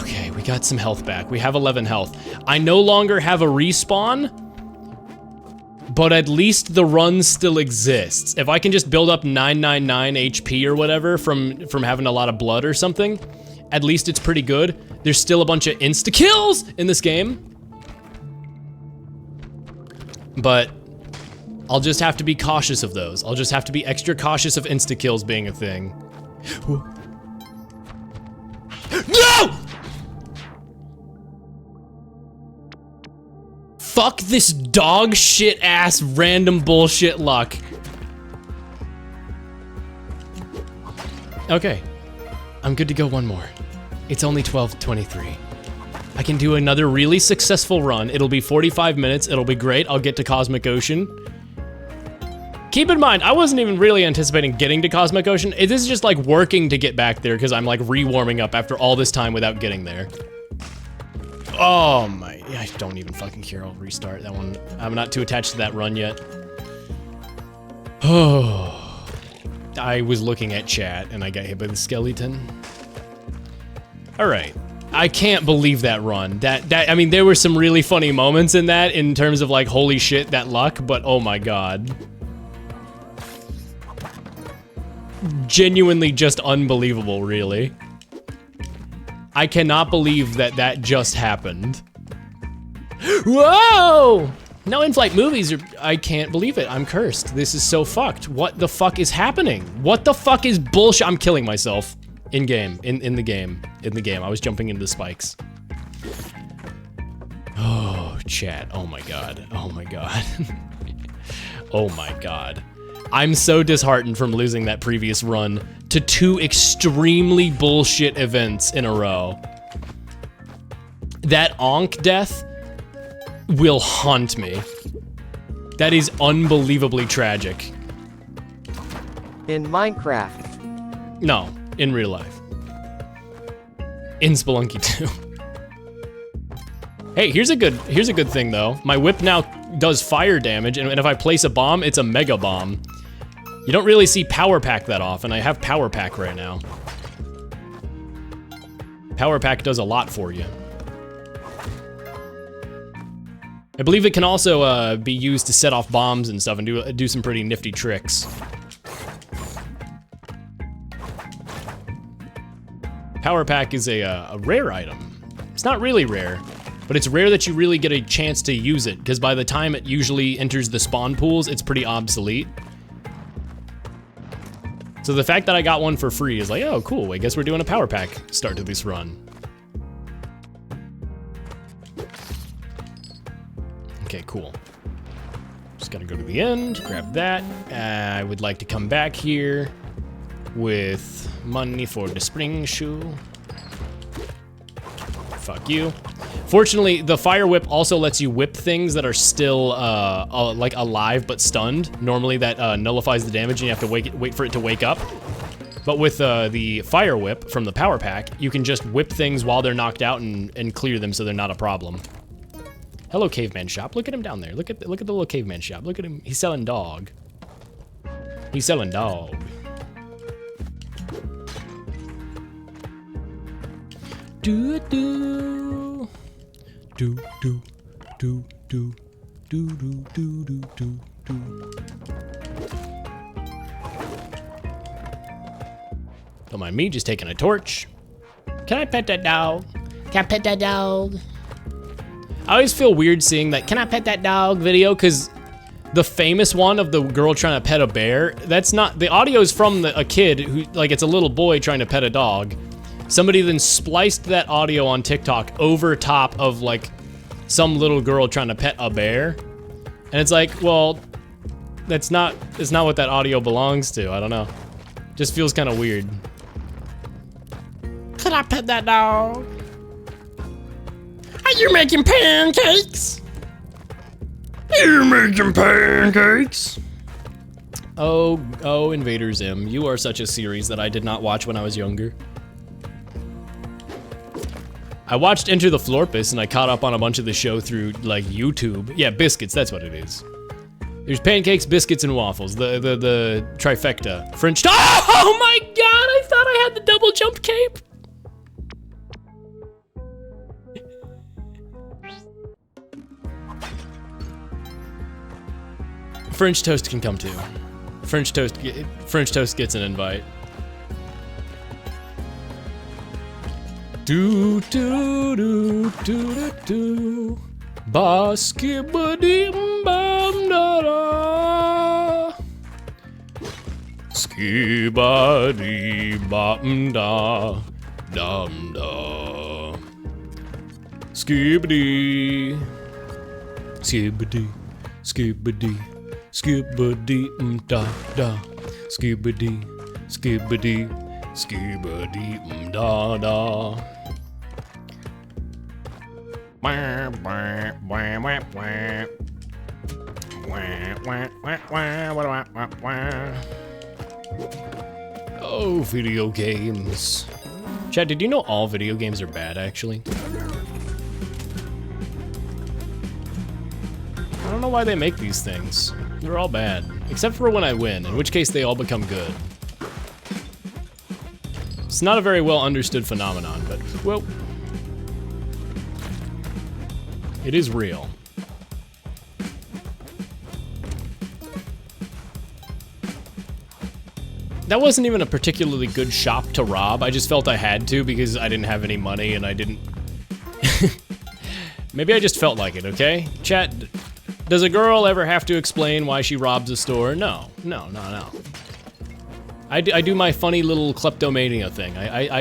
Okay, we got some health back. We have 11 health. I no longer have a respawn, but at least the run still exists. If I can just build up 999 HP or whatever from having a lot of blood or something, at least it's pretty good. There's still a bunch of insta-kills in this game. But I'll just have to be cautious of those. I'll just have to be extra cautious of insta-kills being a thing. No! Fuck this dog shit ass random bullshit luck. Okay. I'm good to go one more. It's only 12:23. I can do another really successful run. It'll be 45 minutes. It'll be great. I'll get to Cosmic Ocean. Keep in mind, I wasn't even really anticipating getting to Cosmic Ocean. This is just like working to get back there because I'm like re-warming up after all this time without getting there. Oh my, I don't even fucking care. I'll restart that one. I'm not too attached to that run yet. Oh, I was looking at chat and I got hit by the skeleton. All right. I can't believe that run. I mean, there were some really funny moments in that in terms of like, holy shit, that luck, but oh my God. Genuinely just unbelievable, really. I cannot believe that that just happened. Whoa! No in-flight movies are, I can't believe it. I'm cursed. This is so fucked. What the fuck is happening? What the fuck is bullshit? I'm killing myself. In game, in the game. I was jumping into the spikes. Oh, chat, oh my God, oh my God. Oh my God. I'm so disheartened from losing that previous run to 2 extremely bullshit events in a row. That Onk death will haunt me. That is unbelievably tragic. In Minecraft. No, in real life. In Spelunky 2. Hey, here's a good thing though. My whip now does fire damage, and if I place a bomb, it's a mega bomb. You don't really see Power Pack that often. I have Power Pack right now. Power Pack does a lot for you. I believe it can also be used to set off bombs and stuff and do some pretty nifty tricks. Power Pack is a rare item. It's not really rare, but it's rare that you really get a chance to use it, because by the time it usually enters the spawn pools, it's pretty obsolete. So the fact that I got one for free is like, oh, cool, I guess we're doing a Power Pack start to this run. Okay, cool. Just gotta go to the end, grab that. I would like to come back here with money for the spring shoe. Fuck you. Fortunately, the fire whip also lets you whip things that are still like alive but stunned. Normally that nullifies the damage and you have to wait for it to wake up. But with the fire whip from the Power Pack, you can just whip things while they're knocked out and clear them so they're not a problem. Hello, caveman shop. Look at him down there. Look at the little caveman shop. Look at him. He's selling dog. He's selling dog. Do do do do do do do do do do do do. Don't mind me just taking a torch. Can I pet that dog? Can I pet that dog? I always feel weird seeing that "can I pet that dog" video, because the famous one of the girl trying to pet a bear, that's not, the audio is from a kid who, like, it's a little boy trying to pet a dog. Somebody then spliced that audio on TikTok over top of like some little girl trying to pet a bear. And it's like, well, it's not what that audio belongs to. I don't know. Just feels kind of weird. Could I pet that dog? Are you making pancakes? Are you making pancakes? Oh, Invader Zim, you are such a series that I did not watch when I was younger. I watched Enter the Florpus and I caught up on a bunch of the show through like YouTube. Yeah, biscuits, that's what it is. There's pancakes, biscuits, and waffles. The trifecta. French toast. Oh my god, I thought I had the double jump cape. French toast can come too. French toast gets an invite. Do do do do do do. Baskibadim bam da da. Skibadi bam da dum da. Skibidi. Skibidi. Skibidi. Skibidi da da. Skibidi. Skibidi. Skibidi da da. Oh, video games. Chad, did you know all video games are bad, actually? I don't know why they make these things. They're all bad. Except for when I win, in which case they all become good. It's not a very well understood phenomenon, but, well, it is real. That wasn't even a particularly good shop to rob. I just felt I had to because I didn't have any money and I didn't... Maybe I just felt like it, okay? Chat, does a girl ever have to explain why she robs a store? No. I do my funny little kleptomania thing.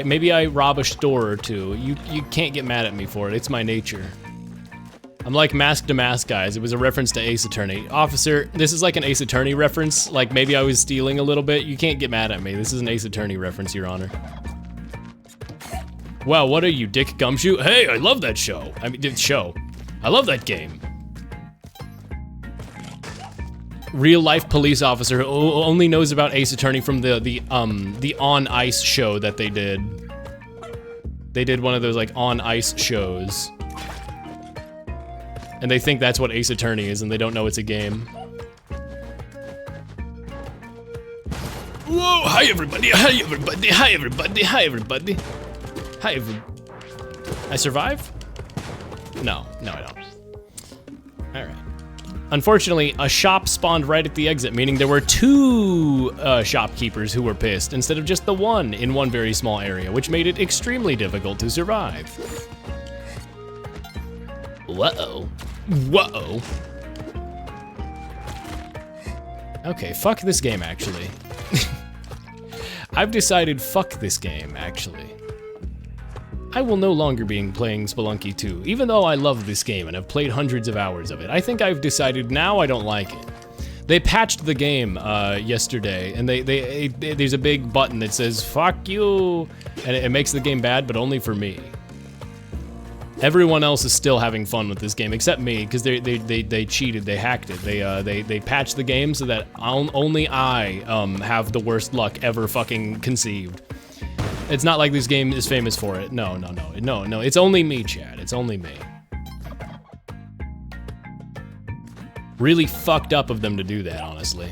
Maybe I rob a store or two. You can't get mad at me for it. It's my nature. I'm like Mask to Mask, guys. It was a reference to Ace Attorney. Officer, this is like an Ace Attorney reference. Like maybe I was stealing a little bit. You can't get mad at me. This is an Ace Attorney reference, Your Honor. Wow, what are you, Dick Gumshoe? Hey, I love that show. I mean, show. I love that game. Real life police officer who only knows about Ace Attorney from the On Ice show that they did. They did one of those like On Ice shows. And they think that's what Ace Attorney is, and they don't know it's a game. Whoa! Hi everybody! Hi everybody! Hi everybody! Hi everybody! Hi everybody! I survive? No, I don't. All right. Unfortunately, a shop spawned right at the exit, meaning there were two shopkeepers who were pissed instead of just the one in one very small area, which made it extremely difficult to survive. Whoa. Whoa. Okay, fuck this game, actually. I've decided fuck this game, actually. I will no longer be playing Spelunky 2, even though I love this game and have played hundreds of hours of it. I think I've decided now I don't like it. They patched the game yesterday, and there's a big button that says, fuck you, and it makes the game bad, but only for me. Everyone else is still having fun with this game, except me, because they cheated, they hacked it. They patched the game so that only I have the worst luck ever fucking conceived. It's not like this game is famous for it. No. It's only me, Chad. It's only me. Really fucked up of them to do that, honestly.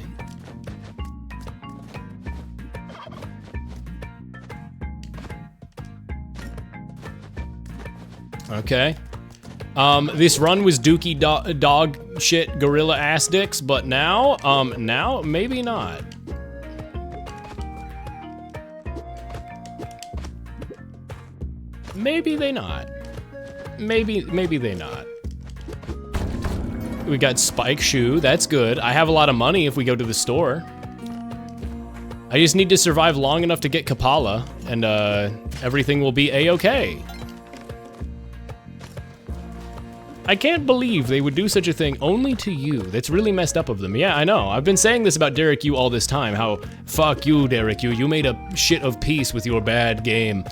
Okay. This run was dookie dog shit gorilla ass dicks, but now maybe not. Maybe they not. Maybe they not. We got Spike Shoe, that's good. I have a lot of money if we go to the store. I just need to survive long enough to get Kapala, and everything will be a-okay. I can't believe they would do such a thing only to you. That's really messed up of them. Yeah, I know. I've been saying this about Derek Yu all this time, how, fuck you, Derek Yu. You made a shit of peace with your bad game.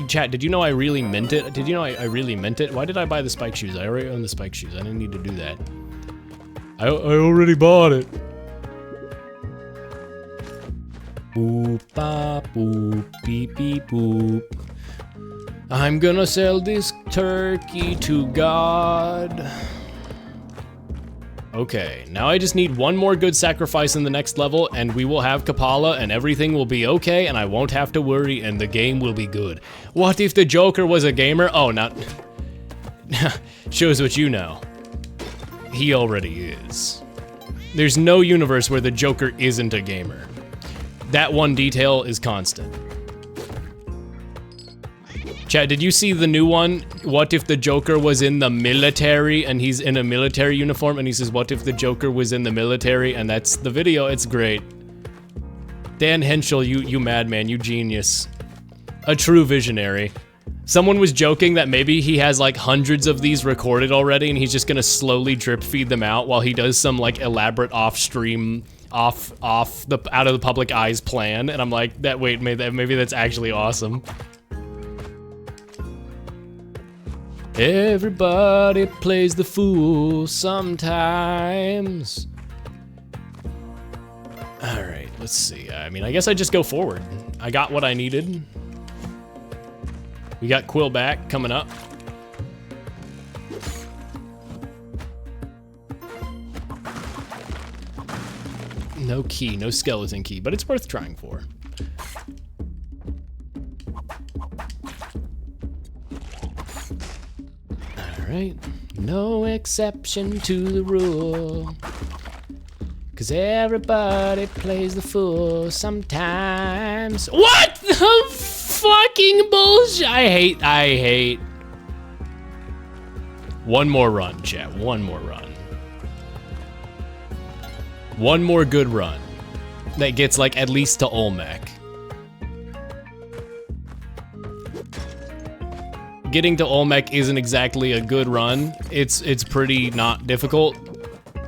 Chat, did you know I really meant it? Did you know I really meant it? Why did I buy the Spike Shoes? I already own the Spike Shoes. I didn't need to do that. I already bought it. Boop, bop, boop, beep, beep, boop. I'm gonna sell this turkey to God. Okay, now I just need one more good sacrifice in the next level and we will have Kapala and everything will be okay and I won't have to worry and the game will be good. What if the Joker was a gamer? Oh, not... Shows what you know. He already is. There's no universe where the Joker isn't a gamer. That one detail is constant. Chat, did you see the new one? What if the Joker was in the military and he's in a military uniform and he says, what if the Joker was in the military? And that's the video, it's great. Dan Henschel, you madman, you genius. A true visionary. Someone was joking that maybe he has like hundreds of these recorded already and he's just gonna slowly drip feed them out while he does some like elaborate off-stream, out of the public eyes plan. And I'm like, maybe that's actually awesome. Everybody plays the fool sometimes. All right, let's see. I mean, I guess I just go forward. I got what I needed. We got Quill back coming up. No key, no skeleton key, but it's worth trying for. All right, no exception to the rule. 'Cause everybody plays the fool sometimes. What the fucking bullshit? I hate. One more run, chat, one more run. One more good run that gets like at least to Olmec. Getting to Olmec isn't exactly a good run. It's pretty not difficult,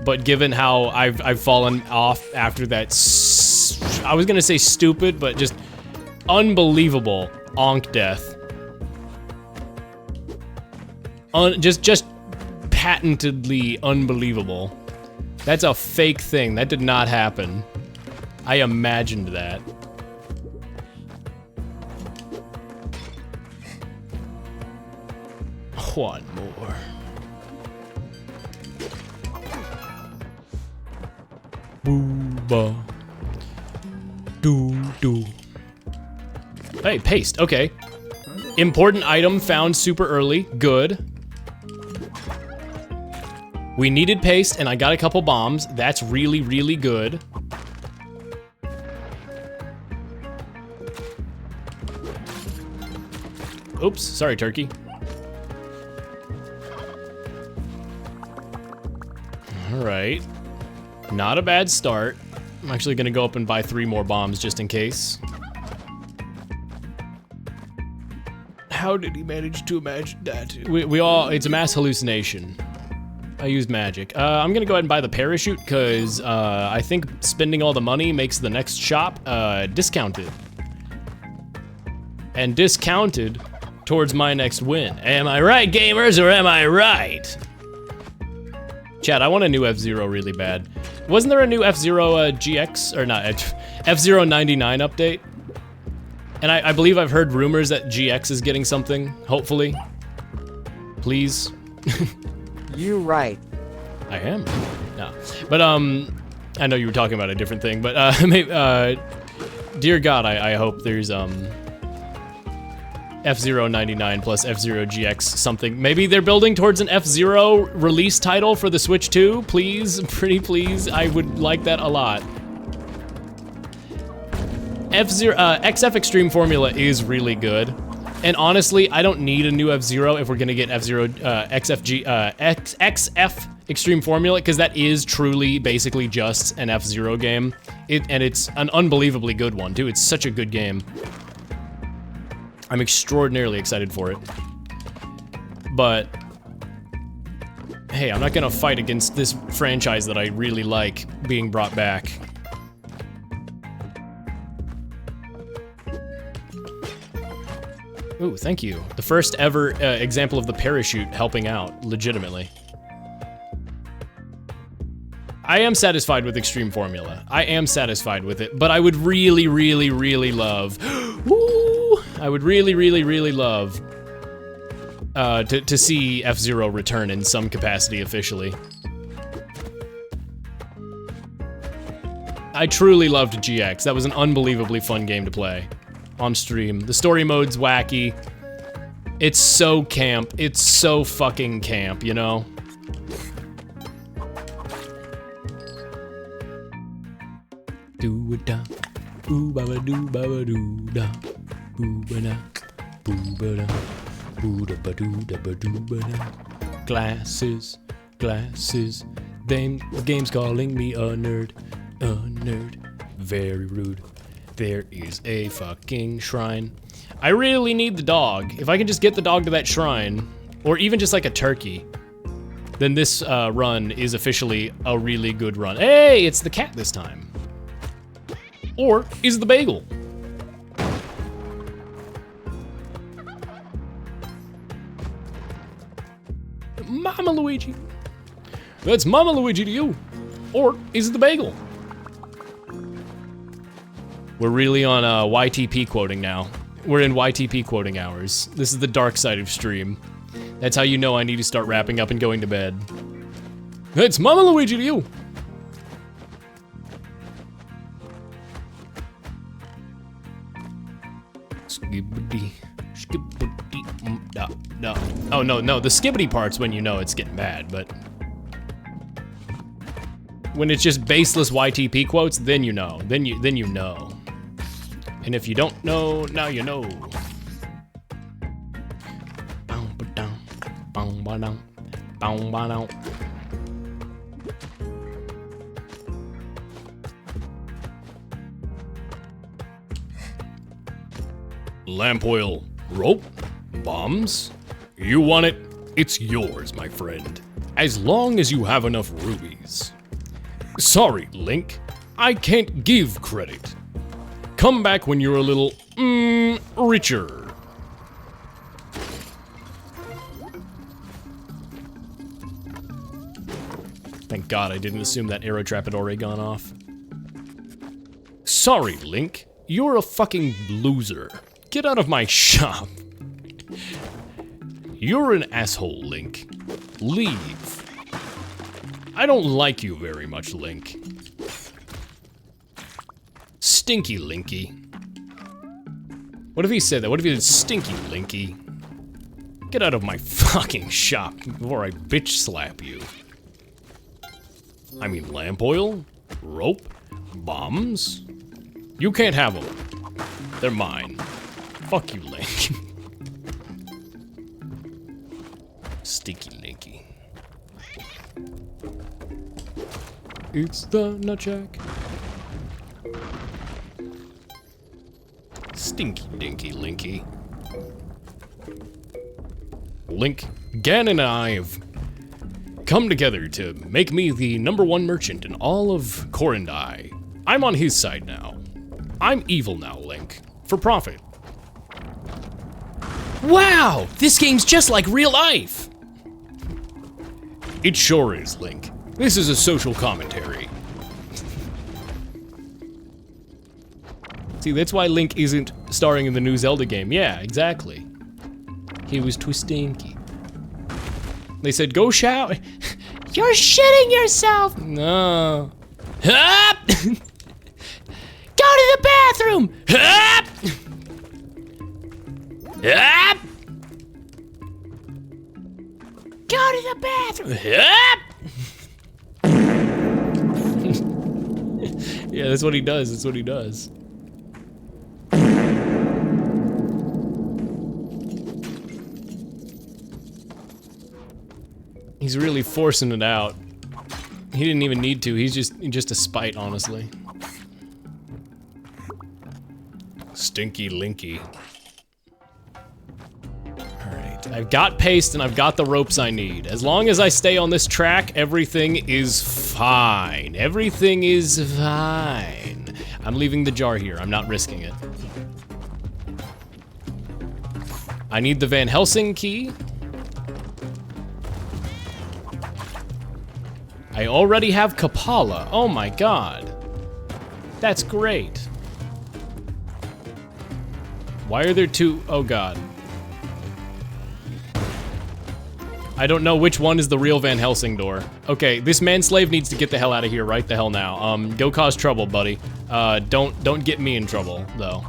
but given how I've fallen off after that, I was gonna say stupid, but just unbelievable Onk death. Just patentedly unbelievable. That's a fake thing. That did not happen. I imagined that. One more. Booba. Do. Hey, paste. Okay. Important item found super early. Good. We needed paste, and I got a couple bombs. That's really, really good. Oops, sorry, turkey. All right. Not a bad start. I'm actually gonna go up and buy 3 more bombs just in case. How did he manage to imagine that? We all, it's a mass hallucination. I used magic. I'm gonna go ahead and buy the parachute because I think spending all the money makes the next shop discounted. And discounted towards my next win. Am I right, gamers, or am I right? Chat, I want a new F-Zero really bad. Wasn't there a new F-Zero GX, or not, F-Zero 99 update? And I believe I've heard rumors that GX is getting something, hopefully. Please. You right. I am. No. But, I know you were talking about a different thing, but, maybe, dear God, I hope there's, F-Zero 99 plus F-Zero GX something. Maybe they're building towards an F-Zero release title for the Switch 2. Please, pretty please. I would like that a lot. F-Zero, XF Extreme Formula is really good. And honestly, I don't need a new F-Zero if we're gonna get F-Zero, XF Extreme Formula, because that is truly basically just an F-Zero game. And it's an unbelievably good one, too. It's such a good game. I'm extraordinarily excited for it. But, hey, I'm not gonna fight against this franchise that I really like being brought back. Ooh, thank you. The first ever example of the parachute helping out, legitimately. I am satisfied with Extreme Formula. I am satisfied with it, but I would really, really, really love, woo, I would really, really, really love to see F-Zero return in some capacity officially. I truly loved GX. That was an unbelievably fun game to play on stream. The story mode's wacky. It's so camp. It's so fucking camp, you know? Do-a-da, ooh-ba-ba-doo-ba-ba-doo-da, ooh-ba-da, ooh-ba-da, ooh-da-ba-doo-da-ba-doo-ba-da. Glasses, glasses, the game's calling me a nerd, very rude. There is a fucking shrine. I really need the dog. If I can just get the dog to that shrine, or even just like a turkey, then this run is officially a really good run. Hey, it's the cat this time. Or is the bagel? Mama Luigi. That's Mama Luigi to you. Or is it the bagel? We're really on YTP quoting now. We're in YTP quoting hours. This is the dark side of stream. That's how you know I need to start wrapping up and going to bed. That's Mama Luigi to you. Skibbity, skibbity, no. Oh, no, the skibbity part's when you know it's getting bad, but when it's just baseless YTP quotes, then you know. Then you know. And if you don't know, now you know. Lamp oil, rope, bombs. You want it? It's yours, my friend. As long as you have enough rubies. Sorry, Link. I can't give credit. Come back when you're a little, richer. Thank God I didn't assume that arrow trap had already gone off. Sorry, Link. You're a fucking loser. Get out of my shop. You're an asshole, Link. Leave. I don't like you very much, Link. Stinky Linky. What if he said that? What if he said Stinky Linky? Get out of my fucking shop before I bitch slap you. I mean, lamp oil, rope, bombs. You can't have them. They're mine. Fuck you, Link. Stinky Linky. It's the nutjack. Stinky Dinky Linky. Link, Gan and I have come together to make me the #1 merchant in all of Corendai. I'm on his side now. I'm evil now, Link. For profit. Wow, this game's just like real life. It sure is, Link. This is a social commentary. See, that's why Link isn't starring in the new Zelda game. Yeah, exactly. He was too stinky. They said, go shower. You're shitting yourself. No. Up! Go to the bathroom. Up! Up! Go to the bathroom. Up! Yeah, that's what he does. That's what he does. He's really forcing it out. He didn't even need to. He's just a spite, honestly. Stinky Linky. Alright, I've got paste and I've got the ropes I need. As long as I stay on this track, everything is fine. Everything is fine. I'm leaving the jar here. I'm not risking it. I need the Van Helsing key. I already have Kapala. Oh my god. That's great. Why are there two? Oh god. I don't know which one is the real Van Helsing door. Okay, this manslave needs to get the hell out of here right the hell now. Go cause trouble, buddy. Don't get me in trouble, though.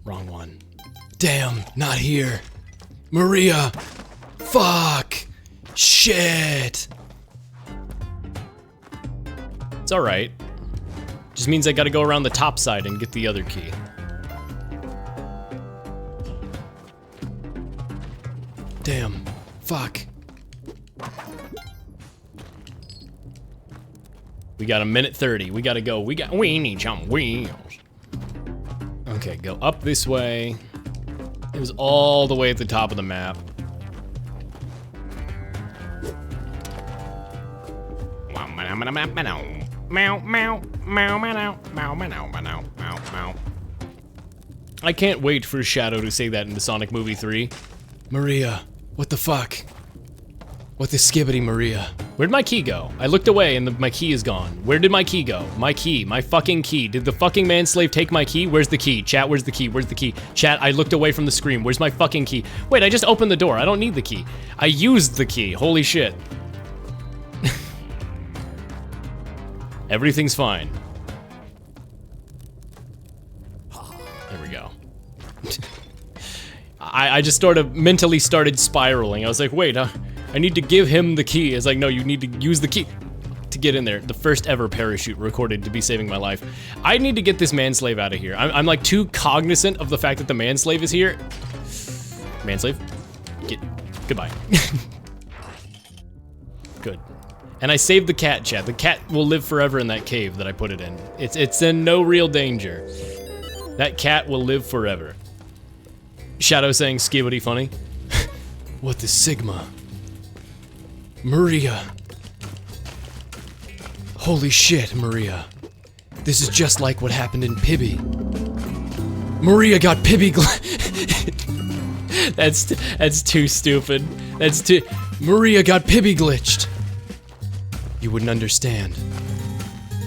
Wrong one. Damn, not here. Maria! Fuck! Shit! It's alright. Just means I gotta go around the top side and get the other key. Damn. Fuck. We got a minute 30. We gotta go. We need some wheels. Okay, go up this way. It was all the way at the top of the map. I can't wait for Shadow to say that in the Sonic movie 3. Maria, what the fuck? What the skibbity, Maria? Where'd my key go? I looked away and my key is gone. Where did my key go? My key, my fucking key. Did the fucking manslave take my key? Where's the key? Chat, where's the key? Where's the key? Chat, I looked away from the screen. Where's my fucking key? Wait, I just opened the door. I don't need the key. I used the key. Holy shit. Everything's fine. There we go. I just sort of mentally started spiraling. I was like, wait, I need to give him the key. It's like, no, you need to use the key to get in there. The first ever parachute recorded to be saving my life. I need to get this manslave out of here. I'm like too cognizant of the fact that the manslave is here. Manslave, goodbye. Good. And I saved the cat, chat. The cat will live forever in that cave that I put it in. It's in no real danger. That cat will live forever. Shadow saying skibbity funny. What the Sigma? Maria. Holy shit, Maria. This is just like what happened in Pibby. Maria got Pibby That's too stupid. Maria got Pibby glitched. You wouldn't understand,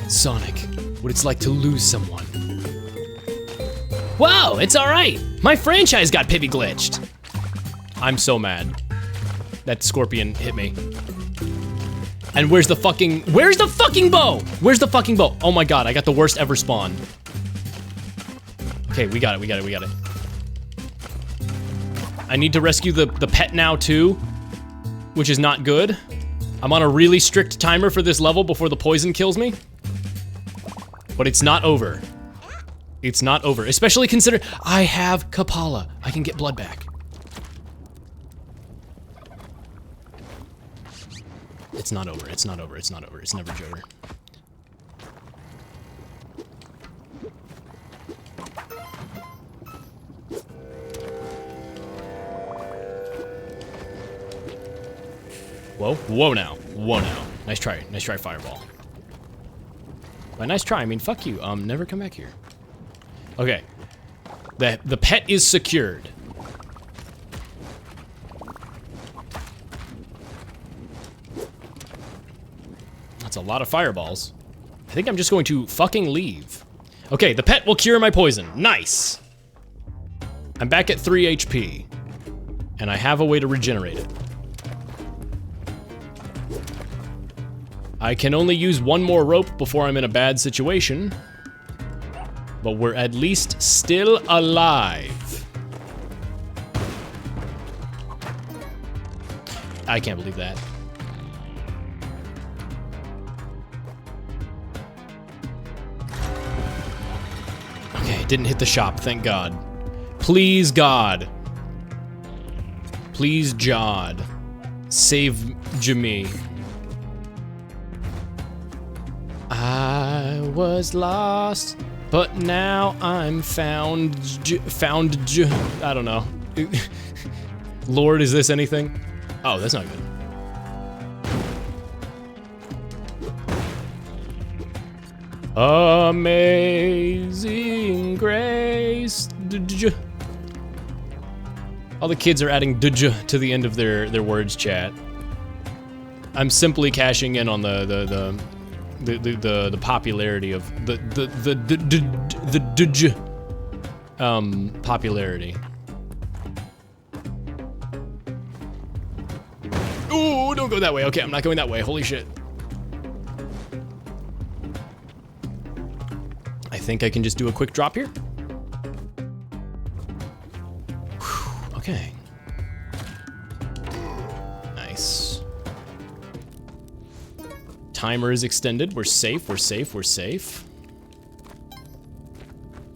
Sonic, what it's like to lose someone. Whoa, it's alright. My franchise got Pibby glitched. I'm so mad. That scorpion hit me. And where's the fucking bow? Where's the fucking bow? Oh my god, I got the worst ever spawn. Okay, we got it. I need to rescue the pet now too, which is not good. I'm on a really strict timer for this level before the poison kills me. But it's not over. It's not over, especially consider I have Kapala. I can get blood back. It's not over, it's not over, it's not over, it's never over. Whoa now. Nice try, fireball. By nice try, I mean fuck you, never come back here. Okay, the pet is secured. That's a lot of fireballs. I think I'm just going to fucking leave. Okay, the pet will cure my poison, nice. I'm back at 3 HP, and I have a way to regenerate it. I can only use one more rope before I'm in a bad situation. But we're at least still alive. I can't believe that. Okay, didn't hit the shop, thank God. Please, God. Please, Jod. Save Jimmy. I was lost, but now I'm found. I don't know. Lord, is this anything? Oh, that's not good. Amazing grace. All the kids are adding to the end of their words, chat. I'm simply cashing in on the popularity of the popularity. Ooh, don't go that way. Okay, I'm not going that way. Holy shit. I think I can just do a quick drop here. Whew, okay. Nice. Timer is extended. We're safe, we're safe, we're safe.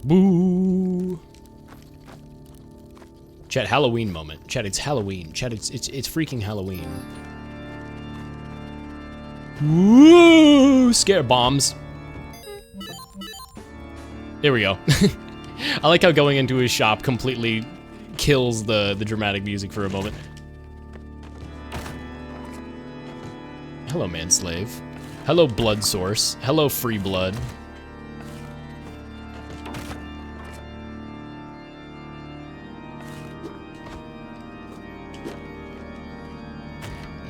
Boo. Chat, Halloween moment. Chat, it's Halloween. Chat, it's freaking Halloween. Woo! Scare bombs. There we go. I like how going into his shop completely kills the dramatic music for a moment. Hello, manslave. Hello, blood source. Hello, free blood.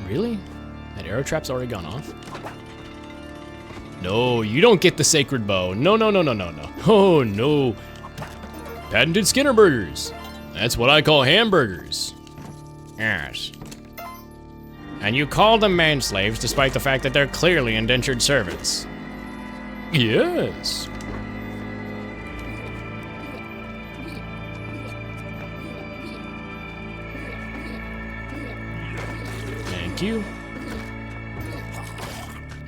Really? That arrow trap's already gone off? No, you don't get the sacred bow. No, no, no, no, no, no. Oh, no. Patented Skinner burgers. That's what I call hamburgers. Yes. And you call them manslaves despite the fact that they're clearly indentured servants. Yes. Thank you.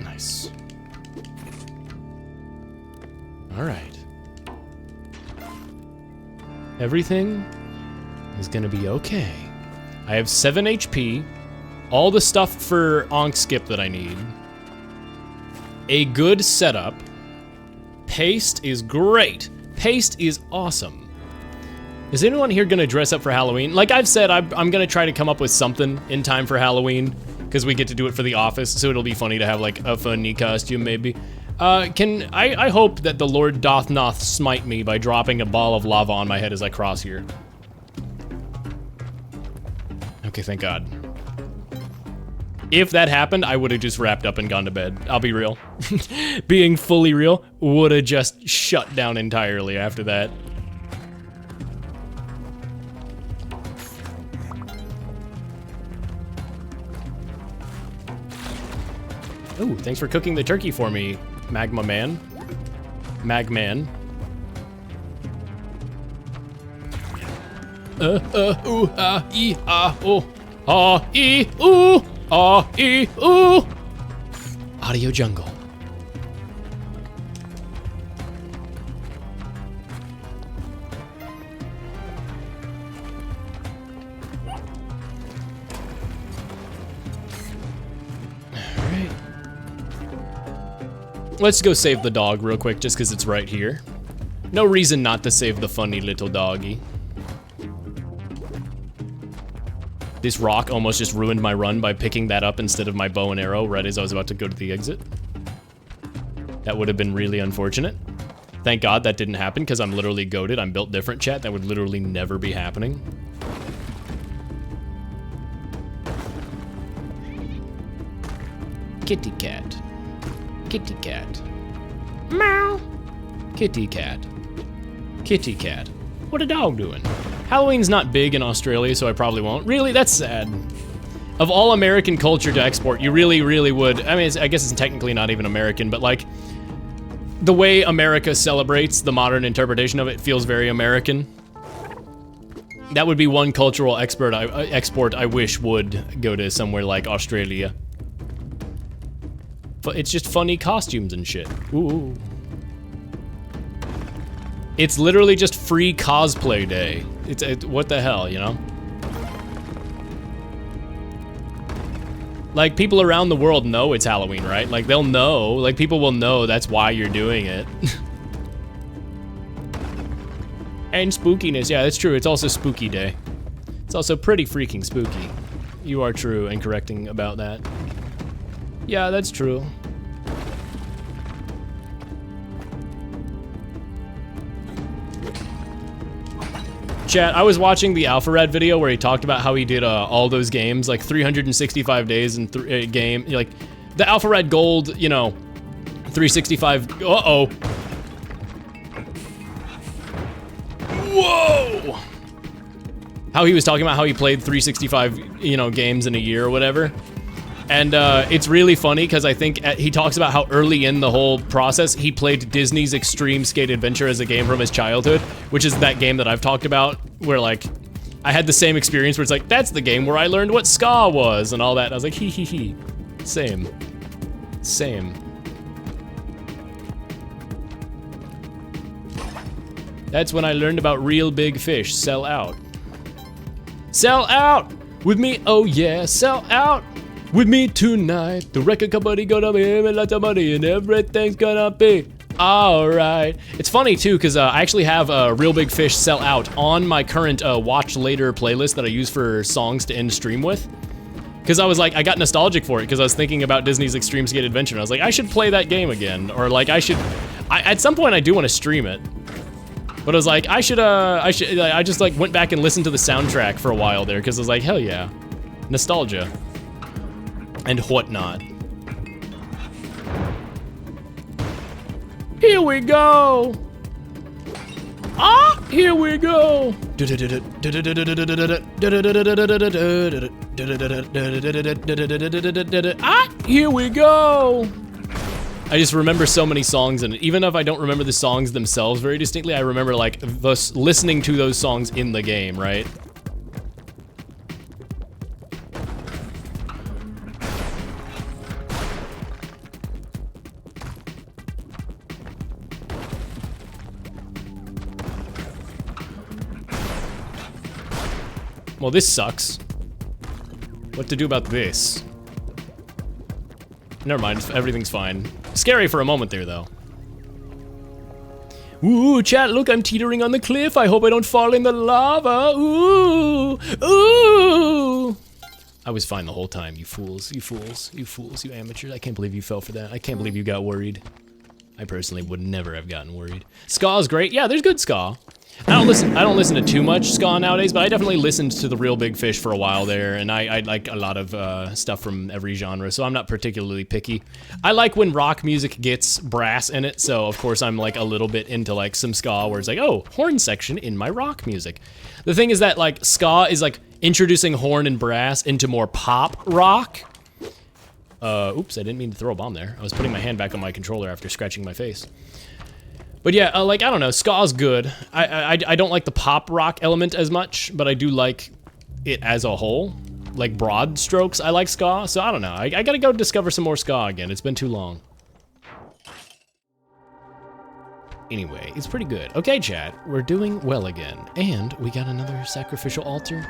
Nice. All right. Everything is gonna be okay. I have 7 HP, all the stuff for Onk Skip that I need, a good setup, paste is great, paste is awesome. Is anyone here gonna dress up for Halloween? Like I've said, I'm gonna try to come up with something in time for Halloween, because we get to do it for the office, so it'll be funny to have like a funny costume maybe. I hope that the Lord doth not smite me by dropping a ball of lava on my head as I cross here. Okay, thank God. If that happened, I would have just wrapped up and gone to bed. I'll be real. Being fully real, would have just shut down entirely after that. Ooh, thanks for cooking the turkey for me, Magma Man. Magman. Ooh, ah, ee, ah, oh. Ah, ee, ooh. Ah, ee, ooh. Audio Jungle. Alright. Let's go save the dog real quick just because it's right here. No reason not to save the funny little doggy. This rock almost just ruined my run by picking that up instead of my bow and arrow right as I was about to go to the exit. That would have been really unfortunate. Thank God that didn't happen because I'm literally goated. I'm built different, chat. That would literally never be happening. Kitty cat. Kitty cat. Meow. Kitty cat. Kitty cat. What a dog doing? Halloween's not big in Australia, so I probably won't. Really, that's sad. Of all American culture to export, you really, really would. I mean, I guess it's technically not even American, but like, the way America celebrates the modern interpretation of it feels very American. That would be one cultural export I wish would go to somewhere like Australia. But it's just funny costumes and shit. Ooh. It's literally just free cosplay day. What the hell, you know? Like, people around the world know it's Halloween, right? Like, they'll know. Like, people will know that's why you're doing it. And spookiness. Yeah, that's true. It's also spooky day. It's also pretty freaking spooky. You are true in correcting about that. Yeah, that's true. Chat, I was watching the AlphaRad video where he talked about how he did all those games, like 365 days in game, like the AlphaRad Gold, you know, 365, uh-oh. Whoa! How he was talking about how he played 365, you know, games in a year or whatever. And it's really funny because I think he talks about how early in the whole process he played Disney's Extreme Skate Adventure as a game from his childhood, which is that game that I've talked about where like I had the same experience where it's like, that's the game where I learned what ska was and all that. And I was like, hee hee hee. Same. Same. That's when I learned about real big fish. Sell out. Sell out! With me, oh yeah, sell out! With me tonight, the record company gonna be having lots of money and everything's gonna be alright. It's funny too, because I actually have Real Big Fish Sell Out on my current Watch Later playlist that I use for songs to end stream with. Because I was like, I got nostalgic for it because I was thinking about Disney's Extreme Skate Adventure and I was like, I should play that game again. Or like at some point I do want to stream it. But I was like, I just like went back and listened to the soundtrack for a while there because I was like, hell yeah. Nostalgia. And whatnot. Here we go! Ah, here we go! Ah, here we go! I just remember so many songs, and even if I don't remember the songs themselves very distinctly, I remember like listening to those songs in the game, right? Well, this sucks. What to do about this? Never mind, everything's fine. Scary for a moment there, though. Ooh, chat, look, I'm teetering on the cliff. I hope I don't fall in the lava. Ooh, ooh. I was fine the whole time, you fools, you fools, you fools, you amateurs. I can't believe you fell for that. I can't believe you got worried. I personally would never have gotten worried. Ska's great. Yeah, there's good ska. I don't listen to too much ska nowadays, but I definitely listened to the Real Big Fish for a while there, and I like a lot of stuff from every genre, so I'm not particularly picky. I like when rock music gets brass in it, so of course I'm like a little bit into like some ska where it's like, oh, horn section in my rock music. The thing is that like ska is like introducing horn and brass into more pop rock. Oops, I didn't mean to throw a bomb there. I was putting my hand back on my controller after scratching my face. But yeah, like, I don't know, ska's good. I don't like the pop rock element as much, but I do like it as a whole. Like broad strokes, I like ska, so I don't know. I gotta go discover some more ska again. It's been too long. Anyway, it's pretty good. Okay, chat, we're doing well again. And we got another sacrificial altar.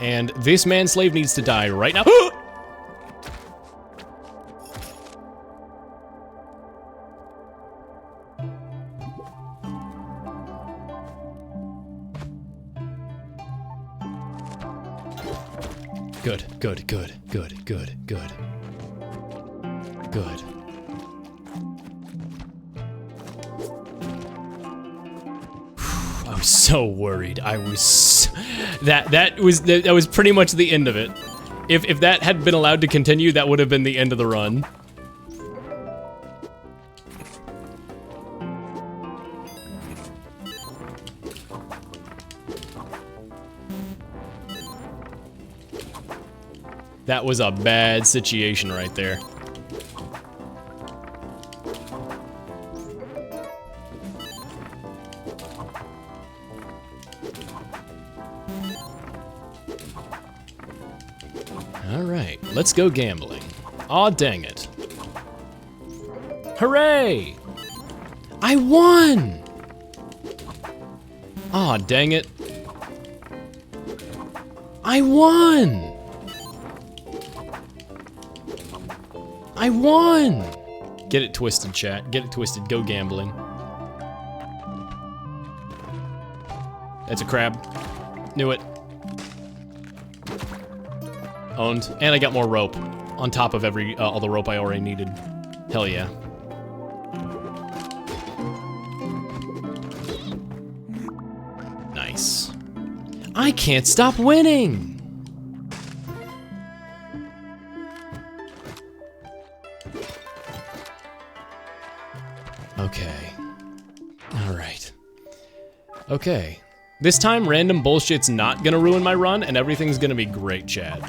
And this man-slave needs to die right now. Good, good, good, good, good, good. Good. I was so worried. I was that was pretty much the end of it. If that had been allowed to continue, that would have been the end of the run. That was a bad situation right there. All right, let's go gambling. Aw, dang it. Hooray! I won! Aw, dang it. I won! I won! Get it twisted, chat. Get it twisted. Go gambling. That's a crab. Knew it. Owned. And I got more rope. On top of all the rope I already needed. Hell yeah. Nice. I can't stop winning! Okay. Alright. Okay. This time, random bullshit's not gonna ruin my run, and everything's gonna be great, chat.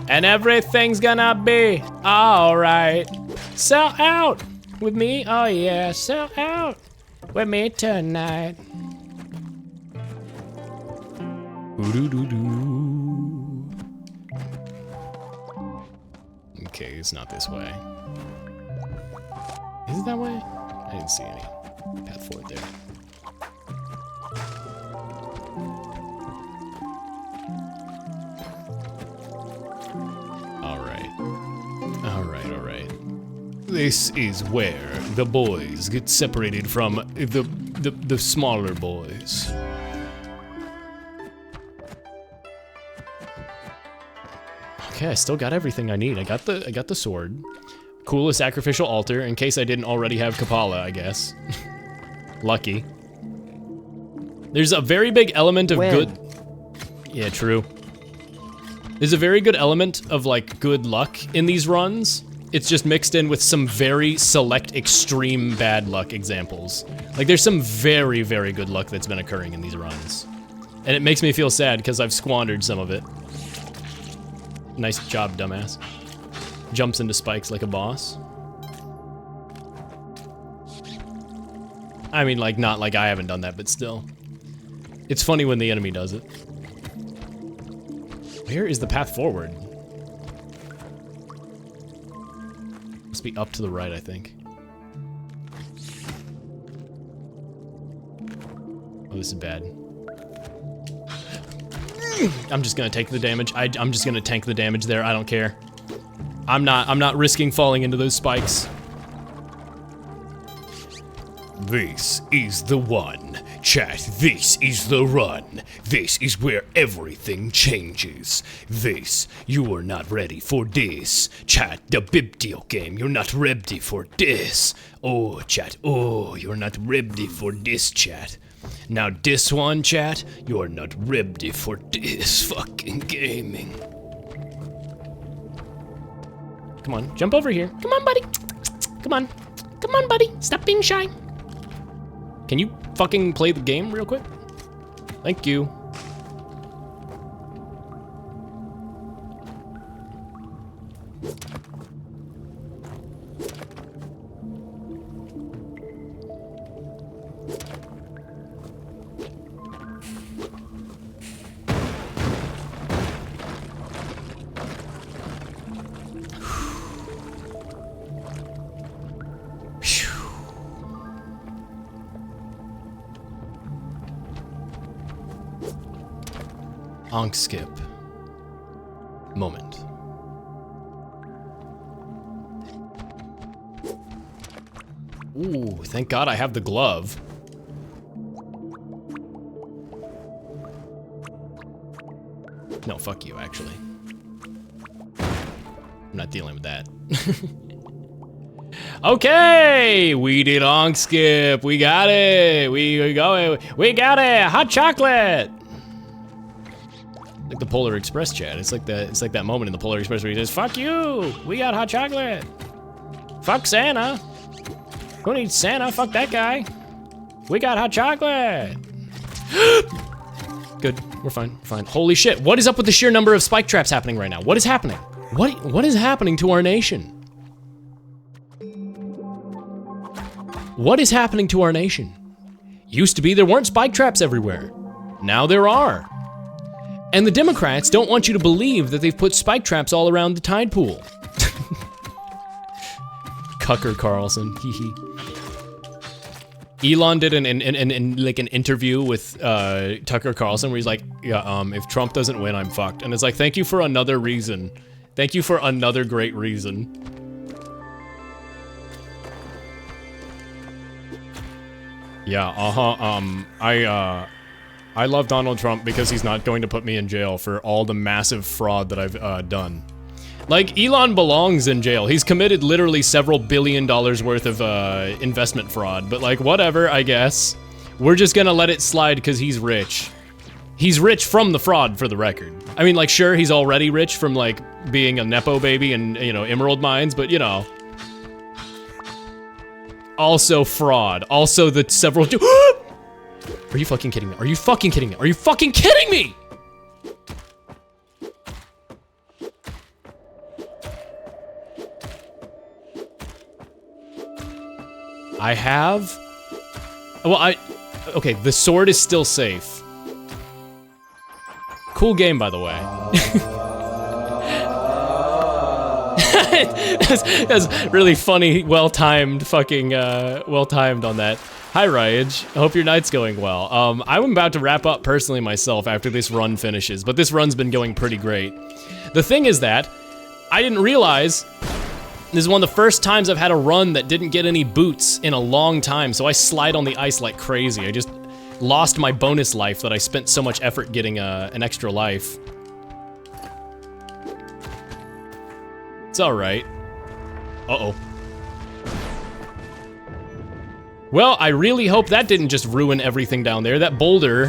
And everything's gonna be alright. Sell out with me, oh yeah, sell out with me tonight. Ooh-doo-doo-doo. Okay, it's not this way. Is it that way? I didn't see any path forward there. All right. This is where the boys get separated from the smaller boys. Okay, I still got everything I need. I got the sword. Cool, a sacrificial altar, in case I didn't already have Kapala, I guess. Lucky. There's a very big element of good... Yeah, true. There's a very good element of, like, good luck in these runs. It's just mixed in with some very select extreme bad luck examples. Like, there's some very, very good luck that's been occurring in these runs. And it makes me feel sad because I've squandered some of it. Nice job, dumbass. Jumps into spikes like a boss. I mean, like, not like I haven't done that, but still. It's funny when the enemy does it. Where is the path forward? Must be up to the right, I think. Oh, this is bad. I'm just gonna take the damage. I'm just gonna tank the damage there. I don't care. I'm not risking falling into those spikes. This is the one. Chat, this is the run. This is where everything changes. This, you are not ready for this. Chat, the Bibdio game, you're not ready for this. Oh, chat, oh, you're not ready for this, chat. Now this one, chat, you're not ready for this fucking gaming. Come on, jump over here. Come on, buddy. Come on. Come on, buddy. Stop being shy. Can you fucking play the game real quick? Thank you. Onk skip. Moment. Ooh, thank God I have the glove. No, fuck you, actually. I'm not dealing with that. Okay, we did onk skip. We got it. We got it. Hot chocolate. Like the Polar Express chat. It's like that moment in the Polar Express where he says, "Fuck you. We got hot chocolate. Fuck Santa. Who needs Santa? Fuck that guy. We got hot chocolate." Good. We're fine. We're fine. Holy shit. What is up with the sheer number of spike traps happening right now? What is happening? What is happening to our nation? What is happening to our nation? Used to be there weren't spike traps everywhere. Now there are. And the Democrats don't want you to believe that they've put spike traps all around the tide pool. Cucker Carlson, hee. Elon did an interview with Tucker Carlson where he's like, yeah, if Trump doesn't win, I'm fucked. And it's like, thank you for another reason. Thank you for another great reason. Yeah, I love Donald Trump because he's not going to put me in jail for all the massive fraud that I've done. Like, Elon belongs in jail. He's committed literally several $1 billion worth of investment fraud, but like, whatever, I guess. We're just gonna let it slide because he's rich. He's rich from the fraud, for the record. I mean, like, sure, he's already rich from, like, being a Nepo baby and, you know, emerald mines, but, you know. Also fraud. Also the several... Are you fucking kidding me? Are you fucking kidding me? Are you fucking kidding me? I have... Well, okay, the sword is still safe. Cool game, by the way. That's really funny, well-timed fucking, well-timed on that. Hi, Ryage. I hope your night's going well. I'm about to wrap up personally myself after this run finishes, but this run's been going pretty great. The thing is that I didn't realize This is one of the first times I've had a run that didn't get any boots in a long time, so I slide on the ice like crazy. I just lost my bonus life that I spent so much effort getting an extra life. It's all right. Uh-oh. Well, I really hope that didn't just ruin everything down there. That boulder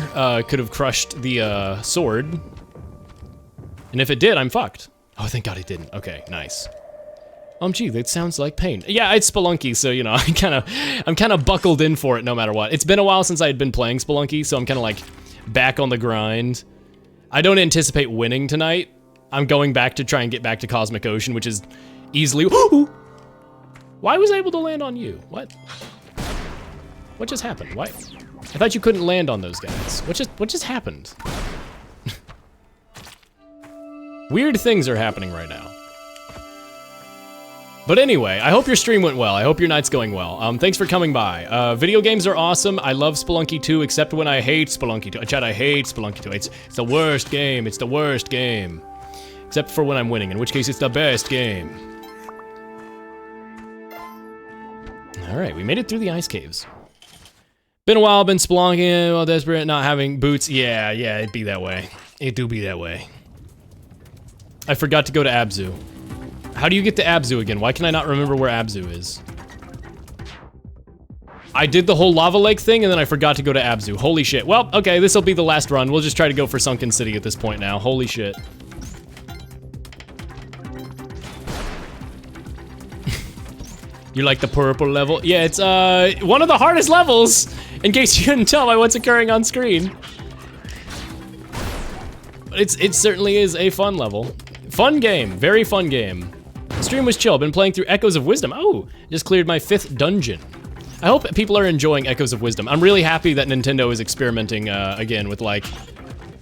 could have crushed the sword. And if it did, I'm fucked. Oh, thank God it didn't. Okay, nice. Gee, that sounds like pain. Yeah, it's Spelunky, so you know, I'm kind of buckled in for it no matter what. It's been a while since I had been playing Spelunky, so I'm kind of like back on the grind. I don't anticipate winning tonight. I'm going back to try and get back to Cosmic Ocean, which is easily. Why was I able to land on you? What? What just happened? Why? I thought you couldn't land on those guys. What just happened? Weird things are happening right now. But anyway, I hope your stream went well. I hope your night's going well. Thanks for coming by. Video games are awesome. I love Spelunky 2, except when I hate Spelunky 2. Chat, I hate Spelunky 2. It's the worst game. It's the worst game. Except for when I'm winning, in which case it's the best game. All right, we made it through the ice caves. Been a while, been spelunking, well, desperate, not having boots. Yeah, it'd be that way. It do be that way. I forgot to go to Abzu. How do you get to Abzu again? Why can I not remember where Abzu is? I did the whole lava lake thing and then I forgot to go to Abzu. Holy shit. Well, okay, this'll be the last run. We'll just try to go for Sunken City at this point now. Holy shit. You like the purple level? Yeah, it's one of the hardest levels, in case you couldn't tell by what's occurring on screen. But it certainly is a fun level. Fun game, very fun game. Stream was chill, been playing through Echoes of Wisdom. Oh, just cleared my 5th dungeon. I hope people are enjoying Echoes of Wisdom. I'm really happy that Nintendo is experimenting again with like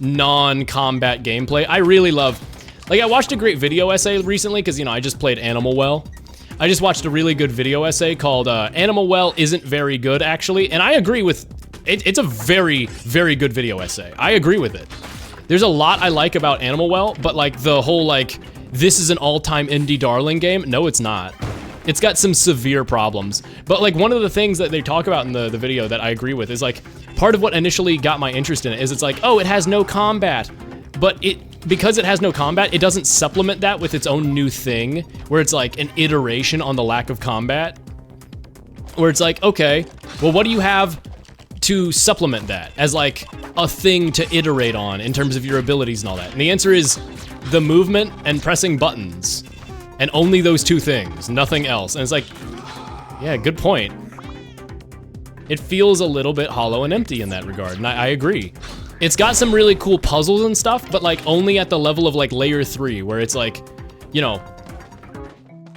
non-combat gameplay. I really love, like I watched a great video essay recently because you know, I just played Animal Well. I just watched a really good video essay called Animal Well Isn't Very Good Actually, and I agree with, it's a very, very good video essay. I agree with it. There's a lot I like about Animal Well, but like the whole like, this is an all-time indie darling game, no it's not. It's got some severe problems. But like one of the things that they talk about in the video that I agree with is like, part of what initially got my interest in it is it's like, oh, it has no combat. But because it has no combat, it doesn't supplement that with its own new thing, where it's like an iteration on the lack of combat. Where it's like, okay, well what do you have to supplement that as like a thing to iterate on in terms of your abilities and all that? And the answer is the movement and pressing buttons. And only those two things, nothing else. And it's like, yeah, good point. It feels a little bit hollow and empty in that regard, and I agree. It's got some really cool puzzles and stuff, but like only at the level of like layer 3, where it's like, you know,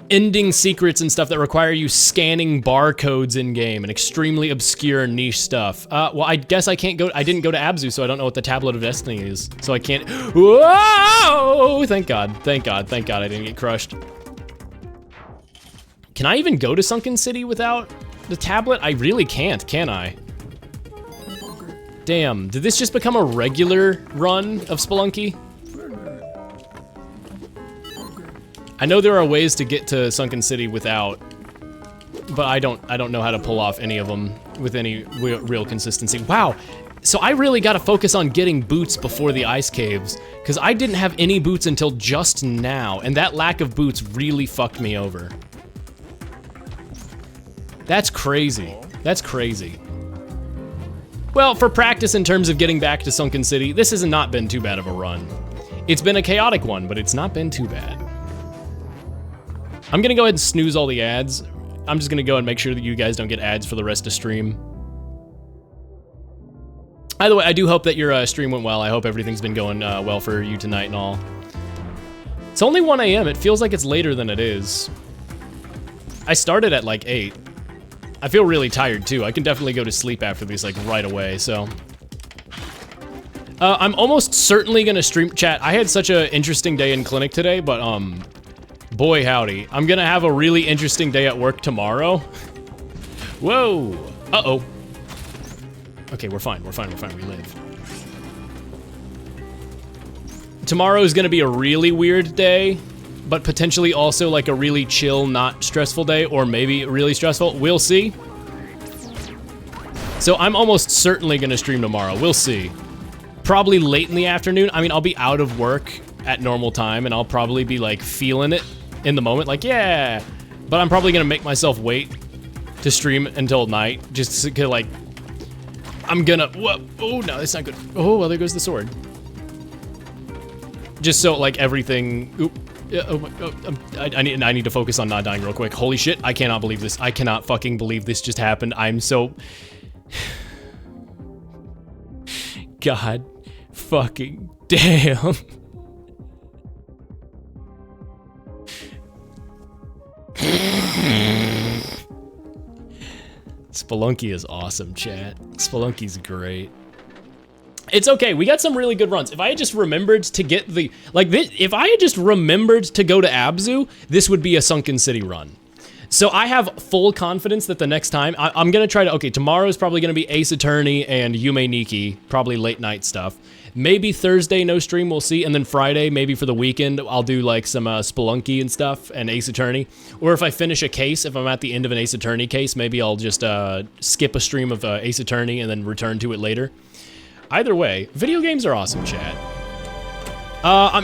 ending secrets and stuff that require you scanning barcodes in game and extremely obscure niche stuff. Well, I guess I can't go, I didn't go to Abzu, so I don't know what the Tablet of Destiny is. So I can't, whoa! Thank God, thank God, thank God I didn't get crushed. Can I even go to Sunken City without the tablet? I really can't, can I? Damn, did this just become a regular run of Spelunky? I know there are ways to get to Sunken City without, but I don't know how to pull off any of them with any real consistency. Wow, so I really gotta focus on getting boots before the ice caves, because I didn't have any boots until just now, and that lack of boots really fucked me over. That's crazy, that's crazy. Well, for practice in terms of getting back to Sunken City, this has not been too bad of a run. It's been a chaotic one, but it's not been too bad. I'm gonna go ahead and snooze all the ads. I'm just gonna go and make sure that you guys don't get ads for the rest of stream. Either way, I do hope that your stream went well. I hope everything's been going well for you tonight and all. It's only 1 AM, it feels like it's later than it is. I started at like 8. I feel really tired too. I can definitely go to sleep after this like right away, so. I'm almost certainly gonna stream chat. I had such an interesting day in clinic today, but boy howdy. I'm gonna have a really interesting day at work tomorrow. Whoa, uh-oh. Okay, we're fine, we live. Tomorrow is gonna be a really weird day but potentially also like a really chill, not stressful day, or maybe really stressful. We'll see. So I'm almost certainly gonna stream tomorrow. We'll see. Probably late in the afternoon. I mean, I'll be out of work at normal time and I'll probably be like feeling it in the moment, like, yeah. But I'm probably gonna make myself wait to stream until night, just to like, I'm gonna, whoa, oh no, that's not good. Oh, well, there goes the sword. Just so like everything, oop, I need to focus on not dying real quick. Holy shit, I cannot believe this. I cannot fucking believe this just happened. I'm so, God fucking damn. Spelunky is awesome, chat. Spelunky's great. It's okay, we got some really good runs. If I had just remembered to get the, like this, if I had just remembered to go to Abzu, this would be a Sunken City run. So I have full confidence that the next time, I'm gonna try to, okay, tomorrow's probably gonna be Ace Attorney and Yume Nikki, probably late night stuff. Maybe Thursday, no stream, we'll see. And then Friday, maybe for the weekend, I'll do like some Spelunky and stuff and Ace Attorney. Or if I finish a case, if I'm at the end of an Ace Attorney case, maybe I'll just skip a stream of Ace Attorney and then return to it later. Either way, video games are awesome, chat.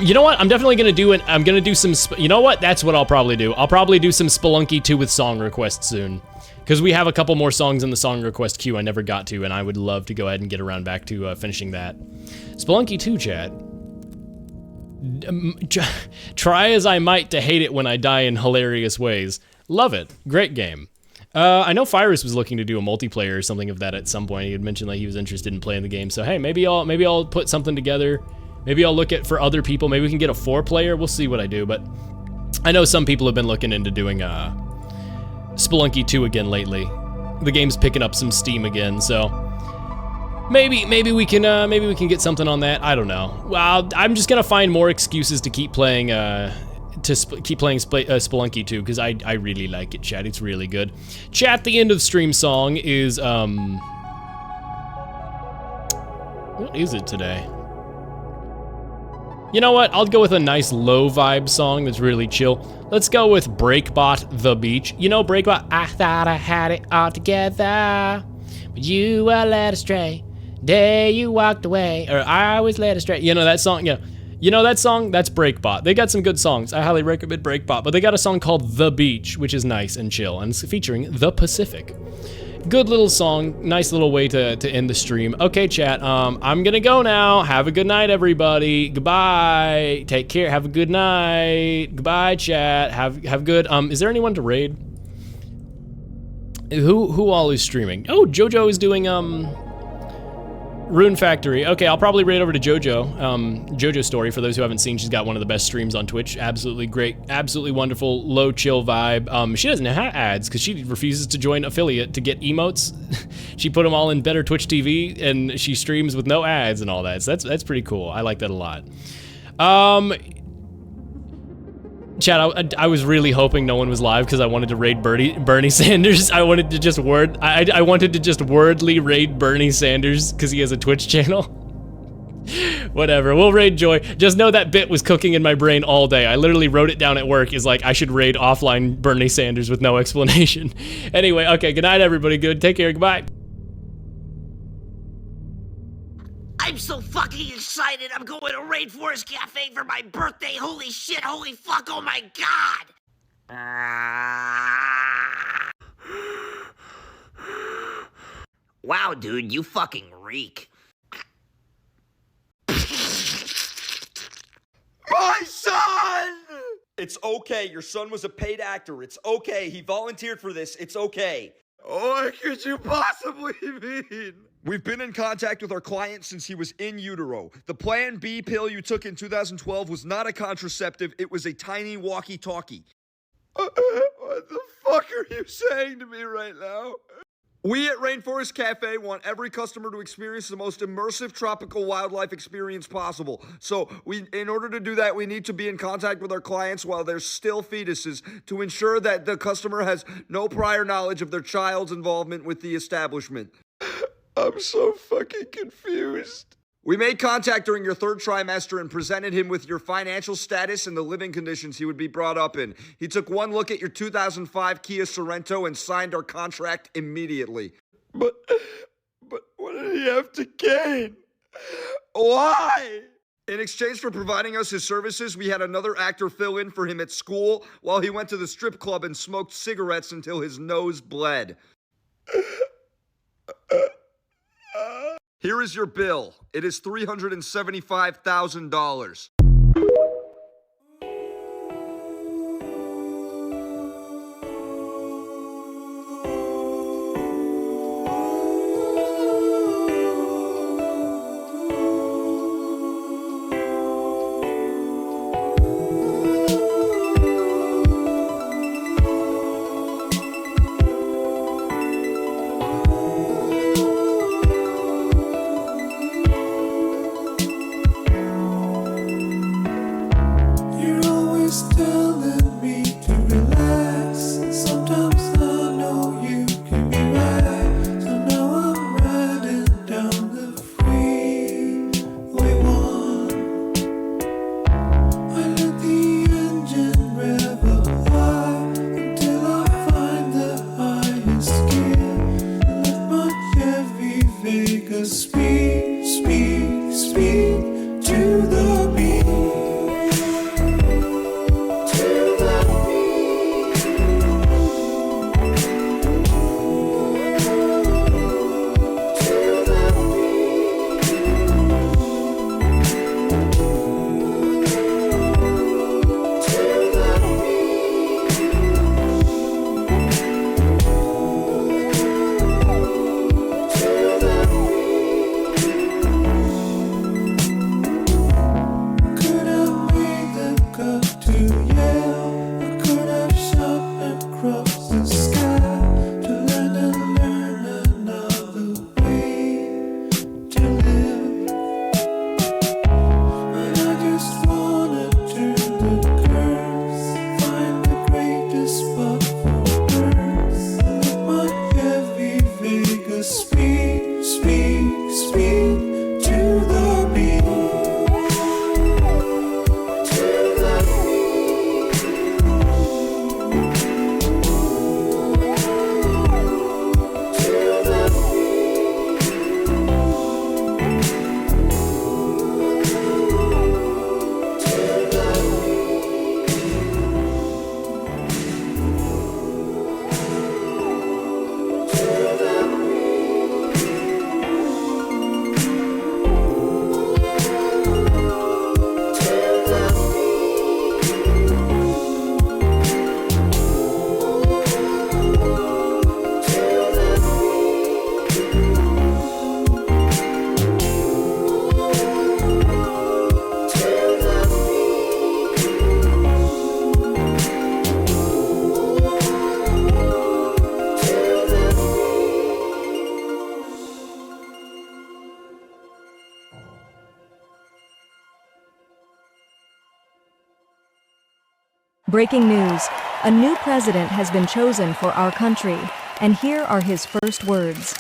You know what? I'm definitely gonna do it. I'm gonna do some, you know what? That's what I'll probably do. I'll probably do some Spelunky 2 with song requests soon. Because we have a couple more songs in the song request queue I never got to, and I would love to go ahead and get around back to finishing that. Spelunky 2, chat. Try as I might to hate it when I die in hilarious ways. Love it. Great game. I know Fyrus was looking to do a multiplayer or something of that at some point. He had mentioned like he was interested in playing the game. So hey, maybe I'll put something together. Maybe I'll look at for other people. Maybe we can get a 4-player. We'll see what I do. But I know some people have been looking into doing Spelunky 2 again lately. The game's picking up some steam again, so maybe we can get something on that. I don't know. Well, I'm just gonna find more excuses to keep playing Spelunky 2 because I really like it, chat. It's really good. Chat. The end of stream song is what is it today? You know what? I'll go with a nice low vibe song that's really chill. Let's go with Breakbot, The Beach. You know Breakbot? I thought I had it all together, but you were led astray. Day you walked away, or I was led astray. You know that song? Yeah. You know that song? That's Breakbot. They got some good songs. I highly recommend Breakbot, but they got a song called The Beach, which is nice and chill, and it's featuring The Pacific. Good little song, nice little way to end the stream. Okay, chat, I'm gonna go now. Have a good night, everybody. Goodbye. Take care, have a good night. Goodbye, chat. Have good, is there anyone to raid? Who all is streaming? Oh, Jojo is doing, Rune Factory. Okay, I'll probably raid over to Jojo. Jojo Story, for those who haven't seen, she's got one of the best streams on Twitch. Absolutely great, absolutely wonderful, low chill vibe. She doesn't have ads because she refuses to join affiliate to get emotes. She put them all in Better Twitch TV and she streams with no ads and all that. So that's pretty cool. I like that a lot. Chat, I was really hoping no one was live because I wanted to raid Bernie Sanders. I wanted to just I wanted to just wordly raid Bernie Sanders because he has a Twitch channel. Whatever, we'll raid Joy. Just know that bit was cooking in my brain all day. I literally wrote it down at work. Is like I should raid offline Bernie Sanders with no explanation. Anyway, okay, good night everybody. Good, take care, goodbye. I'm so fucking excited. I'm going to Rainforest Cafe for my birthday. Holy shit, holy fuck, oh my god. Wow, dude, you fucking reek. My son! It's okay. Your son was a paid actor. It's okay. He volunteered for this. It's okay. What could you possibly mean? We've been in contact with our client since he was in utero. The Plan B pill you took in 2012 was not a contraceptive. It was a tiny walkie-talkie. What the fuck are you saying to me right now? We at Rainforest Cafe want every customer to experience the most immersive tropical wildlife experience possible. So in order to do that, we need to be in contact with our clients while they're still fetuses to ensure that the customer has no prior knowledge of their child's involvement with the establishment. I'm so fucking confused. We made contact during your third trimester and presented him with your financial status and the living conditions he would be brought up in. He took one look at your 2005 Kia Sorento and signed our contract immediately. But what did he have to gain? Why? In exchange for providing us his services, we had another actor fill in for him at school while he went to the strip club and smoked cigarettes until his nose bled. Here is your bill. It is $375,000. Breaking news. A new president has been chosen for our country, and here are his first words.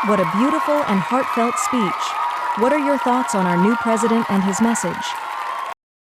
What a beautiful and heartfelt speech. What are your thoughts on our new president and his message?